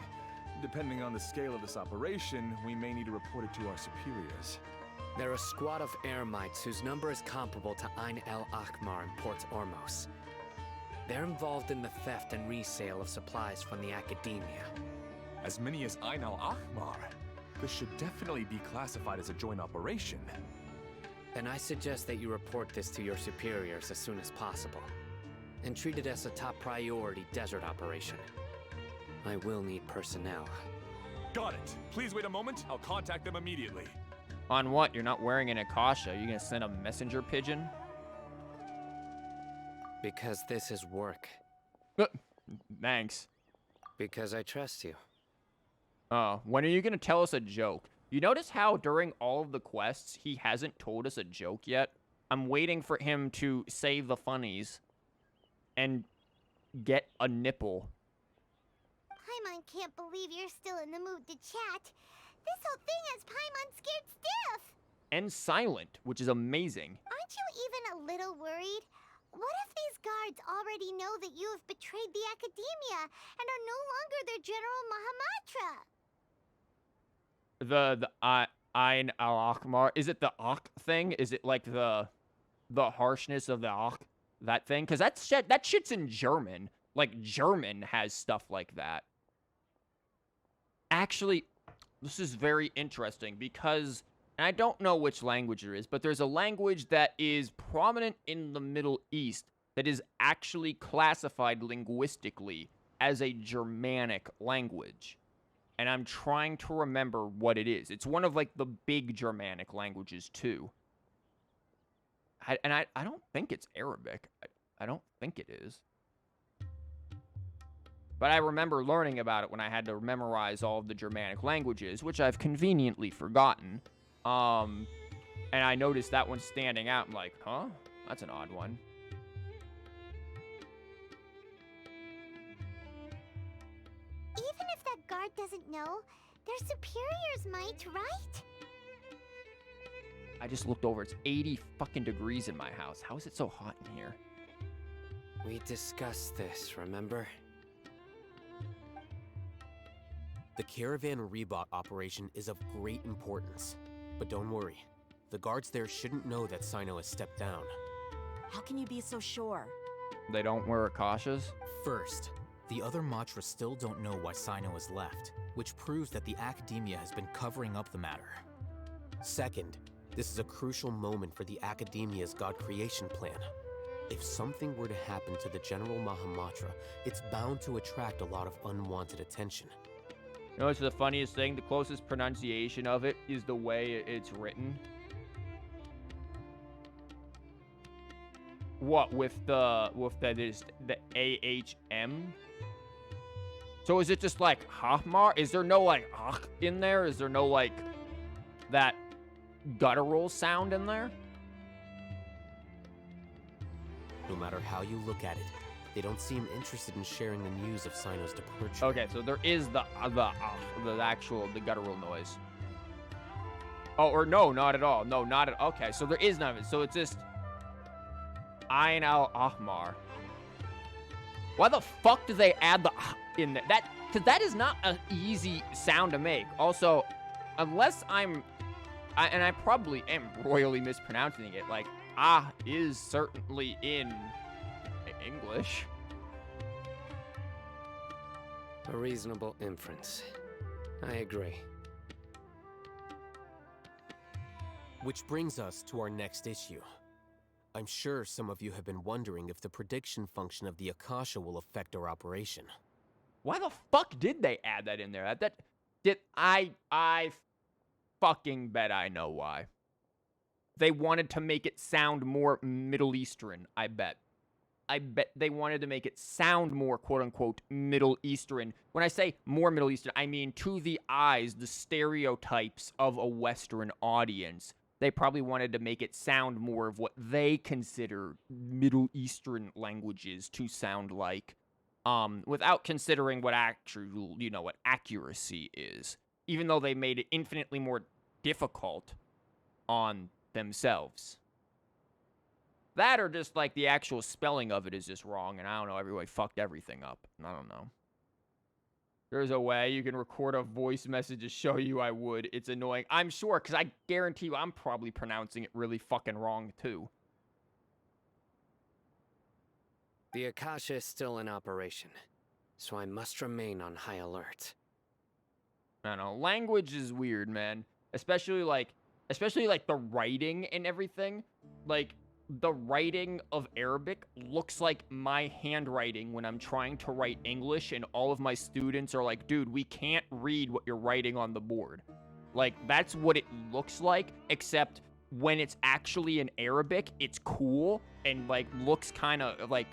Depending on the scale of this operation, we may need to report it to our superiors. They're a squad of eremites whose number is comparable to Ain el Akhmar in Port Ormos. They're involved in the theft and resale of supplies from the academia. As many as Ain el Akhmar. This should definitely be classified as a joint operation. Then I suggest that you report this to your superiors as soon as possible, and treat it as a top priority desert operation. I will need personnel. Got it. Please wait a moment. I'll contact them immediately. On what? You're not wearing an Akasha. You gonna send a messenger pigeon? Because this is work. Thanks. Because I trust you. Oh, when are you gonna tell us a joke? You notice how during all of the quests, he hasn't told us a joke yet? I'm waiting for him to save the funnies and get a nipple. Paimon can't believe you're still in the mood to chat. This whole thing has Paimon scared stiff. And silent, which is amazing. Aren't you even a little worried? What if these guards already know that you have betrayed the academia and are no longer their General Mahamatra? The Ain al-Akhmar, is it the Akh thing? Is it like the harshness of the Akh, that thing? Because that shit's in German. Like, German has stuff like that. Actually, this is very interesting because, and I don't know which language it is, but there's a language that is prominent in the Middle East that is actually classified linguistically as a Germanic language. And I'm trying to remember what it is. It's one of, like, the big Germanic languages, too. I don't think it's Arabic. I don't think it is. But I remember learning about it when I had to memorize all of the Germanic languages, which I've conveniently forgotten. And I noticed that one standing out. I'm like, huh? That's an odd one. Even if that guard doesn't know, their superiors might, right? I just looked over. It's 80 fucking degrees in my house. How is it so hot in here? We discussed this, remember? The Caravan Reebok operation is of great importance. But don't worry, the guards there shouldn't know that Cyno has stepped down. How can you be so sure? They don't wear Akashas? First, the other Matra still don't know why Cyno has left, which proves that the Academia has been covering up the matter. Second, this is a crucial moment for the Academia's God creation plan. If something were to happen to the General Mahamatra, it's bound to attract a lot of unwanted attention. You know what's the funniest thing? The closest pronunciation of it is the way it's written. What, with the AHM? So is it just like Hahmar? Is there no like Ach in there? Is there no like that guttural sound in there? No matter how you look at it, they don't seem interested in sharing the news of Cyno's departure. Okay, so there is the guttural noise. Oh, or no, not at all. No, not at okay, so there is none of it. So it's just Ain al-Ahmar. Why the fuck do they add the in there? Because that is not an easy sound to make. Also, unless and I probably am royally mispronouncing it, like, is certainly in English. A reasonable inference. I agree. Which brings us to our next issue. I'm sure some of you have been wondering if the prediction function of the Akasha will affect our operation. Why the fuck did they add that in there? I fucking bet I know why. They wanted to make it sound more Middle Eastern, I bet. I bet they wanted to make it sound more, quote-unquote, Middle Eastern. When I say more Middle Eastern, I mean to the eyes, the stereotypes of a Western audience. They probably wanted to make it sound more of what they consider Middle Eastern languages to sound like, without considering what actual, what accuracy is. Even though they made it infinitely more difficult on themselves. That or just, like, the actual spelling of it is just wrong, and I don't know, everybody fucked everything up. I don't know. There's a way you can record a voice message to show you I would. It's annoying. I'm sure, because I guarantee you I'm probably pronouncing it really fucking wrong, too. The Akasha is still in operation, so I must remain on high alert. I don't know. Language is weird, man. Especially like the writing and everything. Like, the writing of Arabic looks like my handwriting when I'm trying to write English, and all of my students are like, dude, we can't read what you're writing on the board. Like, that's what it looks like, except when it's actually in Arabic, it's cool and, like, looks kind of, like,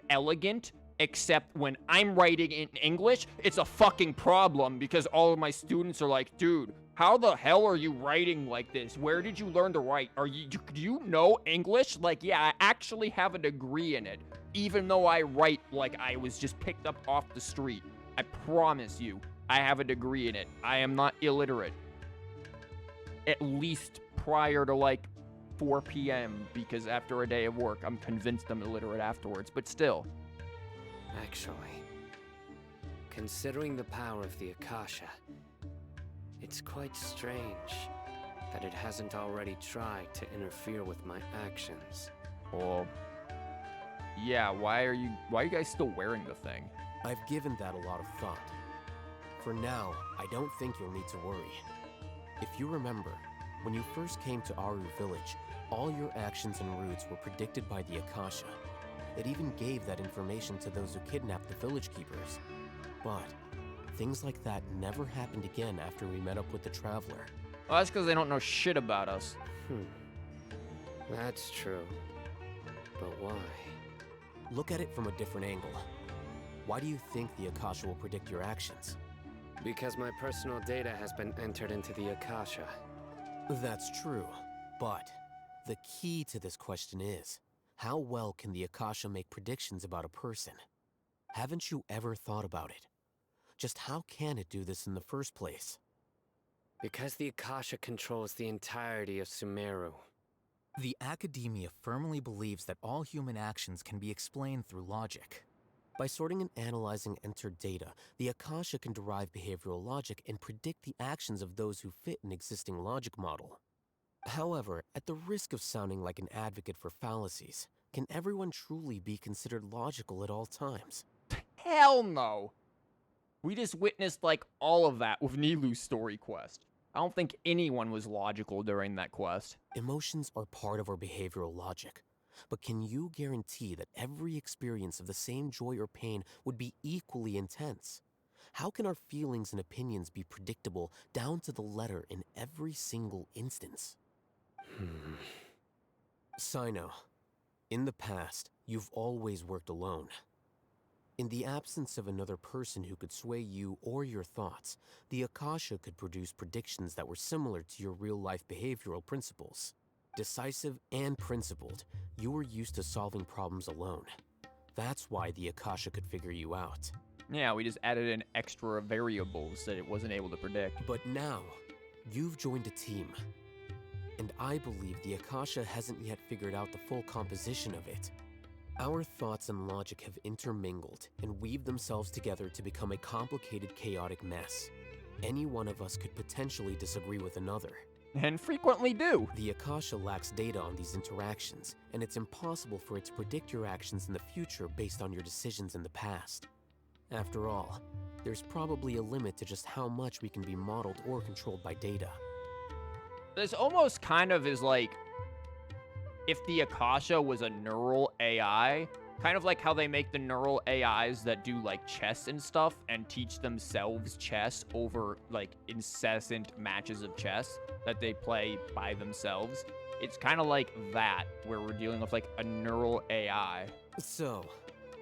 elegant, except when I'm writing in English, it's a fucking problem because all of my students are like, dude, how the hell are you writing like this? Where did you learn to write? Do you know English? Like, yeah, I actually have a degree in it, even though I write like I was just picked up off the street. I promise you, I have a degree in it. I am not illiterate. At least prior to, like, 4 p.m., because after a day of work, I'm convinced I'm illiterate afterwards, but still. Actually, considering the power of the Akasha, it's quite strange that it hasn't already tried to interfere with my actions. Well, yeah, why are you guys still wearing the thing? I've given that a lot of thought. For now, I don't think you'll need to worry. If you remember, when you first came to Aru Village, all your actions and routes were predicted by the Akasha. It even gave that information to those who kidnapped the village keepers. But things like that never happened again after we met up with the Traveler. Well, that's because they don't know shit about us. That's true. But why? Look at it from a different angle. Why do you think the Akasha will predict your actions? Because my personal data has been entered into the Akasha. That's true, but the key to this question is, how well can the Akasha make predictions about a person? Haven't you ever thought about it? Just how can it do this in the first place? Because the Akasha controls the entirety of Sumeru. The Academia firmly believes that all human actions can be explained through logic. By sorting and analyzing entered data, the Akasha can derive behavioral logic and predict the actions of those who fit an existing logic model. However, at the risk of sounding like an advocate for fallacies, can everyone truly be considered logical at all times? Hell no! We just witnessed, like, all of that with Nilou's story quest. I don't think anyone was logical during that quest. Emotions are part of our behavioral logic. But can you guarantee that every experience of the same joy or pain would be equally intense? How can our feelings and opinions be predictable down to the letter in every single instance? Cyno, in the past, you've always worked alone. In the absence of another person who could sway you or your thoughts, the Akasha could produce predictions that were similar to your real-life behavioral principles. Decisive and principled, you were used to solving problems alone. That's why the Akasha could figure you out. Yeah, we just added in extra variables that it wasn't able to predict. But now, you've joined a team. And I believe the Akasha hasn't yet figured out the full composition of it. Our thoughts and logic have intermingled and weaved themselves together to become a complicated, chaotic mess. Any one of us could potentially disagree with another. And frequently do. The Akasha lacks data on these interactions, and it's impossible for it to predict your actions in the future based on your decisions in the past. After all, there's probably a limit to just how much we can be modeled or controlled by data. This almost kind of is like if the Akasha was a neural AI, kind of like how they make the neural AIs that do like chess and stuff and teach themselves chess over like incessant matches of chess that they play by themselves. It's kind of like that, where we're dealing with like a neural AI. So,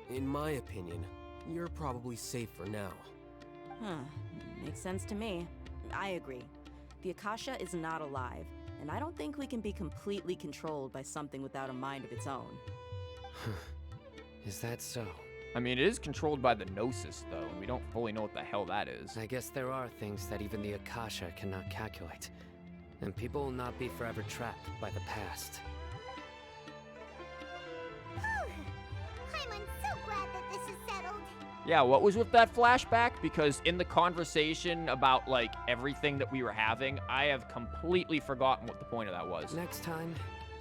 in my opinion, you're probably safe for now. Makes sense to me. I agree. The Akasha is not alive, and I don't think we can be completely controlled by something without a mind of its own. Is that so? I mean, it is controlled by the Gnosis, though, and we don't fully know what the hell that is. I guess there are things that even the Akasha cannot calculate, and people will not be forever trapped by the past. Whew. I'm so glad that this is settled. Yeah, what was with that flashback? Because in the conversation about, like, everything that we were having, I have completely forgotten what the point of that was. Next time,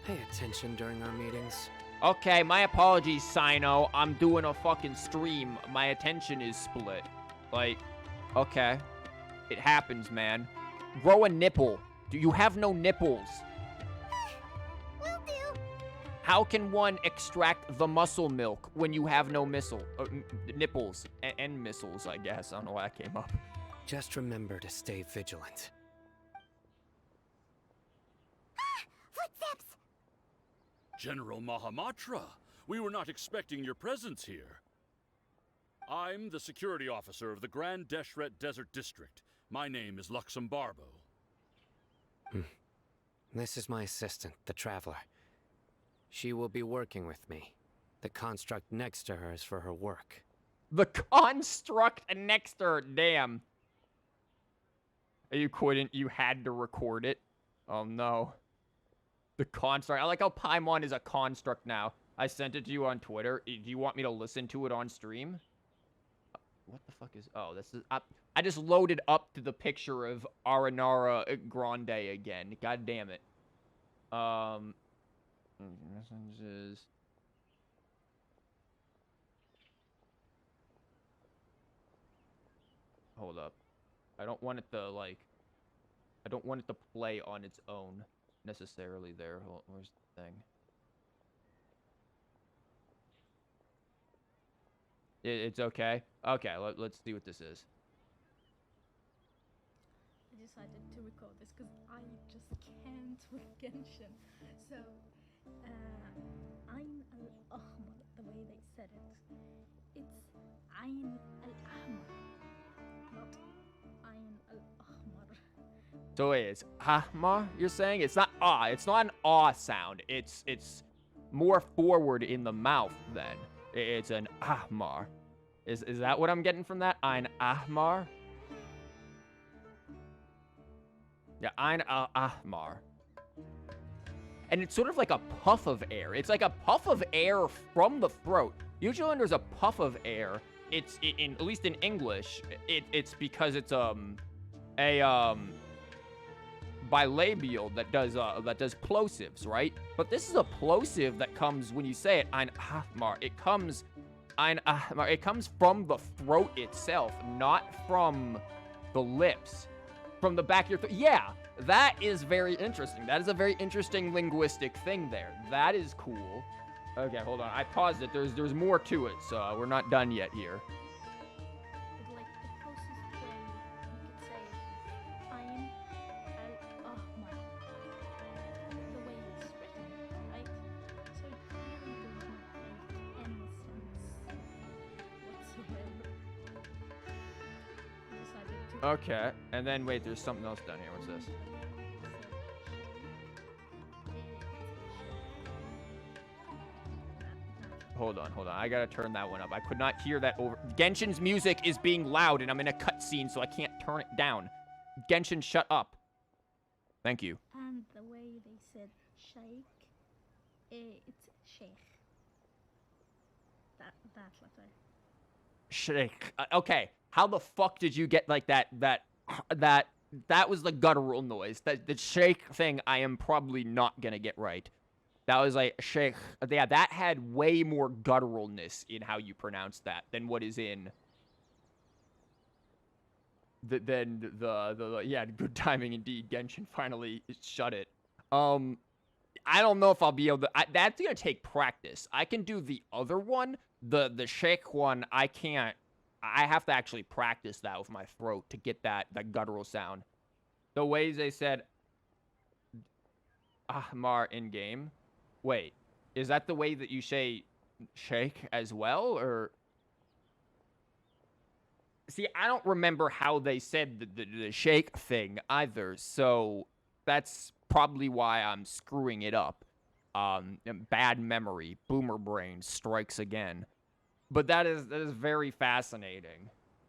pay attention during our meetings. Okay, my apologies, Cyno. I'm doing a fucking stream. My attention is split. Like, okay. It happens, man. Grow a nipple. Do you have no nipples? Will do. How can one extract the muscle milk when you have no nipples? And missiles, I guess. I don't know why that came up. Just remember to stay vigilant. Footsteps! General Mahamatra, we were not expecting your presence here. I'm the security officer of the Grand Deshret Desert District. My name is Luxembarbo. This is my assistant, the Traveler. She will be working with me. The construct next to her is for her work. The construct next to her, damn. You couldn't, you had to record it. Oh no. The construct, I like how Paimon is a construct now. I sent it to you on Twitter. Do you want me to listen to it on stream? What the fuck is, oh, this is, I just loaded up to the picture of Aranara Grande again. God damn it. Messages. Hold up. I don't want it to, like, I don't want it to play on its own necessarily there. Where's the thing? It's okay? Okay, let's see what this is. I decided to record this because I just can't with Genshin. So, Ayn al-Ahmar, the way they said it. It's Ayn al-Ahmar, not Ayn al-Ahmar. So wait, it's Ahmar, you're saying? It's not ah, it's not an ah sound. It's more forward in the mouth then. It's an Ahmar. Is that what I'm getting from that? Ein Ahmar? Yeah, Ein Ahmar. And it's sort of like a puff of air. It's like a puff of air from the throat. Usually when there's a puff of air, it's in at least in English, it's because it's bilabial that does plosives, right? But this is a plosive that comes when you say it, Ein Ahmar. It comes from the throat itself, not from the lips. From the back of your throat. Yeah, that is very interesting. That is a very interesting linguistic thing there. That is cool. Okay, hold on. I paused it. There's more to it, so we're not done yet here. But like the closest way you could say Ayn al-Ahmar, the way it's written, right? So it really doesn't make any sense whatsoever. I decided to Okay, and then wait, there's something else down here. What's this? Hold on. I gotta turn that one up. I could not hear that over. Genshin's music is being loud, and I'm in a cutscene, so I can't turn it down. Genshin, shut up. Thank you. And the way they said sheikh, it's sheikh. That letter. Sheikh. Okay, how the fuck did you get like that was the guttural noise. The sheikh thing I am probably not gonna get right. That was like sheikh. Yeah, that had way more gutturalness in how you pronounce that than what is in the yeah, good timing indeed. Genshin finally shut it. I don't know if I'll be able to. That's gonna take practice. I can do the other one, the sheikh one. I can't. I have to actually practice that with my throat to get that guttural sound. The ways they said Ahmar in game. Wait, is that the way that you say sheikh as well, or? See, I don't remember how they said the sheikh thing either, so that's probably why I'm screwing it up. Bad memory, boomer brain strikes again. But that is very fascinating,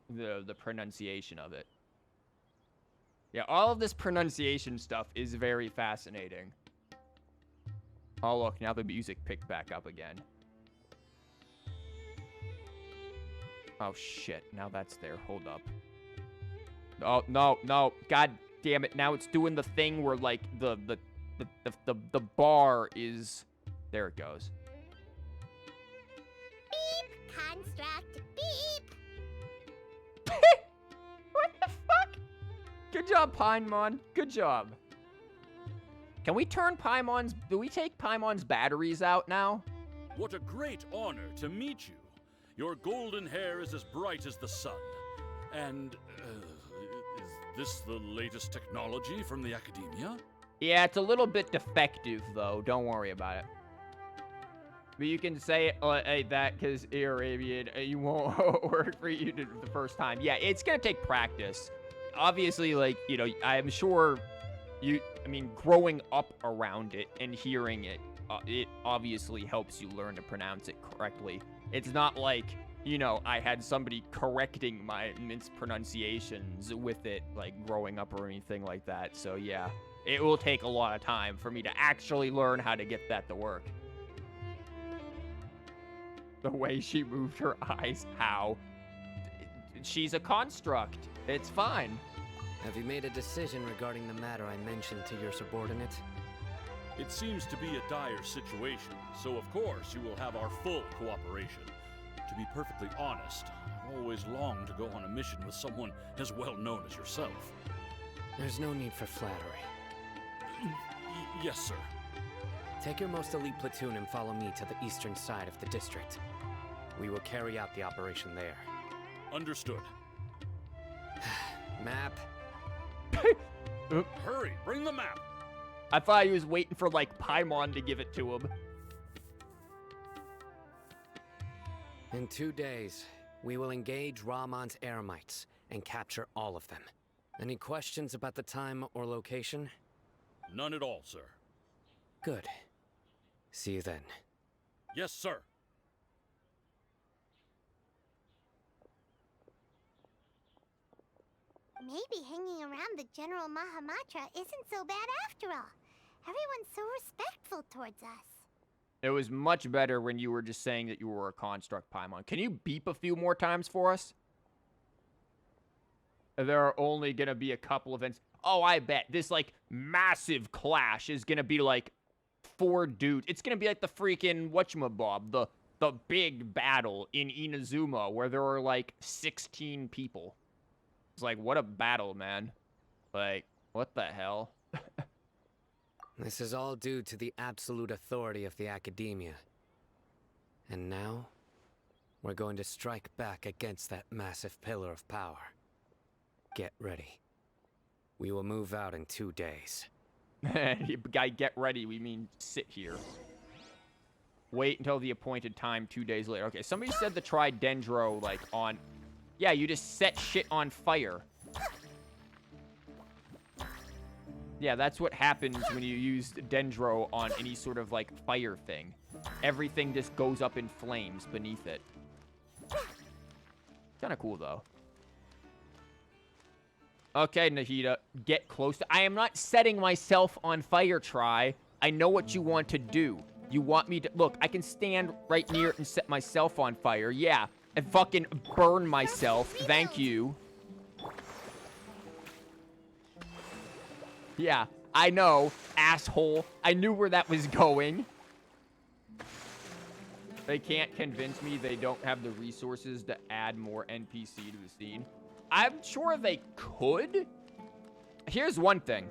the pronunciation of it. Yeah, all of this pronunciation stuff is very fascinating. Oh, look, now the music picked back up again. Oh, shit. Now that's there. Hold up. Oh, no, no. God damn it. Now it's doing the thing where, like, the bar is... There it goes. Beep! Construct, beep! What the fuck? Good job, Paimon. Good job. Can we turn Paimon's... Do we take Paimon's batteries out now? What a great honor to meet you. Your golden hair is as bright as the sun. And, is this the latest technology from the Academia? Yeah, it's a little bit defective, though. Don't worry about it. But you can say that because you're Arabian, you won't work for you the first time. Yeah, it's going to take practice. Obviously, like, you know, I'm sure I mean, growing up around it and hearing it, it obviously helps you learn to pronounce it correctly. It's not like, you know, I had somebody correcting my mispronunciations with it, like, growing up or anything like that. So, yeah, it will take a lot of time for me to actually learn how to get that to work. The way she moved her eyes, how? She's a construct. It's fine. Have you made a decision regarding the matter I mentioned to your subordinate? It seems to be a dire situation, so of course you will have our full cooperation. To be perfectly honest, I've always longed to go on a mission with someone as well known as yourself. There's no need for flattery. Yes, sir. Take your most elite platoon and follow me to the eastern side of the district. We will carry out the operation there. Understood. Map. Hurry, bring the map. I thought he was waiting for, like, Paimon to give it to him. In 2 days, we will engage Rahman's Eremites and capture all of them. Any questions about the time or location? None at all, sir. Good. See you then. Yes, sir. Maybe hanging around the General Mahamatra isn't so bad after all. Everyone's so respectful towards us. It was much better when you were just saying that you were a construct, Paimon. Can you beep a few more times for us? There are only going to be a couple events. Oh, I bet. This, like, massive clash is going to be, like, 4 dudes. It's going to be like the freaking whatchamabob, the big battle in Inazuma where there are, like, 16 people. It's like, what a battle, man. Like, what the hell? This is all due to the absolute authority of the Academia. And now, we're going to strike back against that massive pillar of power. Get ready. We will move out in 2 days. Guy, get ready. We mean sit here. Wait until the appointed time 2 days later. Okay, somebody said the try Dendro, like, on... Yeah, you just set shit on fire. Yeah, that's what happens when you use Dendro on any sort of, like, fire thing. Everything just goes up in flames beneath it. Kinda cool, though. Okay, Nahida, get close to... I am not setting myself on fire, Try. I know what you want to do. You want me to... Look, I can stand right near it and set myself on fire. Yeah, and fucking burn myself. Thank you. Yeah, I know, asshole. I knew where that was going. They can't convince me they don't have the resources to add more NPC to the scene. I'm sure they could. Here's one thing.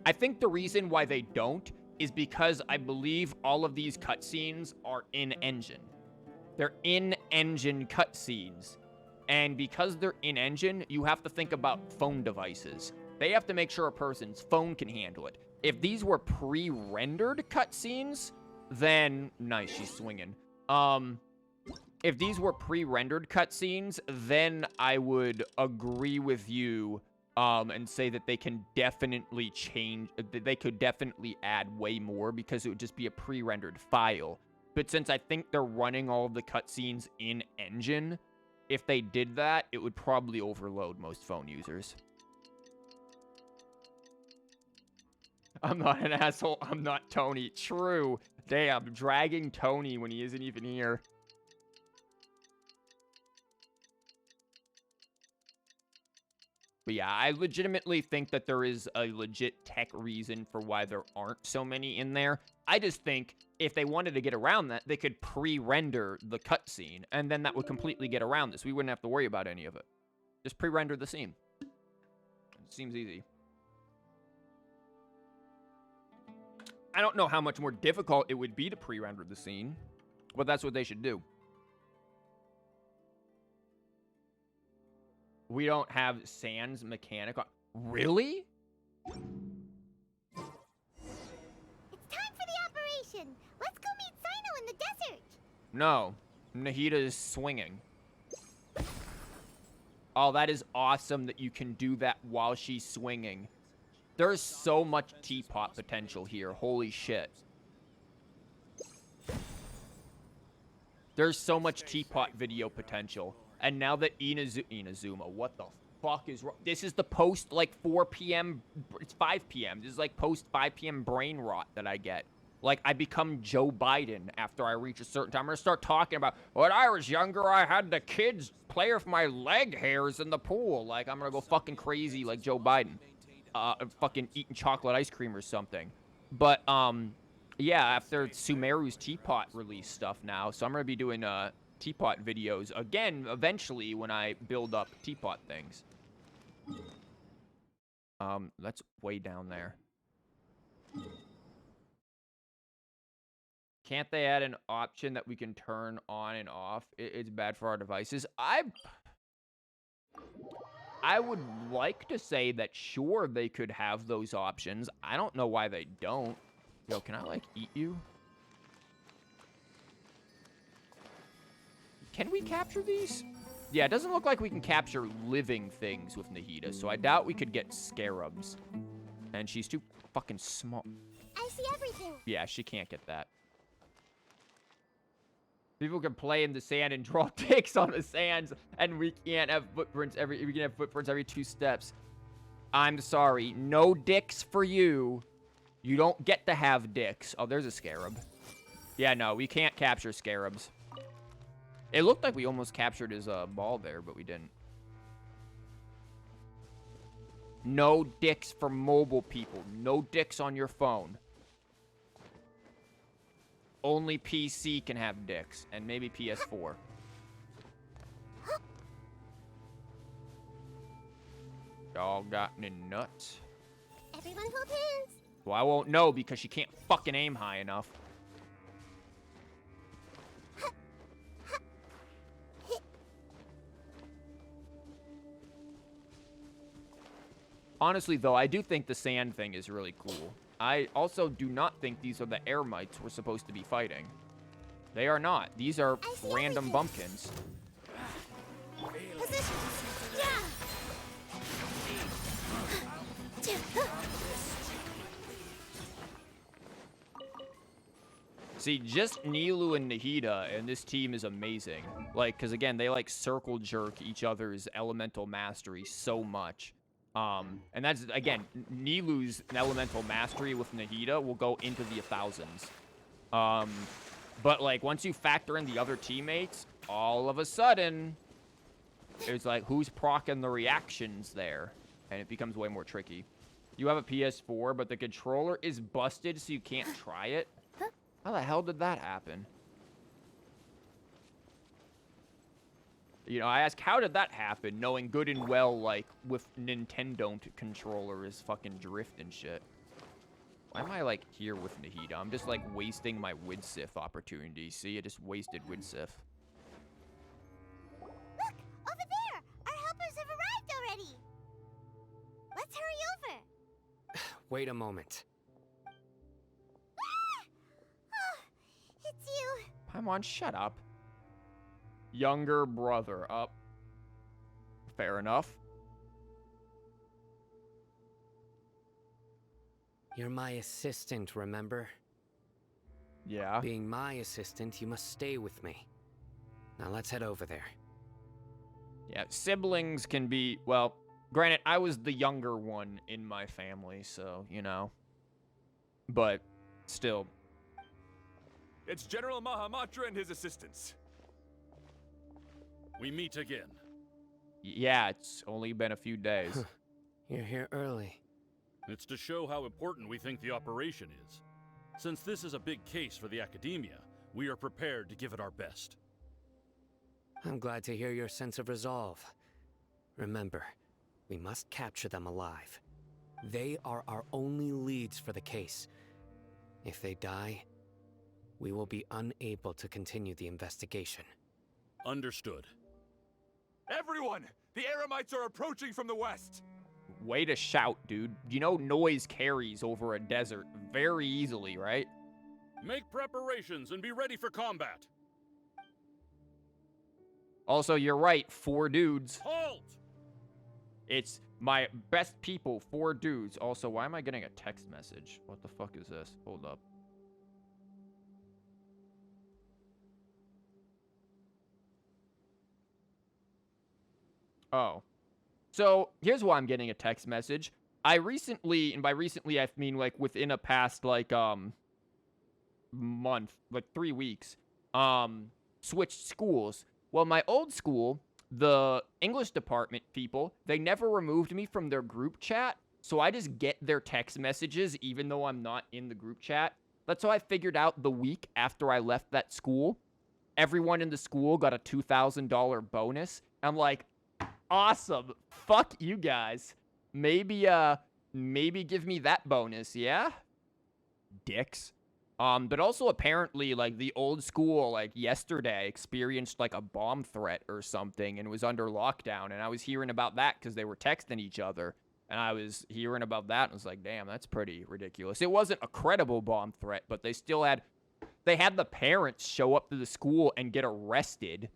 I think the reason why they don't is because I believe all of these cutscenes are in-engine. They're in-engine cutscenes. And because they're in-engine, you have to think about phone devices. They have to make sure a person's phone can handle it. If these were pre-rendered cutscenes, then... Nice, she's swinging. If these were pre-rendered cutscenes, then I would agree with you and say that they can definitely change... They could definitely add way more because it would just be a pre-rendered file. But since I think they're running all of the cutscenes in-engine, if they did that, it would probably overload most phone users. I'm not an asshole. I'm not Tony. True. Damn, dragging Tony when he isn't even here. But yeah, I legitimately think that there is a legit tech reason for why there aren't so many in there. I just think if they wanted to get around that, they could pre-render the cutscene, and then that would completely get around this. We wouldn't have to worry about any of it. Just pre-render the scene. It seems easy. I don't know how much more difficult it would be to pre-render the scene, but that's what they should do. We don't have Sans mechanic. Really? It's time for the operation. Let's go meet Cyno in the desert. No. Nahida is swinging. Oh, that is awesome that you can do that while she's swinging. There's so much teapot potential here. Holy shit. There's so much teapot video potential. And now that Inazuma, what the fuck is wrong? This is the post, like, 4 p.m. It's 5 p.m. This is, like, post 5 p.m. brain rot that I get. Like, I become Joe Biden after I reach a certain time. I'm gonna start talking about, when I was younger, I had the kids play with my leg hairs in the pool. Like, I'm gonna go fucking crazy like Joe Biden. Fucking eating chocolate ice cream or something. But, yeah, after Sumeru's Teapot release stuff now, so I'm gonna be doing, Teapot videos again eventually when I build up teapot things. That's way down there. Can't they add an option that we can turn on and off? It's bad for our devices. I would like to say that sure they could have those options. I don't know why they don't. Yo, can I like eat you? Can we capture these? Yeah, it doesn't look like we can capture living things with Nahida, so I doubt we could get scarabs. And she's too fucking small. I see everything. Yeah, she can't get that. People can play in the sand and draw dicks on the sands, and we can't have footprints we can have footprints every 2 steps. I'm sorry, no dicks for you. You don't get to have dicks. Oh, there's a scarab. Yeah, no, we can't capture scarabs. It looked like we almost captured his ball there, but we didn't. No dicks for mobile people. No dicks on your phone. Only PC can have dicks, and maybe PS4. Y'all got any nuts? Everyone hold hands. Well, I won't know because she can't fucking aim high enough. Honestly, though, I do think the sand thing is really cool. I also do not think these are the air mites we're supposed to be fighting. They are not. These are random bumpkins. Position. Yeah. See, just Nilou and Nahida, and this team is amazing. Like, because again, they like circle jerk each other's elemental mastery so much. And that's, again, Nilou's elemental mastery with Nahida will go into the 1000s. But, like, once you factor in the other teammates, all of a sudden, it's like, who's proccing the reactions there? And it becomes way more tricky. You have a PS4, but the controller is busted, so you can't try it? How the hell did that happen? You know, I ask, how did that happen, knowing good and well, like, with Nintendo controller is fucking drift and shit. Why am I, like, here with Nahida? I'm just, like, wasting my Widsith opportunity. See, I just wasted Widsith. Look, over there! Our helpers have arrived already! Let's hurry over! Wait a moment. Ah! Oh, it's you. Paimon, shut up. Younger brother. Up. Fair enough. You're my assistant, remember? Yeah. Being my assistant, you must stay with me. Now let's head over there. Yeah, siblings can be, well, granted, I was the younger one in my family, so, you know. But, still. It's General Mahamatra and his assistants. We meet again. Yeah, it's only been a few days. You're here early. It's to show how important we think the operation is. Since this is a big case for the Academia, we are prepared to give it our best. I'm glad to hear your sense of resolve. Remember, we must capture them alive. They are our only leads for the case. If they die, we will be unable to continue the investigation. Understood. Everyone! The Eremites are approaching from the west! Way to shout, dude. You know noise carries over a desert very easily, right? Make preparations and be ready for combat. Also, you're right, 4 dudes. Halt! It's my best people, 4 dudes. Also, why am I getting a text message? What the fuck is this? Hold up. Oh. So, here's why I'm getting a text message. I recently, and by recently I mean like within a past like month, like 3 weeks, switched schools. Well, my old school, the English department people, they never removed me from their group chat, so I just get their text messages even though I'm not in the group chat. That's how I figured out the week after I left that school. Everyone in the school got a $2,000 bonus. I'm like, awesome. Fuck you guys. Maybe give me that bonus, yeah? Dicks. But also apparently, like, the old school, like, yesterday experienced, like, a bomb threat or something and was under lockdown. And I was hearing about that because they were texting each other. And I was hearing about that and was like, damn, that's pretty ridiculous. It wasn't a credible bomb threat, but they still had... They had the parents show up to the school and get arrested.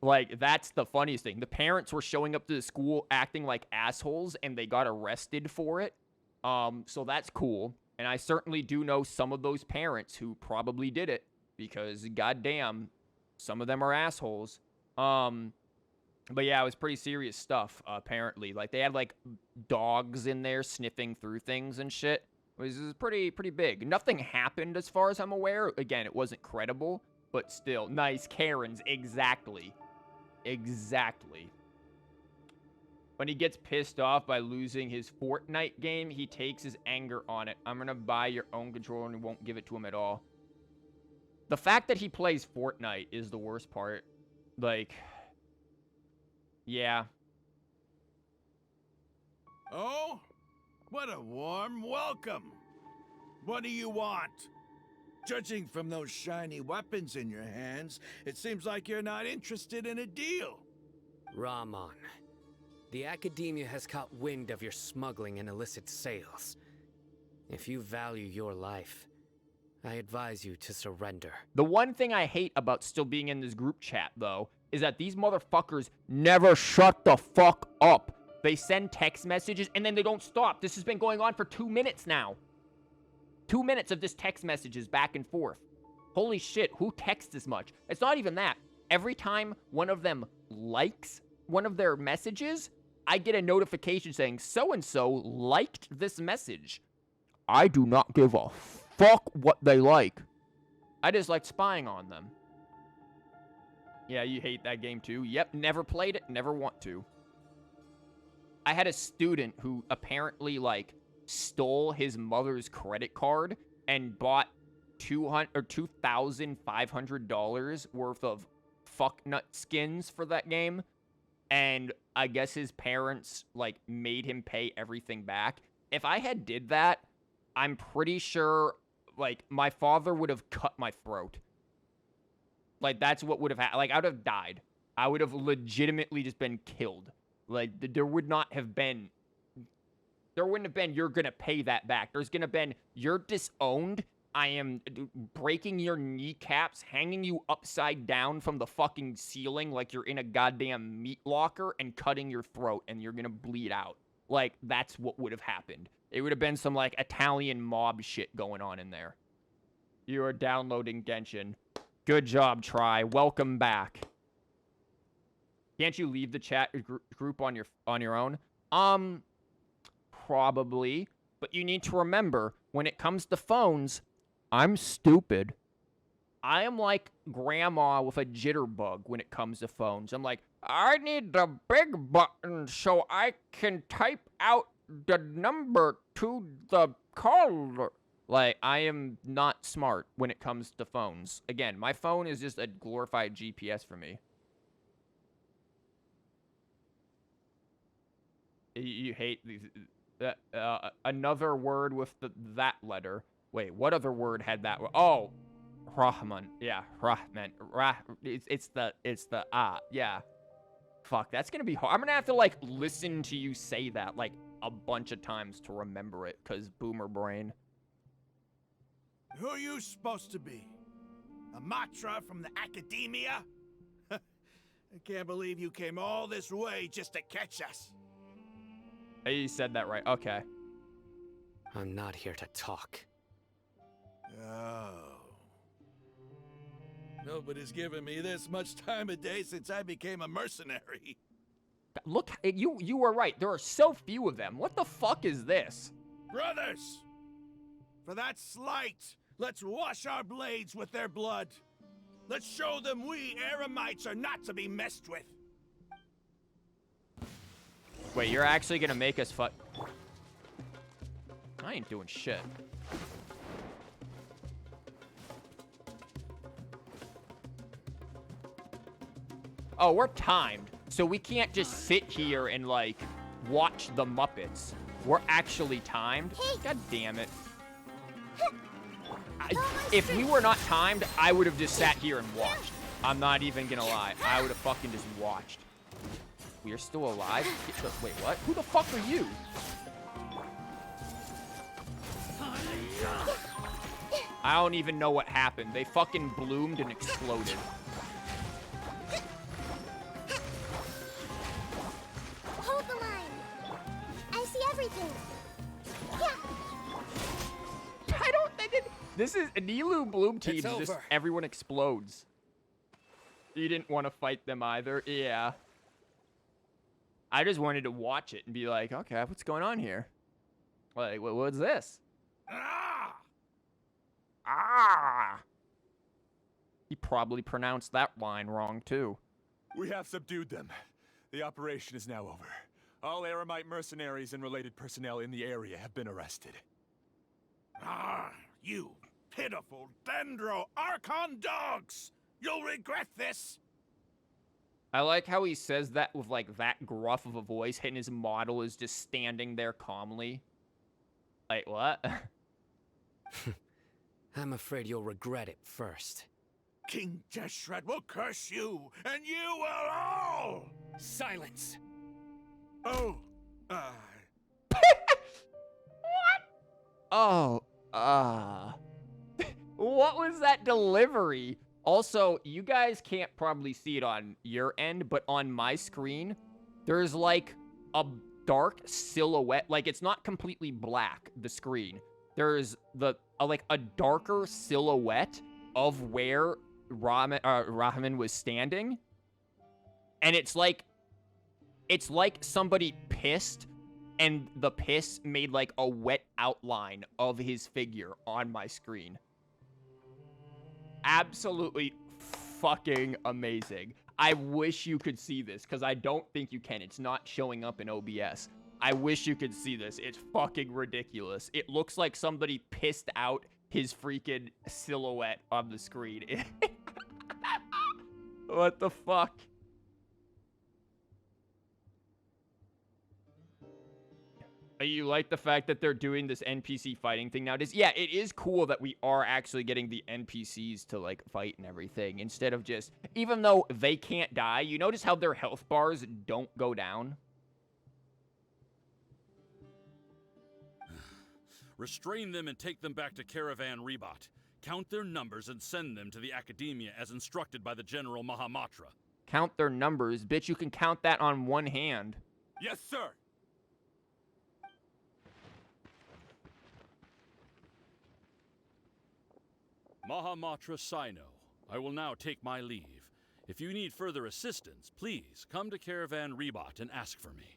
Like, that's the funniest thing. The parents were showing up to the school acting like assholes, and they got arrested for it. So that's cool. And I certainly do know some of those parents who probably did it, because goddamn, some of them are assholes. But yeah, it was pretty serious stuff, apparently. Like, they had, like, dogs in there sniffing through things and shit. It was pretty big. Nothing happened as far as I'm aware. Again, it wasn't credible, but still. Nice, Karens, exactly. Exactly. When he gets pissed off by losing his Fortnite game, he takes his anger on it. I'm gonna buy your own controller and won't give it to him at all. The fact that he plays Fortnite is the worst part. Like, yeah. Oh? What a warm welcome. What do you want? Judging from those shiny weapons in your hands, it seems like you're not interested in a deal. Rahman, the Academia has caught wind of your smuggling and illicit sales. If you value your life, I advise you to surrender. The one thing I hate about still being in this group chat, though, is that these motherfuckers never shut the fuck up. They send text messages, and then they don't stop. This has been going on for 2 minutes now. 2 minutes of this text messages back and forth. Holy shit, who texts as much? It's not even that. Every time one of them likes one of their messages, I get a notification saying, so-and-so liked this message. I do not give a fuck what they like. I just like spying on them. Yeah, you hate that game too? Yep, never played it, never want to. I had a student who apparently, like, stole his mother's credit card and bought $2,500 worth of fucknut skins for that game. And I guess his parents, like, made him pay everything back. If I had did that, I'm pretty sure, like, my father would have cut my throat. Like, that's what would have happened. Like, I would have died. I would have legitimately just been killed. Like, there would not have been... There wouldn't have been, you're gonna pay that back. There's gonna been, you're disowned. I am breaking your kneecaps, hanging you upside down from the fucking ceiling like you're in a goddamn meat locker, and cutting your throat, and you're gonna bleed out. Like, that's what would have happened. It would have been some, like, Italian mob shit going on in there. You are downloading Genshin. Good job, Try. Welcome back. Can't you leave the chat group on your own? Probably. But you need to remember, when it comes to phones, I'm stupid. I am like grandma with a jitterbug when it comes to phones. I'm like, I need the big button so I can type out the number to the caller. Like, I am not smart when it comes to phones. Again, my phone is just a glorified GPS for me. You hate these... another word with that letter. Wait, what other word had that? Oh, Rahman. Yeah, Rahman. It's the yeah. Fuck, that's gonna be hard. I'm gonna have to like listen to you say that like a bunch of times to remember it, cause boomer brain. Who are you supposed to be? A Matra from the Academia? I can't believe you came all this way just to catch us. You said that right. Okay. I'm not here to talk. Oh. Nobody's given me this much time of day since I became a mercenary. Look, you were right. There are so few of them. What the fuck is this? Brothers! For that slight, let's wash our blades with their blood. Let's show them we Eremites are not to be messed with. Wait, you're actually gonna make us fuck? I ain't doing shit. Oh, we're timed, so we can't just sit here and, like, watch the Muppets. We're actually timed? God damn it. If we were not timed, I would have just sat here and watched. I'm not even gonna lie. I would have fucking just watched. We are still alive? Wait, what? Who the fuck are you? I don't even know what happened. They fucking bloomed and exploded. Hold the line. I see everything. Yeah. I don't think it... This is... Nilou Bloom teams, just everyone explodes. You didn't want to fight them either? Yeah. I just wanted to watch it and be like, okay, what's going on here? Like, what's this? Ah! Ah! He probably pronounced that line wrong, too. We have subdued them. The operation is now over. All Eremite mercenaries and related personnel in the area have been arrested. Ah, you pitiful Dendro Archon dogs! You'll regret this! I like how he says that with, like, that gruff of a voice, and his model is just standing there calmly. Like, what? I'm afraid you'll regret it first. King Deshret will curse you, and you will all! Silence! Oh, Oh, what was that delivery? Also, you guys can't probably see it on your end, but on my screen, there's like a dark silhouette. Like, it's not completely black, the screen. There's like a darker silhouette of where Rahman was standing. And it's like somebody pissed, and the piss made like a wet outline of his figure on my screen. Absolutely fucking amazing. I wish you could see this, because I don't think you can. It's not showing up in OBS. I wish you could see this. It's fucking ridiculous. It looks like somebody pissed out his freaking silhouette on the screen. What the fuck? You like the fact that they're doing this NPC fighting thing nowadays? Yeah, it is cool that we are actually getting the NPCs to, like, fight and everything, instead of just... Even though they can't die, you notice how their health bars don't go down? Restrain them and take them back to Caravan Rebot. Count their numbers and send them to the Academia as instructed by the General Mahamatra. Count their numbers? Bitch, you can count that on one hand. Yes, sir! Mahamatra Cyno, I will now take my leave. If you need further assistance, please come to Caravan Rebot and ask for me.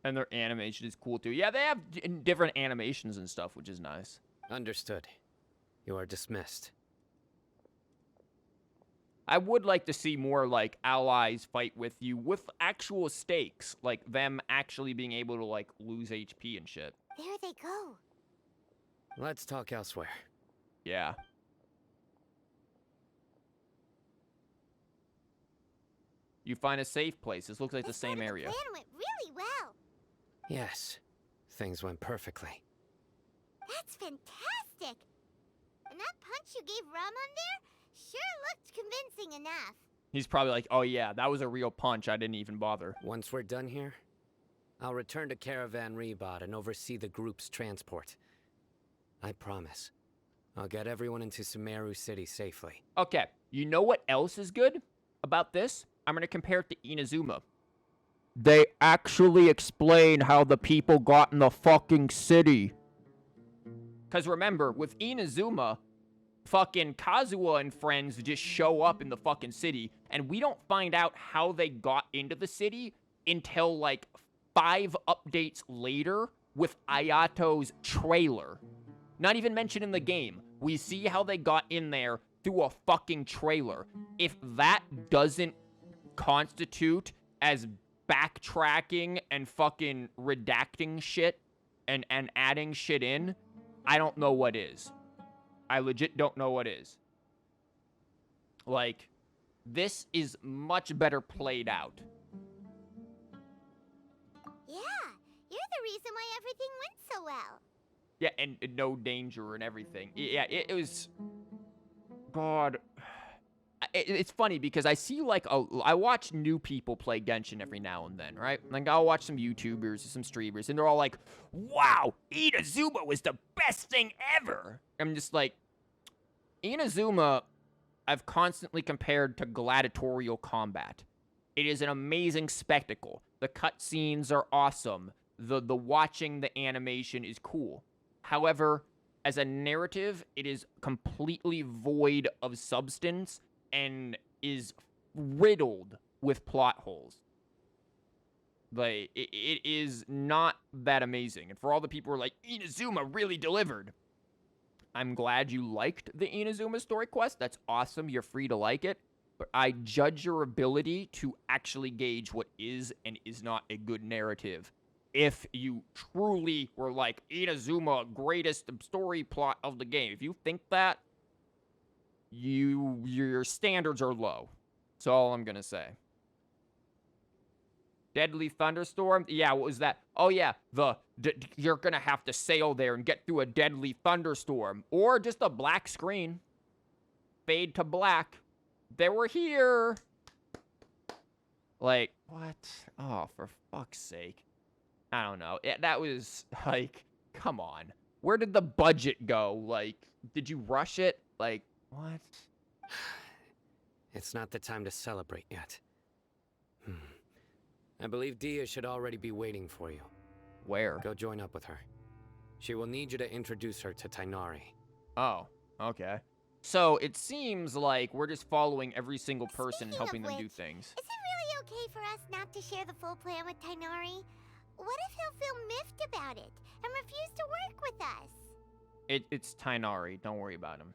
And their animation is cool, too. Yeah, they have different animations and stuff, which is nice. Understood. You are dismissed. I would like to see more, like, allies fight with you with actual stakes. Like, them actually being able to, like, lose HP and shit. There they go. Let's talk elsewhere. Yeah. You find a safe place. This looks like the same area. The plan went really well. Yes, things went perfectly. That's fantastic. And that punch you gave Ramon there sure looked convincing enough. He's probably like, oh yeah, that was a real punch. I didn't even bother. Once we're done here, I'll return to Caravan Rebot and oversee the group's transport. I promise. I'll get everyone into Sumeru City safely. Okay, you know what else is good about this? I'm going to compare it to Inazuma. They actually explain how the people got in the fucking city. Because remember, with Inazuma, fucking Kazuha and friends just show up in the fucking city, and we don't find out how they got into the city until, like, 5 updates later with Ayato's trailer. Not even mentioned in the game. We see how they got in there through a fucking trailer. If that doesn't constitute as backtracking and fucking redacting shit and adding shit in, I don't know what is. I legit don't know what is. Like, this is much better played out. Yeah, you're the reason why everything went so well. Yeah, and no danger and everything. Yeah, it was... God... It's funny because I see, like, I watch new people play Genshin every now and then, right? Like, I'll watch some YouTubers or some streamers, and they're all like, wow, Inazuma was the best thing ever! I'm just like, Inazuma, I've constantly compared to gladiatorial combat. It is an amazing spectacle. The cutscenes are awesome. The watching the animation is cool. However, as a narrative, it is completely void of substance and is riddled with plot holes. Like, it is not that amazing. And for all the people who are like, Inazuma really delivered. I'm glad you liked the Inazuma story quest. That's awesome. You're free to like it. But I judge your ability to actually gauge what is and is not a good narrative. If you truly were like, Inazuma, greatest story plot of the game. If you think that, your standards are low. That's all I'm gonna say. Deadly thunderstorm? Yeah, what was that? Oh yeah, you're gonna have to sail there and get through a deadly thunderstorm. Or just a black screen. Fade to black. They were here. Like, what? Oh, for fuck's sake. I don't know. That was, like, come on. Where did the budget go? Like, did you rush it? Like, what? It's not the time to celebrate yet. I believe Dia should already be waiting for you. Where? Go join up with her. She will need you to introduce her to Tighnari. Oh, okay. So, it seems like we're just following every single person and helping them do things. Is it really okay for us not to share the full plan with Tighnari? What if he'll feel miffed about it and refuse to work with us? It's Tighnari. Don't worry about him.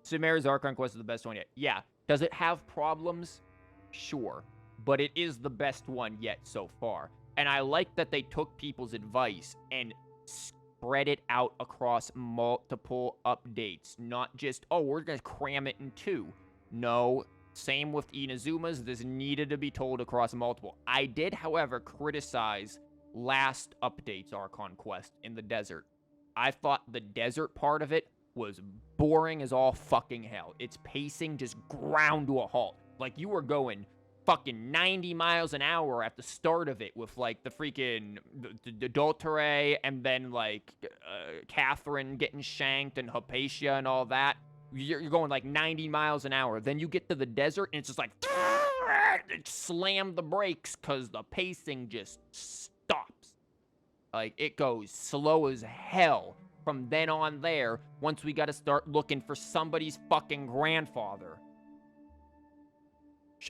Sumeru's Archon quest is the best one yet. Yeah. Does it have problems? Sure. But it is the best one yet so far. And I like that they took people's advice and spread it out across multiple updates. Not just, oh, we're going to cram it in 2. No. Same with Inazuma's. This needed to be told across multiple. I did, however, criticize last update's Archon quest in the desert. I thought the desert part of it was boring as all fucking hell. Its pacing just ground to a halt. Like, you were going fucking 90 miles an hour at the start of it with, like, the freaking the Adulterae and then, like, Catherine getting shanked and Hypatia and all that. You're going, like, 90 miles an hour. Then you get to the desert, and it's just like, slam the brakes because the pacing just stops. Like, it goes slow as hell. From then on there, once we gotta start looking for somebody's fucking grandfather.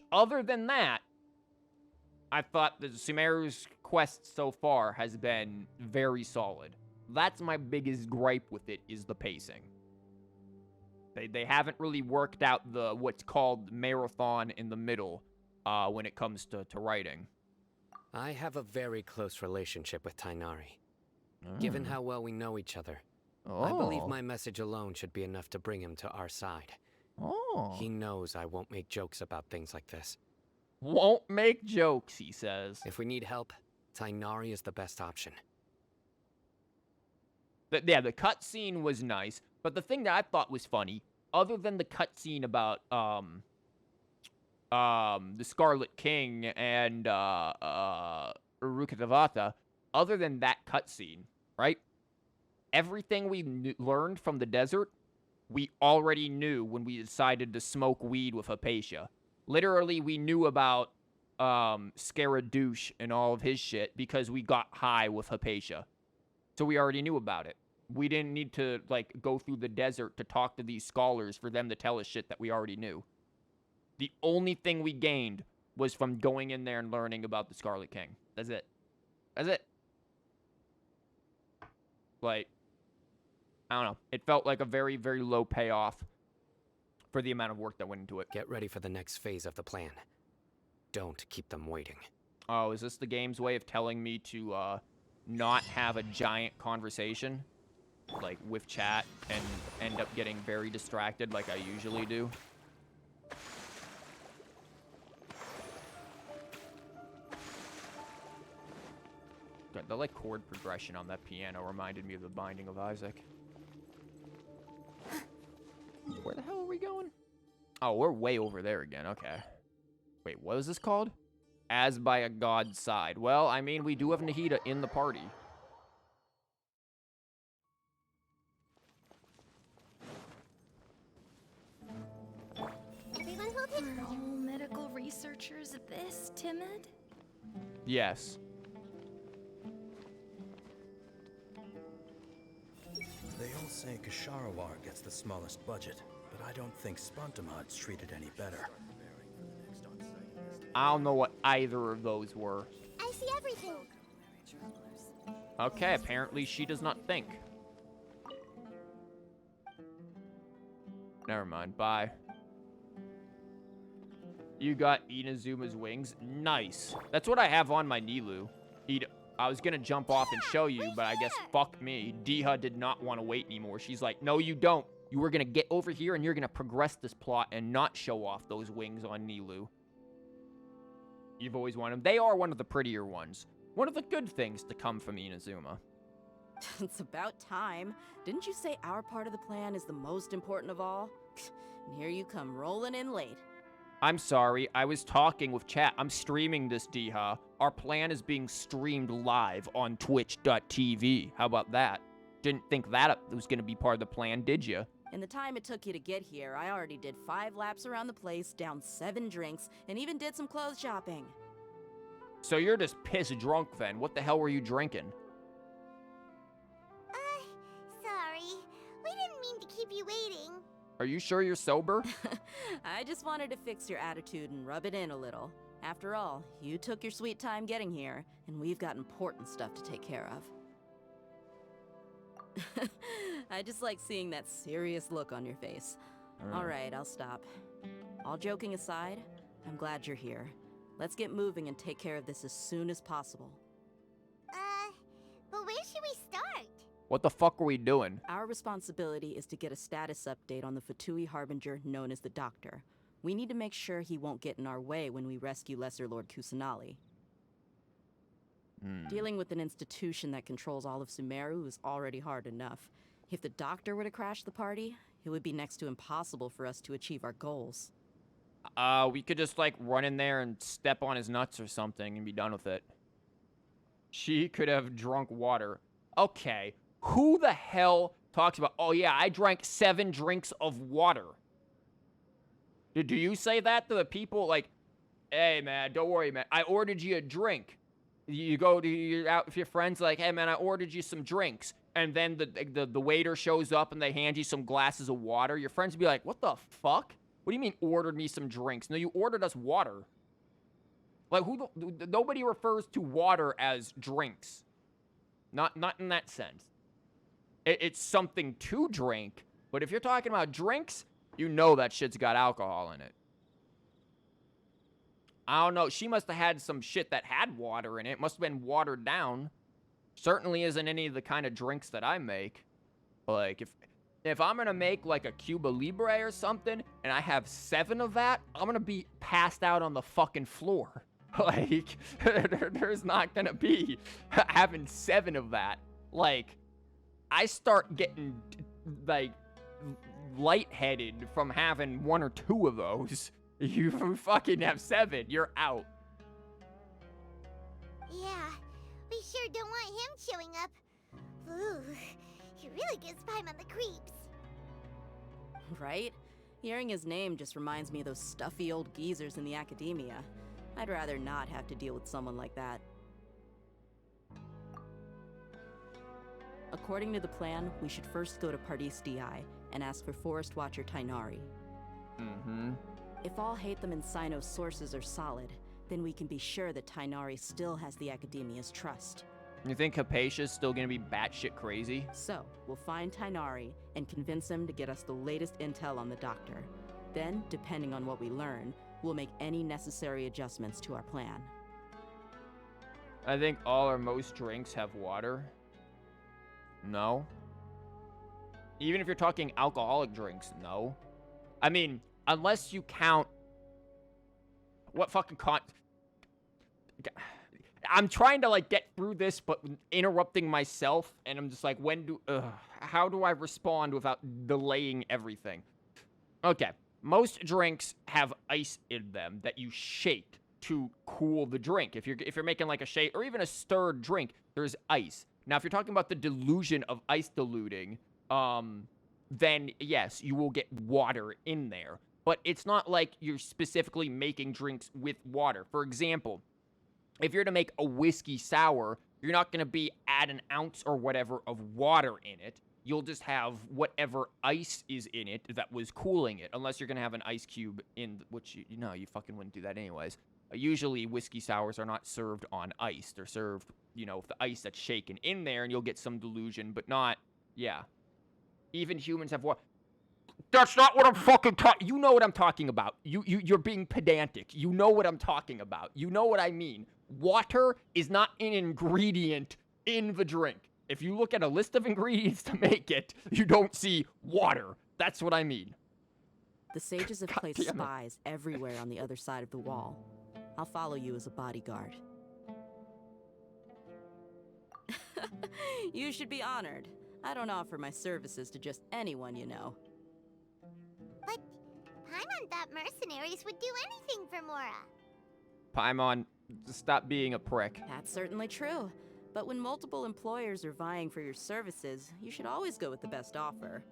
Other than that, I thought the Sumeru's quest so far has been very solid. That's my biggest gripe with it, is the pacing. They haven't really worked out what's called marathon in the middle when it comes to writing. I have a very close relationship with Tighnari. Given how well we know each other, I believe my message alone should be enough to bring him to our side. He knows I won't make jokes about things like this. Won't make jokes, he says. If we need help, Tighnari is the best option. Yeah, the cutscene was nice, but the thing that I thought was funny, other than the cutscene about the Scarlet King and Rukkhadevata, other than that cutscene, right? Everything we learned from the desert, we already knew when we decided to smoke weed with Hypatia. Literally, we knew about Scaradouche and all of his shit because we got high with Hypatia. So we already knew about it. We didn't need to, like, go through the desert to talk to these scholars for them to tell us shit that we already knew. The only thing we gained was from going in there and learning about the Scarlet King. That's it. That's it. Like, I don't know. It felt like a very, very low payoff for the amount of work that went into it. Get ready for the next phase of the plan. Don't keep them waiting. Oh, is this the game's way of telling me to not have a giant conversation, like, with chat and end up getting very distracted like I usually do? God, the, like, chord progression on that piano reminded me of the Binding of Isaac. Where the hell are we going? Oh, we're way over there again. Okay. Wait, what is this called? As by a god's side. Well, I mean, we do have Nahida in the party. Everyone hold it. Are all medical researchers this timid? Yes. They all say Kasharawar gets the smallest budget, but I don't think Spontamad's treated any better. I don't know what either of those were. I see everything. Okay, apparently she does not think. Never mind, bye. You got Inazuma's wings? Nice. That's what I have on my Nilou. I was gonna jump off and show you, but I guess fuck me. Diha did not want to wait anymore. She's like, no, you don't. You were gonna get over here and you're gonna progress this plot and not show off those wings on Nilou. You've always wanted them. They are one of the prettier ones. One of the good things to come from Inazuma. It's about time. Didn't you say our part of the plan is the most important of all? And here you come rolling in late. I'm sorry, I was talking with chat. I'm streaming this, Diha. Our plan is being streamed live on twitch.tv. How about that? Didn't think that was going to be part of the plan, did you? In the time it took you to get here, I already did 5 laps around the place, downed 7 drinks, and even did some clothes shopping. So you're just piss drunk then. What the hell were you drinking? Sorry. We didn't mean to keep you waiting. Are you sure you're sober? I just wanted to fix your attitude and rub it in a little. After all, you took your sweet time getting here, and we've got important stuff to take care of. I just like seeing that serious look on your face. All right, I'll stop. All joking aside, I'm glad you're here. Let's get moving and take care of this as soon as possible. But where should we start? What the fuck are we doing? Our responsibility is to get a status update on the Fatui Harbinger known as the Doctor. We need to make sure he won't get in our way when we rescue Lesser Lord Kusanali. Dealing with an institution that controls all of Sumeru is already hard enough. If the Doctor were to crash the party, it would be next to impossible for us to achieve our goals. We could just, like, run in there and step on his nuts or something and be done with it. She could have drunk water. Okay, who the hell talks about, oh yeah, I drank 7 drinks of water? Do you say that to the people, like, hey man, don't worry man, I ordered you a drink. You go to, you're out with your friends, like, hey man, I ordered you some drinks. And then the waiter shows up and they hand you some glasses of water. Your friends would be like, what the fuck? What do you mean ordered me some drinks? No, you ordered us water. Like, nobody refers to water as drinks. Not in that sense. It's something to drink, But if you're talking about drinks, you know that shit's got alcohol in it. I don't know. She must have had some shit that had water in it. Must have been watered down. Certainly isn't any of the kind of drinks that I make. Like, if I'm gonna make, like, a Cuba Libre or something, and I have 7 of that, I'm gonna be passed out on the fucking floor. Like, there's not gonna be having 7 of that. Like, I start getting, like, lightheaded from having 1 or 2 of those. You fucking have 7, you're out. Yeah, we sure don't want him showing up. Ooh, he really gives Paimon the creeps. Right? Hearing his name just reminds me of those stuffy old geezers in the academia. I'd rather not have to deal with someone like that. According to the plan, we should first go to Pardis DI and ask for Forest Watcher Tighnari. Mm-hmm. If alhaitham and cyno sources are solid, then we can be sure that Tighnari still has the academia's trust. You think Hypatia's still gonna be batshit crazy? So, we'll find Tighnari and convince him to get us the latest intel on the doctor. Then, depending on what we learn, we'll make any necessary adjustments to our plan. I think all or most drinks have water. No. Even if you're talking alcoholic drinks, no. I mean, unless you count... What fucking I'm trying to, like, get through this, but interrupting myself, and I'm just like, how do I respond without delaying everything? Okay, most drinks have ice in them that you shake to cool the drink. If you're making, like, a shake, or even a stirred drink, there's ice. Now, if you're talking about the delusion of ice diluting, then, yes, you will get water in there. But it's not like you're specifically making drinks with water. For example, if you're to make a whiskey sour, you're not going to be add an ounce or whatever of water in it. You'll just have whatever ice is in it that was cooling it, unless you're going to have an ice cube in, which, you fucking wouldn't do that anyways. Usually, whiskey sours are not served on ice. They're served, with the ice that's shaken in there, and you'll get some dilution, but not, yeah. Even humans have water. That's not what I'm fucking talking. You know what I'm talking about. You're being pedantic. You know what I'm talking about. You know what I mean. Water is not an ingredient in the drink. If you look at a list of ingredients to make it, you don't see water. That's what I mean. The sages have placed spies everywhere on the other side of the wall. I'll follow you as a bodyguard. You should be honored. I don't offer my services to just anyone you know. But Paimon thought mercenaries would do anything for Mora. Paimon, stop being a prick. That's certainly true. But when multiple employers are vying for your services, you should always go with the best offer.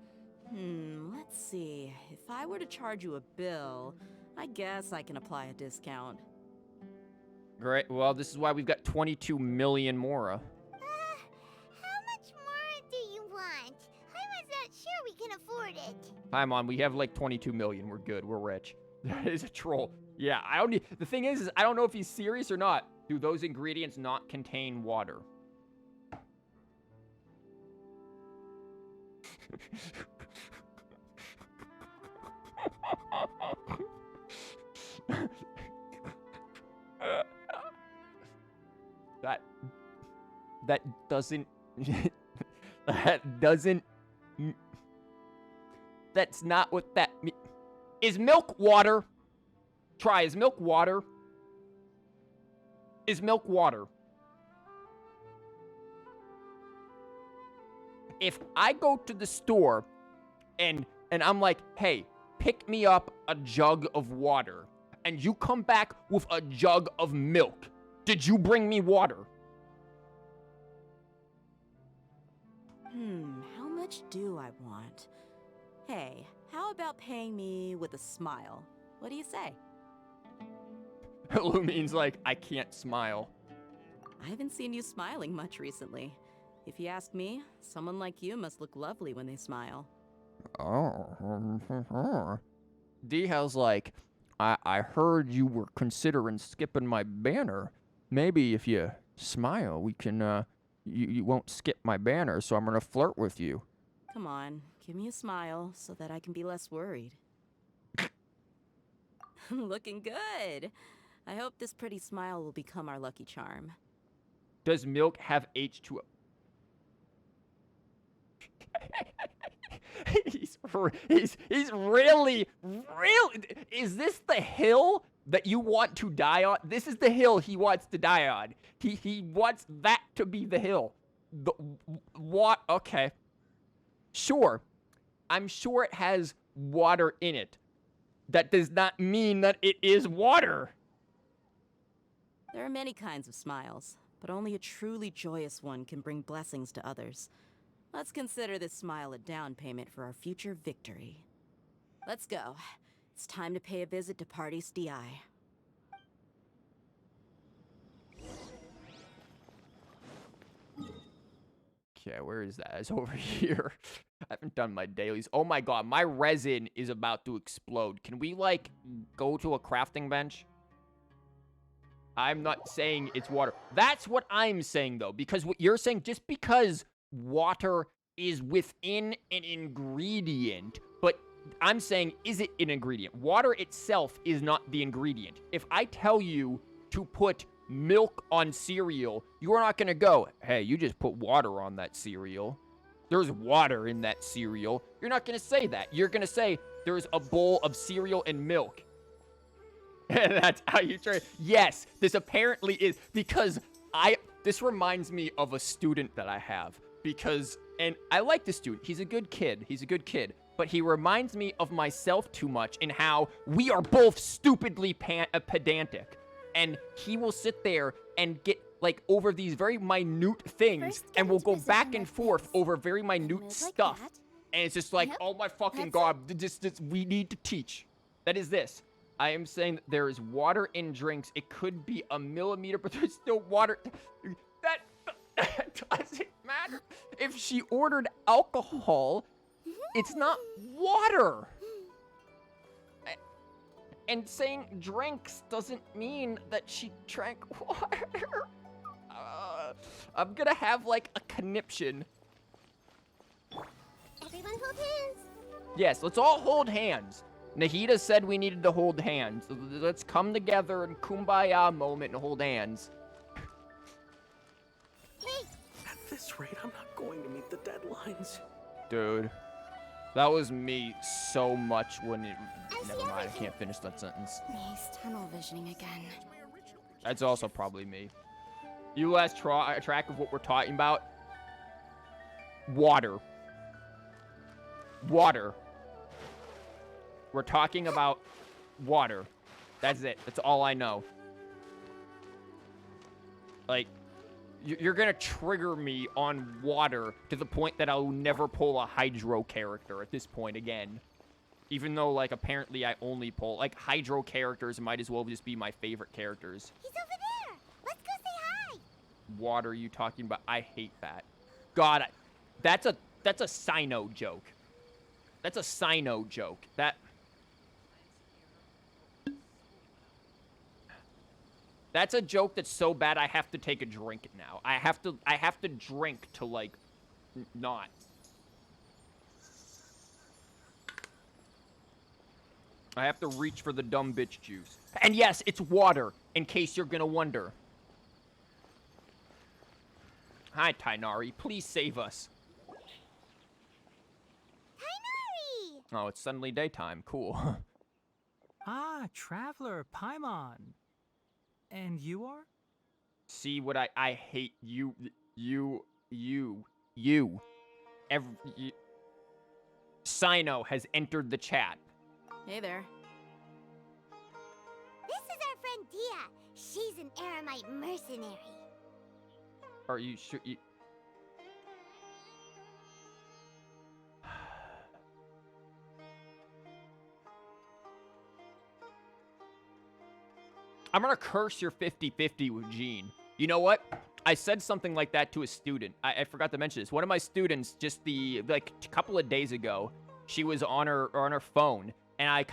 Let's see. If I were to charge you a bill, I guess I can apply a discount. Great. Well, this is why we've got 22 million Mora. How much more do you want? I'm not sure we can afford it. Paimon, we have like 22 million. We're good. We're rich. That is a troll. Yeah, I don't need... The thing is I don't know if he's serious or not. Do those ingredients not contain water? That doesn't... that doesn't... That's not what that... Is milk water? Try, is milk water? Is milk water? If I go to the store and I'm like, hey, pick me up a jug of water, and you come back with a jug of milk, did you bring me water? How much do I want? Hey, how about paying me with a smile? What do you say? Lumine's like, I can't smile. I haven't seen you smiling much recently. If you ask me, someone like you must look lovely when they smile. Oh. D-Hell's like, I heard you were considering skipping my banner. Maybe if you smile, we can, you won't skip my banner, so I'm gonna flirt with you. Come on, Give me a smile so that I can be less worried. Looking good. I hope this pretty smile will become our lucky charm. Does milk have H2O? he's really. Is this the hill that you want to die on? This is the hill he wants to die on. He wants that to be the hill. What? Okay. Sure. I'm sure it has water in it. That does not mean that it is water. There are many kinds of smiles, but only a truly joyous one can bring blessings to others. Let's consider this smile a down payment for our future victory. Let's go. It's time to pay a visit to Party's DI. Okay, where is that? It's over here. I haven't done my dailies. Oh my god, my resin is about to explode. Can we, like, go to a crafting bench? I'm not saying it's water. That's what I'm saying, though, because what you're saying, just because water is within an ingredient, but I'm saying, is it an ingredient? Water itself is not the ingredient. If I tell you to put milk on cereal, you are not going to go, hey, you just put water on that cereal. There's water in that cereal. You're not going to say that. You're going to say, there's a bowl of cereal and milk. And that's how you try. Yes, this apparently is, because this reminds me of a student that I have, because, and I like the student. He's a good kid. But he reminds me of myself too much in how we are both stupidly pedantic. And he will sit there and get, like, over these very minute things, and we'll go back and forth over very minute stuff. And it's just like, oh my fucking god, we need to teach. That is this. I am saying that there is water in drinks. It could be a millimeter, but there's still water. That doesn't matter. If she ordered alcohol, it's not water. And saying drinks doesn't mean that she drank water. I'm gonna have, like, a conniption. Everyone hold hands. Yes, let's all hold hands. Nahida said we needed to hold hands. Let's come together in kumbaya moment and hold hands. At this rate, I'm not going to meet the deadlines. Dude, that was me so much when it... Never mind, I can't finish that sentence. He's tunnel visioning again. That's also probably me. You lost track of what we're talking about? Water. Water. We're talking about water. That's it. That's all I know. Like, you're gonna trigger me on water to the point that I'll never pull a hydro character at this point again. Even though, like, apparently I only pull... Like, hydro characters might as well just be my favorite characters. He's over there. Let's go say hi. Water you talking about? I hate that. God, that's a cyno joke. That's a cyno joke. That's a joke that's so bad I have to take a drink now. I have to drink to, like, not. I have to reach for the dumb bitch juice. And yes, it's water, in case you're gonna wonder. Hi, Tighnari. Please save us. Tighnari! Oh, it's suddenly daytime. Cool. Ah, Traveler, Paimon. And you are? See what I hate you. Cyno has entered the chat. Hey there. This is our friend Dia. She's an Aramite mercenary. Are you sure you... I'm gonna curse your 50-50 with Gene. You know what? I said something like that to a student. I forgot to mention this. One of my students, just a couple of days ago, she was on her phone, and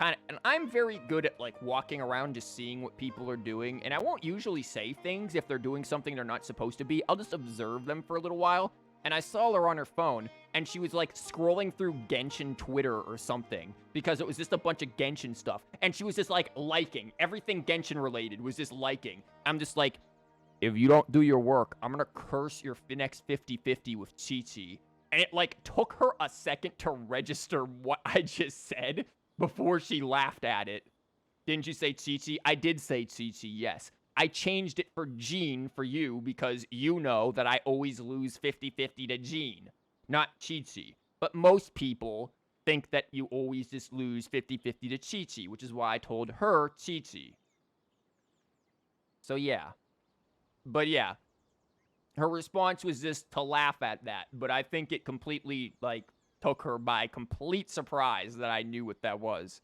I'm very good at, like, walking around just seeing what people are doing, and I won't usually say things if they're doing something they're not supposed to be. I'll just observe them for a little while. and I saw her on her phone, and she was like scrolling through Genshin Twitter or something, because it was just a bunch of Genshin stuff, and she was just like liking everything Genshin related, was just liking. I'm just like, if you don't do your work, I'm gonna curse your next 50-50 with Chi-Chi. And it like took her a second to register what I just said before she laughed at it. Didn't you say Chi-Chi? I did say Chi-Chi, yes. I changed it for Jean for you because you know that I always lose 50-50 to Jean, not Chi-Chi. But most people think that you always just lose 50-50 to Chi-Chi, which is why I told her Chi-Chi. So yeah. But yeah. Her response was just to laugh at that, but I think it completely, like, took her by complete surprise that I knew what that was.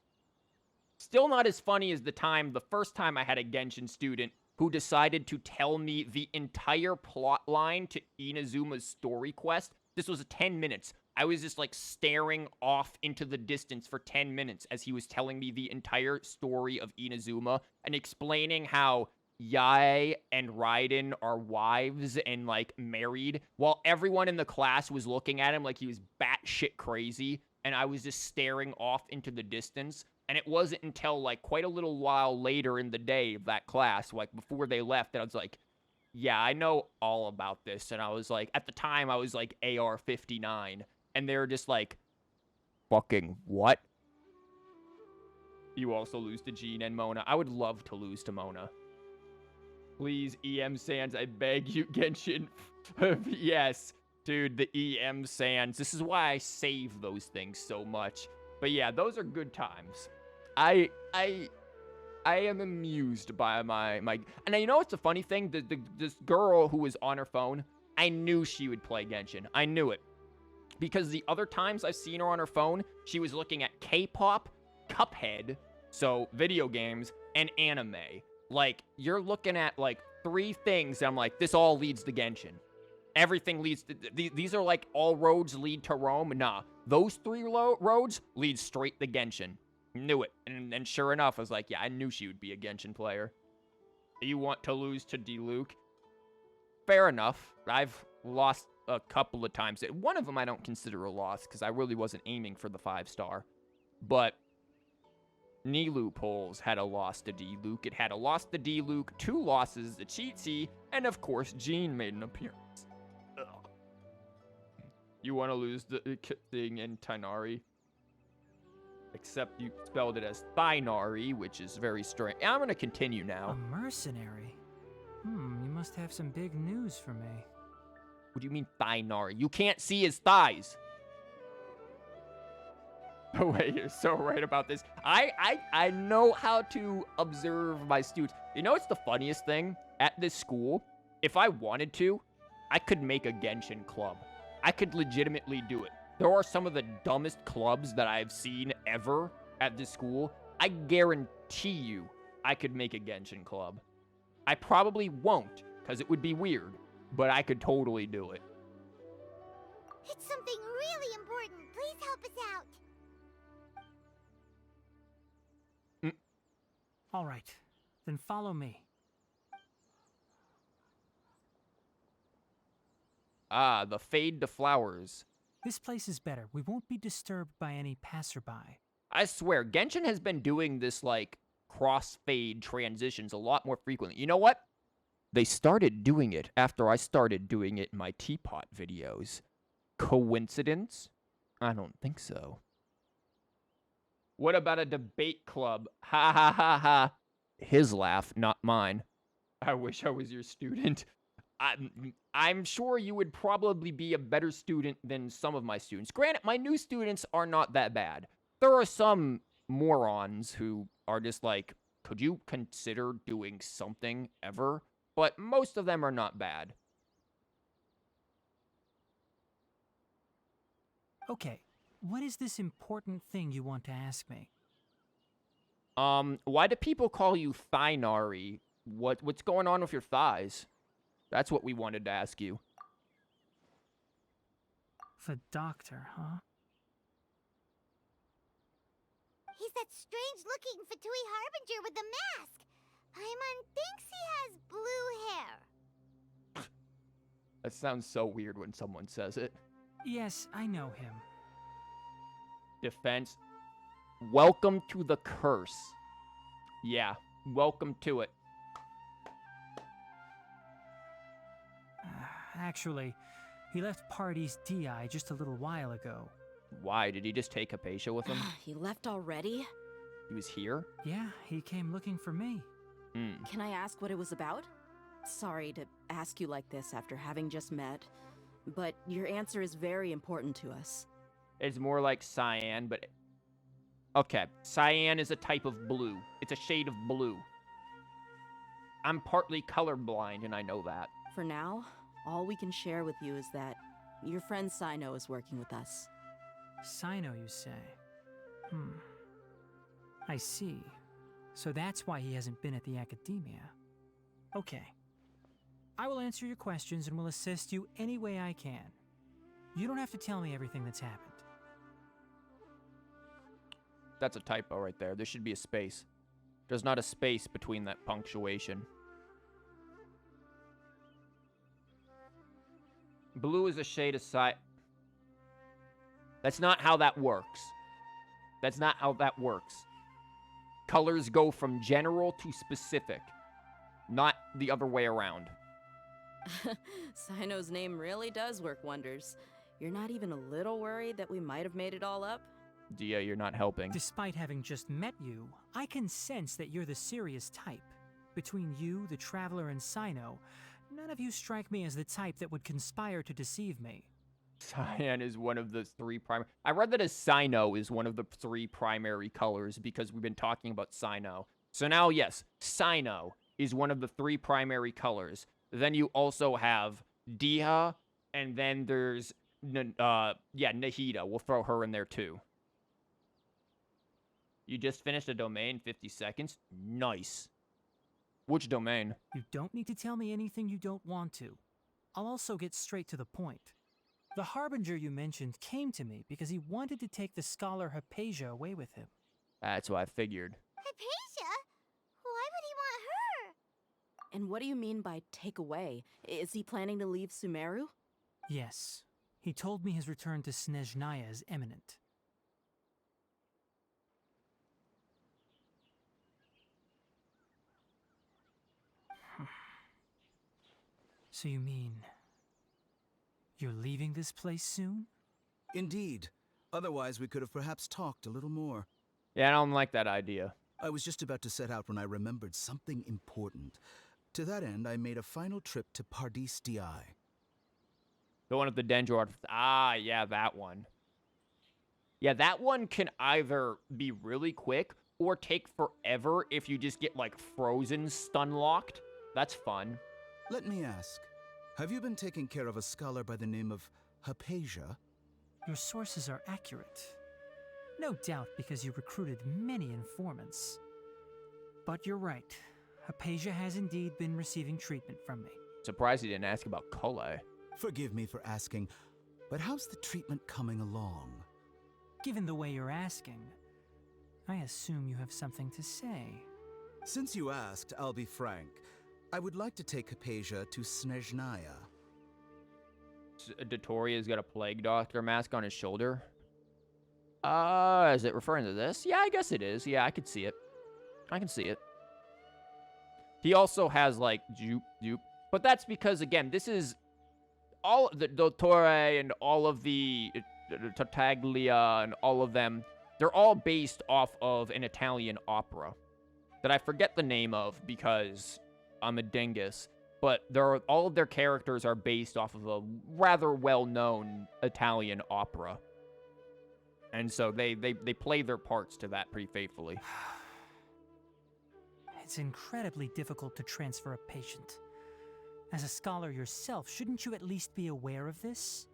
Still not as funny as the first time I had a Genshin student who decided to tell me the entire plot line to Inazuma's story quest. This was 10 minutes. I was just like staring off into the distance for 10 minutes as he was telling me the entire story of Inazuma and explaining how Yae and Raiden are wives and like married, while everyone in the class was looking at him like he was batshit crazy, and I was just staring off into the distance. And it wasn't until, like, quite a little while later in the day of that class, like, before they left, that I was like, yeah, I know all about this. And I was like, at the time, I was, like, AR-59. And they were just like, fucking what? You also lose to Jean and Mona. I would love to lose to Mona. Please, EM Sans, I beg you, Genshin. Yes, dude, the EM Sans. This is why I save those things so much. But yeah, those are good times. I am amused by my and you know what's the funny thing? This girl who was on her phone, I knew she would play Genshin. I knew it. Because the other times I've seen her on her phone, she was looking at K-pop, Cuphead, so video games, and anime. Like, you're looking at like 3 things, and I'm like, this all leads to Genshin. Everything leads to, these are like all roads lead to Rome. Nah, those 3 roads lead straight to Genshin. Knew it. And sure enough, I was like, yeah, I knew she would be a Genshin player. You want to lose to Diluc? Fair enough. I've lost a couple of times. One of them I don't consider a loss because I really wasn't aiming for the 5-star. But Nilou polls had a loss to Diluc. It had a loss to Diluc, 2 losses to Chi-Chi, and of course, Jean made an appearance. Ugh. You want to lose the thing in tighnari? Except you spelled it as tighnari, which is very strange. I'm going to continue now. A mercenary? You must have some big news for me. What do you mean tighnari? You can't see his thighs. No way, you're so right about this. I know how to observe my students. You know what's the funniest thing? At this school, if I wanted to, I could make a Genshin club. I could legitimately do it. There are some of the dumbest clubs that I've seen ever at this school. I guarantee you I could make a Genshin club. I probably won't, because it would be weird, but I could totally do it. It's something really important. Please help us out. All right, then follow me. Ah, the Fade to Flowers. This place is better. We won't be disturbed by any passerby. I swear, Genshin has been doing this, like, cross-fade transitions a lot more frequently. You know what? They started doing it after I started doing it in my teapot videos. Coincidence? I don't think so. What about a debate club? Ha ha ha ha. His laugh, not mine. I wish I was your student. I'm sure you would probably be a better student than some of my students. Granted, my new students are not that bad. There are some morons who are just like, could you consider doing something ever? But most of them are not bad. Okay, what is this important thing you want to ask me? Why do people call you tighnari? What's going on with your thighs? That's what we wanted to ask you. The doctor, huh? He's that strange-looking Fatui Harbinger with the mask. Paimon thinks he has blue hair. That sounds so weird when someone says it. Yes, I know him. Defense. Welcome to the curse. Yeah, welcome to it. Actually, he left Party's DI just a little while ago. Why? Did he just take Hypatia with him? He left already? He was here? Yeah, he came looking for me. Can I ask what it was about? Sorry to ask you like this after having just met, but your answer is very important to us. It's more like cyan, but... Okay, cyan is a type of blue. It's a shade of blue. I'm partly colorblind, and I know that. For now, all we can share with you is that your friend Cyno is working with us. Cyno, you say? I see. So that's why he hasn't been at the academia. Okay. I will answer your questions and will assist you any way I can. You don't have to tell me everything that's happened. That's a typo right there. There should be a space. There's not a space between that punctuation. Blue is a shade of That's not how that works. That's not how that works. Colors go from general to specific, not the other way around. Cyno's name really does work wonders. You're not even a little worried that we might have made it all up? Dia, you're not helping. Despite having just met you, I can sense that you're the serious type. Between you, the Traveler, and Cyno, none of you strike me as the type that would conspire to deceive me. Cyan is one of the three primary... I read that as cyno is one of the three primary colors because we've been talking about cyno. So now, yes, cyno is one of the three primary colors. Then you also have Dia, and then there's, Nahida. We'll throw her in there too. You just finished a domain, 50 seconds. Nice. Which domain? You don't need to tell me anything you don't want to. I'll also get straight to the point. The Harbinger you mentioned came to me because he wanted to take the scholar Hypatia away with him. That's what I figured. Hypatia? Why would he want her? And what do you mean by take away? Is he planning to leave Sumeru? Yes. He told me his return to Snezhnaya is imminent. So you mean... you're leaving this place soon? Indeed. Otherwise, we could have perhaps talked a little more. Yeah, I don't like that idea. I was just about to set out when I remembered something important. To that end, I made a final trip to Pardis Di. The one at the Dendro. Ah, yeah, that one. Yeah, that one can either be really quick or take forever if you just get, like, frozen stun-locked. That's fun. Let me ask, have you been taking care of a scholar by the name of Hypatia? Your sources are accurate. No doubt because you recruited many informants. But you're right. Hypatia has indeed been receiving treatment from me. Surprised you didn't ask about Cole. Forgive me for asking, but how's the treatment coming along? Given the way you're asking, I assume you have something to say. Since you asked, I'll be frank. I would like to take Hypatia to Snezhnaya. Dotoria's got a plague doctor mask on his shoulder. Is it referring to this? Yeah, I guess it is. Yeah, I could see it. I can see it. He also has, like, jupe. But that's because, again, this is all the Dottore and all of the Tartaglia and all of them. They're all based off of an Italian opera that I forget the name of because I'm a dingus. But all of their characters are based off of a rather well-known Italian opera. And so they play their parts to that pretty faithfully. It's incredibly difficult to transfer a patient. As a scholar yourself, shouldn't you at least be aware of this?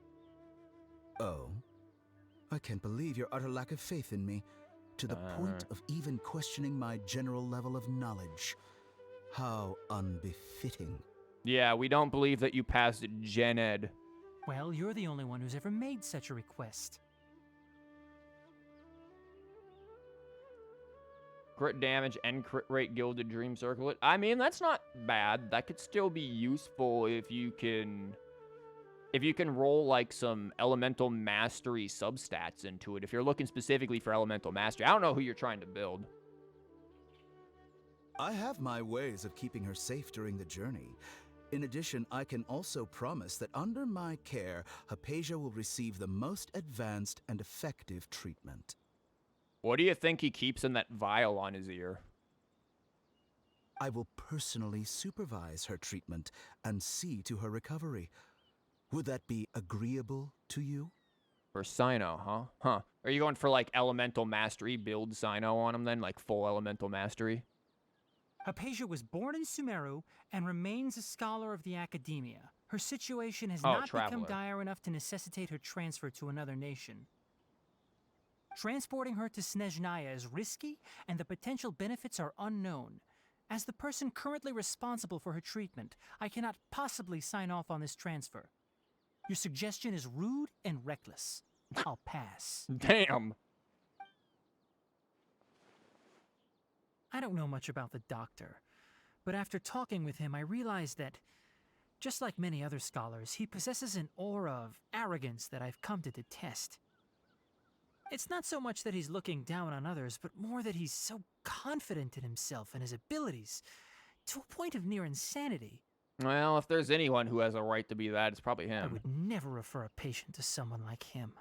Oh? I can't believe your utter lack of faith in me, to the point of even questioning my general level of knowledge. How unbefitting. Yeah, we don't believe that you passed Gen Ed. Well, you're the only one who's ever made such a request. Crit damage and crit rate Gilded Dream Circlet. I mean, that's not bad. That could still be useful if you can if you can roll, like, some elemental mastery substats into it, if you're looking specifically for elemental mastery. I don't know who you're trying to build. I have my ways of keeping her safe during the journey. In addition, I can also promise that under my care, Hypatia will receive the most advanced and effective treatment. What do you think he keeps in that vial on his ear? I will personally supervise her treatment and see to her recovery. Would that be agreeable to you? For Cyno, huh? Huh. Are you going for, like, elemental mastery, build Cyno on him then? Like, full elemental mastery? Hypatia was born in Sumeru and remains a scholar of the academia. Her situation has Oh, not become traveler. dire enough to necessitate her transfer to another nation. Transporting her to Snezhnaya is risky, and the potential benefits are unknown. As the person currently responsible for her treatment, I cannot possibly sign off on this transfer. Your suggestion is rude and reckless. I'll pass. Damn. I don't know much about the doctor, but after talking with him, I realized that, just like many other scholars, he possesses an aura of arrogance that I've come to detest. It's not so much that he's looking down on others, but more that he's so confident in himself and his abilities, to a point of near insanity. Well, if there's anyone who has a right to be that, it's probably him. I would never refer a patient to someone like him.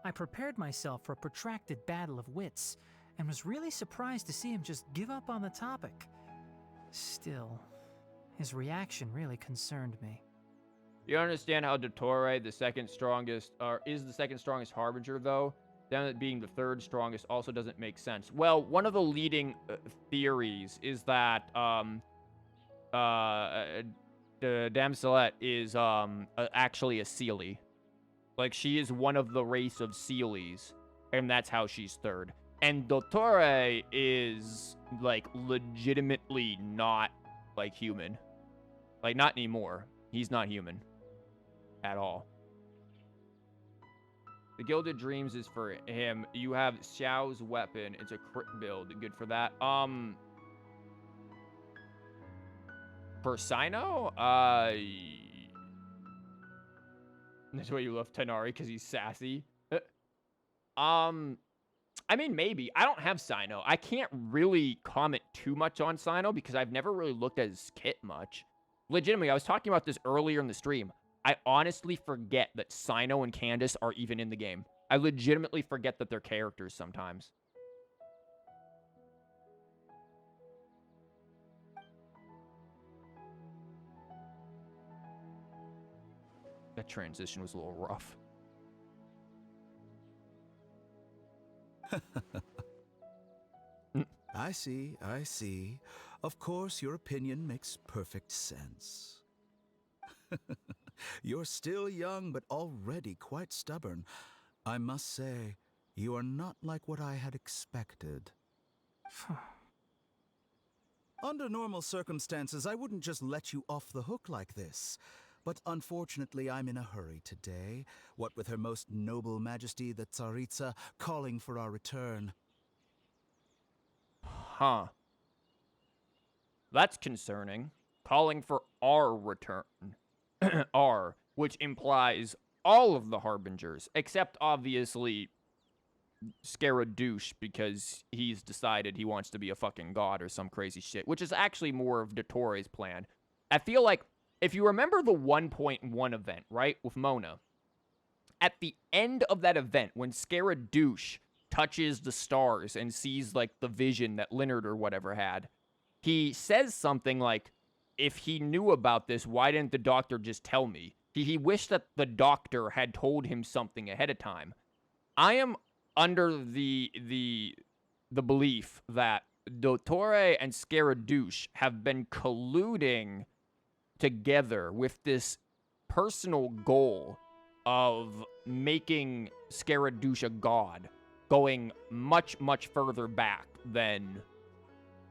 I prepared myself for a protracted battle of wits, and was really surprised to see him just give up on the topic. Still, his reaction really concerned me. You understand how Dottore, the second strongest, or is the second strongest Harbinger, though? Them it being the third strongest also doesn't make sense. Well, one of the leading theories is that the Damselette is actually a Seelie. Like, she is one of the race of Seelies, and that's how she's third. And Dottore is, like, legitimately not, like, human. Like, not anymore. He's not human. At all. The Gilded Dreams is for him. You have Xiao's weapon. It's a crit build. Good for that. For Cyno? That's why you love Tighnari, because he's sassy. I mean, maybe. I don't have Cyno. I can't really comment too much on Cyno because I've never really looked at his kit much. Legitimately, I was talking about this earlier in the stream. I honestly forget that Cyno and Candace are even in the game. I legitimately forget that they're characters sometimes. That transition was a little rough. I see. Of course, your opinion makes perfect sense. You're still young, but already quite stubborn. I must say, you are not like what I had expected. Under normal circumstances, I wouldn't just let you off the hook like this. But unfortunately, I'm in a hurry today, what with Her Most Noble Majesty the Tsaritsa calling for our return. Huh. That's concerning. Calling for our return. Our, which implies all of the Harbingers, except obviously Scaradouche, because he's decided he wants to be a fucking god or some crazy shit, which is actually more of Dottore's plan. I feel like, if you remember the 1.1 event, right, with Mona, at the end of that event, when Scaradouche touches the stars and sees, like, the vision that Leonard or whatever had, he says something like, if he knew about this, why didn't the doctor just tell me? He wished that the doctor had told him something ahead of time. I am under the belief that Dottore and Scaradouche have been colluding together with this personal goal of making Scaradouche a god, going much, much further back than,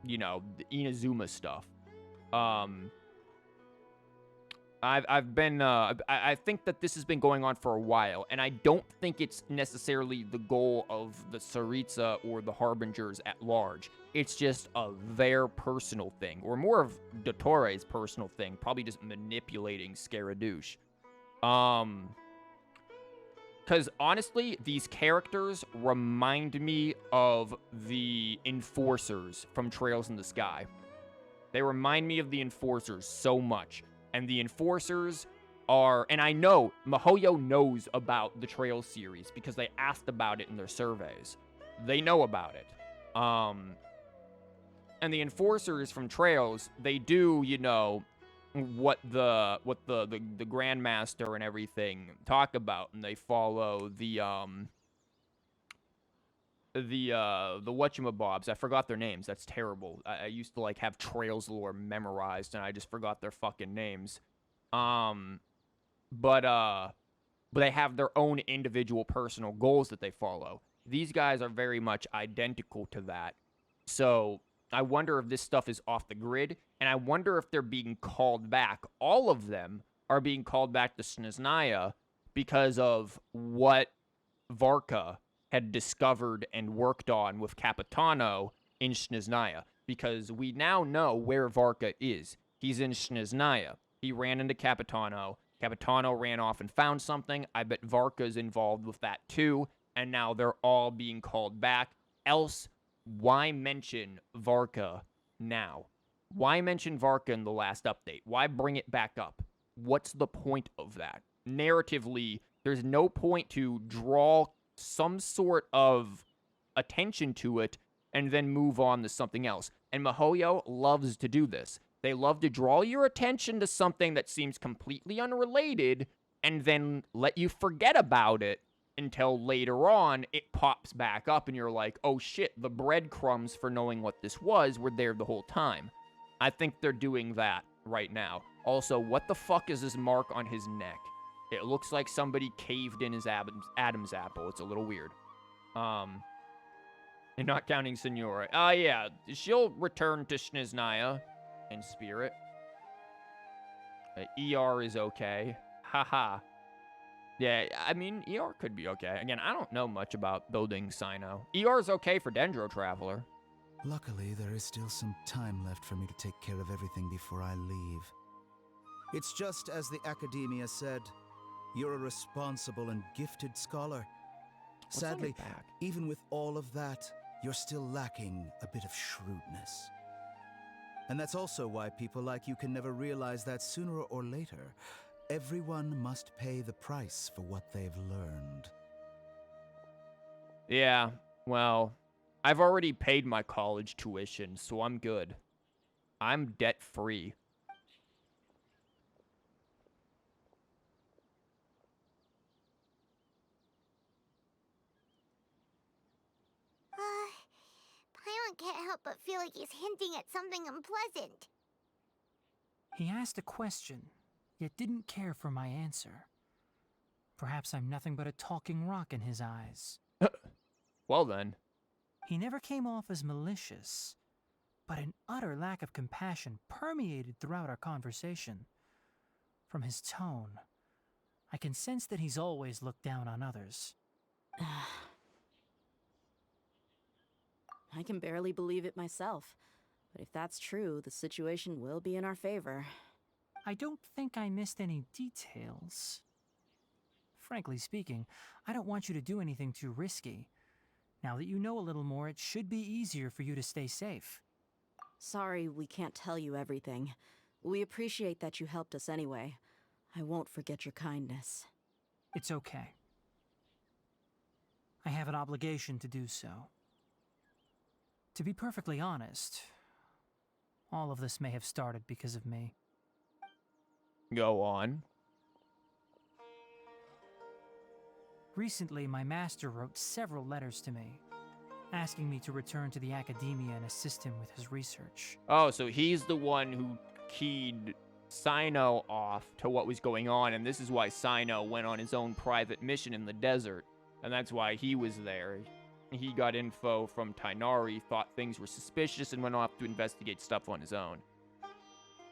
you know, the Inazuma stuff. I think that this has been going on for a while, and I don't think it's necessarily the goal of the Tsaritsa or the Harbingers at large. It's just their personal thing, or more of Dottore's personal thing, probably just manipulating Scaradouche. Because honestly, these characters remind me of the Enforcers from Trails in the Sky. They remind me of the Enforcers so much. And the Enforcers are, and I know MiHoYo knows about the Trails series because they asked about it in their surveys. They know about it. And the Enforcers from Trails, they do, you know, what the Grandmaster and everything talk about, and they follow the whatchamabobs. I forgot their names. That's terrible. I used to like have Trails lore memorized, and I just forgot their fucking names. But they have their own individual personal goals that they follow. These guys are very much identical to that. So I wonder if this stuff is off the grid, and I wonder if they're being called back. All of them are being called back to Snezhnaya because of what Varka had discovered and worked on with Capitano in Snezhnaya. Because we now know where Varka is. He's in Snezhnaya. He ran into Capitano. Capitano ran off and found something. I bet Varka's involved with that too. And now they're all being called back. Else, why mention Varka now? Why mention Varka in the last update? Why bring it back up? What's the point of that? Narratively, there's no point to draw some sort of attention to it and then move on to something else. And MiHoYo loves to do this. They love to draw your attention to something that seems completely unrelated and then let you forget about it until later on it pops back up and you're like, oh shit, the breadcrumbs for knowing what this was were there the whole time. I think they're doing that right now. Also, what the fuck is this mark on his neck? It looks like somebody caved in his Adam's apple. It's a little weird. And not counting Senora. Yeah, she'll return to Snezhnaya in spirit. ER is okay. Haha. Yeah, I mean, ER could be okay. Again, I don't know much about building cyno. ER is okay for Dendro Traveler. Luckily, there is still some time left for me to take care of everything before I leave. It's just as the Academia said. You're a responsible and gifted scholar. Sadly, even with all of that, you're still lacking a bit of shrewdness. And that's also why people like you can never realize that sooner or later, everyone must pay the price for what they've learned. Yeah, well, I've already paid my college tuition, so I'm good. I'm debt-free. Paimon can't help but feel like he's hinting at something unpleasant. He asked a question, yet didn't care for my answer. Perhaps I'm nothing but a talking rock in his eyes. Well then. He never came off as malicious, but an utter lack of compassion permeated throughout our conversation. From his tone, I can sense that he's always looked down on others. I can barely believe it myself, but if that's true, the situation will be in our favor. I don't think I missed any details. Frankly speaking, I don't want you to do anything too risky. Now that you know a little more, it should be easier for you to stay safe. Sorry we can't tell you everything. We appreciate that you helped us anyway. I won't forget your kindness. It's okay. I have an obligation to do so. To be perfectly honest, all of this may have started because of me. Go on. Recently, my master wrote several letters to me, asking me to return to the Academia and assist him with his research. Oh, so he's the one who keyed Cyno off to what was going on, and this is why Cyno went on his own private mission in the desert, and that's why he was there. He got info from Tighnari, thought things were suspicious, and went off to investigate stuff on his own.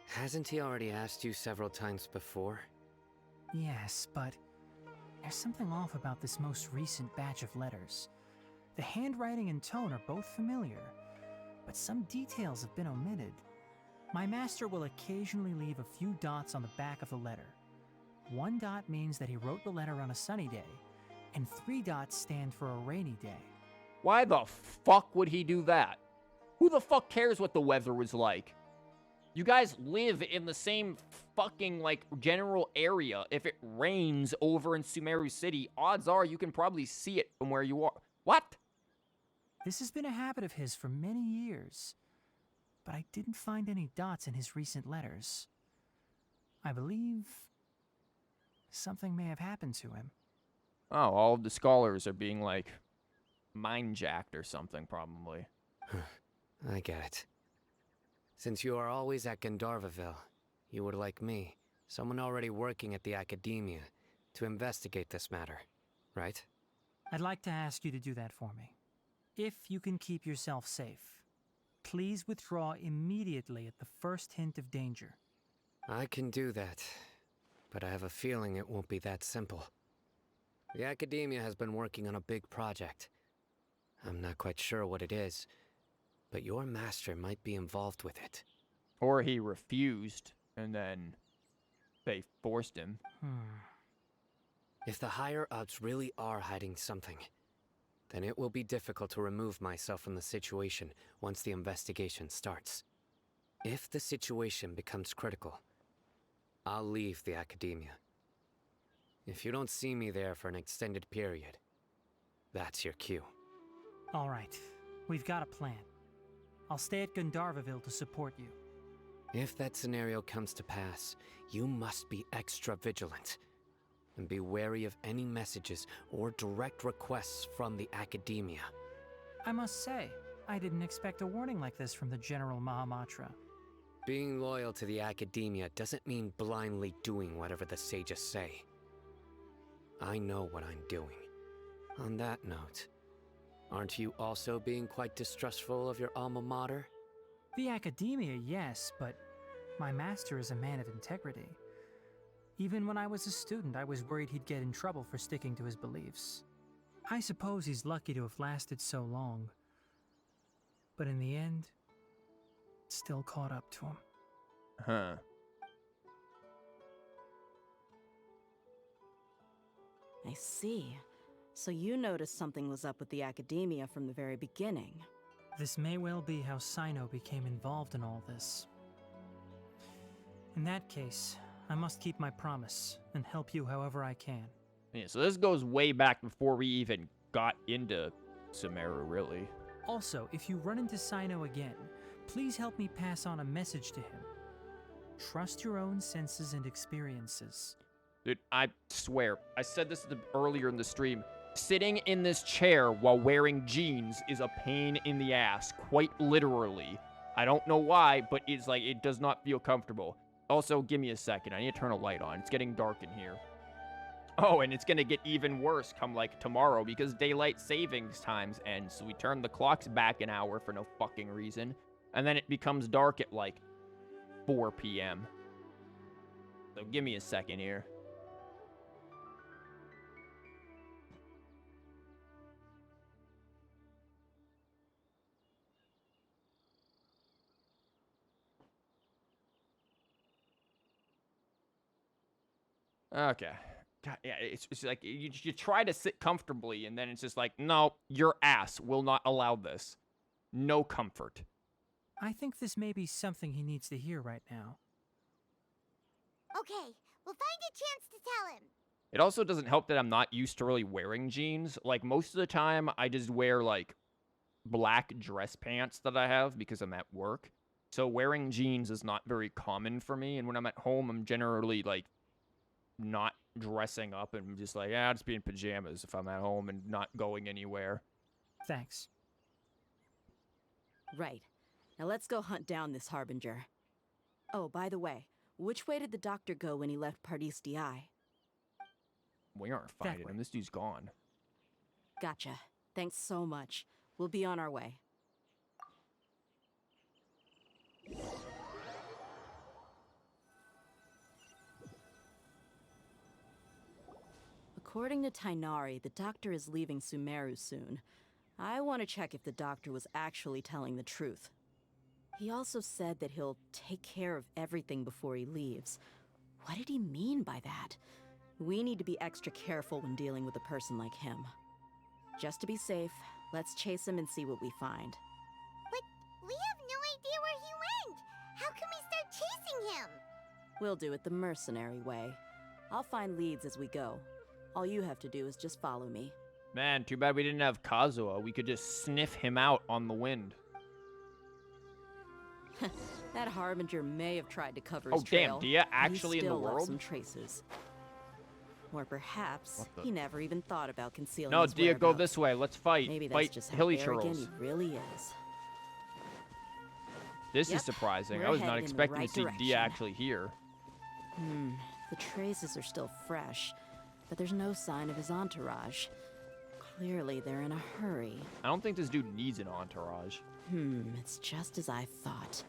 Hasn't he already asked you several times before? Yes, but there's something off about this most recent batch of letters. The handwriting and tone are both familiar, but some details have been omitted. My master will occasionally leave a few dots on the back of the letter, 1 dot means that he wrote the letter on a sunny day, and 3 dots stand for a rainy day. Why the fuck would he do that? Who the fuck cares what the weather was like? You guys live in the same fucking, like, general area. If it rains over in Sumeru City, odds are you can probably see it from where you are. What? This has been a habit of his for many years, but I didn't find any dots in his recent letters. I believe something may have happened to him. Oh, all of the scholars are being, like, mind-jacked or something, probably. I get it. Since you are always at Gandharvaville, you would like me, someone already working at the Academia, to investigate this matter, right? I'd like to ask you to do that for me. If you can keep yourself safe, please withdraw immediately at the first hint of danger. I can do that, but I have a feeling it won't be that simple. The Academia has been working on a big project. I'm not quite sure what it is, but your master might be involved with it. Or he refused, and then they forced him. If the higher-ups really are hiding something, then it will be difficult to remove myself from the situation once the investigation starts. If the situation becomes critical, I'll leave the Academia. If you don't see me there for an extended period, that's your cue. All right, we've got a plan. I'll stay at Gandharvaville to support you. If that scenario comes to pass, you must be extra vigilant. And be wary of any messages or direct requests from the Academia. I must say, I didn't expect a warning like this from the General Mahamatra. Being loyal to the Academia doesn't mean blindly doing whatever the sages say. I know what I'm doing. On that note, aren't you also being quite distrustful of your alma mater? The Academia, yes, but my master is a man of integrity. Even when I was a student, I was worried he'd get in trouble for sticking to his beliefs. I suppose he's lucky to have lasted so long. But in the end, it still caught up to him. Huh. I see. So you noticed something was up with the Academia from the very beginning. This may well be how Cyno became involved in all this. In that case, I must keep my promise and help you however I can. Yeah, so this goes way back before we even got into Sumeru, really. Also, if you run into Cyno again, please help me pass on a message to him. Trust your own senses and experiences. Dude, I swear, I said this earlier in the stream. Sitting in this chair while wearing jeans is a pain in the ass, quite literally. I don't know why, but it's like, it does not feel comfortable. Also, give me a second. I need to turn a light on. It's getting dark in here. Oh, and it's going to get even worse come, like, tomorrow because daylight savings times end. So we turn the clocks back an hour for no fucking reason. And then it becomes dark at, like, 4 p.m. So give me a second here. Okay. God, yeah, it's like you try to sit comfortably, and then it's just like, no, your ass will not allow this. No comfort. I think this may be something he needs to hear right now. Okay, we'll find a chance to tell him. It also doesn't help that I'm not used to really wearing jeans. Like, most of the time, I just wear, like, black dress pants that I have because I'm at work. So wearing jeans is not very common for me, and when I'm at home, I'm generally, like, not dressing up and just like, yeah, I'll just be in pajamas if I'm at home and not going anywhere. Thanks. Right. Now let's go hunt down this Harbinger. Oh, by the way, which way did the doctor go when he left Pardis Di? We aren't fighting him. This dude's gone. Gotcha. Thanks so much. We'll be on our way. According to Tighnari, the doctor is leaving Sumeru soon. I want to check if the doctor was actually telling the truth. He also said that he'll take care of everything before he leaves. What did he mean by that? We need to be extra careful when dealing with a person like him. Just to be safe, let's chase him and see what we find. But we have no idea where he went. How can we start chasing him? We'll do it the mercenary way. I'll find leads as we go. All you have to do is just follow me. Man, too bad we didn't have Kazuha. We could just sniff him out on the wind. That Harbinger may have tried to cover his Oh, trail. damn, Dia but he actually in the still left world? some traces. Or perhaps What the- he never even thought about concealing No, his Dia, go whereabouts. this way. Let's fight. Maybe that's Fight just how hilly arrogant churls. he really is. This Yep, is surprising. we're I was not headed in the expecting right to see direction. Dia actually here. The traces are still fresh, but there's no sign of his entourage. Clearly, they're in a hurry. I don't think this dude needs an entourage. It's just as I thought.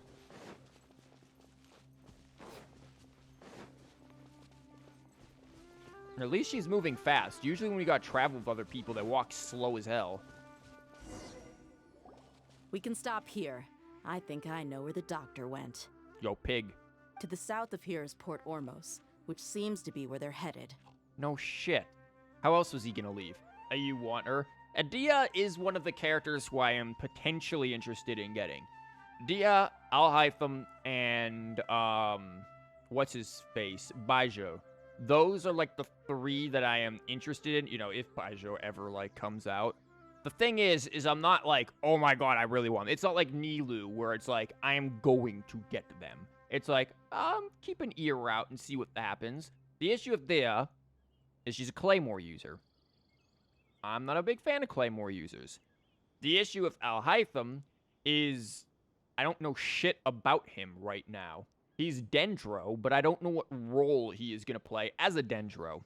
At least she's moving fast. Usually when we got travel with other people, they walk slow as hell. We can stop here. I think I know where the doctor went. Yo, pig. To the south of here is Port Ormos, which seems to be where they're headed. No shit. How else was he gonna leave? You want her? Dia is one of the characters who I am potentially interested in getting. Dia, alhaitham, and, what's his face? Baijo. Those are, like, the 3 that I am interested in, you know, if Baijo ever, like, comes out. The thing is I'm not like, oh my god, I really want them. It's not like Nilou, where it's like, I am going to get them. It's like, keep an ear out and see what happens. The issue with Dia is she's a Claymore user. I'm not a big fan of Claymore users. The issue with alhaitham is I don't know shit about him right now. He's Dendro, but I don't know what role he is going to play as a Dendro.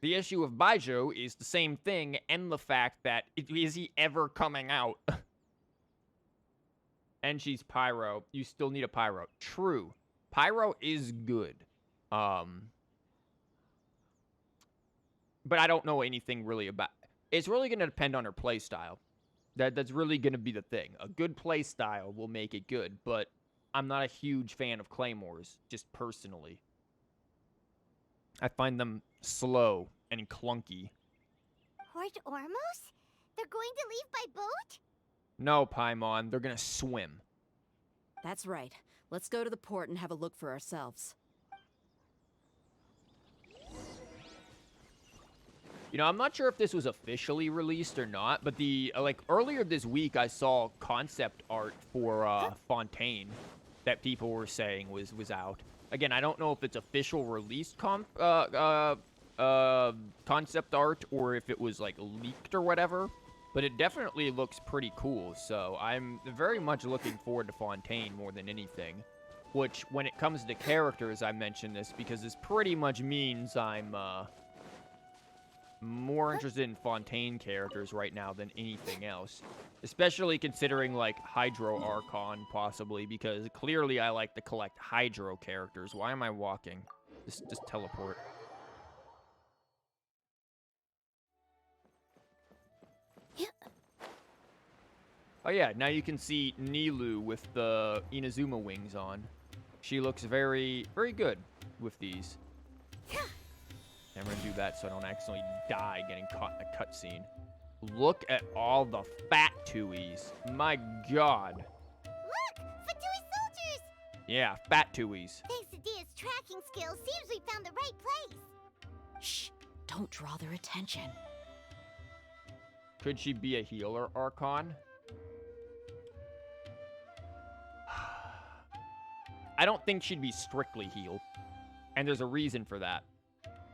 The issue with Baijo is the same thing, and the fact that, is he ever coming out? And she's Pyro. You still need a Pyro. True. Pyro is good. But I don't know anything really about... It's really going to depend on her playstyle. That's really going to be the thing. A good playstyle will make it good, but I'm not a huge fan of Claymores, just personally. I find them slow and clunky. Port Ormos? They're going to leave by boat? No, Paimon, they're gonna swim. That's right. Let's go to the port and have a look for ourselves. You know, I'm not sure if this was officially released or not, but the, like, earlier this week I saw concept art for, Fontaine that people were saying was out. Again, I don't know if it's official released concept art or if it was, like, leaked or whatever, but it definitely looks pretty cool, so I'm very much looking forward to Fontaine more than anything. Which, when it comes to characters, I mention this because this pretty much means I'm, more interested in Fontaine characters right now than anything else. Especially considering, like, Hydro Archon, possibly, because clearly I like to collect Hydro characters. Why am I walking? Just teleport. Oh yeah, now you can see Nilou with the Inazuma wings on. She looks very, very good with these. I'm gonna do that so I don't accidentally die getting caught in a cutscene. Look at all the fat Tuies. My god. Look! Fatui soldiers! Yeah, fat Tuies. Thanks to Dia's tracking skills, seems we found the right place. Shh! Don't draw their attention. Could she be a healer, Archon? I don't think she'd be strictly healed. And there's a reason for that.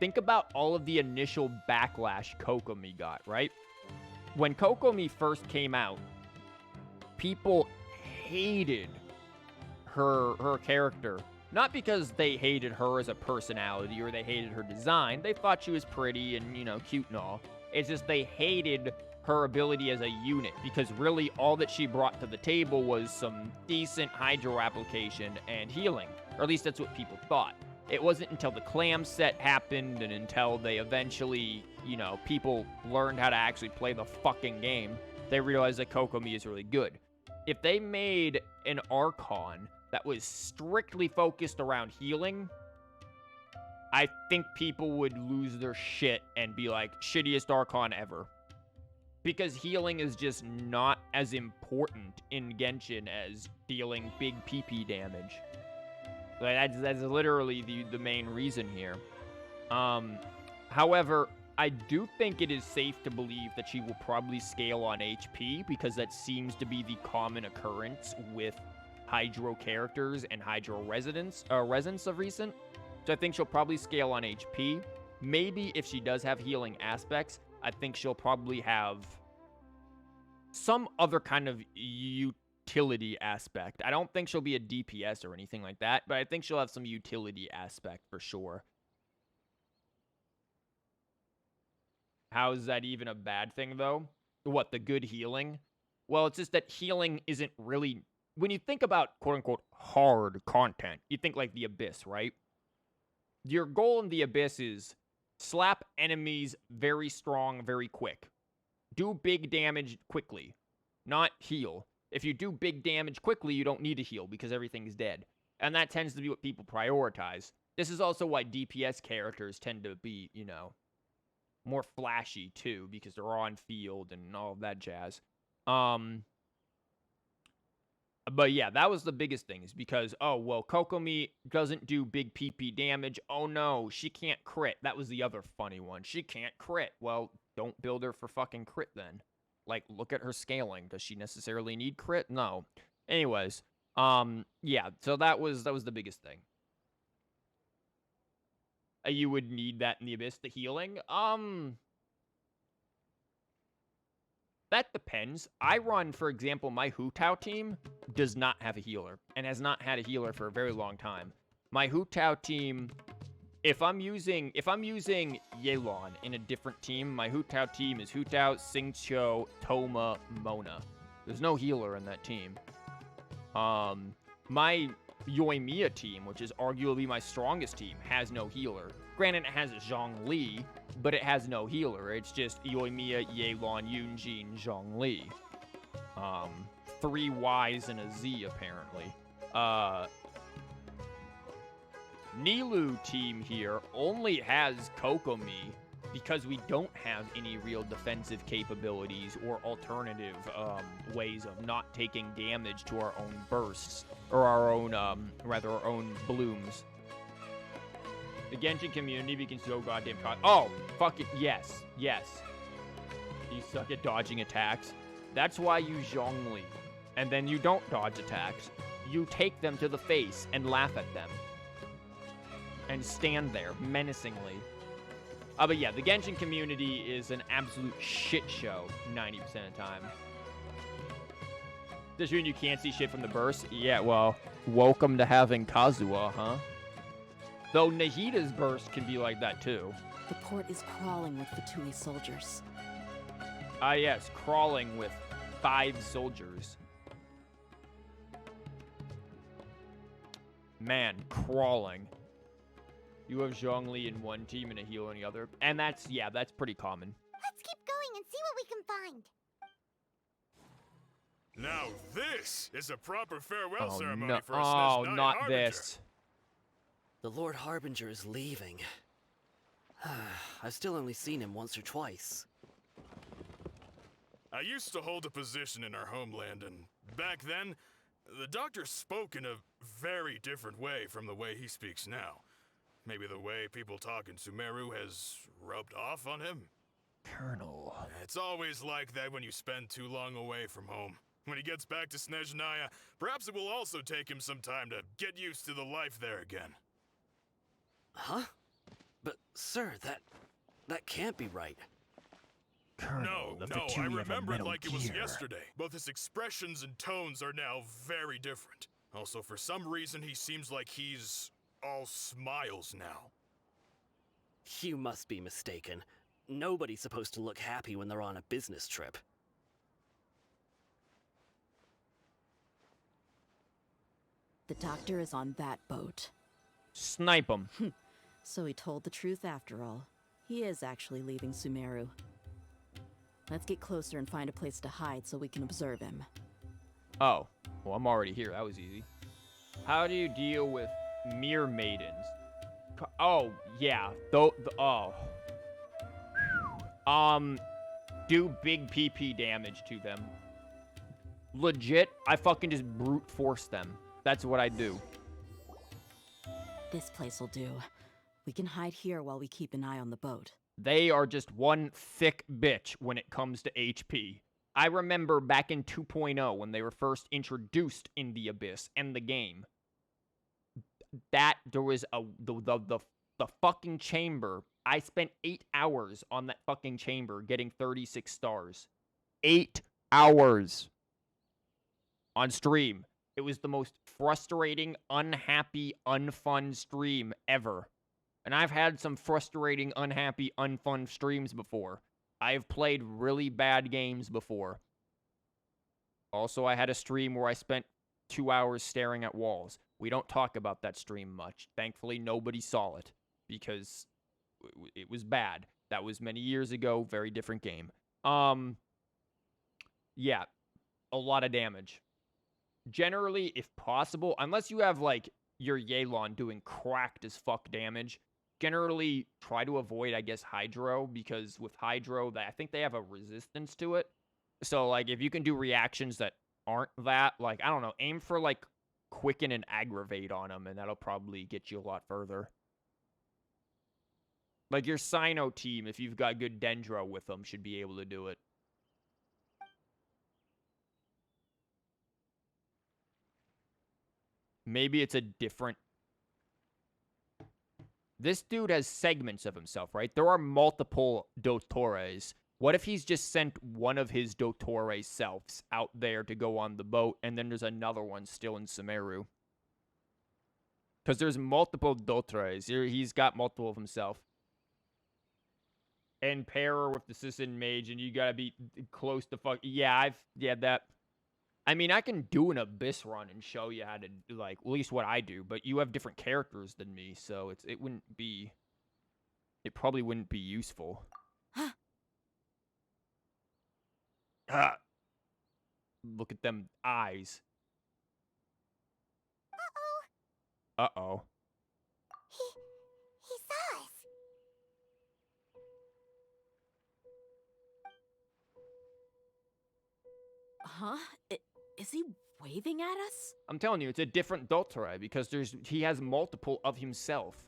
Think about all of the initial backlash Kokomi got, right? When Kokomi first came out, people hated her character. Not because they hated her as a personality or they hated her design. They thought she was pretty and, you know, cute and all. It's just they hated her ability as a unit because really all that she brought to the table was some decent hydro application and healing. Or at least that's what people thought. It wasn't until the clam set happened and until they eventually, you know, people learned how to actually play the fucking game, they realized that Kokomi is really good. If they made an Archon that was strictly focused around healing, I think people would lose their shit and be like, shittiest Archon ever. Because healing is just not as important in Genshin as dealing big PP damage. Like, that's literally the main reason here. However, I do think it is safe to believe that she will probably scale on HP, because that seems to be the common occurrence with Hydro characters and Hydro residents of recent. So I think she'll probably scale on HP. Maybe if she does have healing aspects, I think she'll probably have some other kind of utility aspect. I don't think she'll be a DPS or anything like that, but I think she'll have some utility aspect for sure. How is that even a bad thing, though? What, the good healing? Well, it's just that healing isn't really... When you think about, quote-unquote, hard content, you think like the Abyss, right? Your goal in the Abyss is slap enemies very strong, very quick. Do big damage quickly, not heal. If you do big damage quickly, you don't need to heal because everything's dead. And that tends to be what people prioritize. This is also why DPS characters tend to be, you know, more flashy too, because they're on field and all of that jazz. But yeah, that was the biggest thing, is because, oh, well, Kokomi doesn't do big PP damage. Oh no, she can't crit. That was the other funny one. She can't crit. Well, don't build her for fucking crit then. Like, look at her scaling. Does she necessarily need crit? No. Anyways, yeah, so that was the biggest thing. You would need that in the Abyss, the healing. That depends. I run, for example, my Hu Tao team does not have a healer, and has not had a healer for a very long time. My Hu Tao team, if I'm using Yelan in a different team, my Hu Tao team is Hu Tao, Xingqiu, Toma, Mona. There's no healer in that team. My Yoimiya team, which is arguably my strongest team, has no healer. Granted, it has Zhongli, but it has no healer. It's just Yoimiya, Yelan, Yunjin, Zhongli. 3 Ys and a Z, apparently. Nilou team here only has Kokomi because we don't have any real defensive capabilities or alternative ways of not taking damage to our own bursts, or our own, rather, our own blooms. The Genshin community becomes so goddamn caught. Oh, fuck it, yes, yes. You suck at dodging attacks. That's why you Zhongli. And then you don't dodge attacks. You take them to the face and laugh at them. And stand there, menacingly. But yeah, the Genshin community is an absolute shit show 90% of the time. Does mean you can't see shit from the burst? Yeah, well, welcome to having Kazuha, huh? Though Nahida's burst can be like that too. The port is crawling with Fatui soldiers. Ah yes, crawling with 5 soldiers. Man, crawling. You have Zhongli in one team and a healer in the other. And that's, yeah, that's pretty common. Let's keep going and see what we can find. Now this is a proper farewell ceremony no. for a Oh, Snezhnaya not Harbinger. this. The Lord Harbinger is leaving. I've still only seen him once or twice. I used to hold a position in our homeland, and back then, the doctor spoke in a very different way from the way he speaks now. Maybe the way people talk in Sumeru has rubbed off on him? Colonel. It's always like that when you spend too long away from home. When he gets back to Snezhnaya, perhaps it will also take him some time to get used to the life there again. Huh? But, sir, that can't be right. No, I remember it like it was yesterday. Both his expressions and tones are now very different. Also, for some reason, he seems like he's all smiles now. You must be mistaken. Nobody's supposed to look happy when they're on a business trip. The doctor is on that boat. Snipe him. So he told the truth after all. He is actually leaving Sumeru. Let's get closer and find a place to hide so we can observe him. Oh, well, I'm already here. That was easy. How do you deal with mere maidens? Oh, yeah. Oh. Do big PP damage to them. Legit, I fucking just brute force them. That's what I do. This place will do. We can hide here while we keep an eye on the boat. They are just one thick bitch when it comes to HP. I remember back in 2.0 when they were first introduced in the Abyss and the game. That there was the fucking chamber. I spent 8 hours on that fucking chamber getting 36 stars. 8 hours on stream. It was the most frustrating, unhappy, unfun stream ever. And I've had some frustrating, unhappy, unfun streams before. I've played really bad games before. Also, I had a stream where I spent 2 hours staring at walls. We don't talk about that stream much. Thankfully, nobody saw it because it was bad. That was many years ago, very different game. Yeah, a lot of damage. Generally, if possible, unless you have, like, your Yelan doing cracked as fuck damage, generally try to avoid, I guess, Hydro, because with Hydro, I think they have a resistance to it. So, like, if you can do reactions that aren't that, like, I don't know, aim for, like, Quicken and Aggravate on them, and that'll probably get you a lot further. Like, your Cyno team, if you've got good Dendro with them, should be able to do it. Maybe it's a different... This dude has segments of himself, right? There are multiple Dottores. What if he's just sent one of his Dottore selves out there to go on the boat, and then there's another one still in Sumeru? Because there's multiple Dottores. He's got multiple of himself. And pair with the Sisson Mage, and you gotta be close to fuck... Yeah, that... I mean, I can do an Abyss run and show you how to, like, at least what I do, but you have different characters than me, so it wouldn't be... It probably wouldn't be useful. Ah. Look at them eyes. Uh-oh. Uh-oh. He saw us. Huh? Is he waving at us? I'm telling you, it's a different Dottore, because he has multiple of himself.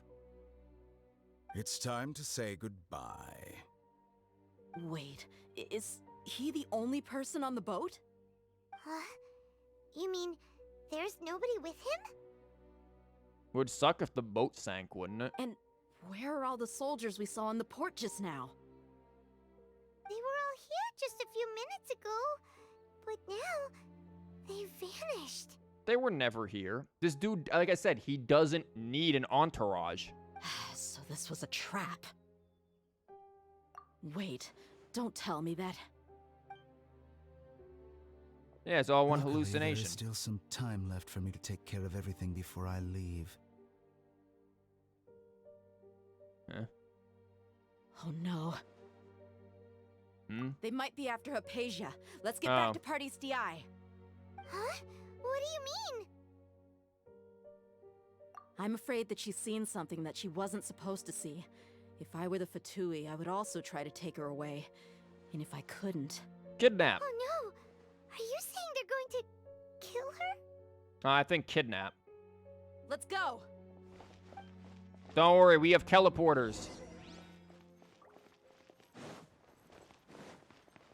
It's time to say goodbye. Wait, is he the only person on the boat? You mean there's nobody with him? Would suck if the boat sank, wouldn't it? And where are all the soldiers we saw on the port just now? They were all here just a few minutes ago, but now they've vanished. They were never here. This dude, like I said, he doesn't need an entourage. So this was a trap. Wait, don't tell me that... Yeah, it's all one Luckily, hallucination. There is still some time left for me to take care of everything before I leave. Huh? Oh no. Hmm? They might be after Hypatia. Let's get back to Party's DI. Huh? What do you mean? I'm afraid that she's seen something that she wasn't supposed to see. If I were the Fatui, I would also try to take her away. And if I couldn't... Kidnap. Oh no! Are you saying they're going to kill her? I think kidnap. Let's go! Don't worry, we have teleporters.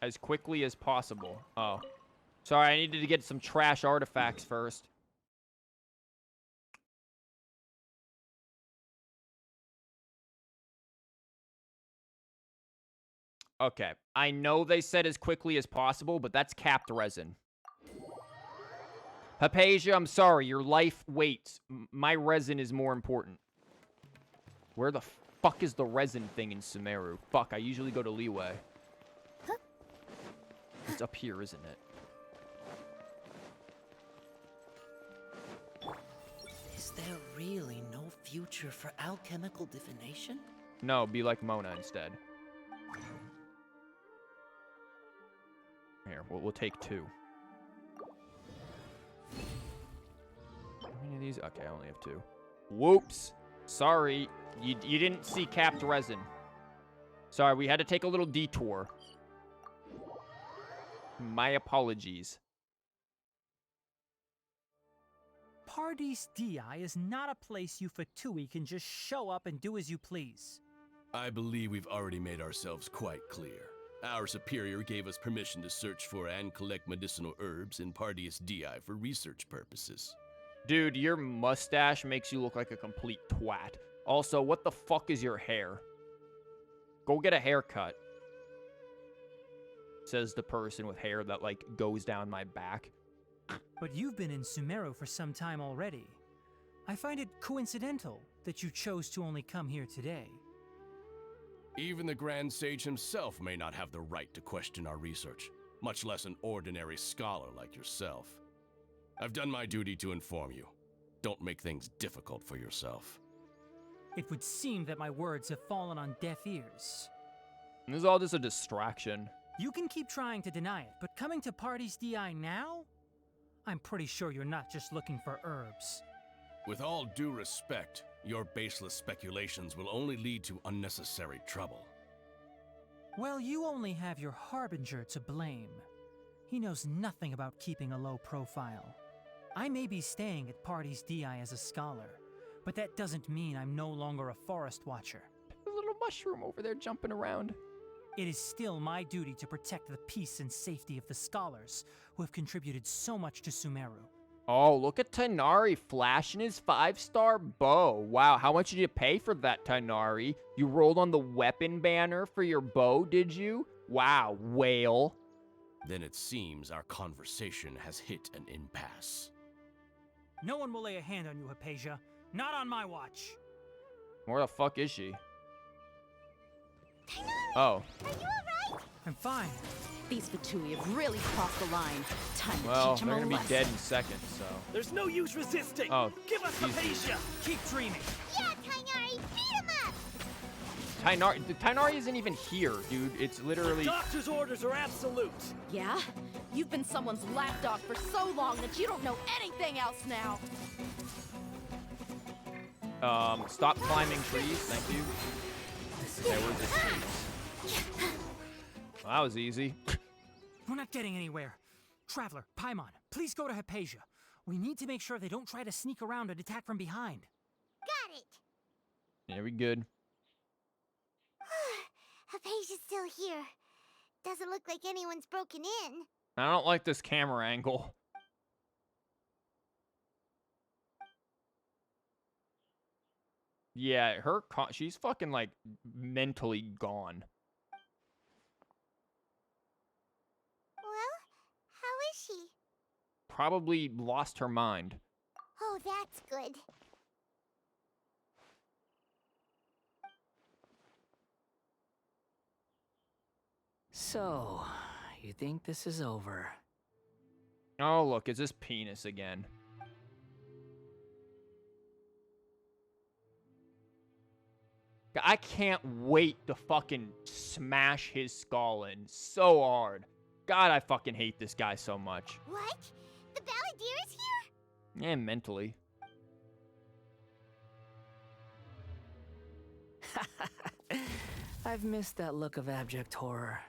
As quickly as possible. Oh. Sorry, I needed to get some trash artifacts first. Okay. I know they said as quickly as possible, but that's capped resin. Hypatia, I'm sorry. Your life waits. My resin is more important. Where the fuck is the resin thing in Sumeru? Fuck, I usually go to Leeway. It's up here, isn't it? Is there really no future for alchemical divination? No, be like Mona instead. Here, we'll take 2. How many of these? Okay, I only have 2. Whoops! Sorry, you didn't see capped resin. Sorry, we had to take a little detour. My apologies. Paradis Di is not a place you Fatui can just show up and do as you please. I believe we've already made ourselves quite clear. Our superior gave us permission to search for and collect medicinal herbs in Paradis Di for research purposes. Dude, your mustache makes you look like a complete twat. Also, what the fuck is your hair? Go get a haircut. Says the person with hair that, like, goes down my back. But you've been in Sumeru for some time already. I find it coincidental that you chose to only come here today. Even the Grand Sage himself may not have the right to question our research, much less an ordinary scholar like yourself. I've done my duty to inform you. Don't make things difficult for yourself. It would seem that my words have fallen on deaf ears. This is all just a distraction. You can keep trying to deny it, but coming to Paradis Di now? I'm pretty sure you're not just looking for herbs. With all due respect, your baseless speculations will only lead to unnecessary trouble. Well, you only have your Harbinger to blame. He knows nothing about keeping a low profile. I may be staying at Paradis Di as a scholar, but that doesn't mean I'm no longer a forest watcher. A little mushroom over there jumping around. It is still my duty to protect the peace and safety of the scholars who have contributed so much to Sumeru. Oh, look at Tighnari flashing his 5-star bow. Wow, how much did you pay for that, Tighnari? You rolled on the weapon banner for your bow, did you? Wow, whale. Then it seems our conversation has hit an impasse. No one will lay a hand on you, Hypatia. Not on my watch. Where the fuck is she? Tighnari, oh. Are you alright? I'm fine. These Fatui have really crossed the line. Time to Well, teach them they're a gonna be lesson. dead in seconds, so. There's no use resisting. Oh, give us Jesus. Hypatia. Keep dreaming. Yeah, Tighnari, beat him up! Tighnari isn't even here, dude. It's literally. The doctor's orders are absolute. Yeah? You've been someone's lapdog for so long that you don't know anything else now. Stop climbing trees, thank you. Okay, where's this tree? Well, that was easy. We're not getting anywhere. Traveler, Paimon, please go to Hypatia. We need to make sure they don't try to sneak around and attack from behind. Got it! Yeah, we good. Hypatia's still here. Doesn't look like anyone's broken in. I don't like this camera angle. Yeah, she's fucking, like, mentally gone. Well, how is she? Probably lost her mind. Oh, that's good. So, you think this is over? Oh, look, it's this penis again. I can't wait to fucking smash his skull in so hard. God, I fucking hate this guy so much. What? The Balladeer is here? Yeah, mentally. I've missed that look of abject horror.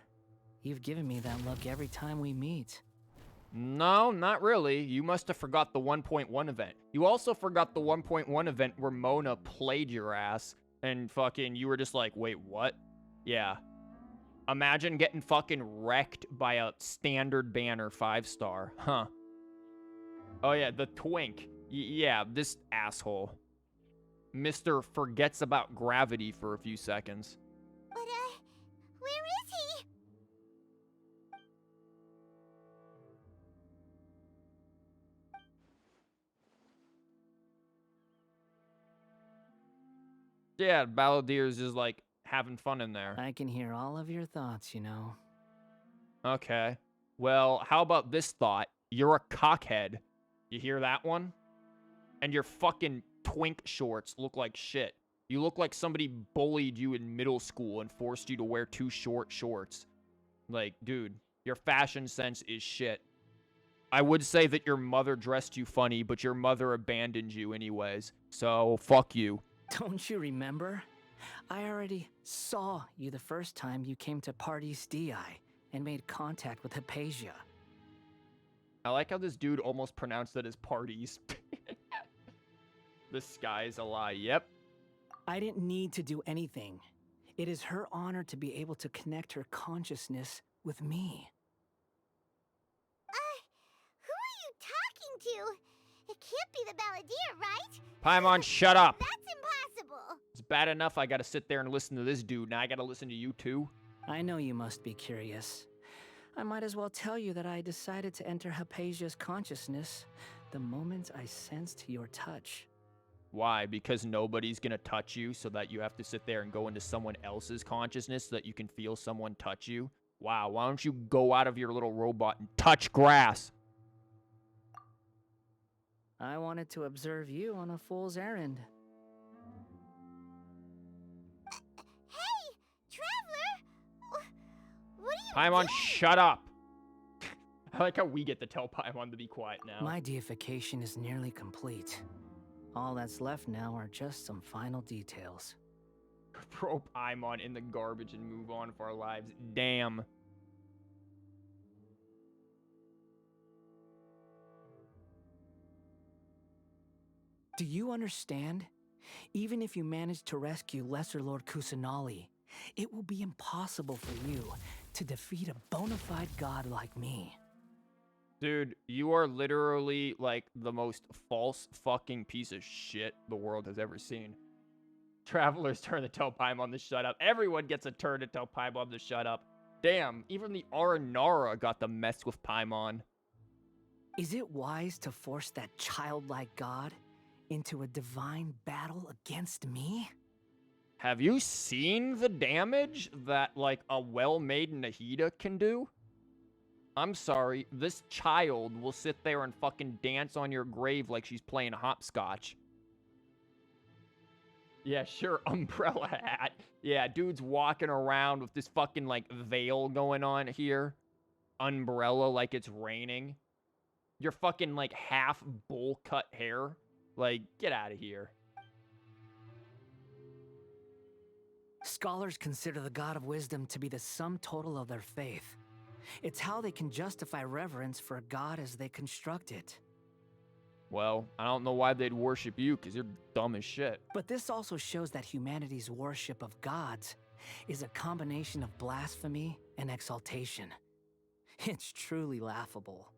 You've given me that look every time we meet. No, not really. You must have forgot the 1.1 event. You also forgot the 1.1 event where Mona played your ass and fucking you were just like, wait, what? Yeah. Imagine getting fucking wrecked by a standard banner 5-star. Huh. Oh yeah, the twink. Yeah, this asshole. Mr. forgets about gravity for a few seconds. But, where is he? Yeah, Balladeer's just like having fun in there. I can hear all of your thoughts, you know. Okay. Well, how about this thought? You're a cockhead. You hear that one? And your fucking twink shorts look like shit. You look like somebody bullied you in middle school and forced you to wear too short shorts. Like, dude, your fashion sense is shit. I would say that your mother dressed you funny, but your mother abandoned you anyways. So, fuck you. Don't you remember? I already saw you the first time you came to Parties DI and made contact with Hypatia. I like how this dude almost pronounced it as parties. The sky's a lie. Yep. I didn't need to do anything. It is her honor to be able to connect her consciousness with me. Who are you talking to? It can't be the Balladeer, right? Paimon, shut up. That's impossible. It's bad enough I gotta sit there and listen to this dude. Now I gotta listen to you too. I know you must be curious. I might as well tell you that I decided to enter Hypatia's consciousness the moment I sensed your touch. Why? Because nobody's gonna touch you, so that you have to sit there and go into someone else's consciousness so that you can feel someone touch you? Wow, why don't you go out of your little robot and touch grass? I wanted to observe you on a fool's errand. Hey, Traveler! What are you Paimon, shut up! I like how we get to tell Paimon to be quiet now. My deification is nearly complete. All that's left now are just some final details. Throw Paimon in the garbage and move on with our lives. Damn. Do you understand? Even if you manage to rescue Lesser Lord Kusanali, it will be impossible for you to defeat a bona fide god like me. Dude, you are literally, like, the most false fucking piece of shit the world has ever seen. Traveler's turn to tell Paimon to shut up. Everyone gets a turn to tell Paimon to shut up. Damn, even the Aranara got to mess with Paimon. Is it wise to force that childlike god into a divine battle against me? Have you seen the damage that, like, a well-made Nahida can do? I'm sorry, this child will sit there and fucking dance on your grave like she's playing hopscotch. Yeah, sure, umbrella hat. Yeah, dude's walking around with this fucking, like, veil going on here. Umbrella like it's raining. Your fucking, like, half bowl cut hair. Like, get out of here. Scholars consider the God of Wisdom to be the sum total of their faith. It's how they can justify reverence for a god as they construct it. Well, I don't know why they'd worship you, because you're dumb as shit. But this also shows that humanity's worship of gods is a combination of blasphemy and exaltation. It's truly laughable.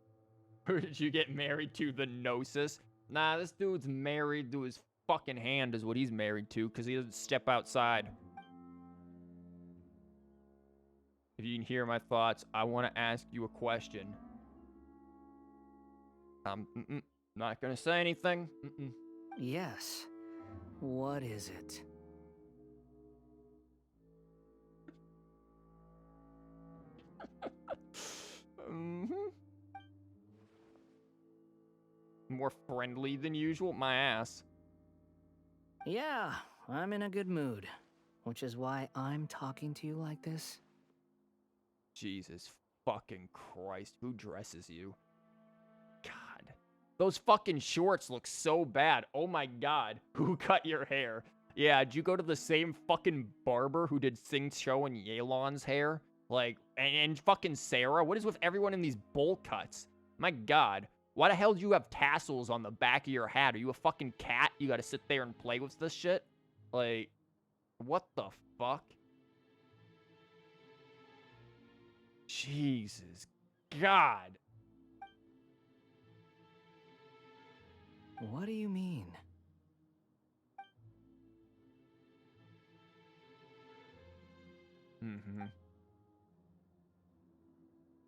Who did you get married to? The Gnosis? Nah, this dude's married to his fucking hand is what he's married to, because he doesn't step outside. If you can hear my thoughts, I want to ask you a question. Not gonna say anything. Yes. What is it? More friendly than usual? My ass. Yeah, I'm in a good mood, which is why I'm talking to you like this. Jesus fucking Christ, who dresses you? God. Those fucking shorts look so bad. Oh my god. Who cut your hair? Yeah, did you go to the same fucking barber who did Sing Cho and Yelan's hair? Like, and fucking Sarah? What is with everyone in these bowl cuts? My god. Why the hell do you have tassels on the back of your hat? Are you a fucking cat? You gotta sit there and play with this shit? Like, what the fuck? Jesus. God. What do you mean?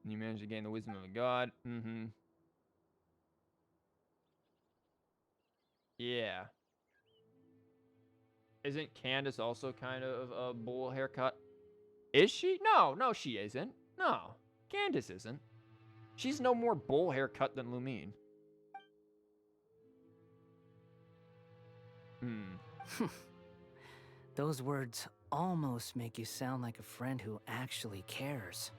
You managed to gain the wisdom of a god. Yeah. Isn't Candace also kind of a bull haircut? Is she? No, she isn't. No, Candace isn't. She's no more bull haircut than Lumine. Those words almost make you sound like a friend who actually cares.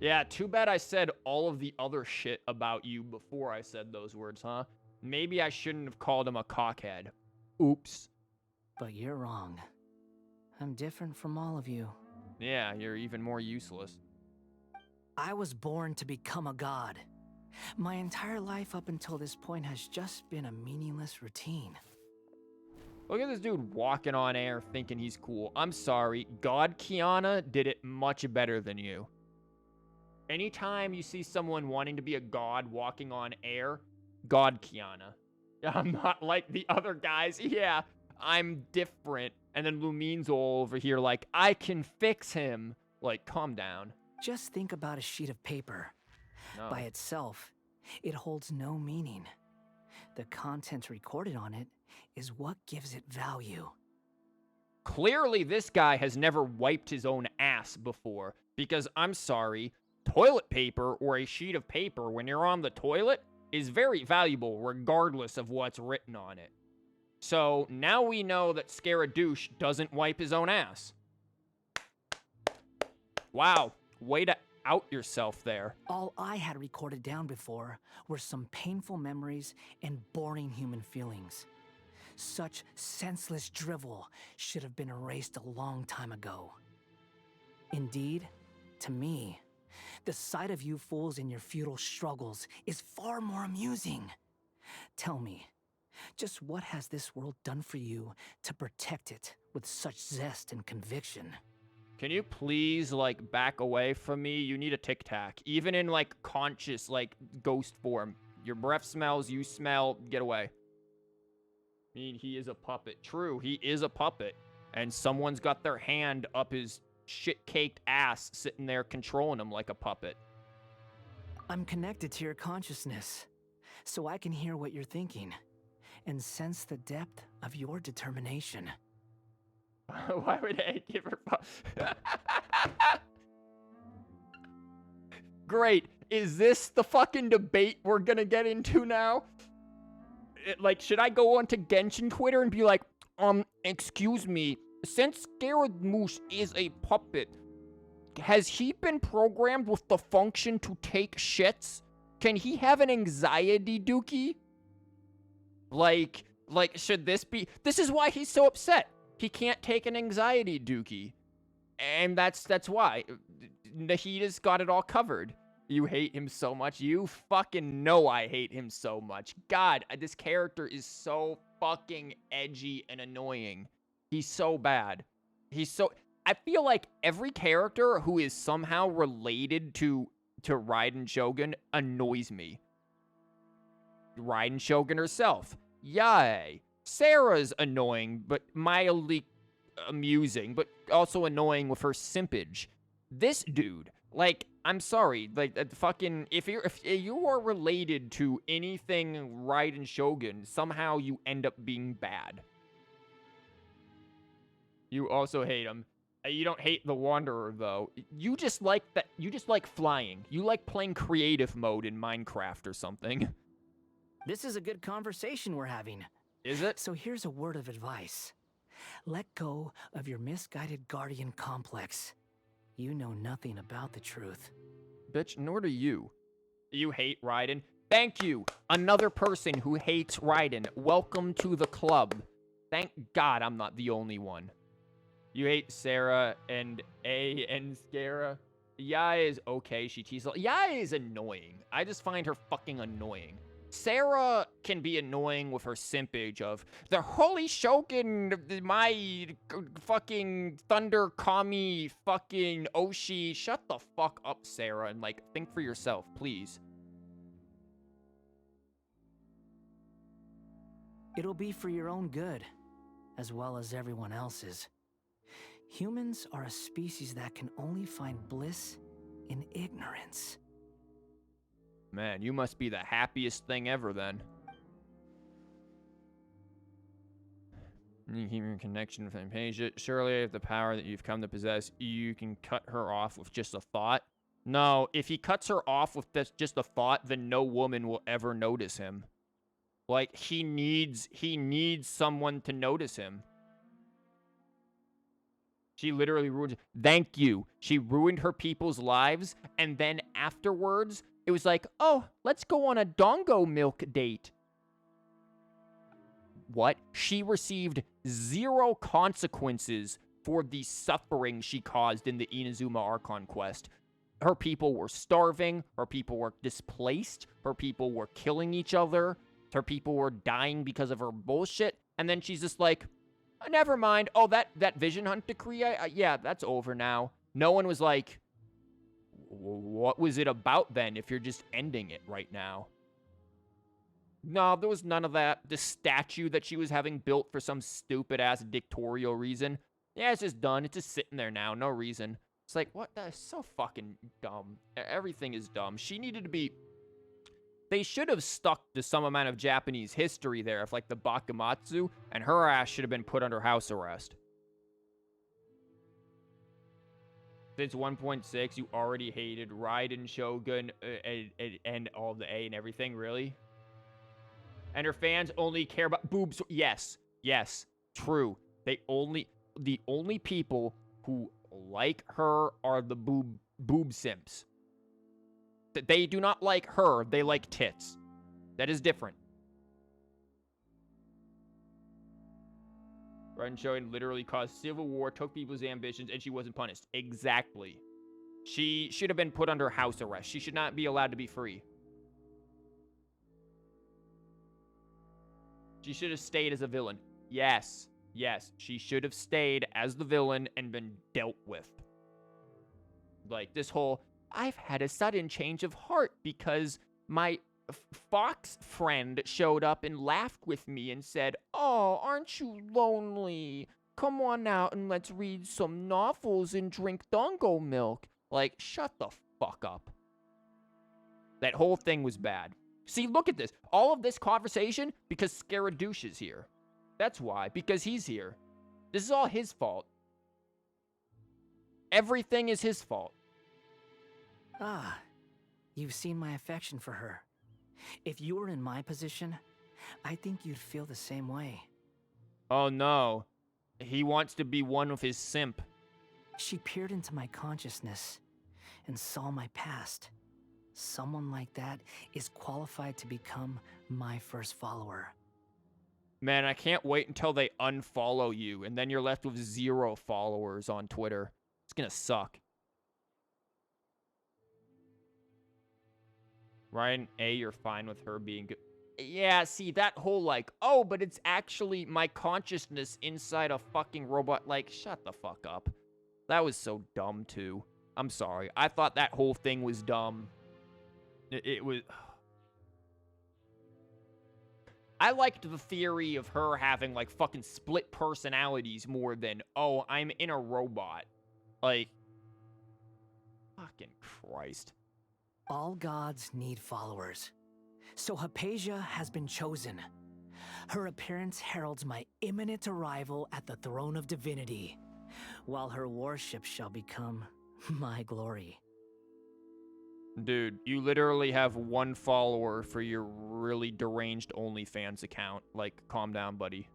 Yeah, too bad I said all of the other shit about you before I said those words, huh? Maybe I shouldn't have called him a cockhead. Oops. But you're wrong. I'm different from all of you. Yeah, you're even more useless. I was born to become a god. My entire life up until this point has just been a meaningless routine. Look at this dude walking on air thinking he's cool. I'm sorry, God Kiana did it much better than you. Anytime you see someone wanting to be a god walking on air, God Kiana. I'm not like the other guys. Yeah, I'm different. And then Lumine's all over here like, I can fix him. Like, calm down. Just think about a sheet of paper. No. By itself, it holds no meaning. The content recorded on it is what gives it value. Clearly, this guy has never wiped his own ass before. Because, I'm sorry, toilet paper or a sheet of paper when you're on the toilet is very valuable regardless of what's written on it. So, now we know that Scaradouche doesn't wipe his own ass. Wow, way to out yourself there. All I had recorded down before were some painful memories and boring human feelings. Such senseless drivel should have been erased a long time ago. Indeed, to me, the sight of you fools in your futile struggles is far more amusing. Tell me, just what has this world done for you to protect it with such zest and conviction? Can you please, like, back away from me? You need a Tic Tac. Even in, like, conscious, like, ghost form. Your breath smells, you smell, get away. I mean, he is a puppet. True, he is a puppet. And someone's got their hand up his shit-caked ass sitting there controlling him like a puppet. I'm connected to your consciousness, so I can hear what you're thinking and sense the depth of your determination. Why would I give her... Great. Is this the fucking debate we're gonna get into now? Like, should I go on to Genshin Twitter and be like, excuse me, since Scaramouche is a puppet, has he been programmed with the function to take shits? Can he have an anxiety dookie? Like, should this be... This is why he's so upset. He can't take an anxiety dookie. And that's why. Nahida's got it all covered. You hate him so much. You fucking know I hate him so much. God, this character is so fucking edgy and annoying. He's so bad. He's so... I feel like every character who is somehow related to Raiden Shogun annoys me. Raiden Shogun herself. Yae. Sarah's annoying, but mildly amusing, but also annoying with her simpage. This dude, like, I'm sorry, like, fucking, if you are related to anything Raiden Shogun, somehow you end up being bad. You also hate him. You don't hate the Wanderer, though. You just like that. You just like flying. You like playing creative mode in Minecraft or something. This is a good conversation we're having. Is it? So here's a word of advice. Let go of your misguided guardian complex. You know nothing about the truth. Bitch, nor do you. You hate Raiden? Thank you. Another person who hates Raiden. Welcome to the club. Thank God I'm not the only one. You hate Sarah and Scara. Yae is okay. She teases. Yae is annoying. I just find her fucking annoying. Sarah can be annoying with her simpage of the Holy Shogun, my fucking Thunder Kami fucking Oshi. Shut the fuck up, Sarah, and like think for yourself, please. It'll be for your own good, as well as everyone else's. Humans are a species that can only find bliss in ignorance. Man, you must be the happiest thing ever, then. You keep your connection with Hypatia. Surely, if the power that you've come to possess, you can cut her off with just a thought. No, if he cuts her off with just a thought, then no woman will ever notice him. Like, he needs someone to notice him. She literally ruined... Thank you. She ruined her people's lives, and then afterwards... It was like, oh, let's go on a dongo milk date. what? She received 0 consequences for the suffering she caused in the Inazuma Archon quest. Her people were starving, her people were displaced, her people were killing each other, her people were dying because of her bullshit, and then she's just like, never mind. Oh, that Vision Hunt decree, yeah, that's over now. No one was like, what was it about then if you're just ending it right now? No, there was none of that. The statue that she was having built for some stupid-ass dictatorial reason. Yeah, it's just done. It's just sitting there now. No reason. It's like, what? That's so fucking dumb. Everything is dumb. She needed to be... They should have stuck to some amount of Japanese history there, if like the Bakumatsu, and her ass should have been put under house arrest. Since 1.6, you already hated Raiden, Shogun, and all the A and everything, really? And her fans only care about boobs. Yes, true. The only people who like her are the boob simps. They do not like her, they like tits. That is different. Raiden Shogun literally caused civil war, took people's ambitions, and she wasn't punished. Exactly. She should have been put under house arrest. She should not be allowed to be free. She should have stayed as a villain. Yes. She should have stayed as the villain and been dealt with. Like, this whole, I've had a sudden change of heart because my fox friend showed up and laughed with me and said, oh, aren't you lonely? Come on out and let's read some novels and drink dongo milk. Like, shut the fuck up. That whole thing was bad. See, look at this. All of this conversation because Scaradouche is here. That's why. Because he's here. This is all his fault. Everything is his fault. Ah, you've seen my affection for her. If you were in my position, I think you'd feel the same way. Oh no. He wants to be one with his simp. She peered into my consciousness and saw my past. Someone like that is qualified to become my first follower. Man, I can't wait until they unfollow you, and then you're left with 0 followers on Twitter. It's gonna suck. Ryan, A, you're fine with her being good. Yeah, see, that whole, like, oh, but it's actually my consciousness inside a fucking robot. Like, shut the fuck up. That was so dumb, too. I'm sorry. I thought that whole thing was dumb. It was... I liked the theory of her having, like, fucking split personalities more than, oh, I'm in a robot. Like, fucking Christ. All gods need followers. So Hypatia has been chosen. Her appearance heralds my imminent arrival at the throne of divinity, while her worship shall become my glory. Dude, you literally have 1 follower for your really deranged OnlyFans account. Like, calm down, buddy.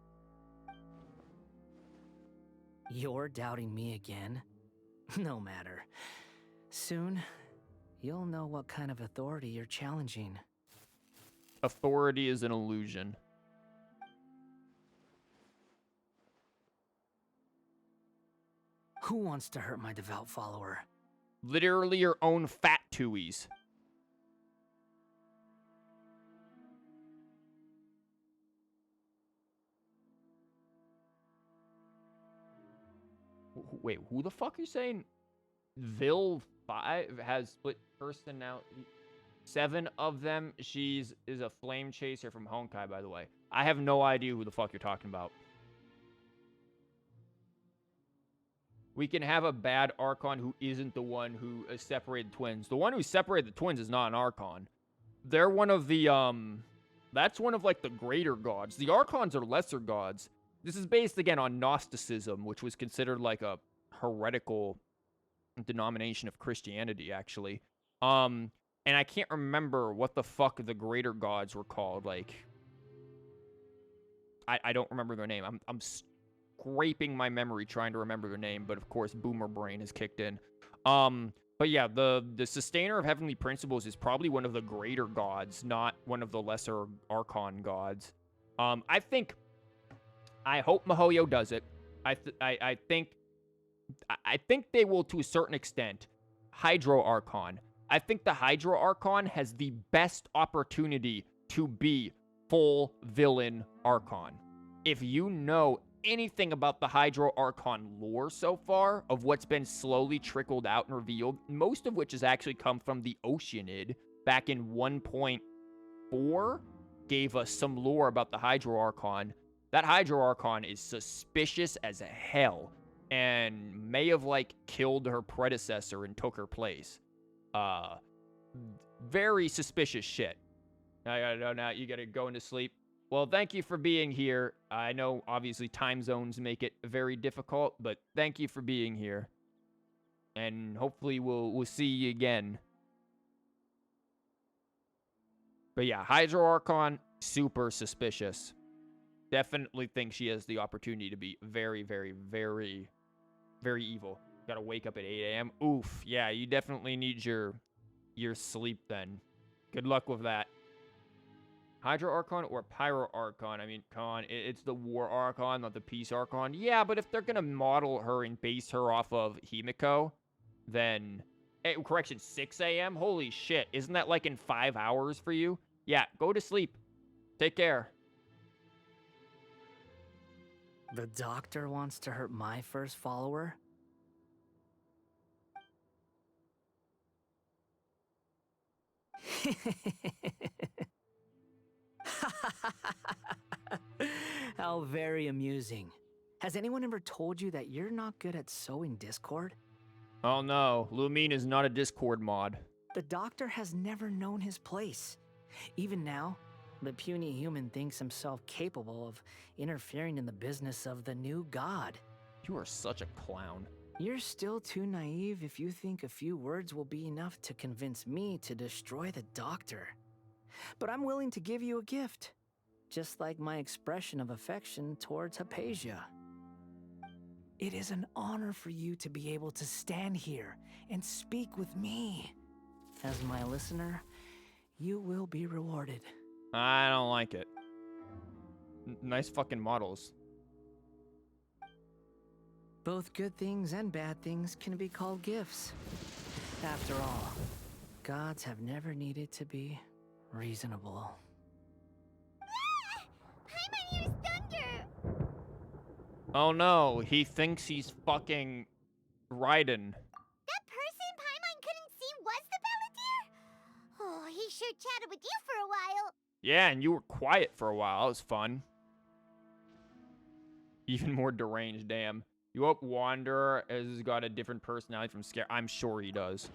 You're doubting me again? No matter. Soon, you'll know what kind of authority you're challenging. Authority is an illusion. Who wants to hurt my devout follower? Literally your own fat tuies. Wait, who the fuck are you saying? Vil 5 has split personality. 7 of them. Is a flame chaser from Honkai, by the way. I have no idea who the fuck you're talking about. We can have a bad Archon who isn't the one who separated the twins. The one who separated the twins is not an Archon. They're one of the, that's one of, like, the greater gods. The Archons are lesser gods. This is based, again, on Gnosticism, which was considered, like, a heretical denomination of Christianity, actually. And I can't remember what the fuck the greater gods were called. Like, I don't remember their name. I'm scraping my memory trying to remember their name, but of course Boomer Brain has kicked in. But yeah, the sustainer of heavenly principles is probably one of the greater gods, not one of the lesser Archon gods. I think I hope Mihoyo does it. I think they will to a certain extent. Hydro Archon. I think the Hydro Archon has the best opportunity to be full villain Archon. If you know anything about the Hydro Archon lore so far, of what's been slowly trickled out and revealed, most of which has actually come from the Oceanid back in 1.4, gave us some lore about the Hydro Archon. That Hydro Archon is suspicious as hell, and may have, like, killed her predecessor and took her place. Very suspicious shit. Now you gotta go into sleep. Well, thank you for being here. I know, obviously, time zones make it very difficult, but thank you for being here. And hopefully we'll see you again. But yeah, Hydro Archon, super suspicious. Definitely think she has the opportunity to be very, very, very, very evil. Gotta wake up at 8 a.m. Oof, yeah, you definitely need your sleep then. Good luck with that. Hydro Archon or Pyro Archon? I mean, come on, it's the War Archon, not the Peace Archon. Yeah, but if they're gonna model her and base her off of Himiko, then... Hey, correction, 6 a.m.? Holy shit, isn't that like in 5 hours for you? Yeah, go to sleep. Take care. The doctor wants to hurt my first follower? How very amusing. Has anyone ever told you that you're not good at sowing discord? Oh no, Lumine is not a Discord mod. The doctor has never known his place. Even now, the puny human thinks himself capable of interfering in the business of the new god. You are such a clown. You're still too naive if you think a few words will be enough to convince me to destroy the doctor. But I'm willing to give you a gift, just like my expression of affection towards Hypatia. It is an honor for you to be able to stand here and speak with me. As my listener, you will be rewarded. I don't like it. Nice fucking models. Both good things and bad things can be called gifts. After all, gods have never needed to be reasonable. Paimon hears thunder! Oh no, he thinks he's fucking Raiden. That person Paimon couldn't see was the Balladeer? Oh, he sure chatted with you for a while. Yeah, and you were quiet for a while. It was fun. Even more deranged, damn. You hope Wanderer has got a different personality from Scare. I'm sure he does.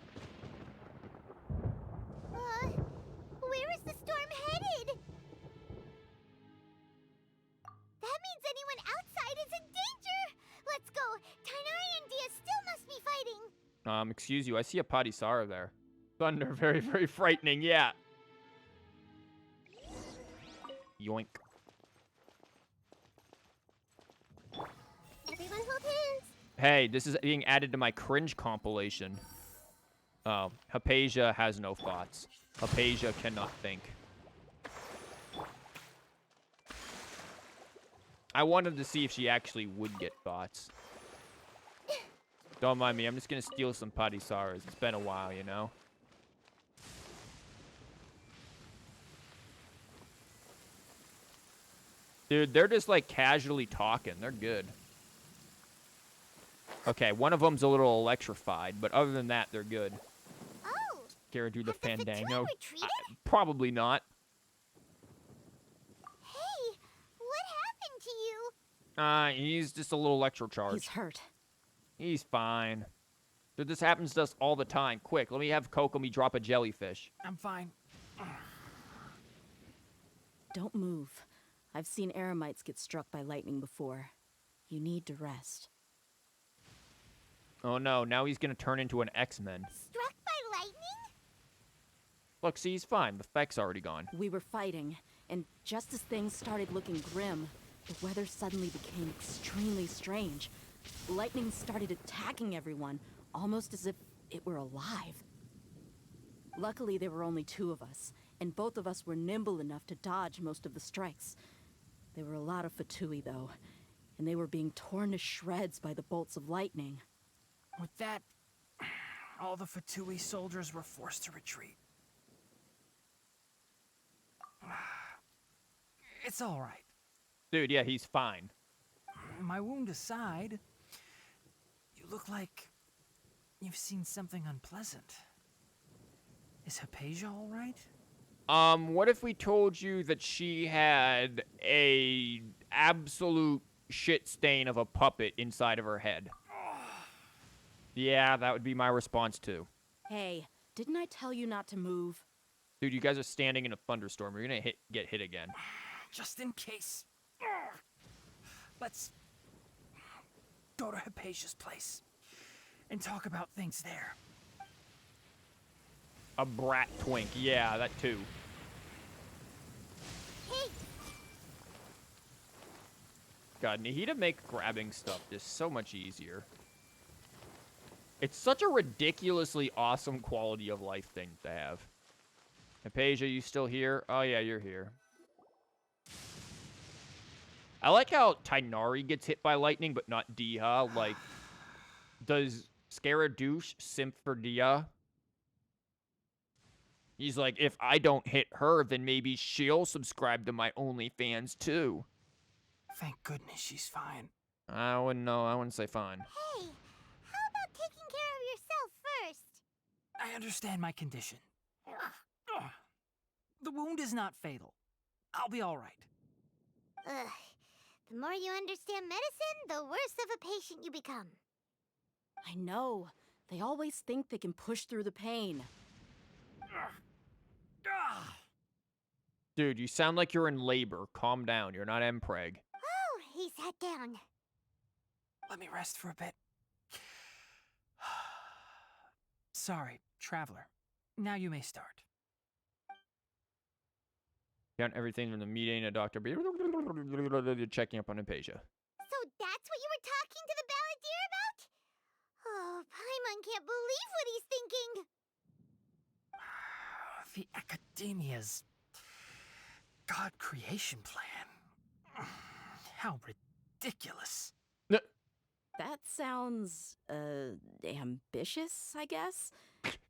Where is the storm headed? That means anyone outside is in danger! Let's go! Tighnari and Dia still must be fighting! Excuse you, I see a Padisara there. Thunder, very, very frightening, yeah. Yoink. Everyone hold hands! Hey, this is being added to my cringe compilation. Oh, Hypatia has no thoughts. Hypatia cannot think. I wanted to see if she actually would get thoughts. Don't mind me, I'm just gonna steal some Padisaras. It's been a while, you know? Dude, they're just like casually talking. They're good. Okay, one of them's a little electrified, but other than that, they're good. Oh! Care to do the Fandango? Retreated? Probably not. Hey! What happened to you? He's just a little electrocharged. He's hurt. He's fine. Dude, this happens to us all the time. Quick, let me have Kokomi drop a jellyfish. I'm fine. Don't move. I've seen eremites get struck by lightning before. You need to rest. Oh no, now he's gonna turn into an X-Men. Struck by lightning? Look, see, he's fine. The effect's already gone. We were fighting, and just as things started looking grim, the weather suddenly became extremely strange. Lightning started attacking everyone, almost as if it were alive. Luckily, there were only 2 of us, and both of us were nimble enough to dodge most of the strikes. There were a lot of Fatui, though, and they were being torn to shreds by the bolts of lightning. With that, all the Fatui soldiers were forced to retreat. It's all right. Dude, yeah, he's fine. My wound aside, you look like you've seen something unpleasant. Is Hypatia all right? What if we told you that she had a absolute shit stain of a puppet inside of her head? Yeah, that would be my response too. Hey, didn't I tell you not to move? Dude, you guys are standing in a thunderstorm. You're gonna get hit again. Just in case. Let's go to Hypatia's place and talk about things there. A brat twink. Yeah, that too. Hey. God, nahida make grabbing stuff just so much easier. It's such a ridiculously awesome quality of life thing to have. Hypatia, you still here? Oh yeah, you're here. I like how Tighnari gets hit by lightning, but not Diha. Like, does Scaradouche simp for Diha? He's like, if I don't hit her, then maybe she'll subscribe to my OnlyFans too. Thank goodness she's fine. I wouldn't know. I wouldn't say fine. Hey, how about taking care of yourself first? I understand my condition. The wound is not fatal. I'll be all right. Ugh. The more you understand medicine, the worse of a patient you become. I know. They always think they can push through the pain. Dude, you sound like you're in labor. Calm down. You're not Mpreg. Oh, he sat down. Let me rest for a bit. Sorry, traveler. Now you may start. Count everything from the meeting, a doctor. Checking up on Hypatia. So that's what you were talking to the balladeer about? Oh, Paimon can't believe what he's thinking. The Academia's God creation plan. How ridiculous. That sounds, ambitious, I guess?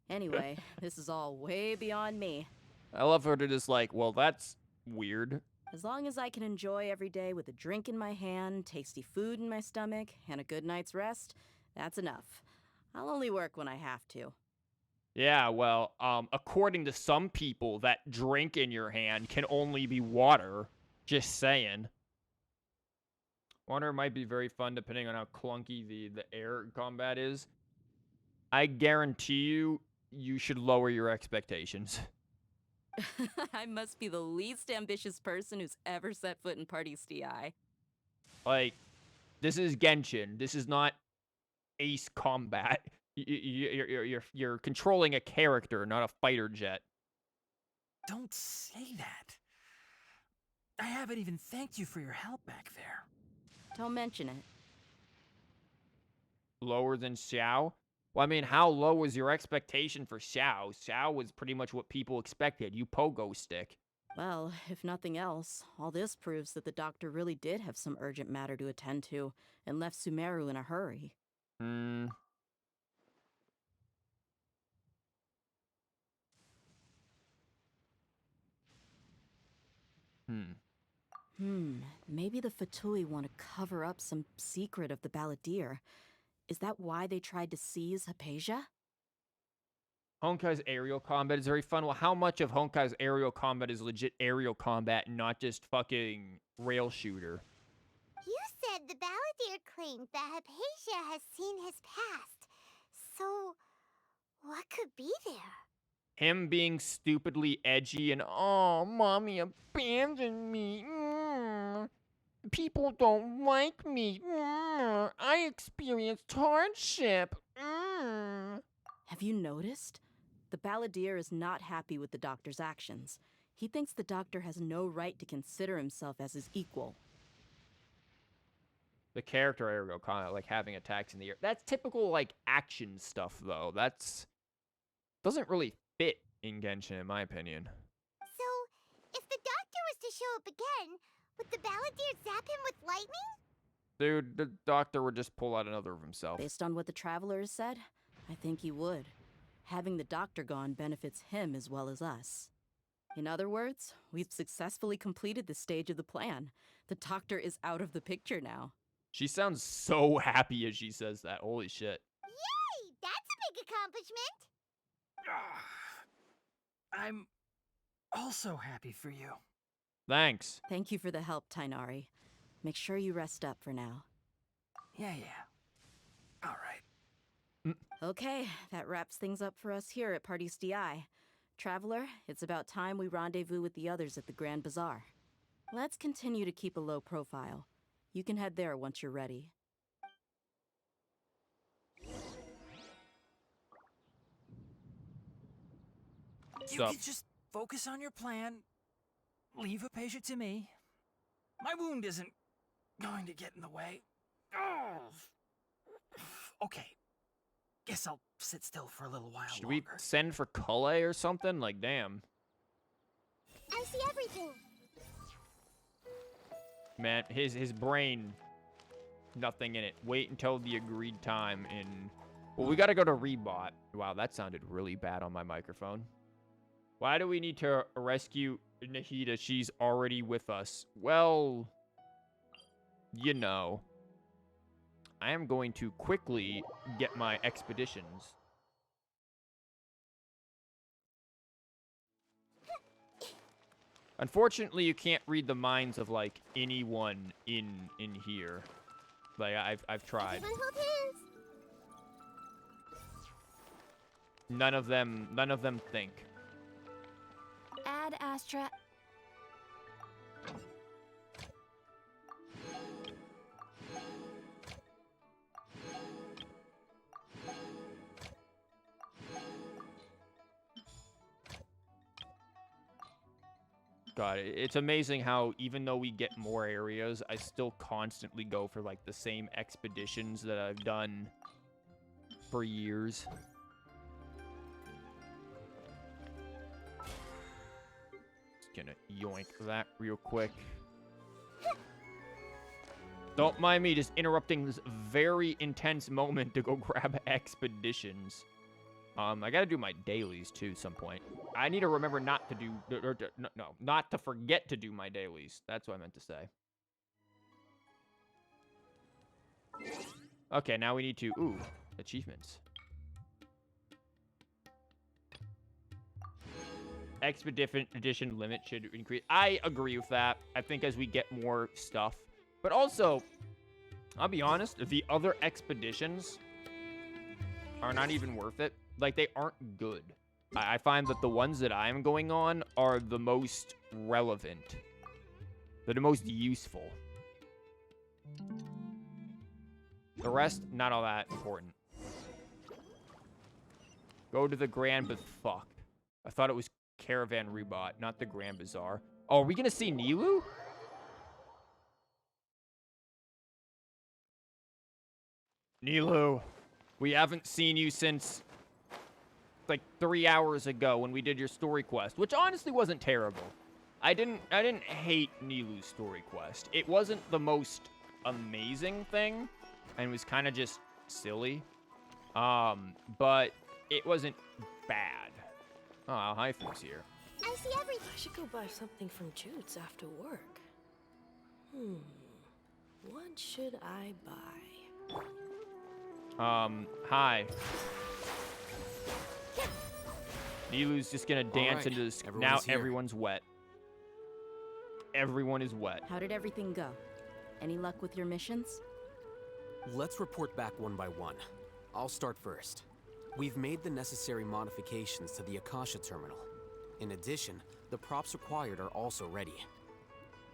Anyway, this is all way beyond me. I love her to just like, well, that's weird. As long as I can enjoy every day with a drink in my hand, tasty food in my stomach, and a good night's rest, that's enough. I'll only work when I have to. Yeah, well, according to some people, that drink in your hand can only be water. Just saying. Water might be very fun depending on how clunky the air combat is. I guarantee you, you should lower your expectations. I must be the least ambitious person who's ever set foot in Party STI. Like, this is Genshin. This is not Ace Combat. You're controlling a character, not a fighter jet. Don't say that. I haven't even thanked you for your help back there. Don't mention it. Lower than Xiao? Well, I mean, how low was your expectation for Xiao? Xiao was pretty much what people expected. You pogo stick. Well, if nothing else, all this proves that the doctor really did have some urgent matter to attend to and left Sumeru in a hurry. Maybe the Fatui want to cover up some secret of the balladeer. Is that why they tried to seize Hypatia? Honkai's aerial combat is very fun. Well, how much of Honkai's aerial combat is legit aerial combat and not just fucking rail shooter? You said the balladeer claimed that Hypatia has seen his past. So, what could be there? Him being stupidly edgy and, oh, mommy abandoned me. People don't like me. I experienced hardship. Have you noticed? The balladeer is not happy with the doctor's actions. He thinks the doctor has no right to consider himself as his equal. The character aerial combat, like having attacks in the air. That's typical, like, action stuff, though. Doesn't really fit in Genshin, in my opinion. So, if the doctor was to show up again, would the balladeer zap him with lightning? Dude, the doctor would just pull out another of himself. Based on what the Traveler has said, I think he would. Having the doctor gone benefits him as well as us. In other words, we've successfully completed this stage of the plan. The doctor is out of the picture now. She sounds so happy as she says that. Holy shit. Yay! That's a big accomplishment! I'm also happy for you. Thanks. Thank you for the help, Tighnari. Make sure you rest up for now. Yeah. All right. Okay, that wraps things up for us here at Party's DI. Traveler, it's about time we rendezvous with the others at the Grand Bazaar. Let's continue to keep a low profile. You can head there once you're ready. You can just focus on your plan. Leave a patient to me. My wound isn't going to get in the way. Okay. Guess I'll sit still for a little while Should longer. we send for Cully or something? Like, damn. I see everything. Man, his brain, nothing in it. Wait until the agreed time in... Well, we gotta go to Rebot. Wow, that sounded really bad on my microphone. Why do we need to rescue Nahida? She's already with us. Well, you know. I am going to quickly get my expeditions. Unfortunately, you can't read the minds of, like, anyone in here. Like, I've tried. None of them think. Add Astra. God, it's amazing how even though we get more areas, I still constantly go for, like, the same expeditions that I've done for years. Just gonna yoink that real quick. Don't mind me just interrupting this very intense moment to go grab expeditions. I gotta do my dailies too some point. I need to remember not to do, not to forget to do my dailies. That's what I meant to say. Okay, now we need to, achievements. Expedition limit should increase. I agree with that. I think as we get more stuff. But also, I'll be honest, the other expeditions are not even worth it. Like, they aren't good. I find that the ones that I'm going on are the most relevant. They're the most useful. The rest, not all that important. Go to the Grand Fuck. I thought it was Caravan Rebot, not the Grand Bazaar. Oh, are we gonna see Nilou? Nilou, we haven't seen you since like 3 hours ago when we did your story quest, which honestly wasn't terrible. I didn't hate Nilou's story quest. It wasn't the most amazing thing, and was kind of just silly. But it wasn't bad. Oh, alhaitham's here. I see everything. I should go buy something from Jude's after work. What should I buy? Hi. Nilou's just gonna dance into this. Now everyone's wet. Everyone is wet. How did everything go? Any luck with your missions? Let's report back one by one. I'll start first. We've made the necessary modifications to the Akasha terminal. In addition, the props required are also ready.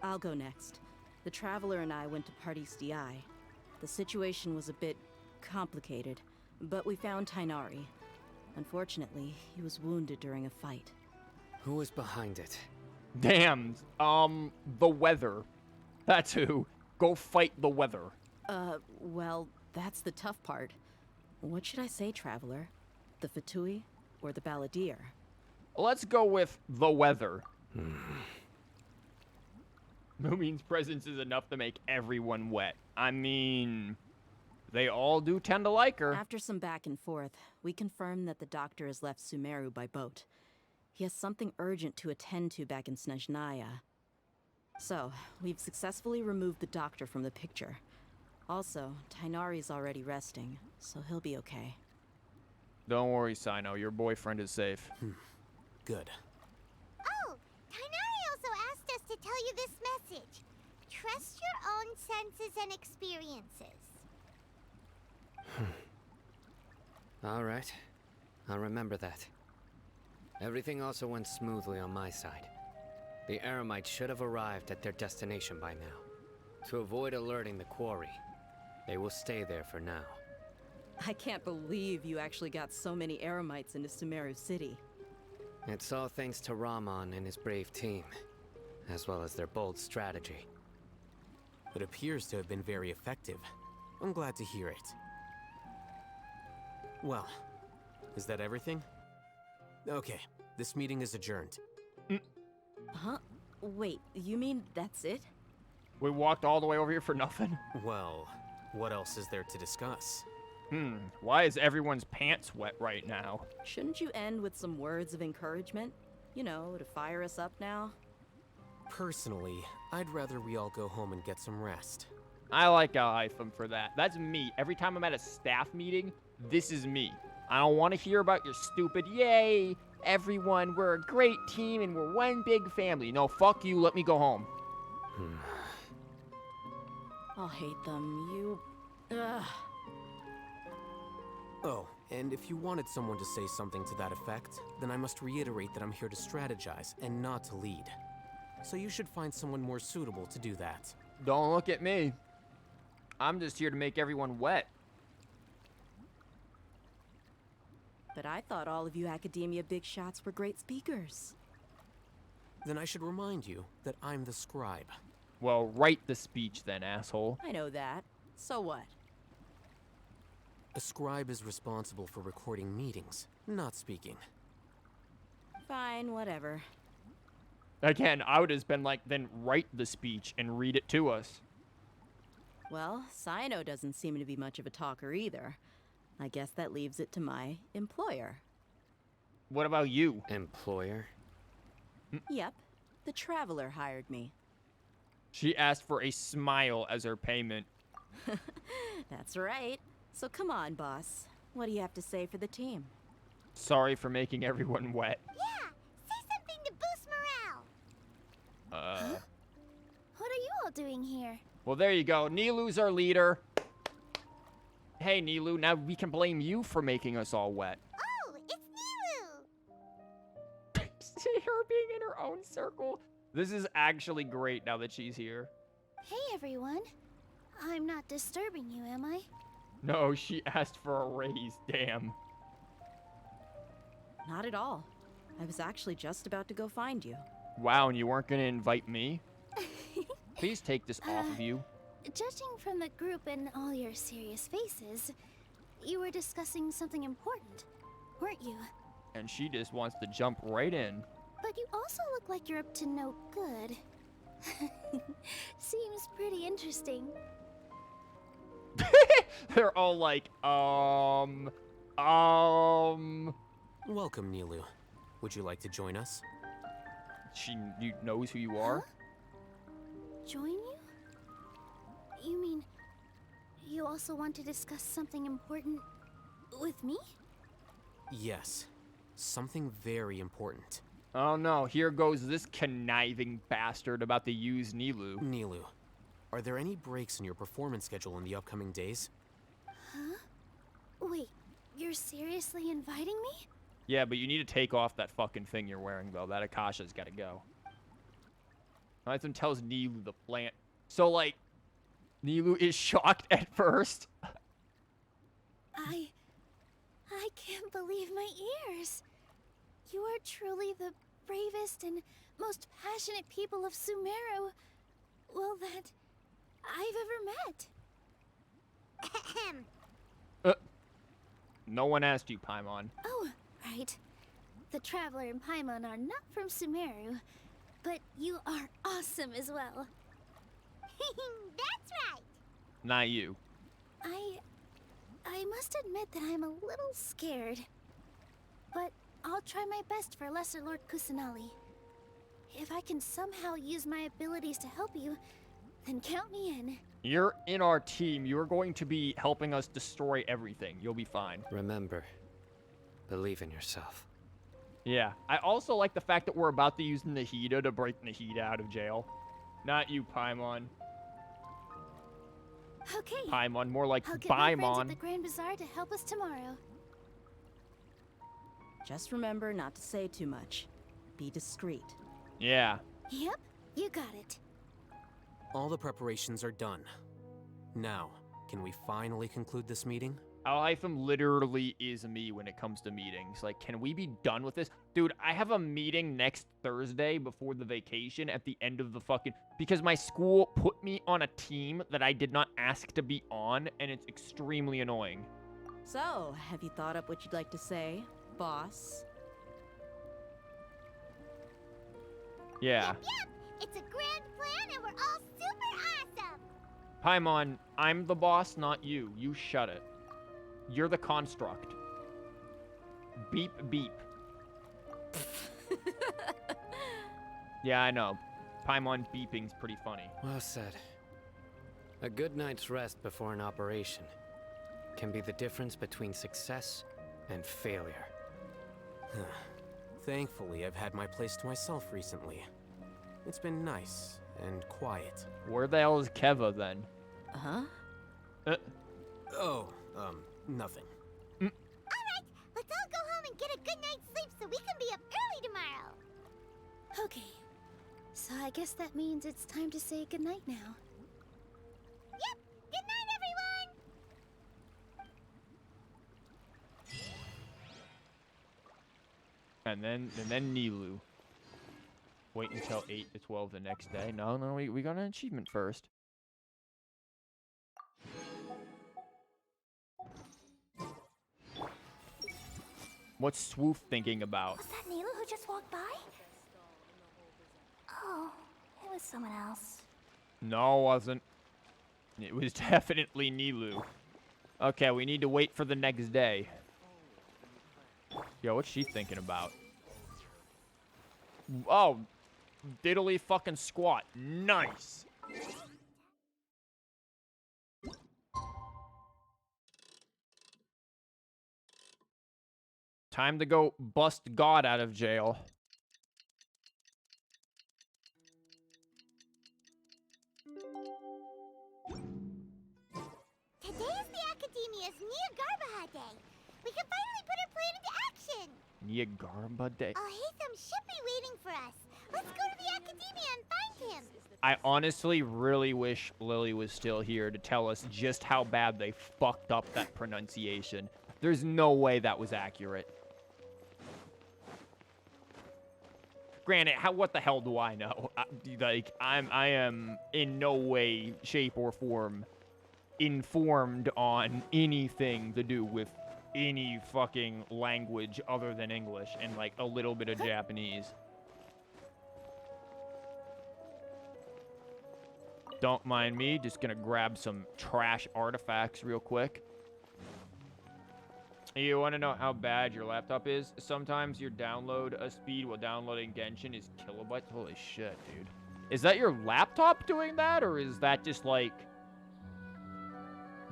I'll go next. The Traveler and I went to Party's DI. The situation was a bit complicated, but we found Tighnari. Unfortunately, he was wounded during a fight. Who was behind it? Damn. The weather. That's who. Go fight the weather. Well, that's the tough part. What should I say, Traveler? The Fatui or the Balladeer? Let's go with the weather. Moomin's presence is enough to make everyone wet. I mean, they all do tend to like her. After some back and forth, we confirmed that the doctor has left Sumeru by boat. He has something urgent to attend to back in Snezhnaya. So, we've successfully removed the doctor from the picture. Also, Tighnari's already resting, so he'll be okay. Don't worry, Cyno. Your boyfriend is safe. Good. Oh, Tighnari also asked us to tell you this message. Trust your own senses and experiences. All right. I'll remember that. Everything also went smoothly on my side. The Eremites should have arrived at their destination by now. To avoid alerting the quarry, they will stay there for now. I can't believe you actually got so many Eremites into Sumeru City. It's all thanks to Rahman and his brave team, as well as their bold strategy. It appears to have been very effective. I'm glad to hear it. Well, is that everything? Okay, this meeting is adjourned. Huh? Wait, you mean that's it? We walked all the way over here for nothing? Well, what else is there to discuss? Why is everyone's pants wet right now? Shouldn't you end with some words of encouragement? You know, to fire us up now? Personally, I'd rather we all go home and get some rest. I like alhaitham for that. That's me. Every time I'm at a staff meeting, this is me. I don't want to hear about your stupid, yay, everyone, we're a great team and we're one big family. No, fuck you, let me go home. Alhaitham, you... Ugh. Oh, and if you wanted someone to say something to that effect, then I must reiterate that I'm here to strategize and not to lead. So you should find someone more suitable to do that. Don't look at me. I'm just here to make everyone wet. But I thought all of you academia big shots were great speakers. Then I should remind you that I'm the scribe. Well, write the speech then, asshole. I know that. So what? A scribe is responsible for recording meetings, not speaking. Fine, whatever. Again, I would have been like, then write the speech and read it to us. Well, Cyno doesn't seem to be much of a talker either. I guess that leaves it to my employer. What about you? Employer? Yep. The Traveler hired me. She asked for a smile as her payment. That's right. So come on, boss. What do you have to say for the team? Sorry for making everyone wet. Yeah, say something to boost morale. Huh? What are you all doing here? Well, there you go. Nilou's our leader. Hey, Nilou, now we can blame you for making us all wet. Oh, it's Nilou! See her being in her own circle. This is actually great now that she's here. Hey, everyone. I'm not disturbing you, am I? No, she asked for a raise, damn. Not at all. I was actually just about to go find you. Wow, and you weren't gonna invite me? Please take this off of you. Judging from the group and all your serious faces, you were discussing something important, weren't you? And she just wants to jump right in. But you also look like you're up to no good. Seems pretty interesting. They're all like, Welcome, Nilou. Would you like to join us? She knows who you are? Huh? Join you? You mean, you also want to discuss something important with me? Yes. Something very important. Oh no, here goes this conniving bastard about to use Nilou. Nilou, are there any breaks in your performance schedule in the upcoming days? Huh? Wait, you're seriously inviting me? Yeah, but you need to take off that fucking thing you're wearing, though. That Akasha's gotta go. Alhaitham tells Nilou the plant. So, like, Nilou is shocked at first. I can't believe my ears. You are truly the bravest and most passionate people of Sumeru, well, that I've ever met. No one asked you, Paimon. Oh, right. The Traveler and Paimon are not from Sumeru, but you are awesome as well. That's right. Not you. I must admit that I'm a little scared. But I'll try my best for Lesser Lord Kusanali. If I can somehow use my abilities to help you, then count me in. You're in our team. You're going to be helping us destroy everything. You'll be fine. Remember, believe in yourself. Yeah. I also like the fact that we're about to use Nahida to break Nahida out of jail. Not you, Paimon. Okay. Paimon, more like I'll get my friends at Paimon. the Grand Bazaar to help us tomorrow. Just remember not to say too much. Be discreet. Yeah. Yep, you got it. All the preparations are done. Now, can we finally conclude this meeting? Alhaitham literally is me when it comes to meetings. Like, can we be done with this? Dude, I have a meeting next Thursday before the vacation at the end of the fucking... Because my school put me on a team that I did not ask to be on, and it's extremely annoying. So, have you thought up what you'd like to say, boss? Yeah. Yep, it's a grand plan and we're all super awesome. Paimon, I'm the boss, not you. You shut it. You're the construct. Beep, beep. Yeah, I know. Paimon beeping's pretty funny. Well said. A good night's rest before an operation can be the difference between success and failure. Thankfully, I've had my place to myself recently. It's been nice and quiet. Where the hell is Keva, then? Huh? Nothing. All right, let's all go home and get a good night's sleep so we can be up early tomorrow. Okay. So I guess that means it's time to say goodnight now. Yep, good night, everyone. And then Nilou. Wait until 8 to 12 the next day. No, we got an achievement first. What's Swoof thinking about? Was that Nilou who just walked by? Oh, it was someone else. No, it wasn't. It was definitely Nilou. Okay, we need to wait for the next day. Yo, what's she thinking about? Oh, diddly fucking squat. Nice. Time to go bust God out of jail. Today is the Academia's Niagarbaha Day. We can finally put our plan into action. Niagarba Day. Alhaitham should be waiting for us. Let's go to the Academia and find him. I honestly really wish Lily was still here to tell us just how bad they fucked up that pronunciation. There's no way that was accurate. Granted, what the hell do I know? I am in no way, shape, or form informed on anything to do with any fucking language other than English and like a little bit of Japanese. Don't mind me, just gonna grab some trash artifacts real quick. You want to know how bad your laptop is? Sometimes your download speed while downloading Genshin is kilobytes. Holy shit, dude. Is that your laptop doing that, or is that just like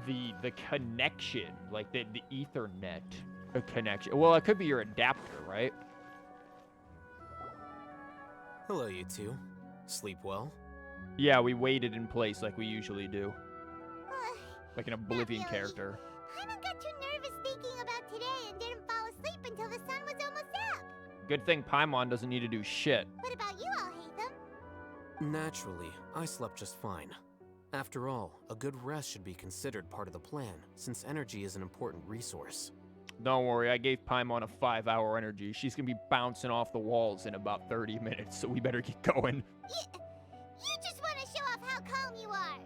the connection, like the Ethernet connection? Well, it could be your adapter, right? Hello, you two. Sleep well? Yeah, we waited in place like we usually do. Like an Oblivion character. Paimon got too nervous thinking about today and didn't fall asleep until the sun was almost up. Good thing Paimon doesn't need to do shit. What about you, Alhaitham? Naturally, I slept just fine. After all, a good rest should be considered part of the plan, since energy is an important resource. Don't worry, I gave Paimon a 5-hour energy. She's gonna be bouncing off the walls in about 30 minutes, so we better get going. You just want to show off how calm you are.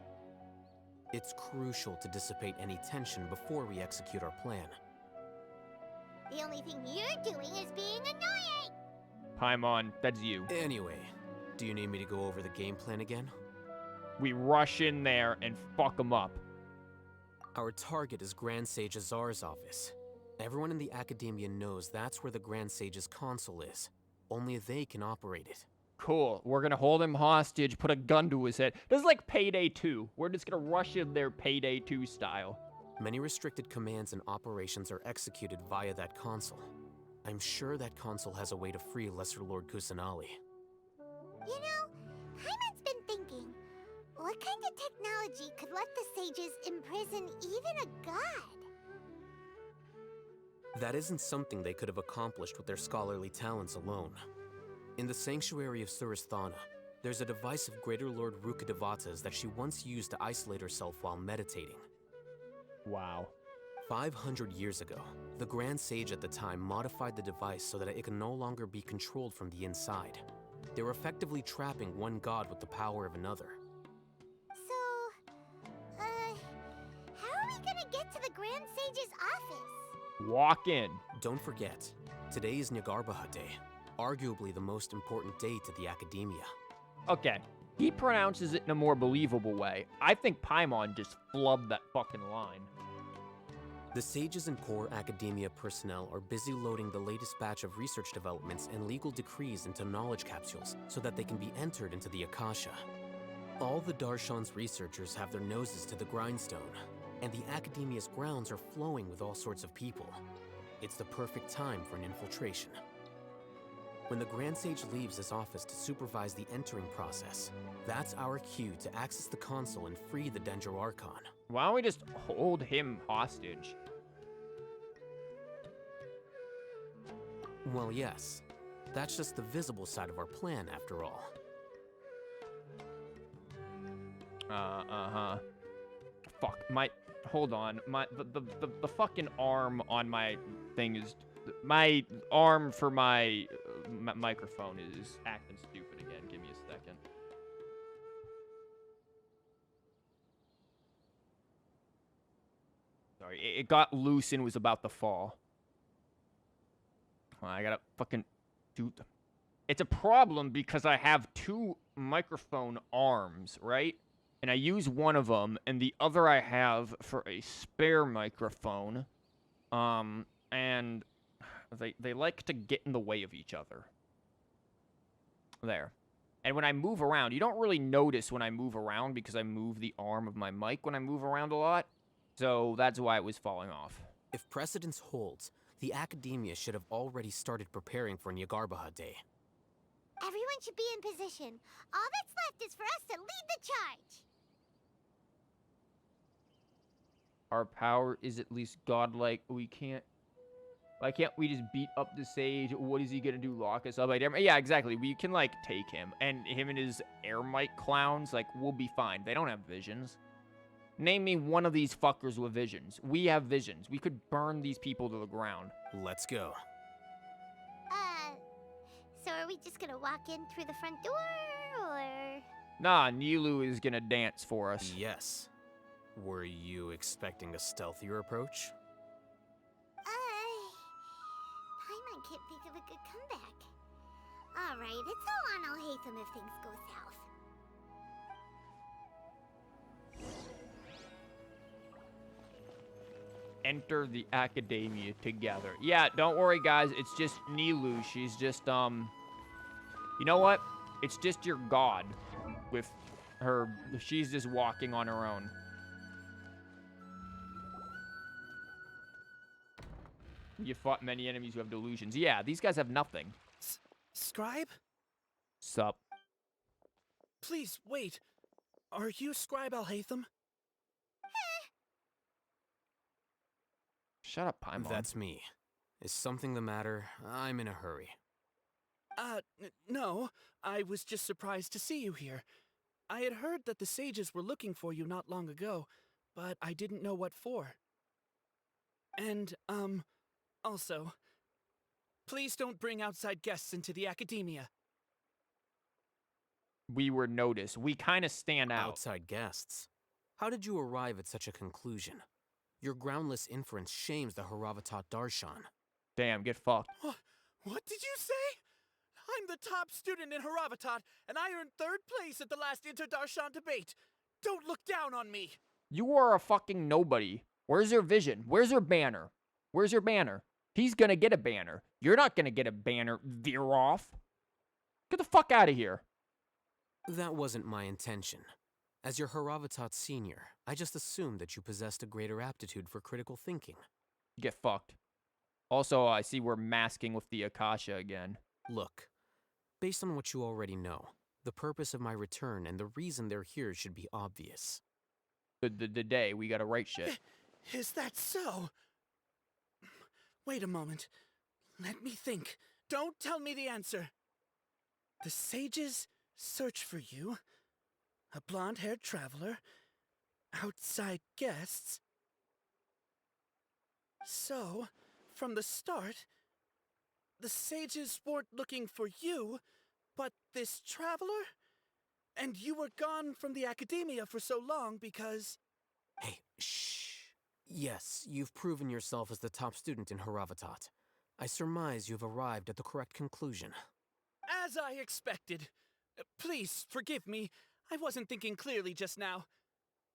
It's crucial to dissipate any tension before we execute our plan. The only thing you're doing is being annoying. Paimon, that's you. Anyway, do you need me to go over the game plan again? We rush in there and fuck them up. Our target is Grand Sage Azar's office. Everyone in the Academia knows that's where the Grand Sage's console is. Only they can operate it. Cool. We're gonna hold him hostage, put a gun to his head. This is like Payday 2. We're just gonna rush in there Payday 2 style. Many restricted commands and operations are executed via that console. I'm sure that console has a way to free Lesser Lord Kusanali. You know, Hyman's been thinking, what kind of technology could let the sages imprison even a god? That isn't something they could have accomplished with their scholarly talents alone. In the sanctuary of Surasthana, there's a device of Greater Lord Rukadevata's that she once used to isolate herself while meditating. Wow. 500 years ago, the Grand Sage at the time modified the device so that it could no longer be controlled from the inside. They were effectively trapping one god with the power of another. So, how are we gonna get to the Grand Sage's office? Walk in. Don't forget, today is Nyagarbaha Day, arguably the most important day to the Academia. Okay. He pronounces it in a more believable way. I think Paimon just flubbed that fucking line. The sages and core Academia personnel are busy loading the latest batch of research developments and legal decrees into knowledge capsules so that they can be entered into the Akasha. All the Darshan's researchers have their noses to the grindstone, and the Academia's grounds are flowing with all sorts of people. It's the perfect time for an infiltration. When the Grand Sage leaves his office to supervise the entering process, that's our cue to access the console and free the Dendro Archon. Why don't we just hold him hostage? Well, yes. That's just the visible side of our plan, after all. Uh-huh. Fuck, hold on. The fucking arm on my thing is... My arm for my microphone is acting stupid again. Give me a second. Sorry, it got loose and was about to fall. I gotta fucking do... It's a problem because I have two microphone arms, right? And I use one of them, and the other I have for a spare microphone. And... They like to get in the way of each other. There. And when I move around, you don't really notice when I move around because I move the arm of my mic when I move around a lot. So that's why it was falling off. If precedence holds, the Academia should have already started preparing for Nyagarbaha Day. Everyone should be in position. All that's left is for us to lead the charge. Our power is at least godlike. We can't... Why can't we just beat up the sage? What is he gonna do? Lock us up? Like, yeah, exactly. We can, like, take him. And him and his air mic clowns, like, we'll be fine. They don't have visions. Name me one of these fuckers with visions. We have visions. We could burn these people to the ground. Let's go. So are we just gonna walk in through the front door, or...? Nah, Nilou is gonna dance for us. Yes. Were you expecting a stealthier approach? Paimon can't think of a good comeback. Alright, it's all on alhaitham if things go south. Enter the Academia together. Yeah, don't worry, guys. It's just Nilou. She's just, You know what? It's just your god with her... She's just walking on her own. You fought many enemies who have delusions. Yeah, these guys have nothing. Scribe? Sup? Please, wait. Are you Scribe alhaitham? Shut up, Paimon. That's me. Is something the matter? I'm in a hurry. No. I was just surprised to see you here. I had heard that the sages were looking for you not long ago, but I didn't know what for. And, also, please don't bring outside guests into the Academia. We were noticed. We kind of stand out. Outside guests? How did you arrive at such a conclusion? Your groundless inference shames the Haravatat Darshan. Damn, get fucked. What did you say? I'm the top student in Haravatat, and I earned 3rd place at the last Interdarshan debate. Don't look down on me. You are a fucking nobody. Where's your vision? Where's your banner? Where's your banner? He's gonna get a banner. You're not gonna get a banner, veer off. Get the fuck out of here. That wasn't my intention. As your Haravatat senior, I just assumed that you possessed a greater aptitude for critical thinking. Get fucked. Also, I see we're masking with the Akasha again. Look, based on what you already know, the purpose of my return and the reason they're here should be obvious. The day we gotta write shit. Is that so? Wait a moment. Let me think. Don't tell me the answer. The sages search for you. A blonde-haired traveler. Outside guests. So, from the start, the sages weren't looking for you, but this traveler? And you were gone from the academia for so long because... Hey, shh. Yes, you've proven yourself as the top student in Haravatat. I surmise you've arrived at the correct conclusion. As I expected. Please, forgive me. I wasn't thinking clearly just now.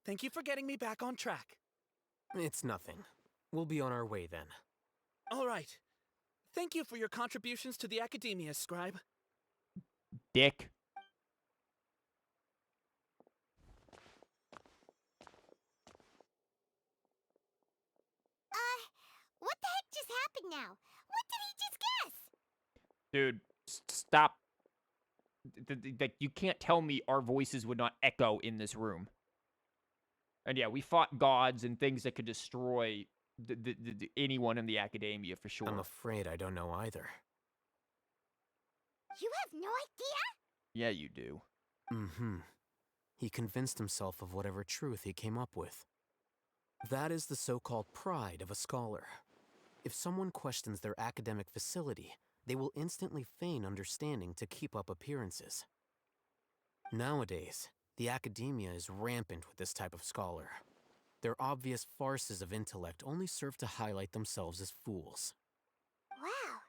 Thank you for getting me back on track. It's nothing. We'll be on our way then. All right. Thank you for your contributions to the academia, Scribe. Dick. What the heck just happened now? What did he just guess? Dude, stop. You can't tell me our voices would not echo in this room. And yeah, we fought gods and things that could destroy anyone in the academia for sure. I'm afraid I don't know either. You have no idea? Yeah, you do. Mm-hmm. He convinced himself of whatever truth he came up with. That is the so-called pride of a scholar. If someone questions their academic facility, they will instantly feign understanding to keep up appearances. Nowadays, the academia is rampant with this type of scholar. Their obvious farces of intellect only serve to highlight themselves as fools. Wow,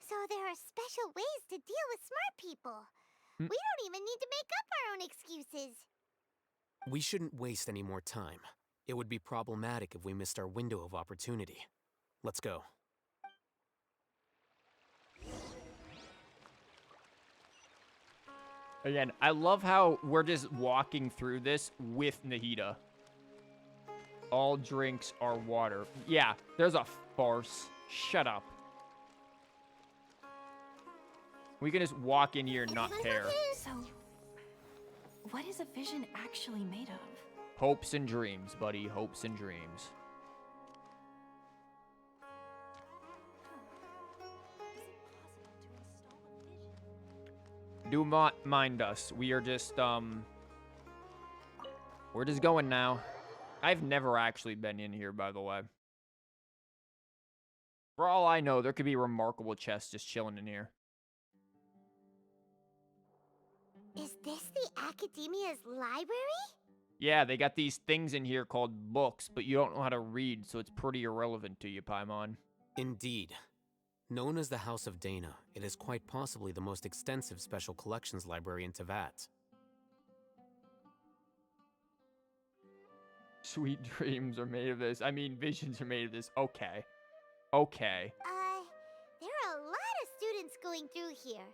so there are special ways to deal with smart people. We don't even need to make up our own excuses. We shouldn't waste any more time. It would be problematic if we missed our window of opportunity. Let's go. Again, I love how we're just walking through this with Nahida. All drinks are water. Yeah, there's a farce. Shut up. We can just walk in here and not care. So, what is a vision actually made of? Hopes and dreams, buddy. Hopes and dreams. Do not mind us. We are just, we're just going now. I've never actually been in here, by the way. For all I know, there could be remarkable chests just chilling in here. Is this the academia's library? Yeah, they got these things in here called books, but you don't know how to read, so it's pretty irrelevant to you, Paimon. Indeed. Known as the House of Dana, it is quite possibly the most extensive special collections library in Teyvat. Sweet dreams are made of this. I mean, visions are made of this. Okay. Okay. There are a lot of students going through here.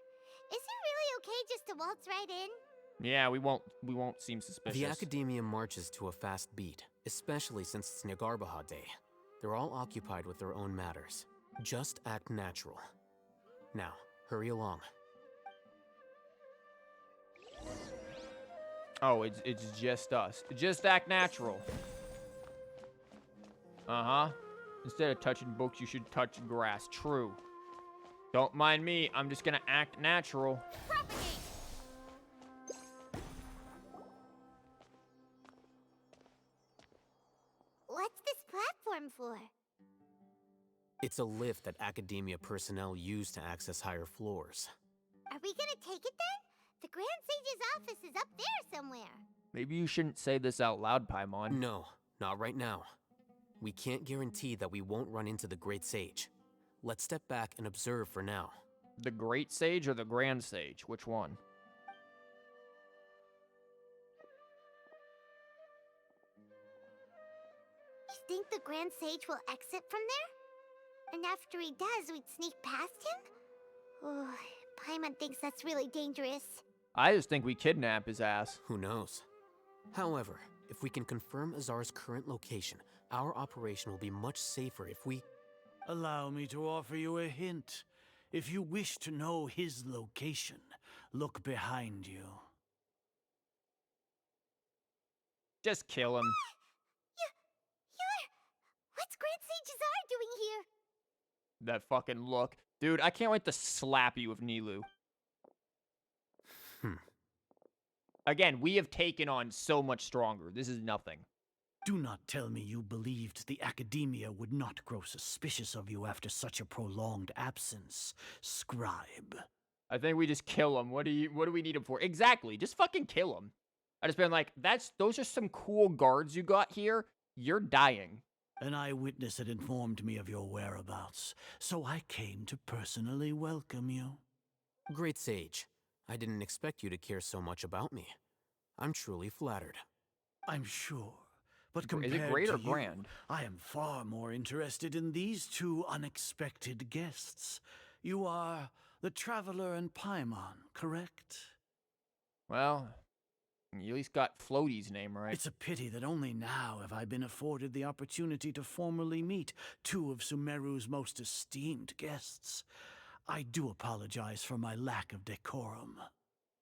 Is it really okay just to waltz right in? Yeah, we won't seem suspicious. The academia marches to a fast beat, especially since it's Nagarbaha Day. They're all occupied with their own matters. Just act natural. Now, hurry along. Oh, it's just us. Just act natural. Uh-huh. Instead of touching books, you should touch grass. True. Don't mind me. I'm just gonna act natural. What's this platform for? It's a lift that academia personnel use to access higher floors. Are we gonna take it then? The Grand Sage's office is up there somewhere. Maybe you shouldn't say this out loud, Paimon. No, not right now. We can't guarantee that we won't run into the Great Sage. Let's step back and observe for now. The Great Sage or the Grand Sage? Which one? You think the Grand Sage will exit from there? And after he does, we'd sneak past him? Oh, Paimon thinks that's really dangerous. I just think we kidnap his ass. Who knows? However, if we can confirm Azar's current location, our operation will be much safer if we... Allow me to offer you a hint. If you wish to know his location, look behind you. Just kill him. What's Grand Sage Azar doing here? That fucking look. Dude, I can't wait to slap you with Nilou. Again, we have taken on so much stronger. This is nothing. Do not tell me you believed the Academia would not grow suspicious of you after such a prolonged absence, scribe. I think we just kill him. What do we need him for? Exactly. Just fucking kill him. I just been like, those are some cool guards you got here. You're dying. An eyewitness had informed me of your whereabouts, so I came to personally welcome you. Great Sage, I didn't expect you to care so much about me. I'm truly flattered. I'm sure, but Is compared it great to or you, grand? I am far more interested in these two unexpected guests. You are the Traveler and Paimon, correct? Well, you at least got Floaty's name right. It's a pity that only now have I been afforded the opportunity to formally meet two of Sumeru's most esteemed guests. I do apologize for my lack of decorum.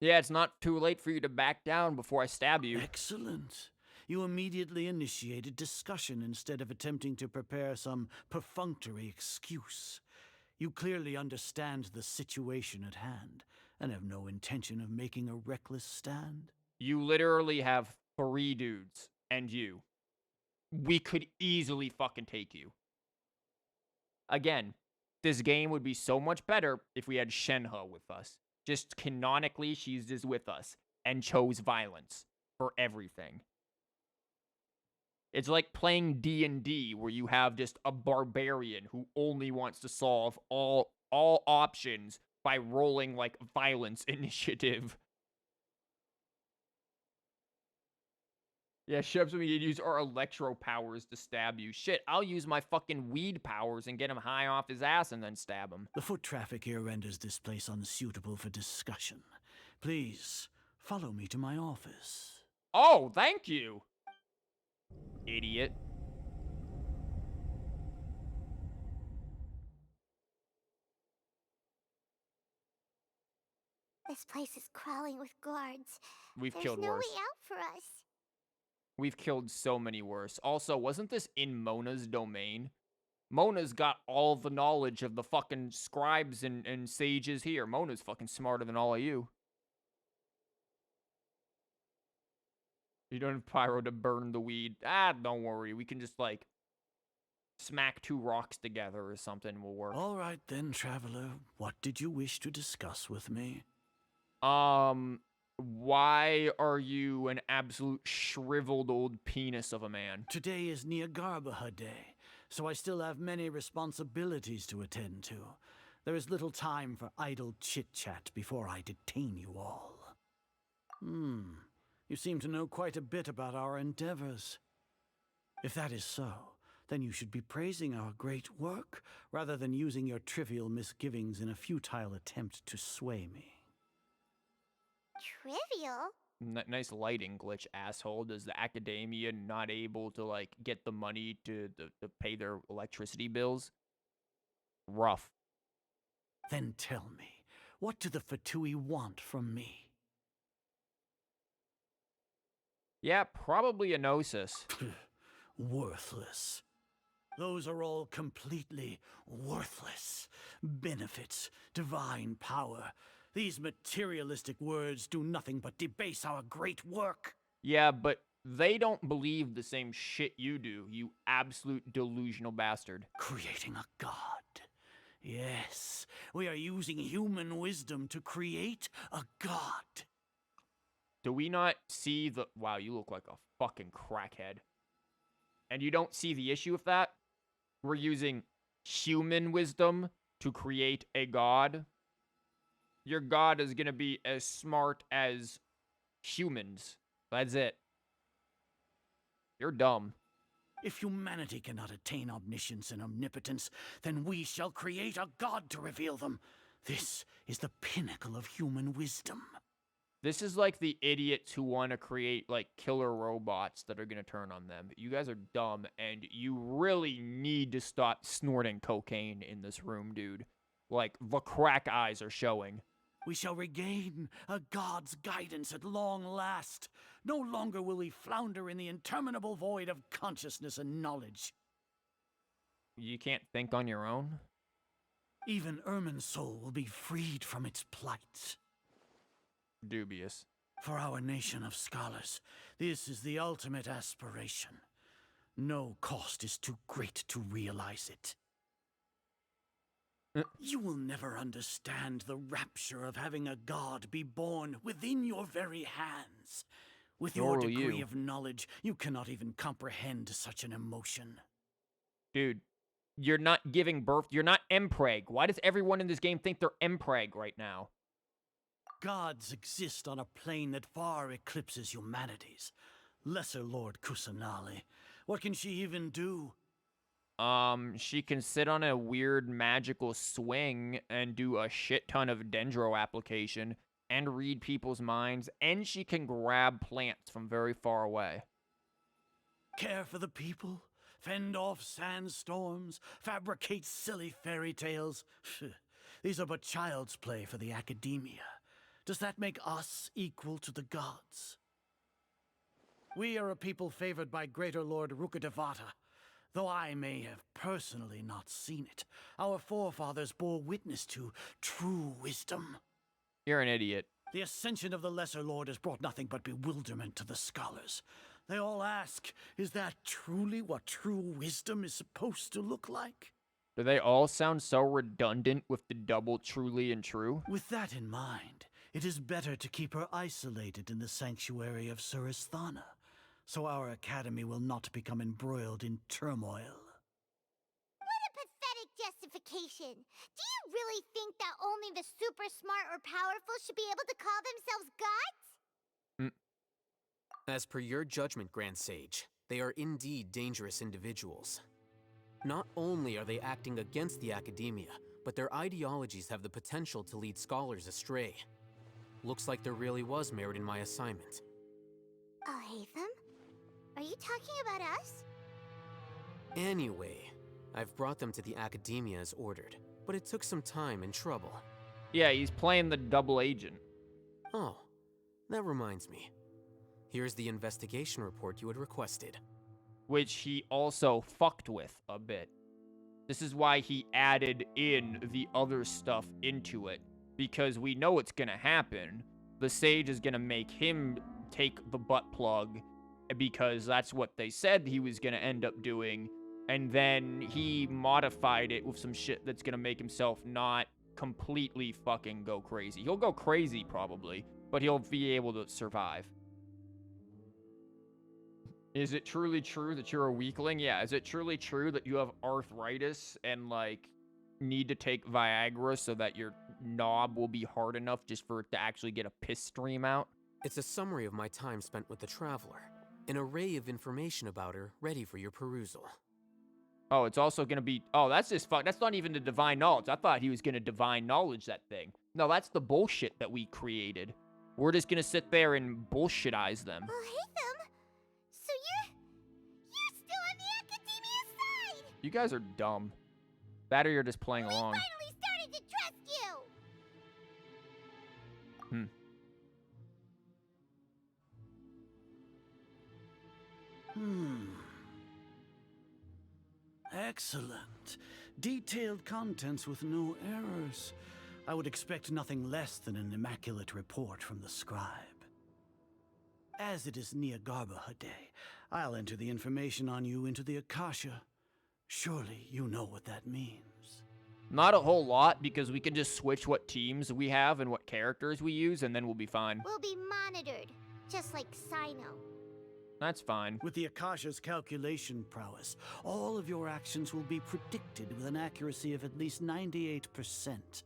Yeah, it's not too late for you to back down before I stab you. Excellent. You immediately initiated discussion instead of attempting to prepare some perfunctory excuse. You clearly understand the situation at hand and have no intention of making a reckless stand. You literally have 3 dudes and you. We could easily fucking take you. Again, this game would be so much better if we had Shenhe with us. Just canonically, she's just with us and chose violence for everything. It's like playing D&D where you have just a barbarian who only wants to solve all options by rolling like violence initiative. Yeah, Shubs, we need to use our electro powers to stab you. Shit, I'll use my fucking weed powers and get him high off his ass and then stab him. The foot traffic here renders this place unsuitable for discussion. Please, follow me to my office. Oh, thank you! Idiot. This place is crawling with guards. We've There's killed no worse. way out for us. We've killed so many worse. Also, wasn't this in Mona's domain? Mona's got all the knowledge of the fucking scribes and sages here. Mona's fucking smarter than all of you. You don't have pyro to burn the weed. Ah, don't worry. We can just, like, smack 2 rocks together or something will work. All right then, Traveler. What did you wish to discuss with me? Why are you an absolute shriveled old penis of a man? Today is Niagarbaha Day, so I still have many responsibilities to attend to. There is little time for idle chit-chat before I detain you all. You seem to know quite a bit about our endeavors. If that is so, then you should be praising our great work, rather than using your trivial misgivings in a futile attempt to sway me. Trivial? Nice lighting glitch, asshole. Does the Academia not able to, like, get the money to pay their electricity bills? Rough. Then tell me, what do the Fatui want from me? Yeah, probably a gnosis. Worthless. Those are all completely worthless. Benefits, divine power. These materialistic words do nothing but debase our great work. Yeah, but they don't believe the same shit you do, you absolute delusional bastard. Creating a god. Yes, we are using human wisdom to create a god. Do we not see the... Wow, you look like a fucking crackhead. And you don't see the issue with that? We're using human wisdom to create a god. your god is gonna be as smart as humans. That's it. You're dumb. If humanity cannot attain omniscience and omnipotence, then we shall create a god to reveal them. This is the pinnacle of human wisdom. This is like the idiots who want to create, like, killer robots that are going to turn on them. You guys are dumb, and you really need to stop snorting cocaine in this room, dude. Like, the crack eyes are showing. We shall regain a god's guidance at long last. No longer will we flounder in the interminable void of consciousness and knowledge. You can't think on your own? Even Ermin's soul will be freed from its plight. Dubious. For our nation of scholars, this is the ultimate aspiration. No cost is too great to realize it. You will never understand the rapture of having a god be born within your very hands. With your degree of knowledge, you cannot even comprehend such an emotion. Dude, you're not giving birth. You're not Empreg. Why does everyone in this game think they're Empreg right now? Gods exist on a plane that far eclipses humanity's. Lesser Lord Kusanali. What can she even do? She can sit on a weird magical swing and do a shit ton of dendro application and read people's minds, and she can grab plants from very far away. Care for the people, fend off sandstorms, fabricate silly fairy tales. These are but child's play for the academia. Does that make us equal to the gods? We are a people favored by Greater Lord Rukkhadevata. Though I may have personally not seen it, our forefathers bore witness to true wisdom. You're an idiot. The ascension of the Lesser Lord has brought nothing but bewilderment to the scholars. They all ask, is that truly what true wisdom is supposed to look like? Do they all sound so redundant with the double truly and true? With that in mind, it is better to keep her isolated in the sanctuary of Surasthana, so our academy will not become embroiled in turmoil. What a pathetic justification! Do you really think that only the super smart or powerful should be able to call themselves gods? As per your judgment, Grand Sage, they are indeed dangerous individuals. Not only are they acting against the academia, but their ideologies have the potential to lead scholars astray. Looks like there really was merit in my assignment. Alhaitham? Are you talking about us? Anyway, I've brought them to the academia as ordered, but it took some time and trouble. Yeah, he's playing the double agent. Oh, that reminds me. Here's the investigation report you had requested. Which he also fucked with a bit. This is why he added in the other stuff into it. Because we know it's gonna happen. The Sage is gonna make him take the butt plug, because that's what they said he was gonna end up doing. And then he modified it with some shit that's gonna make himself not completely fucking go crazy. He'll go crazy probably, but he'll be able to survive. Is it truly true that you're a weakling? Yeah, is it truly true that you have arthritis and, like, need to take Viagra so that your knob will be hard enough just for it to actually get a piss stream out? It's a summary of my time spent with the Traveler. An array of information about her, ready for your perusal. Oh, it's also gonna be... Oh, that's just fuck. That's not even the divine knowledge. I thought he was gonna divine knowledge that thing. No, that's the bullshit that we created. We're just gonna sit there and bullshitize them. Alhaitham? So you're still on the academia side! You guys are dumb. That or you're just playing along. We finally started to trust you! Excellent. Detailed contents with no errors. I would expect nothing less than an immaculate report from the scribe. As it is Niagarbha Day, I'll enter the information on you into the Akasha. Surely you know what that means. Not a whole lot, because we can just switch what teams we have and what characters we use, and then we'll be fine. We'll be monitored, just like Cyno. That's fine. With the Akasha's calculation prowess, all of your actions will be predicted with an accuracy of at least 98%.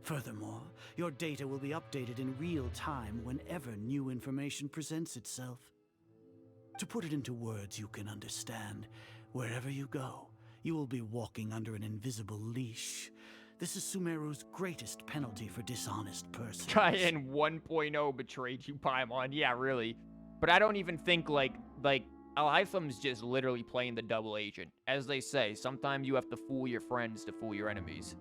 Furthermore, your data will be updated in real time whenever new information presents itself. To put it into words you can understand, wherever you go, you will be walking under an invisible leash. This is Sumeru's greatest penalty for dishonest persons. Giant 1.0 betrayed you, Paimon. Yeah, really. But I don't even think, like alhaitham's just literally playing the double agent. As they say, sometimes you have to fool your friends to fool your enemies.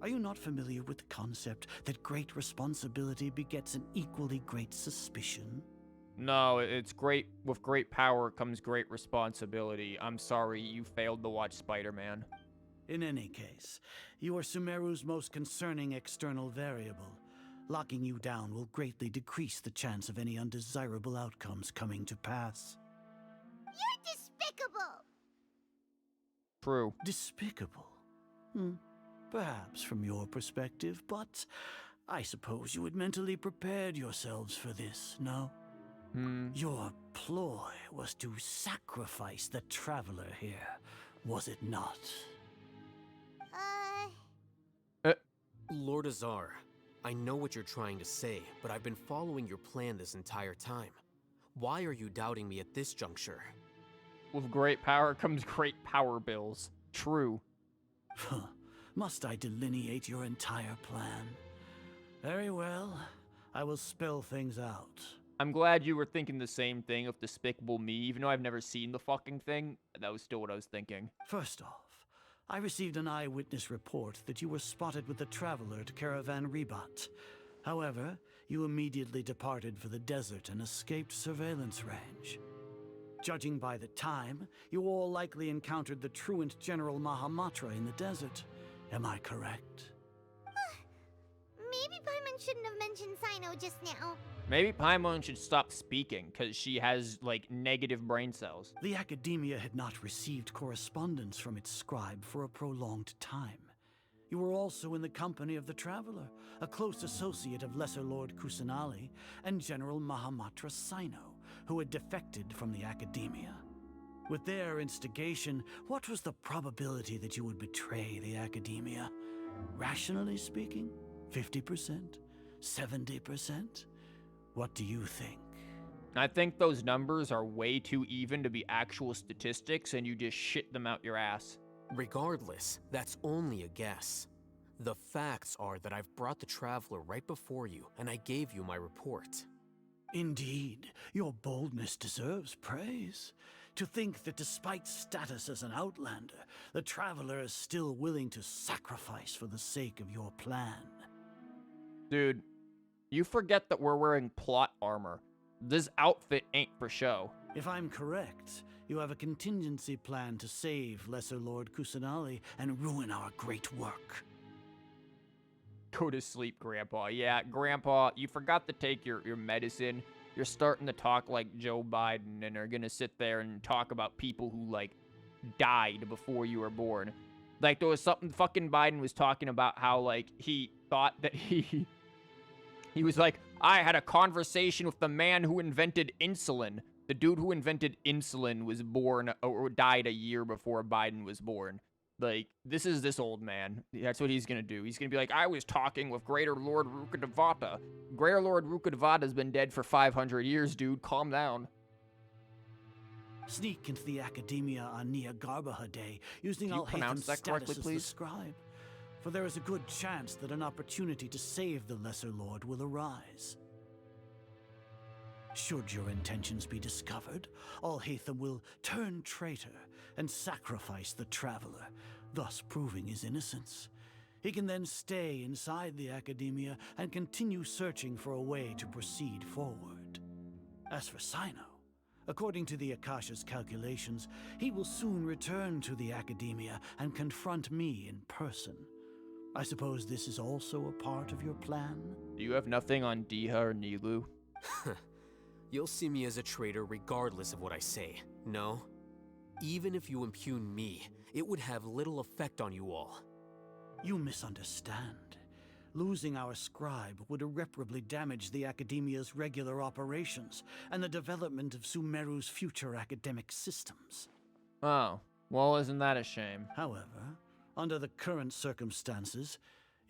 Are you not familiar with the concept that great responsibility begets an equally great suspicion? No, it's great. With great power comes great responsibility. I'm sorry, you failed to watch Spider-Man. In any case, you are Sumeru's most concerning external variable. Locking you down will greatly decrease the chance of any undesirable outcomes coming to pass. You're despicable! True. Despicable? Perhaps from your perspective, but I suppose you had mentally prepared yourselves for this, no? Your ploy was to sacrifice the traveler here, was it not? Lord Azar, I know what you're trying to say, but I've been following your plan this entire time. Why are you doubting me at this juncture? With great power comes great power bills. True. Must I delineate your entire plan? Very well. I will spell things out. I'm glad you were thinking the same thing of Despicable Me, even though I've never seen the fucking thing. That was still what I was thinking. First off, I received an eyewitness report that you were spotted with a traveler to Caravan Ribat. However, you immediately departed for the desert and escaped surveillance range. Judging by the time, you all likely encountered the truant General Mahamatra in the desert. Am I correct? Maybe Paimon shouldn't have mentioned Cyno just now. Maybe Paimon should stop speaking, because she has, like, negative brain cells. The Academia had not received correspondence from its scribe for a prolonged time. You were also in the company of the Traveler, a close associate of Lesser Lord Kusanali and General Mahamatra Cyno, who had defected from the Academia. With their instigation, what was the probability that you would betray the Academia? Rationally speaking, 50%? 70%? What do you think? I think those numbers are way too even to be actual statistics, and you just shit them out your ass. Regardless, that's only a guess. The facts are that I've brought the Traveler right before you, and I gave you my report. Indeed, your boldness deserves praise. To think that despite status as an outlander, the Traveler is still willing to sacrifice for the sake of your plan. Dude, you forget that we're wearing plot armor. This outfit ain't for show. If I'm correct, you have a contingency plan to save Lesser Lord Kusanali and ruin our great work. Go to sleep, Grandpa. Yeah, Grandpa, you forgot to take your medicine. You're starting to talk like Joe Biden and are gonna sit there and talk about people who, like, died before you were born. Like, there was something fucking Biden was talking about how, like, he thought that he was like, I had a conversation with the man who invented insulin. The dude who invented insulin was born or died a year before Biden was born. Like, this is this old man. That's what he's gonna do. He's gonna be like, I was talking with Greater Lord Rukkhadevata. Greater Lord Rukkhadevata's been dead for 500 years, dude. Calm down. Sneak into the Academia on Nia Garbaha Day using Can you pronounce alhaitham's that correctly, status as please? the scribe. For there is a good chance that an opportunity to save the Lesser Lord will arise. Should your intentions be discovered, alhaitham will turn traitor and sacrifice the Traveler, thus proving his innocence. He can then stay inside the Academia and continue searching for a way to proceed forward. As for Cyno, according to the Akasha's calculations, he will soon return to the Academia and confront me in person. I suppose this is also a part of your plan? Do you have nothing on Diha or Nilou? You'll see me as a traitor regardless of what I say, no? Even if you impugn me, it would have little effect on you all. You misunderstand. Losing our scribe would irreparably damage the Academia's regular operations and the development of Sumeru's future academic systems. Oh, well, isn't that a shame? However, under the current circumstances,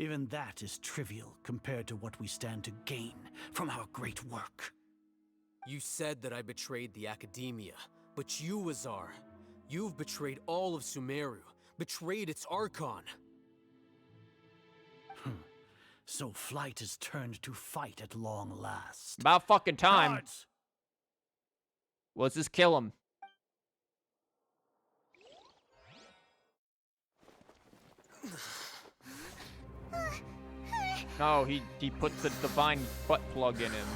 Even that is trivial compared to what we stand to gain from our great work. You said that I betrayed the Academia, but you, Azar, you've betrayed all of Sumeru, betrayed its Archon. So flight has turned to fight at long last. About fucking time. Guards! Well, let's just kill him. No, he puts the divine butt plug in him.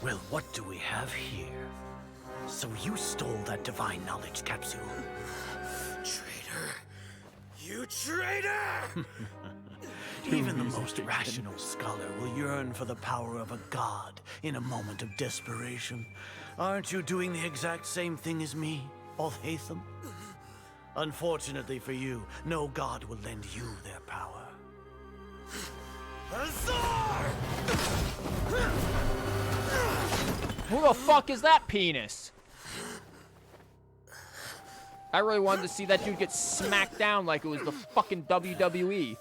Well, what do we have here? So you stole that divine knowledge capsule. Traitor! You traitor! Even the most rational scholar will yearn for the power of a god in a moment of desperation. Aren't you doing the exact same thing as me, alhaitham? Unfortunately for you, no god will lend you their power. Azar! Who the fuck is that penis? I really wanted to see that dude get smacked down like it was the fucking WWE.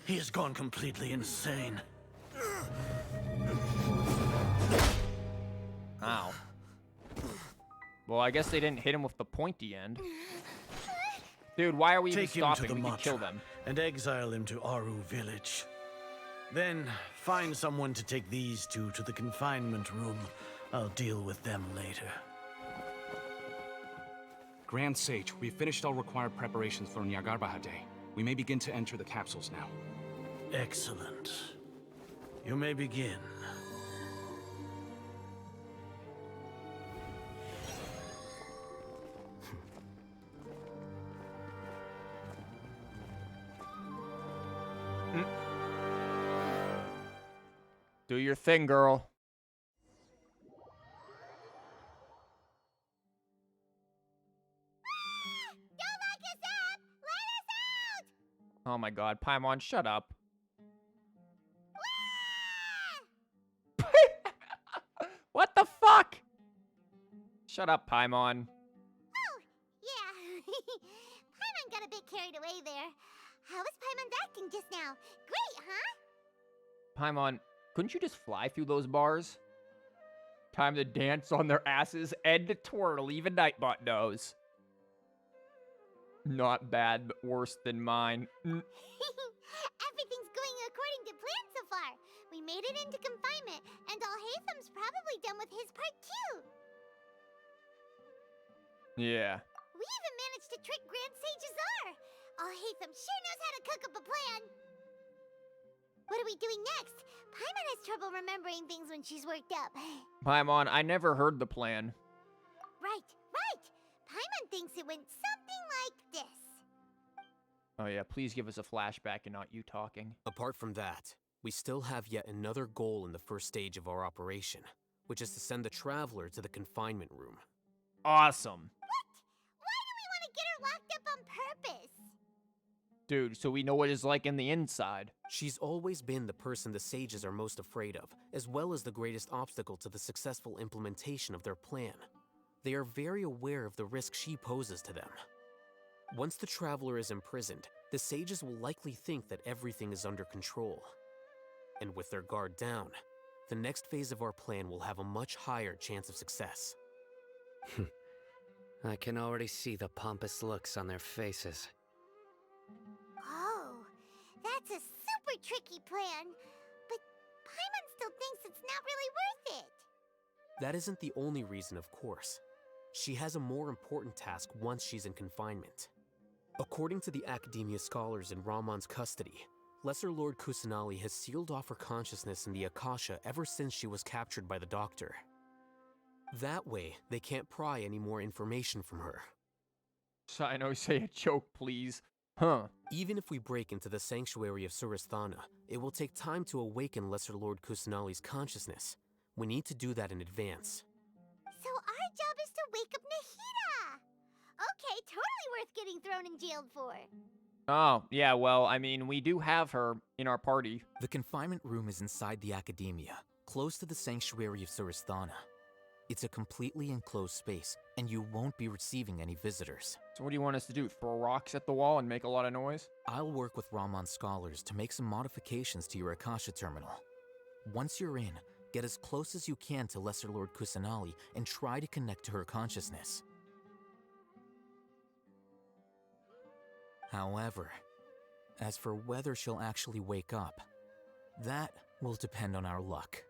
He has gone completely insane. Ow. Well, I guess they didn't hit him with the pointy end. Dude, why are we even stopping? We can kill them. And exile him to Aru village. Then find someone to take these two to the confinement room. I'll deal with them later. Grand Sage, we've finished all required preparations for Nyagarbahade. We may begin to enter the capsules now. Excellent. You may begin. Do your thing, girl. Oh my god, Paimon, shut up. What the fuck? Shut up, Paimon. Oh, yeah. Paimon got a bit carried away there. How was Paimon's acting just now? Great, huh? Paimon, couldn't you just fly through those bars? Time to dance on their asses and to twirl, even Nightbot knows. Not bad, but worse than mine. Everything's going according to plan so far. We made it into confinement, and alhaitham's probably done with his part too. Yeah. We even managed to trick Grand Sage Azar. Alhaitham sure knows how to cook up a plan. What are we doing next? Paimon has trouble remembering things when she's worked up. Paimon, I never heard the plan. Right. Paimon thinks it went something like this. Oh yeah, please give us a flashback and not you talking. Apart from that, we still have yet another goal in the first stage of our operation, which is to send the Traveler to the confinement room. Awesome. What? Why do we want to get her locked up on purpose? Dude, so we know what it's like in the inside. She's always been the person the sages are most afraid of, as well as the greatest obstacle to the successful implementation of their plan. They are very aware of the risk she poses to them. Once the Traveler is imprisoned, the sages will likely think that everything is under control. And with their guard down, the next phase of our plan will have a much higher chance of success. I can already see the pompous looks on their faces. Oh, that's a super tricky plan. But Paimon still thinks it's not really worth it. That isn't the only reason, of course. She has a more important task once she's in confinement. According to the Academia scholars in Ramon's custody, Lesser Lord Kusanali has sealed off her consciousness in the Akasha ever since she was captured by the Doctor. That way, they can't pry any more information from her. Cyno, say a joke, please. Huh. Even if we break into the sanctuary of Surasthana, it will take time to awaken Lesser Lord Kusanali's consciousness. We need to do that in advance. So our job is to wake up Nahida! Okay, totally worth getting thrown and jailed for. Oh, yeah, well, I mean, we do have her in our party. The confinement room is inside the academia, close to the sanctuary of Surasthana. It's a completely enclosed space, and you won't be receiving any visitors. So what do you want us to do? Throw rocks at the wall and make a lot of noise? I'll work with Raman scholars to make some modifications to your Akasha terminal. Once you're in, get as close as you can to Lesser Lord Kusanali and try to connect to her consciousness. However, as for whether she'll actually wake up, that will depend on our luck.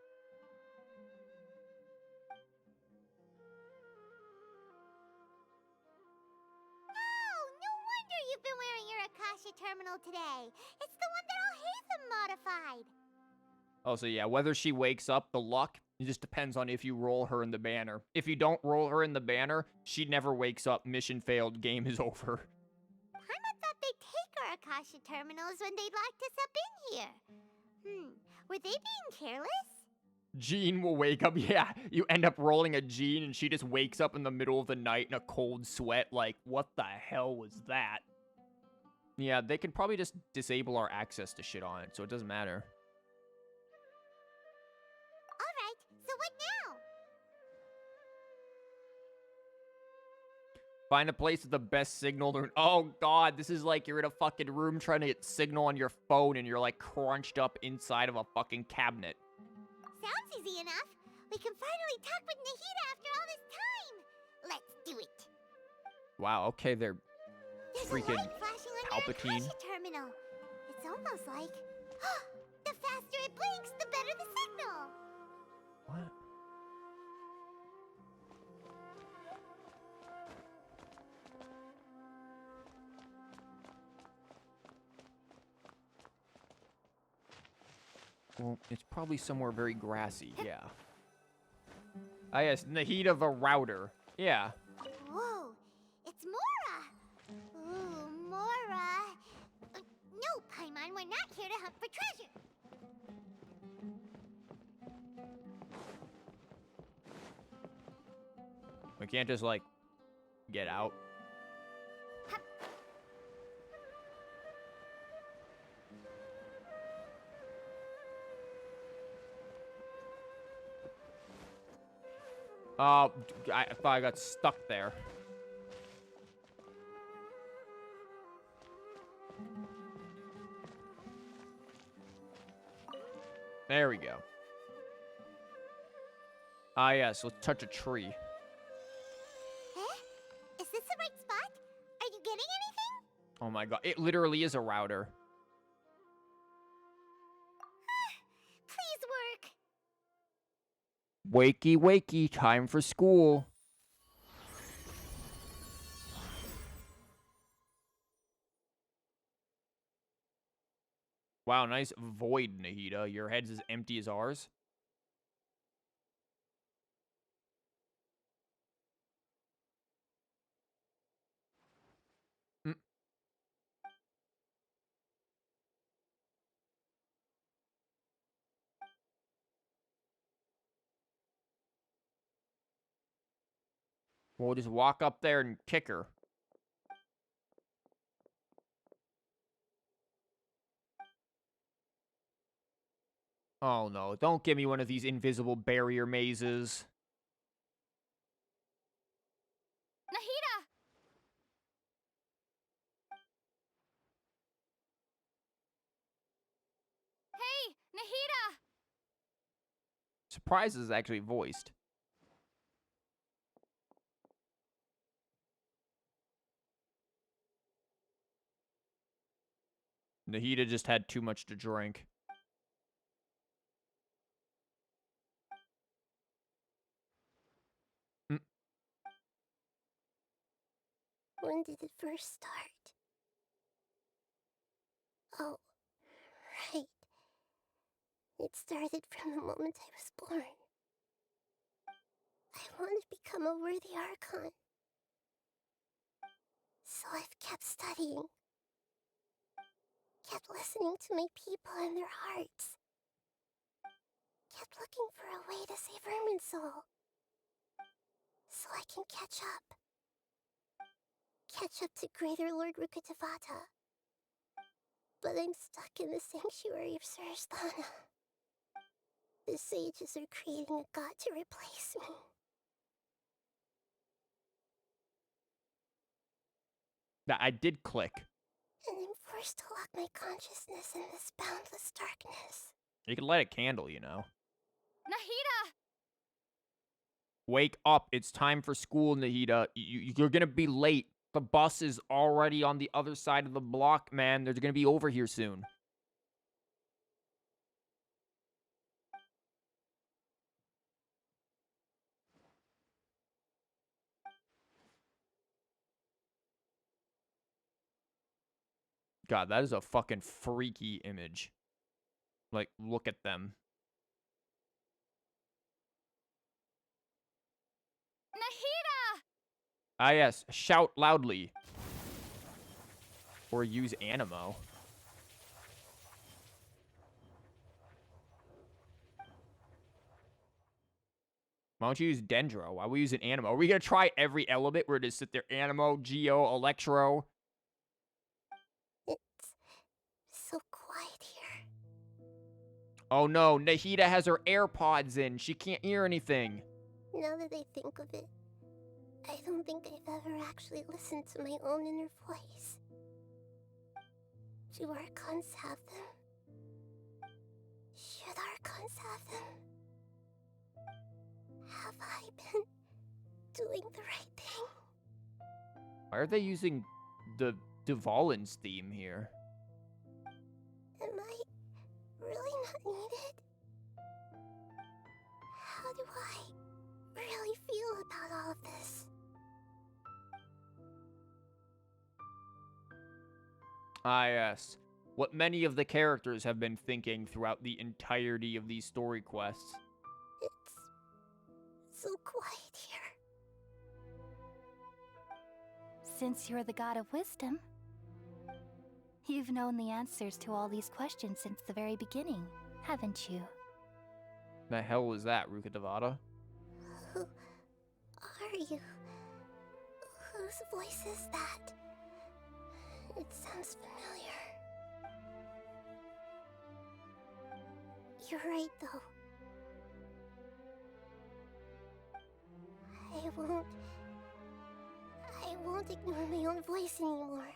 Oh, no wonder you've been wearing your Akasha terminal today. It's the one that alhaitham modified. Oh, so yeah, whether she wakes up, the luck, it just depends on if you roll her in the banner. If you don't roll her in the banner, she never wakes up, mission failed, game is over. Paimon thought they'd take our Akasha terminals when they locked us up in here. Were they being careless? Jean will wake up, yeah, you end up rolling a Jean and she just wakes up in the middle of the night in a cold sweat like, what the hell was that? Yeah, they could probably just disable our access to shit on it, so it doesn't matter. Alright, so what now? Find a place with the best signal to... Oh, God, this is like you're in a fucking room trying to get signal on your phone and you're, like, crunched up inside of a fucking cabinet. Sounds easy enough. We can finally talk with Nahida after all this time. Let's do it. Wow, okay, they're There's freaking a light flashing on Palpatine. your Akasha terminal. It's almost like... the faster it blinks, the better the signal. What? Well, it's probably somewhere very grassy, yeah. Ah, yes, Nahida the router. Yeah. Whoa, it's Mora. Ooh, Mora. No, Paimon, we're not here to hunt for treasure. We can't just, like, get out. I thought I got stuck there. There we go. Ah, yes, let's touch a tree. Is this the right spot? Are you getting anything? Oh my god, it literally is a router. Please work. Wakey, wakey, time for school. Wow, nice void, Nahida. Your head's as empty as ours. We'll just walk up there and kick her. Oh no, don't give me one of these invisible barrier mazes. Nahida! Hey, Nahida! Surprise is actually voiced. Nahida just had too much to drink. When did it first start? Oh, right. It started from the moment I was born. I want to become a worthy Archon. So I've kept studying. Kept listening to my people and their hearts. Kept looking for a way to save Irminsul. So I can catch up. Catch up to Greater Lord Rukkhadevata. But I'm stuck in the sanctuary of Sarasthana. The sages are creating a god to replace me. That I did click. And I'm forced to lock my consciousness in this boundless darkness. You can light a candle, you know. Nahida! Wake up. It's time for school, Nahida. You're gonna be late. The bus is already on the other side of the block, man. They're gonna be over here soon. God, that is a fucking freaky image. Like, look at them. Nahida! Ah, yes. Shout loudly. Or use Animo. Why don't you use Dendro? Why are we using Animo? Are we gonna try every element? We're gonna sit there, Animo, Geo, Electro. It's so quiet here. Oh no, Nahida has her AirPods in. She can't hear anything. Now that I think of it, I don't think I've ever actually listened to my own inner voice. Do Archons have them? Should Archons have them? Have I been doing the right thing? Why are they using the Dvalin's theme here? Am I really not needed? How do I really feel about all of this? Ah, yes. What many of the characters have been thinking throughout the entirety of these story quests. It's so quiet here. Since you're the god of wisdom, you've known the answers to all these questions since the very beginning, haven't you? The hell was that, Ruka Devata? Who are you? Whose voice is that? It sounds familiar. You're right, though. I won't ignore my own voice anymore.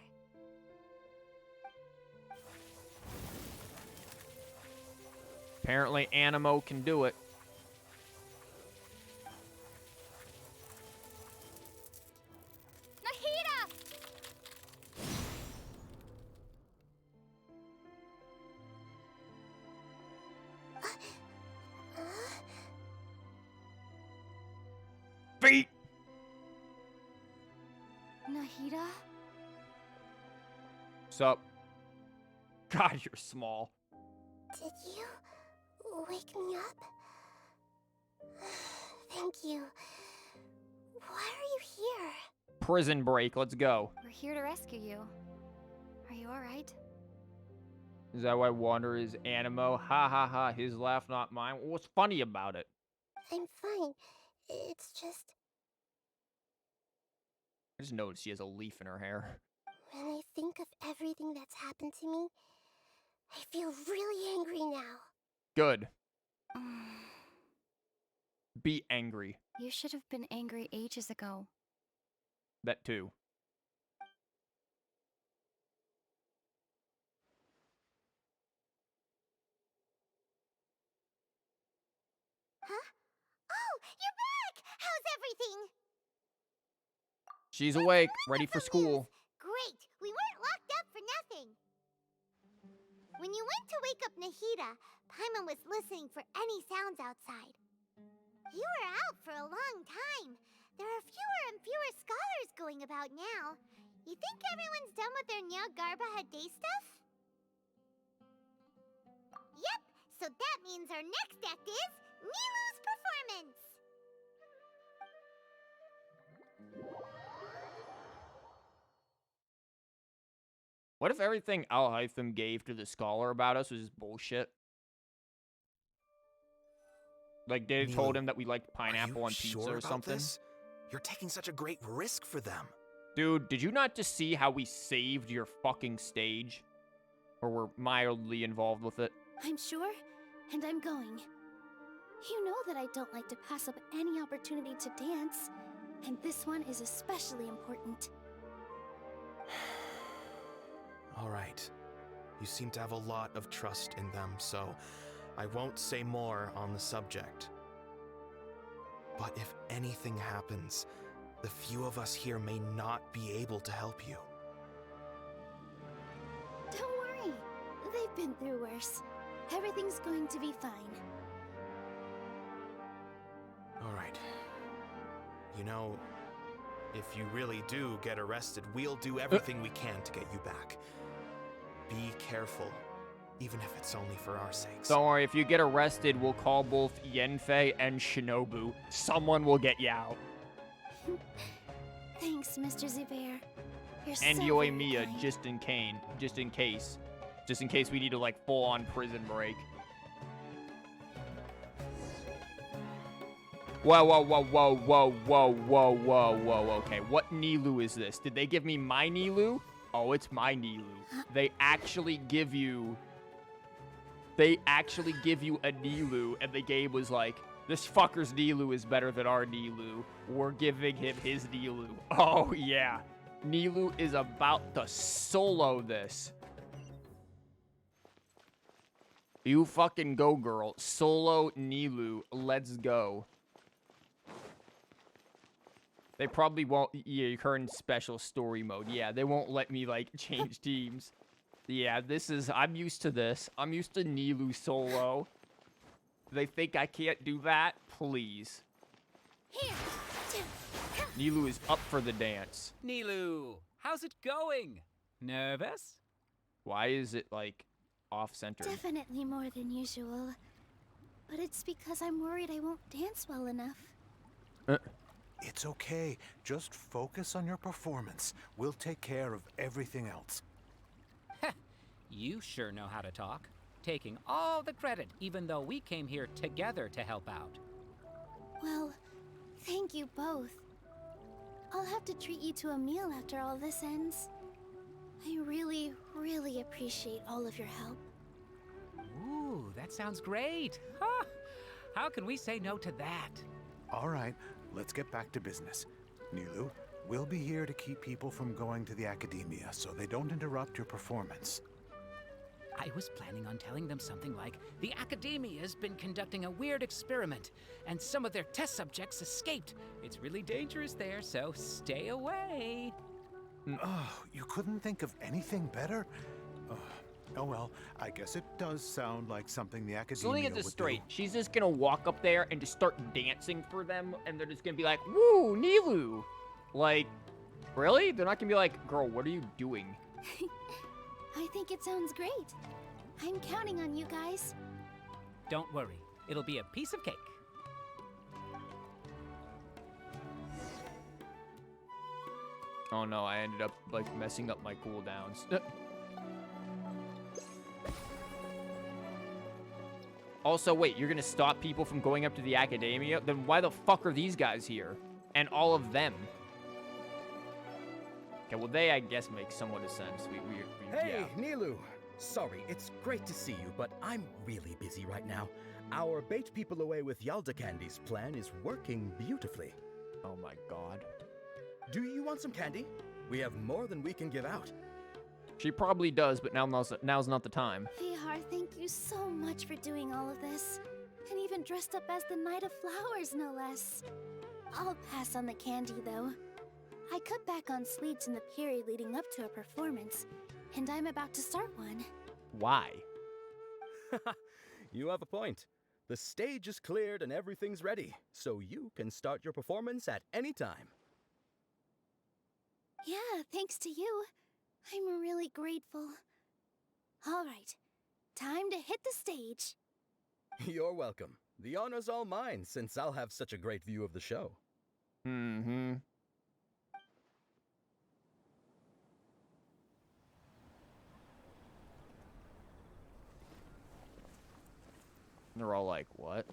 Apparently Animo can do it. Nahida! Feet! Nahida? Sup? God, you're small. Did you wake me up? Thank you. Why are you here? Prison break, let's go. We're here to rescue you. Are you alright? Is that why Wander is Animo? Ha ha ha, his laugh, not mine. What's funny about it? I'm fine. It's just... I just noticed she has a leaf in her hair. When I think of everything that's happened to me, I feel really angry now. Good. Be angry. You should have been angry ages ago. That too. Huh? Oh, you're back! How's everything? She's awake, ready for school. Great! We weren't locked up for nothing! When you went to wake up Nahida, Paimon was listening for any sounds outside. You were out for a long time. There are fewer and fewer scholars going about now. You think everyone's done with their Nyagarbaha Day stuff? Yep, so that means our next act is Nilou's performance! What if everything alhaitham gave to the scholar about us was just bullshit? Like, they told him that we liked pineapple on pizza or something? This? You're taking such a great risk for them. Dude, did you not just see how we saved your fucking stage? Or we're mildly involved with it. I'm sure, and I'm going. You know that I don't like to pass up any opportunity to dance, and this one is especially important. All right. You seem to have a lot of trust in them, so I won't say more on the subject. But if anything happens, the few of us here may not be able to help you. Don't worry. They've been through worse. Everything's going to be fine. All right. You know, if you really do get arrested, we'll do everything we can to get you back. Be careful, even if it's only for our sakes. Don't worry, if you get arrested, we'll call both Yenfei and Shinobu. Someone will get you out. Thanks, Mr. Zubair. You're And so Yoimiya, very kind. just in case. Just in case we need to, like, full-on prison break. Whoa, whoa, whoa, whoa, whoa, whoa, whoa, whoa, whoa, okay. What Nilou is this? Did they give me my Nilou? Oh, it's my Nilou. They actually give you a Nilou, and the game was like, this fucker's Nilou is better than our Nilou. We're giving him his Nilou. Oh, yeah. Nilou is about to solo this. You fucking go, girl. Solo Nilou. Let's go. They probably won't. Yeah, your current special story mode. Yeah, they won't let me, like, change teams. Yeah, I'm used to this. I'm used to Nilou solo. They think I can't do that? Please. Nilou is up for the dance. Nilou, how's it going? Nervous? Why is it, like, off-center? Definitely more than usual. But it's because I'm worried I won't dance well enough. It's okay. Just focus on your performance. We'll take care of everything else. You sure know how to talk. Taking all the credit, even though we came here together to help out. Well, thank you both. I'll have to treat you to a meal after all this ends. I really, really appreciate all of your help. Ooh, that sounds great. Huh. How can we say no to that? All right, let's get back to business. Nilou, we'll be here to keep people from going to the academia so they don't interrupt your performance. I was planning on telling them something like, the Academia has been conducting a weird experiment, and some of their test subjects escaped. It's really dangerous there, so stay away. Oh, you couldn't think of anything better? Oh well, I guess it does sound like something the Academia So let me get this would straight. do. She's just gonna walk up there and just start dancing for them, and they're just gonna be like, woo, Nilou. Like, really? They're not gonna be like, girl, what are you doing? I think it sounds great. I'm counting on you guys. Don't worry, it'll be a piece of cake. Oh no, I ended up, like, messing up my cooldowns. Also, wait, you're gonna stop people from going up to the Academia? Then why the fuck are these guys here? And all of them? Okay, well, they, I guess, make somewhat of sense. Hey, yeah. Nilou! Sorry, it's great to see you, but I'm really busy right now. Our bait people away with Yalda Candy's plan is working beautifully. Oh my god. Do you want some candy? We have more than we can give out. She probably does, but now's not the time. Vihar, thank you so much for doing all of this. And even dressed up as the Knight of Flowers, no less. I'll pass on the candy, though. I cut back on sweets in the period leading up to a performance, and I'm about to start one. Why? You have a point. The stage is cleared and everything's ready, so you can start your performance at any time. Yeah, thanks to you. I'm really grateful. All right, time to hit the stage. You're welcome. The honor's all mine, since I'll have such a great view of the show. Mm-hmm. They're all like, what?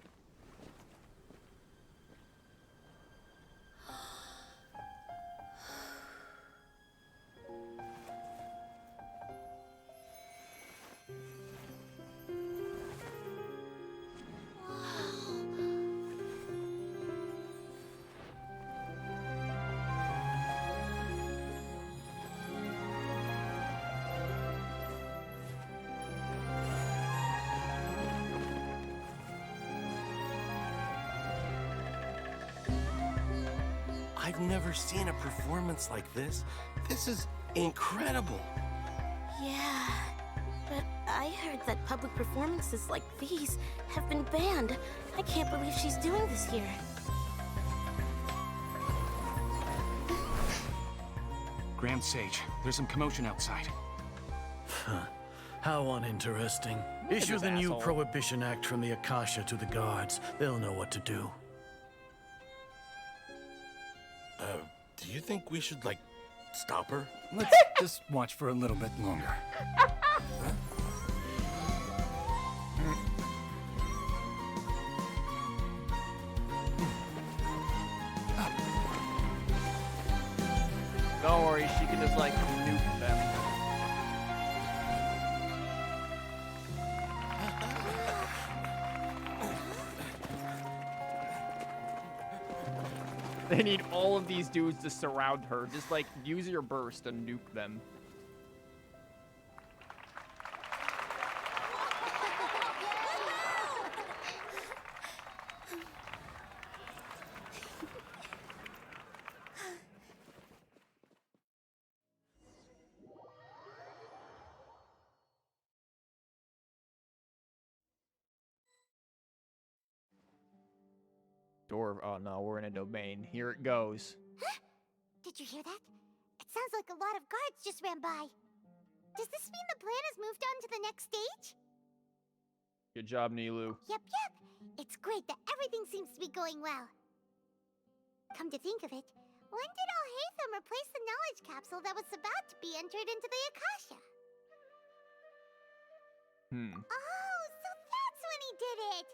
I've never seen a performance like this. This is incredible. Yeah, but I heard that public performances like these have been banned. I can't believe she's doing this here. Grand Sage, there's some commotion outside. How uninteresting. Issue the new Prohibition Act from the Akasha to the guards. They'll know what to do. Do you think we should, like, stop her? Let's just watch for a little bit longer. Don't worry, she can just like nuke them. They need all of these dudes to surround her. Just like use your burst and nuke them. Door. Oh no, we're in a domain. Here it goes. Did you hear that? It sounds like a lot of guards just ran by. Does this mean the plan has moved on to the next stage? Good job, Nilou. Yep. It's great that everything seems to be going well. Come to think of it, when did Alhaitham replace the knowledge capsule that was about to be entered into the Akasha? Oh, so that's when he did it!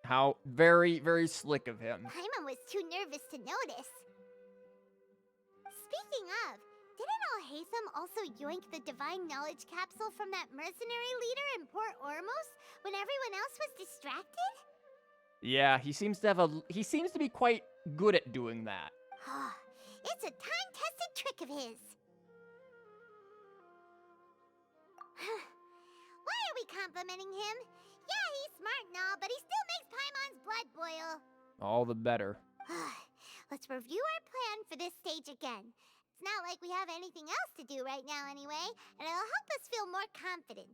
How very, very slick of him. Paimon was too nervous to notice. Speaking of, didn't Alhaitham also yoink the divine knowledge capsule from that mercenary leader in Port Ormos when everyone else was distracted? Yeah, he seems to be quite good at doing that. It's a time-tested trick of his. Why are we complimenting him? Yeah, he's smart and all, but he still makes Paimon's blood boil. All the better. Let's review our plan for this stage again. It's not like we have anything else to do right now anyway, and it'll help us feel more confident.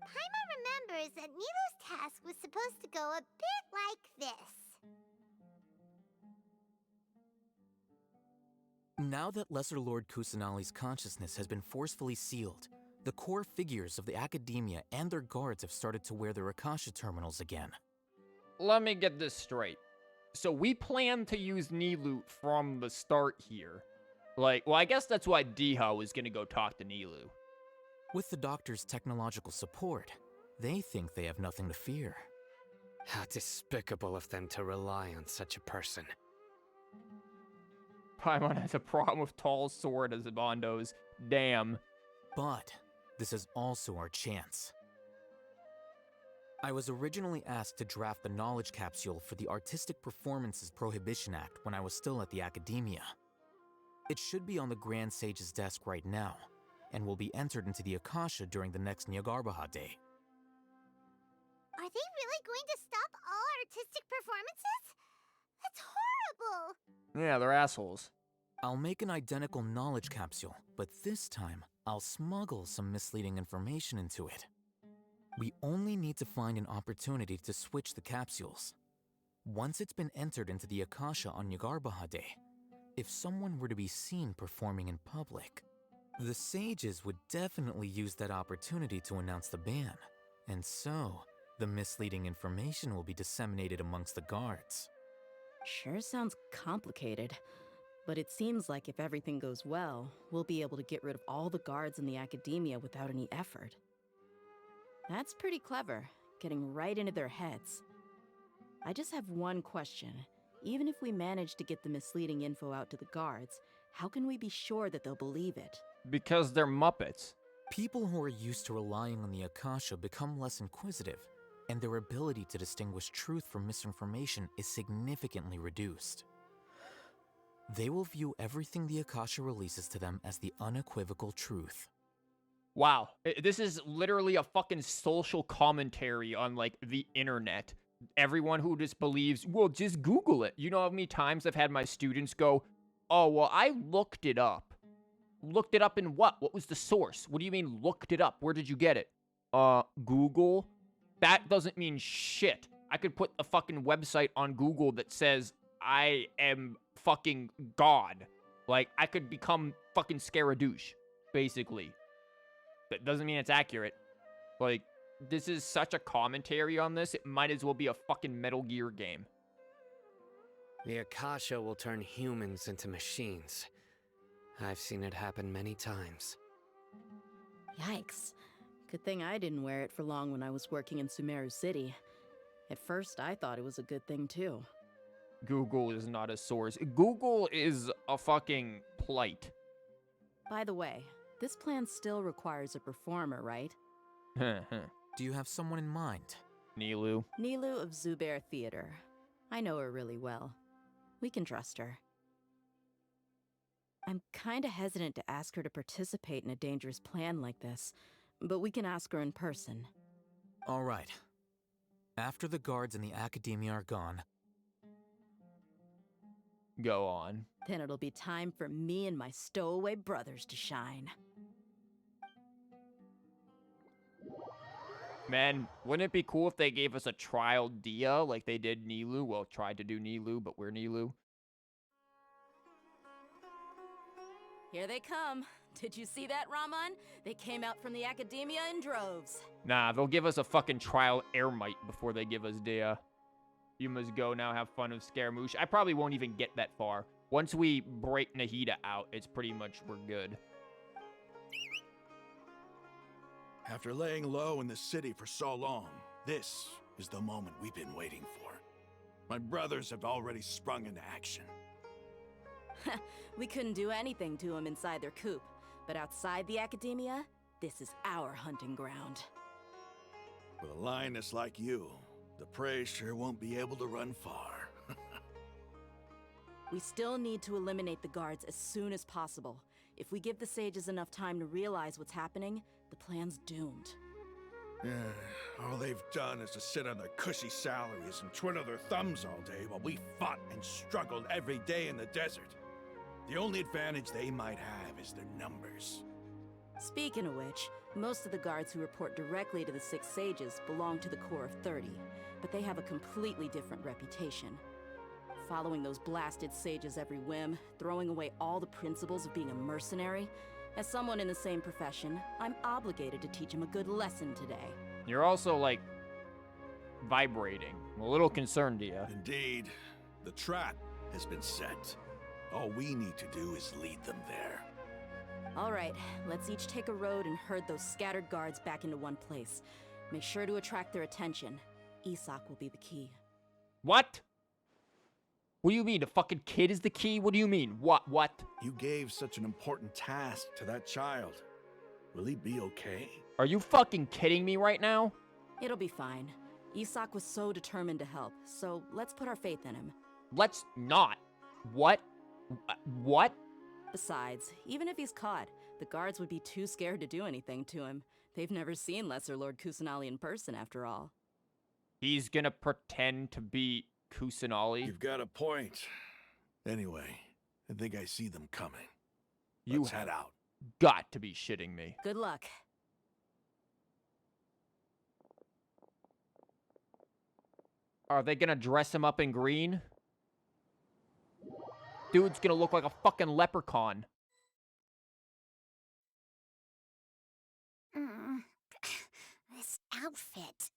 Paimon remembers that Nilou's task was supposed to go a bit like this. Now that Lesser Lord Kusanali's consciousness has been forcefully sealed, the core figures of the Academia and their guards have started to wear their Akasha terminals again. Let me get this straight. So we plan to use Nilou from the start here. Like, well, I guess that's why Diha was gonna go talk to Nilou. With the doctor's technological support, they think they have nothing to fear. How despicable of them to rely on such a person. Paimon has a problem with tall sword as Bondo's. Damn. But this is also our chance. I was originally asked to draft the knowledge capsule for the Artistic Performances Prohibition Act when I was still at the Academia. It should be on the Grand Sage's desk right now, and will be entered into the Akasha during the next Nyagarbaha Day. Are they really going to stop all artistic performances? That's horrible! Yeah, they're assholes. I'll make an identical knowledge capsule, but this time, I'll smuggle some misleading information into it. We only need to find an opportunity to switch the capsules. Once it's been entered into the Akasha on Nyagarbaha Day, if someone were to be seen performing in public, the sages would definitely use that opportunity to announce the ban, and so the misleading information will be disseminated amongst the guards. Sure sounds complicated, but it seems like if everything goes well, we'll be able to get rid of all the guards in the Academia without any effort. That's pretty clever, getting right into their heads. I just have one question. Even if we manage to get the misleading info out to the guards, how can we be sure that they'll believe it? Because they're Muppets. People who are used to relying on the Akasha become less inquisitive, and their ability to distinguish truth from misinformation is significantly reduced. They will view everything the Akasha releases to them as the unequivocal truth. Wow, this is literally a fucking social commentary on, like, the internet. everyone who just believes, well, just Google it. You know how many times I've had my students go, oh, well, I looked it up. Looked it up in what? What was the source? What do you mean looked it up? Where did you get it? Google? That doesn't mean shit. I could put a fucking website on Google that says I am fucking God. Like, I could become fucking Scaradouche, basically. That doesn't mean it's accurate. Like, this is such a commentary on this, it might as well be a fucking Metal Gear game. The Akasha will turn humans into machines. I've seen it happen many times. Yikes. Good thing I didn't wear it for long when I was working in Sumeru City. At first, I thought it was a good thing, too. Google is not a source. Google is a fucking plight. By the way, this plan still requires a performer, right? Do you have someone in mind? Nilou. Nilou of Zubair Theater. I know her really well. We can trust her. I'm kinda hesitant to ask her to participate in a dangerous plan like this, but we can ask her in person. All right. After the guards and the academia are gone, go on. Then it'll be time for me and my stowaway brothers to shine. Man, wouldn't it be cool if they gave us a trial Dia like they did Nilou? Well, tried to do Nilou, but we're Nilou. Here they come. Did you see that, Raman? They came out from the academia in droves. Nah, they'll give us a fucking trial Airmite before they give us Dia. You must go now, have fun with Scaramouche. I probably won't even get that far. Once we break Nahida out, it's pretty much we're good. After laying low in the city for so long, this is the moment we've been waiting for. My brothers have already sprung into action. We couldn't do anything to them inside their coop, but outside the academia, this is our hunting ground. With a lioness like you, the prey sure won't be able to run far. We still need to eliminate the guards as soon as possible. If we give the sages enough time to realize what's happening, the plan's doomed. Yeah, all they've done is to sit on their cushy salaries and twiddle their thumbs all day while we fought and struggled every day in the desert. The only advantage they might have is their numbers. Speaking of which, most of the guards who report directly to the Six Sages belong to the Corps of 30, but they have a completely different reputation. Following those blasted sages every whim, throwing away all the principles of being a mercenary. As someone in the same profession, I'm obligated to teach him a good lesson today. You're also, like, vibrating. I'm a little concerned, Dia. Indeed. The trap has been set. All we need to do is lead them there. All right, let's each take a road and herd those scattered guards back into one place. Make sure to attract their attention. Isak will be the key. What? What do you mean? The fucking kid is the key? What do you mean? What? You gave such an important task to that child. Will he be okay? Are you fucking kidding me right now? It'll be fine. Isak was so determined to help, so let's put our faith in him. Let's not. What? What? Besides, even if he's caught, the guards would be too scared to do anything to him. They've never seen Lesser Lord Kusanali in person, after all. He's gonna pretend to be Kusanali? You've got a point. Anyway, I think I see them coming. Let's head out. Got to be shitting me. Good luck. Are they gonna dress him up in green? Dude's gonna look like a fucking leprechaun. This outfit.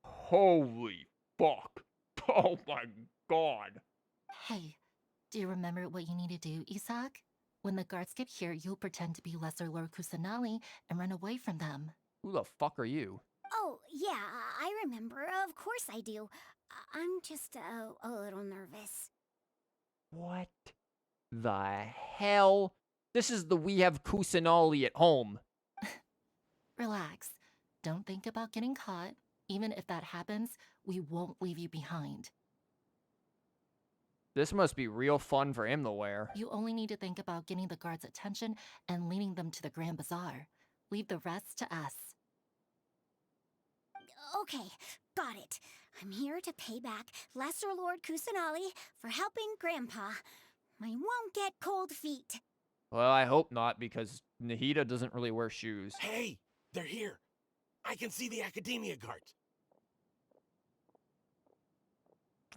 Holy fuck. Oh my god. Hey, do you remember what you need to do, Isak? When the guards get here, you'll pretend to be Lesser Lord Kusanali and run away from them. Who the fuck are you? Oh, yeah, I remember. Of course I do. I'm just a little nervous. What the hell? This is the we have Kusanali at home. Relax. Don't think about getting caught. Even if that happens, we won't leave you behind. This must be real fun for him to wear. You only need to think about getting the guards' attention and leading them to the Grand Bazaar. Leave the rest to us. Okay, got it. I'm here to pay back Lesser Lord Kusanali for helping Grandpa. I won't get cold feet. Well, I hope not, because Nahida doesn't really wear shoes. Hey, they're here. I can see the Academia guards.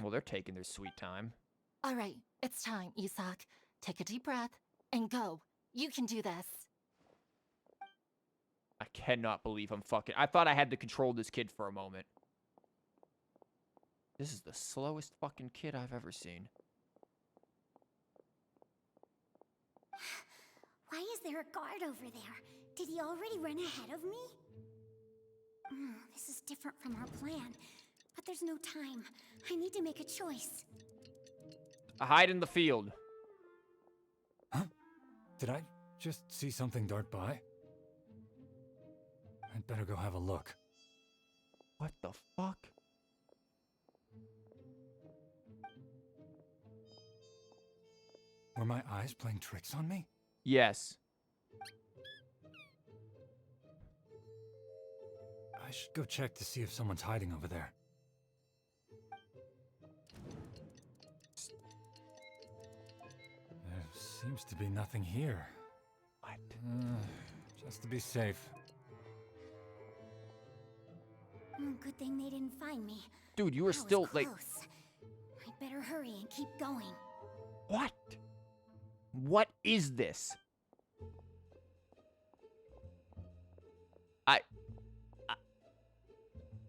Well, they're taking their sweet time. All right, it's time, Isak. Take a deep breath and go. You can do this. I cannot believe I'm fucking... I thought I had to control this kid for a moment. This is the slowest fucking kid I've ever seen. Why is there a guard over there? Did he already run ahead of me? This is different from our plan. But there's no time. I need to make a choice. Hide in the field. Huh? Did I just see something dart by? I'd better go have a look. What the fuck? Were my eyes playing tricks on me? Yes. I should go check to see if someone's hiding over there. There seems to be nothing here. What? Just to be safe. Good thing they didn't find me. Dude, you were That was still, like... close. I'd better hurry and keep going. What? What is this?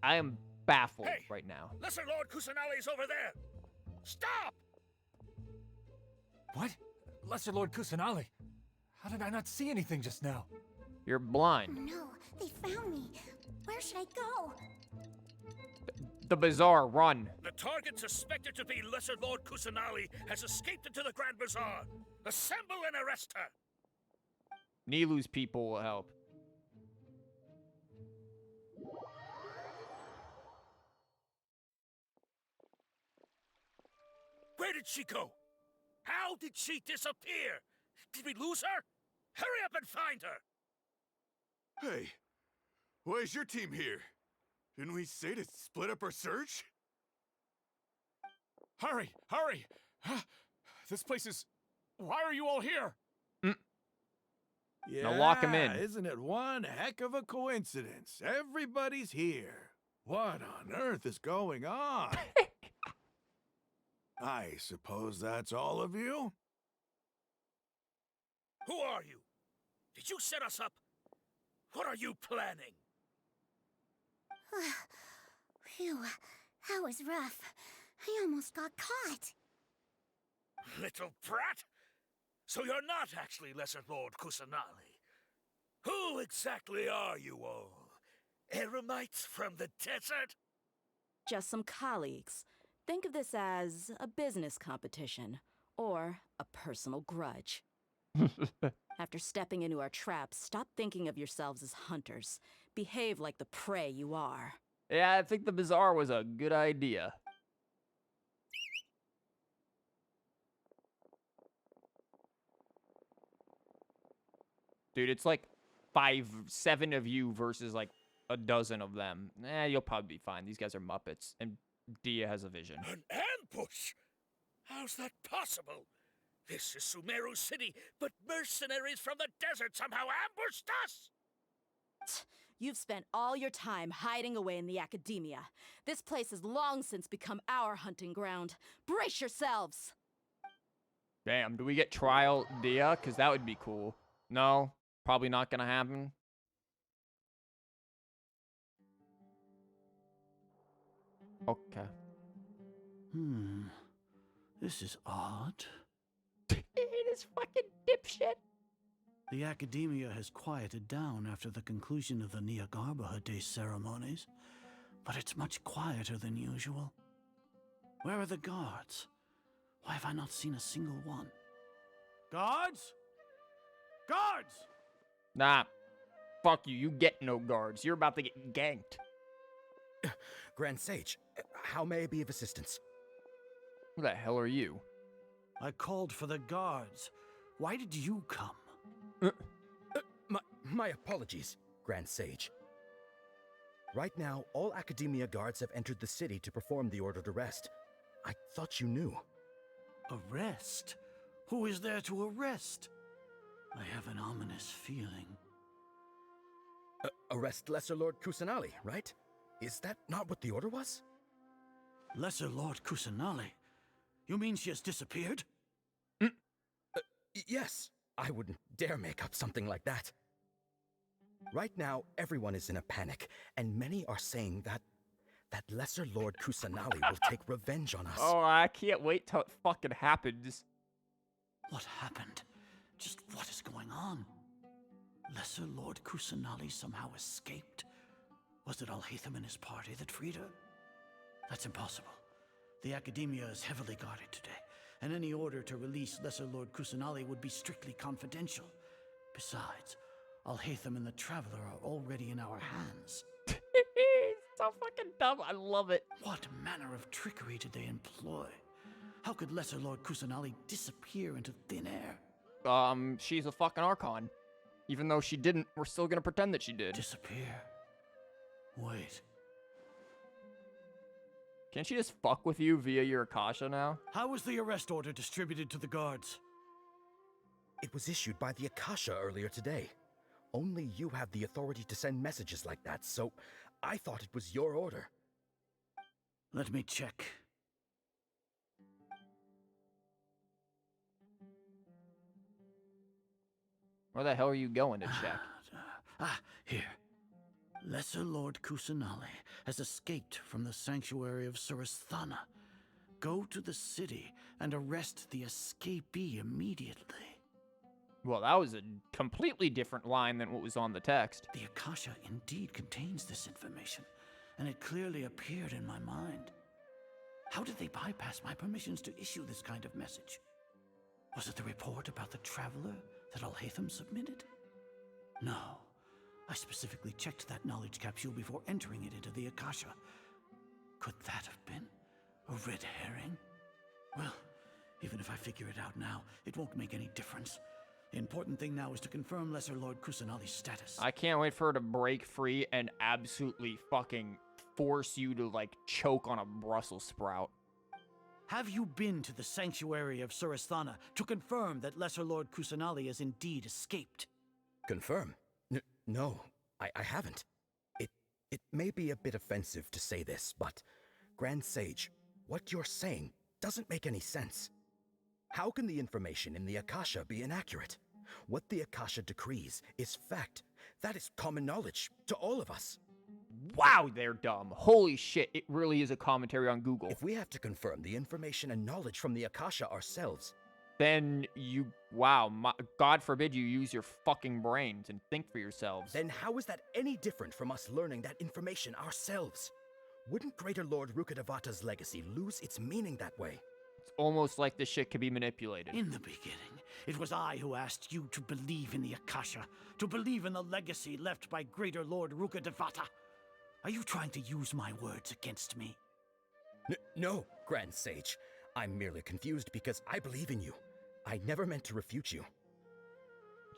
I am baffled right now. Lesser Lord Kusanali's over there. Stop! What? Lesser Lord Kusanali? How did I not see anything just now? You're blind. No, they found me. Where should I go? The bazaar, run. The target suspected to be Lesser Lord Kusanali has escaped into the Grand Bazaar. Assemble and arrest her. Nilou's people will help. Where did she go? How did she disappear? Did we lose her? Hurry up and find her! Hey, why is your team here? Didn't we say to split up our search? Hurry! Hurry! Huh? This place is... Why are you all here? Yeah, now lock him in. Isn't it one heck of a coincidence? Everybody's here. What on earth is going on? I suppose that's all of you? Who are you? Did you set us up? What are you planning? Phew, that was rough. I almost got caught. Little brat! So you're not actually Lesser Lord Kusanali. Who exactly are you all? Eremites from the desert? Just some colleagues. Think of this as a business competition, or a personal grudge. After stepping into our traps, stop thinking of yourselves as hunters. Behave like the prey you are. Yeah, I think the bazaar was a good idea. Dude, it's like 7 of you versus like a dozen of them. You'll probably be fine. These guys are Muppets, and Dia has a vision. An ambush? How's that possible? This is Sumeru City, but mercenaries from the desert somehow ambushed us! You've spent all your time hiding away in the academia. This place has long since become our hunting ground. Brace yourselves! Damn, do we get trial Dia? Because that would be cool. No, probably not gonna happen. Okay. This is odd. It is fucking dipshit. The Academia has quieted down after the conclusion of the Nyagarbha Day ceremonies, but it's much quieter than usual. Where are the guards? Why have I not seen a single one? Guards? Guards! Nah. Fuck you. You get no guards. You're about to get ganked. Grand Sage, how may I be of assistance? Who the hell are you? I called for the guards. Why did you come? My apologies, Grand Sage. Right now, all Academia guards have entered the city to perform the ordered arrest. I thought you knew. Arrest? Who is there to arrest? I have an ominous feeling. Arrest Lesser Lord Kusanali, right? Is that not what the order was? Lesser Lord Kusanali? You mean she has disappeared? Yes. I wouldn't dare make up something like that. Right now, everyone is in a panic, and many are saying that Lesser Lord Kusanali will take revenge on us. Oh, I can't wait till it fucking happens. What happened? Just what is going on? Lesser Lord Kusanali somehow escaped? Was it Alhaitham and his party that freed her? That's impossible. The Academia is heavily guarded today, and any order to release Lesser Lord Kusanali would be strictly confidential. Besides, Alhaitham and the Traveler are already in our hands. So fucking dumb. I love it. What manner of trickery did they employ? How could Lesser Lord Kusanali disappear into thin air? She's a fucking Archon. Even though she didn't, we're still gonna pretend that she did. Disappear? Wait. Can't she just fuck with you via your Akasha now? How was the arrest order distributed to the guards? It was issued by the Akasha earlier today. Only you have the authority to send messages like that, so I thought it was your order. Let me check. Where the hell are you going to check? Here. Lesser Lord Kusanali has escaped from the sanctuary of Surasthana. Go to the city and arrest the escapee immediately. Well, that was a completely different line than what was on the text. The Akasha indeed contains this information, and it clearly appeared in my mind. How did they bypass my permissions to issue this kind of message? Was it the report about the Traveler that Alhaitham submitted? No. I specifically checked that knowledge capsule before entering it into the Akasha. Could that have been a red herring? Well, even if I figure it out now, it won't make any difference. The important thing now is to confirm Lesser Lord Kusanali's status. I can't wait for her to break free and absolutely fucking force you to, like, choke on a Brussels sprout. Have you been to the sanctuary of Surasthana to confirm that Lesser Lord Kusanali has indeed escaped? Confirm? No, I haven't. It may be a bit offensive to say this, but Grand Sage, what you're saying doesn't make any sense. How can the information in the Akasha be inaccurate? What the Akasha decrees is fact. That is common knowledge to all of us. Wow, they're dumb. Holy shit, it really is a commentary on Google. If we have to confirm the information and knowledge from the Akasha ourselves, then God forbid you use your fucking brains and think for yourselves. Then how is that any different from us learning that information ourselves? Wouldn't Greater Lord Rukkhadevata's legacy lose its meaning that way? It's almost like this shit can be manipulated. In the beginning, it was I who asked you to believe in the Akasha, to believe in the legacy left by Greater Lord Rukkhadevata. Are you trying to use my words against me? No, Grand Sage. I'm merely confused because I believe in you. I never meant to refute you.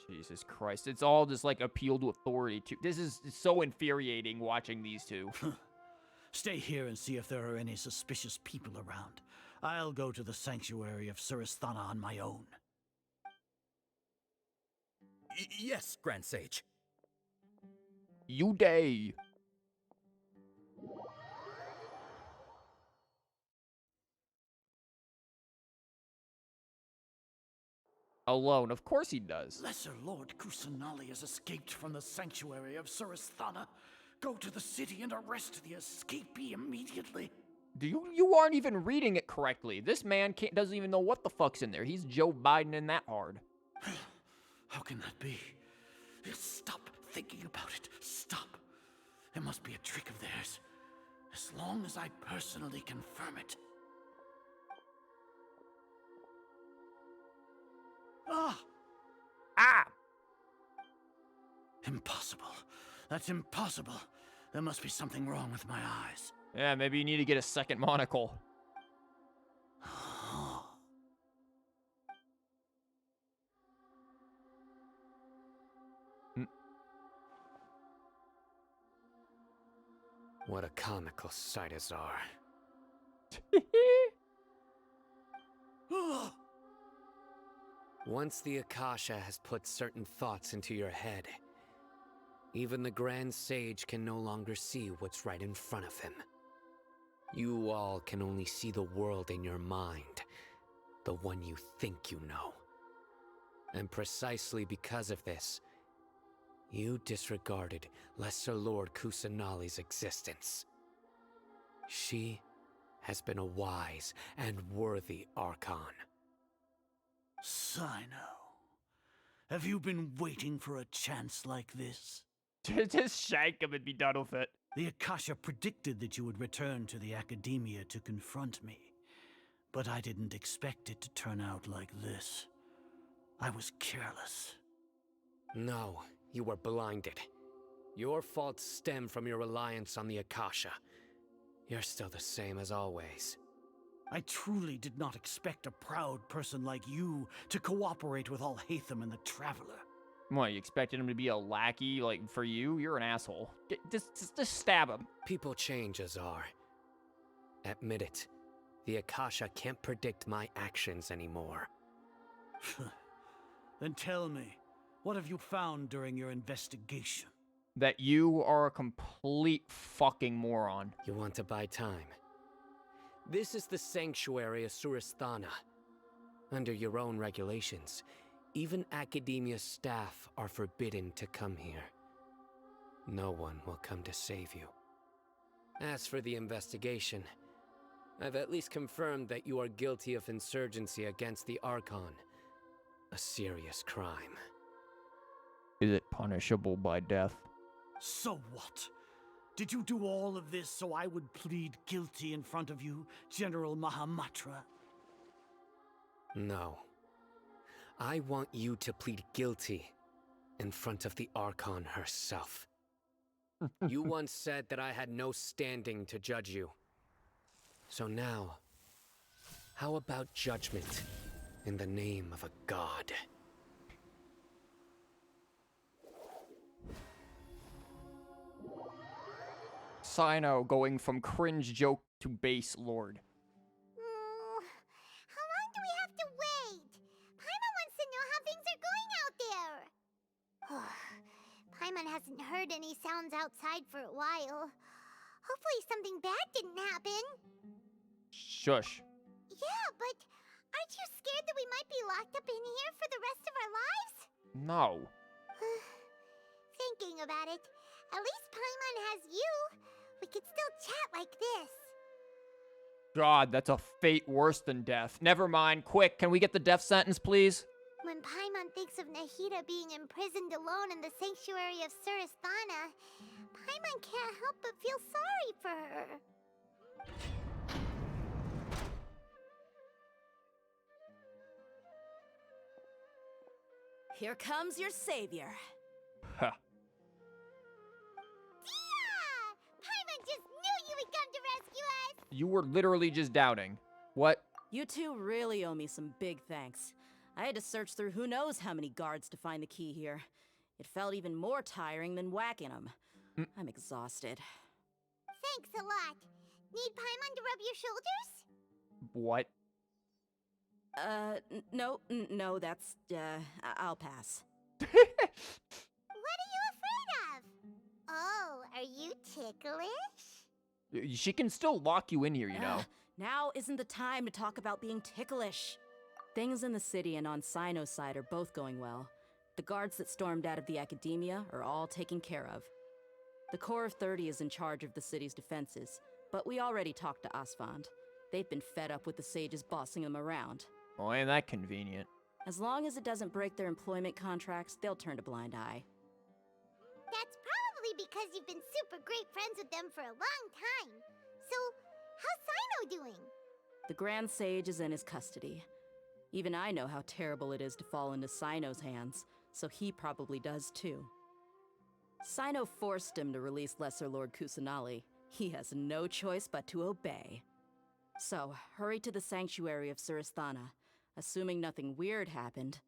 Jesus Christ. It's all just like appeal to authority. This is so infuriating watching these two. Stay here and see if there are any suspicious people around. I'll go to the sanctuary of Surasthana on my own. Yes, Grand Sage. You day. Alone, of course he does. Lesser Lord Kusanali has escaped from the sanctuary of Surasthana. Go to the city and arrest the escapee immediately. You aren't even reading it correctly. This man doesn't even know what the fuck's in there. He's Joe Biden in that hard. How can that be? Stop thinking about it. Stop. It must be a trick of theirs. As long as I personally confirm it. Impossible. That's impossible. There must be something wrong with my eyes. Yeah, maybe you need to get a second monocle. What a comical sight is are. Once the Akasha has put certain thoughts into your head, even the Grand Sage can no longer see what's right in front of him. You all can only see the world in your mind, the one you think you know. And precisely because of this, you disregarded Lesser Lord Kusanali's existence. She has been a wise and worthy Archon. Cyno, have you been waiting for a chance like this? Just shank him and be done with it. The Akasha predicted that you would return to the Academia to confront me, but I didn't expect it to turn out like this. I was careless. No, you were blinded. Your faults stem from your reliance on the Akasha. You're still the same as always. I truly did not expect a proud person like you to cooperate with alhaitham and the Traveler. What, you expected him to be a lackey, like, for you? You're an asshole. Just stab him. People change, Azar. Admit it. The Akasha can't predict my actions anymore. Then tell me, what have you found during your investigation? That you are a complete fucking moron. You want to buy time? This is the sanctuary of Suristhana. Under your own regulations, even Academia staff are forbidden to come here. No one will come to save you. As for the investigation, I've at least confirmed that you are guilty of insurgency against the Archon. A serious crime. Is it punishable by death? So what? Did you do all of this so I would plead guilty in front of you, General Mahamatra? No. I want you to plead guilty in front of the Archon herself. You once said that I had no standing to judge you. So now, how about judgment in the name of a god? Cyno going from cringe joke to base lord. How long do we have to wait? Paimon wants to know how things are going out there. Paimon hasn't heard any sounds outside for a while. Hopefully something bad didn't happen. Shush. Yeah, but aren't you scared that we might be locked up in here for the rest of our lives? No. Thinking about it, at least Paimon has you. We could still chat like this. God, that's a fate worse than death. Never mind. Quick, can we get the death sentence, please? When Paimon thinks of Nahida being imprisoned alone in the sanctuary of Suristhana, Paimon can't help but feel sorry for her. Here comes your savior. Huh. Paimon just knew you would come to rescue us! You were literally just doubting. What? You two really owe me some big thanks. I had to search through who knows how many guards to find the key here. It felt even more tiring than whacking them. I'm exhausted. Thanks a lot. Need Paimon to rub your shoulders? What? No, that's, I'll pass. What are you afraid of? Oh, are you ticklish? She can still lock you in here, you know. Now isn't the time to talk about being ticklish. Things in the city and on Cyno's side are both going well. The guards that stormed out of the Academia are all taken care of. The Corps of 30 is in charge of the city's defenses, but we already talked to Asfand. They've been fed up with the sages bossing them around. Oh, ain't that convenient? As long as it doesn't break their employment contracts, they'll turn a blind eye. That's probably because you've been super great friends with them for a long time. So, how's Cyno doing? The Grand Sage is in his custody. Even I know how terrible it is to fall into Cyno's hands, so he probably does too. Cyno forced him to release Lesser Lord Kusanali. He has no choice but to obey. So, hurry to the sanctuary of Suristhana. Assuming nothing weird happened,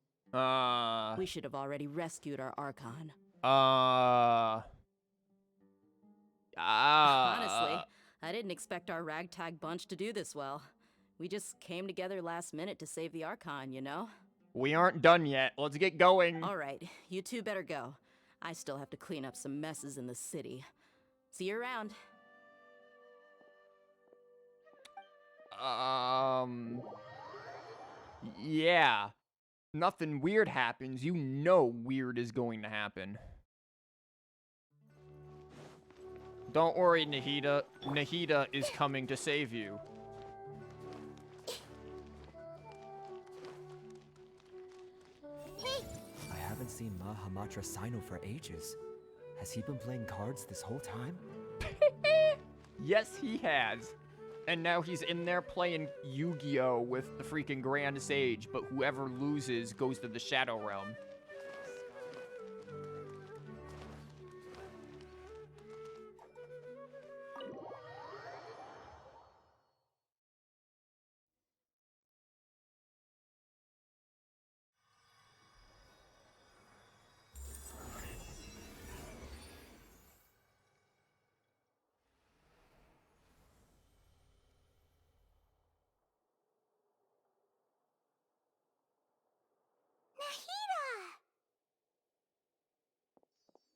we should have already rescued our Archon. Honestly, I didn't expect our ragtag bunch to do this well. We just came together last minute to save the Archon, you know? We aren't done yet. Let's get going. All right, you two better go. I still have to clean up some messes in the city. See you around. Yeah. Nothing weird happens. You know weird is going to happen. Don't worry, Nahida. Nahida is coming to save you. I haven't seen Mahamatra Cyno for ages. Has he been playing cards this whole time? Yes, he has. And now he's in there playing Yu-Gi-Oh! With the freaking Grand Sage, but whoever loses goes to the Shadow Realm.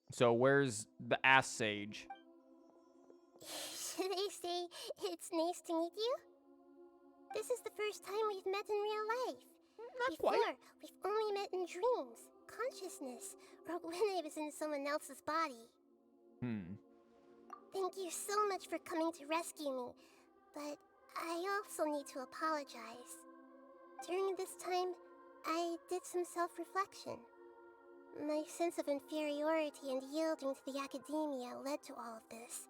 So where's the Ass Sage? Should I say it's nice to meet you? This is the first time we've met in real life. Before, we've only met in dreams, consciousness, or when I was in someone else's body. Thank you so much for coming to rescue me, but I also need to apologize. During this time, I did some self-reflection. My sense of inferiority and yielding to the academia led to all of this,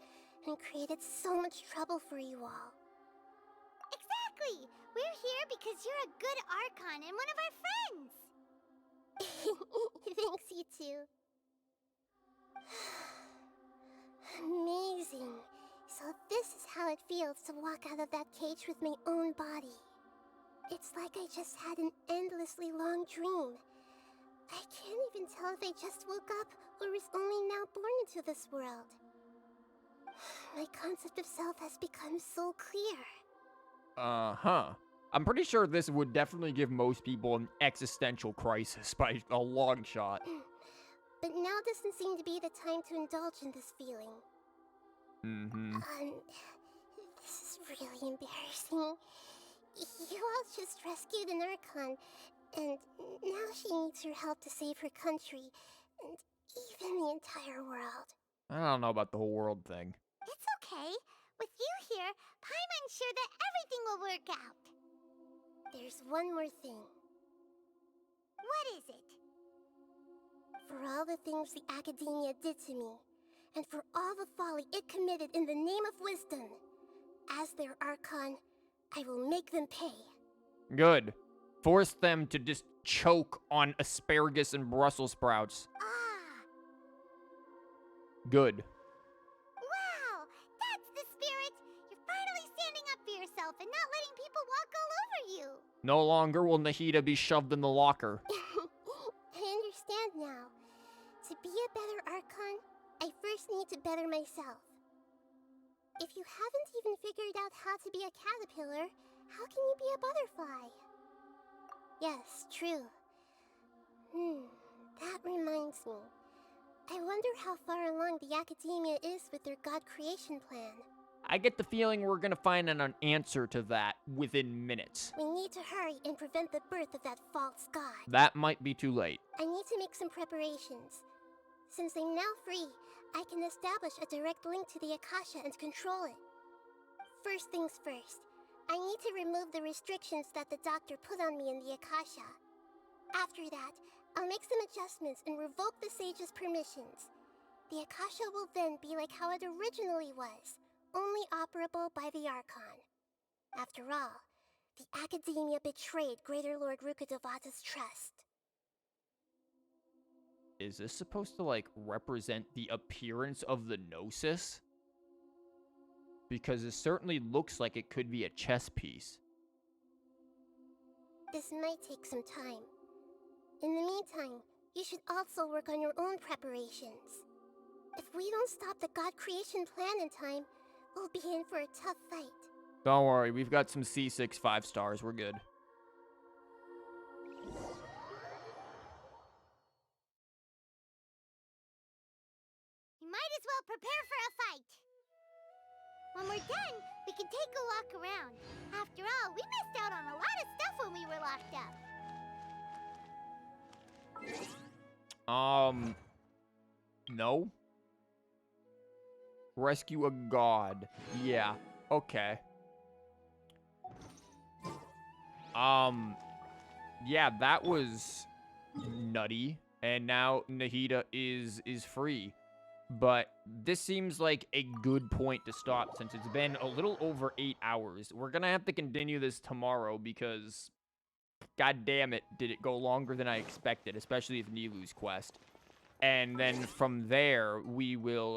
and created so much trouble for you all. Exactly! We're here because you're a good Archon and one of our friends! Thanks, you two. Amazing. So this is how it feels to walk out of that cage with my own body. It's like I just had an endlessly long dream. I can't even tell if I just woke up or was only now born into this world. My concept of self has become so clear. I'm pretty sure this would definitely give most people an existential crisis by a long shot. But now doesn't seem to be the time to indulge in this feeling. This is really embarrassing. You all just rescued an Archon, and now she needs your help to save her country, and even the entire world. I don't know about the whole world thing. It's okay. With you here, Paimon's sure that everything will work out. There's one more thing. What is it? For all the things the Academia did to me, and for all the folly it committed in the name of wisdom, as their Archon, I will make them pay. Good. Force them to just choke on asparagus and Brussels sprouts. Good. Wow! That's the spirit! You're finally standing up for yourself and not letting people walk all over you! No longer will Nahida be shoved in the locker. I understand now. To be a better Archon, I first need to better myself. If you haven't even figured out how to be a caterpillar, how can you be a butterfly? Yes, true. That reminds me. I wonder how far along the Academia is with their God creation plan. I get the feeling we're gonna find an answer to that within minutes. We need to hurry and prevent the birth of that false god. That might be too late. I need to make some preparations. Since I'm now free, I can establish a direct link to the Akasha and control it. First things first, I need to remove the restrictions that the doctor put on me in the Akasha. After that, I'll make some adjustments and revoke the sage's permissions. The Akasha will then be like how it originally was, only operable by the Archon. After all, the Academia betrayed Greater Lord Rukkhadevata's trust. Is this supposed to, like, represent the appearance of the Gnosis? Because it certainly looks like it could be a chess piece. This might take some time. In the meantime, you should also work on your own preparations. If we don't stop the God creation plan in time, we'll be in for a tough fight. Don't worry, we've got some C6 5 stars. We're good. We might as well prepare for a fight. When we're done, we can take a walk around. After all, we missed out on a lot of stuff when we were locked up. No. Rescue a god. Yeah. Okay. Yeah, that was nutty. And now Nahida is free. But this seems like a good point to stop since it's been a little over 8 hours. We're gonna have to continue this tomorrow because, god damn it, did it go longer than I expected, especially with Nilou's quest. And then from there, we will,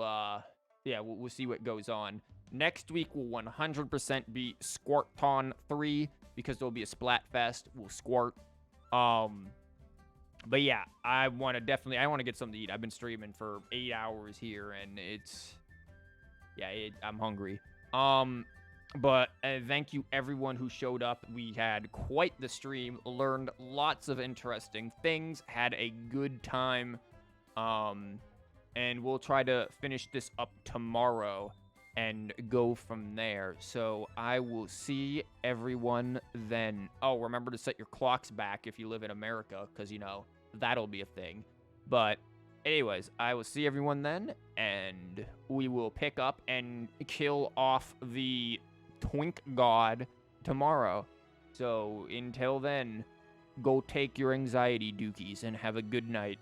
yeah, we'll see what goes on. Next week will 100% be Squarton 3 because there'll be a Splatfest. We'll squirt. But yeah, I want to get something to eat. I've been streaming for 8 hours here, and it's, yeah, I'm hungry. But thank you everyone who showed up. We had quite the stream, learned lots of interesting things, had a good time. And we'll try to finish this up tomorrow and go from there. So I will see everyone then. Oh, remember to set your clocks back if you live in America, because, you know, that'll be a thing. But anyways, I will see everyone then, and we will pick up and kill off the Twink God tomorrow. So until then, go take your anxiety dookies and have a good night.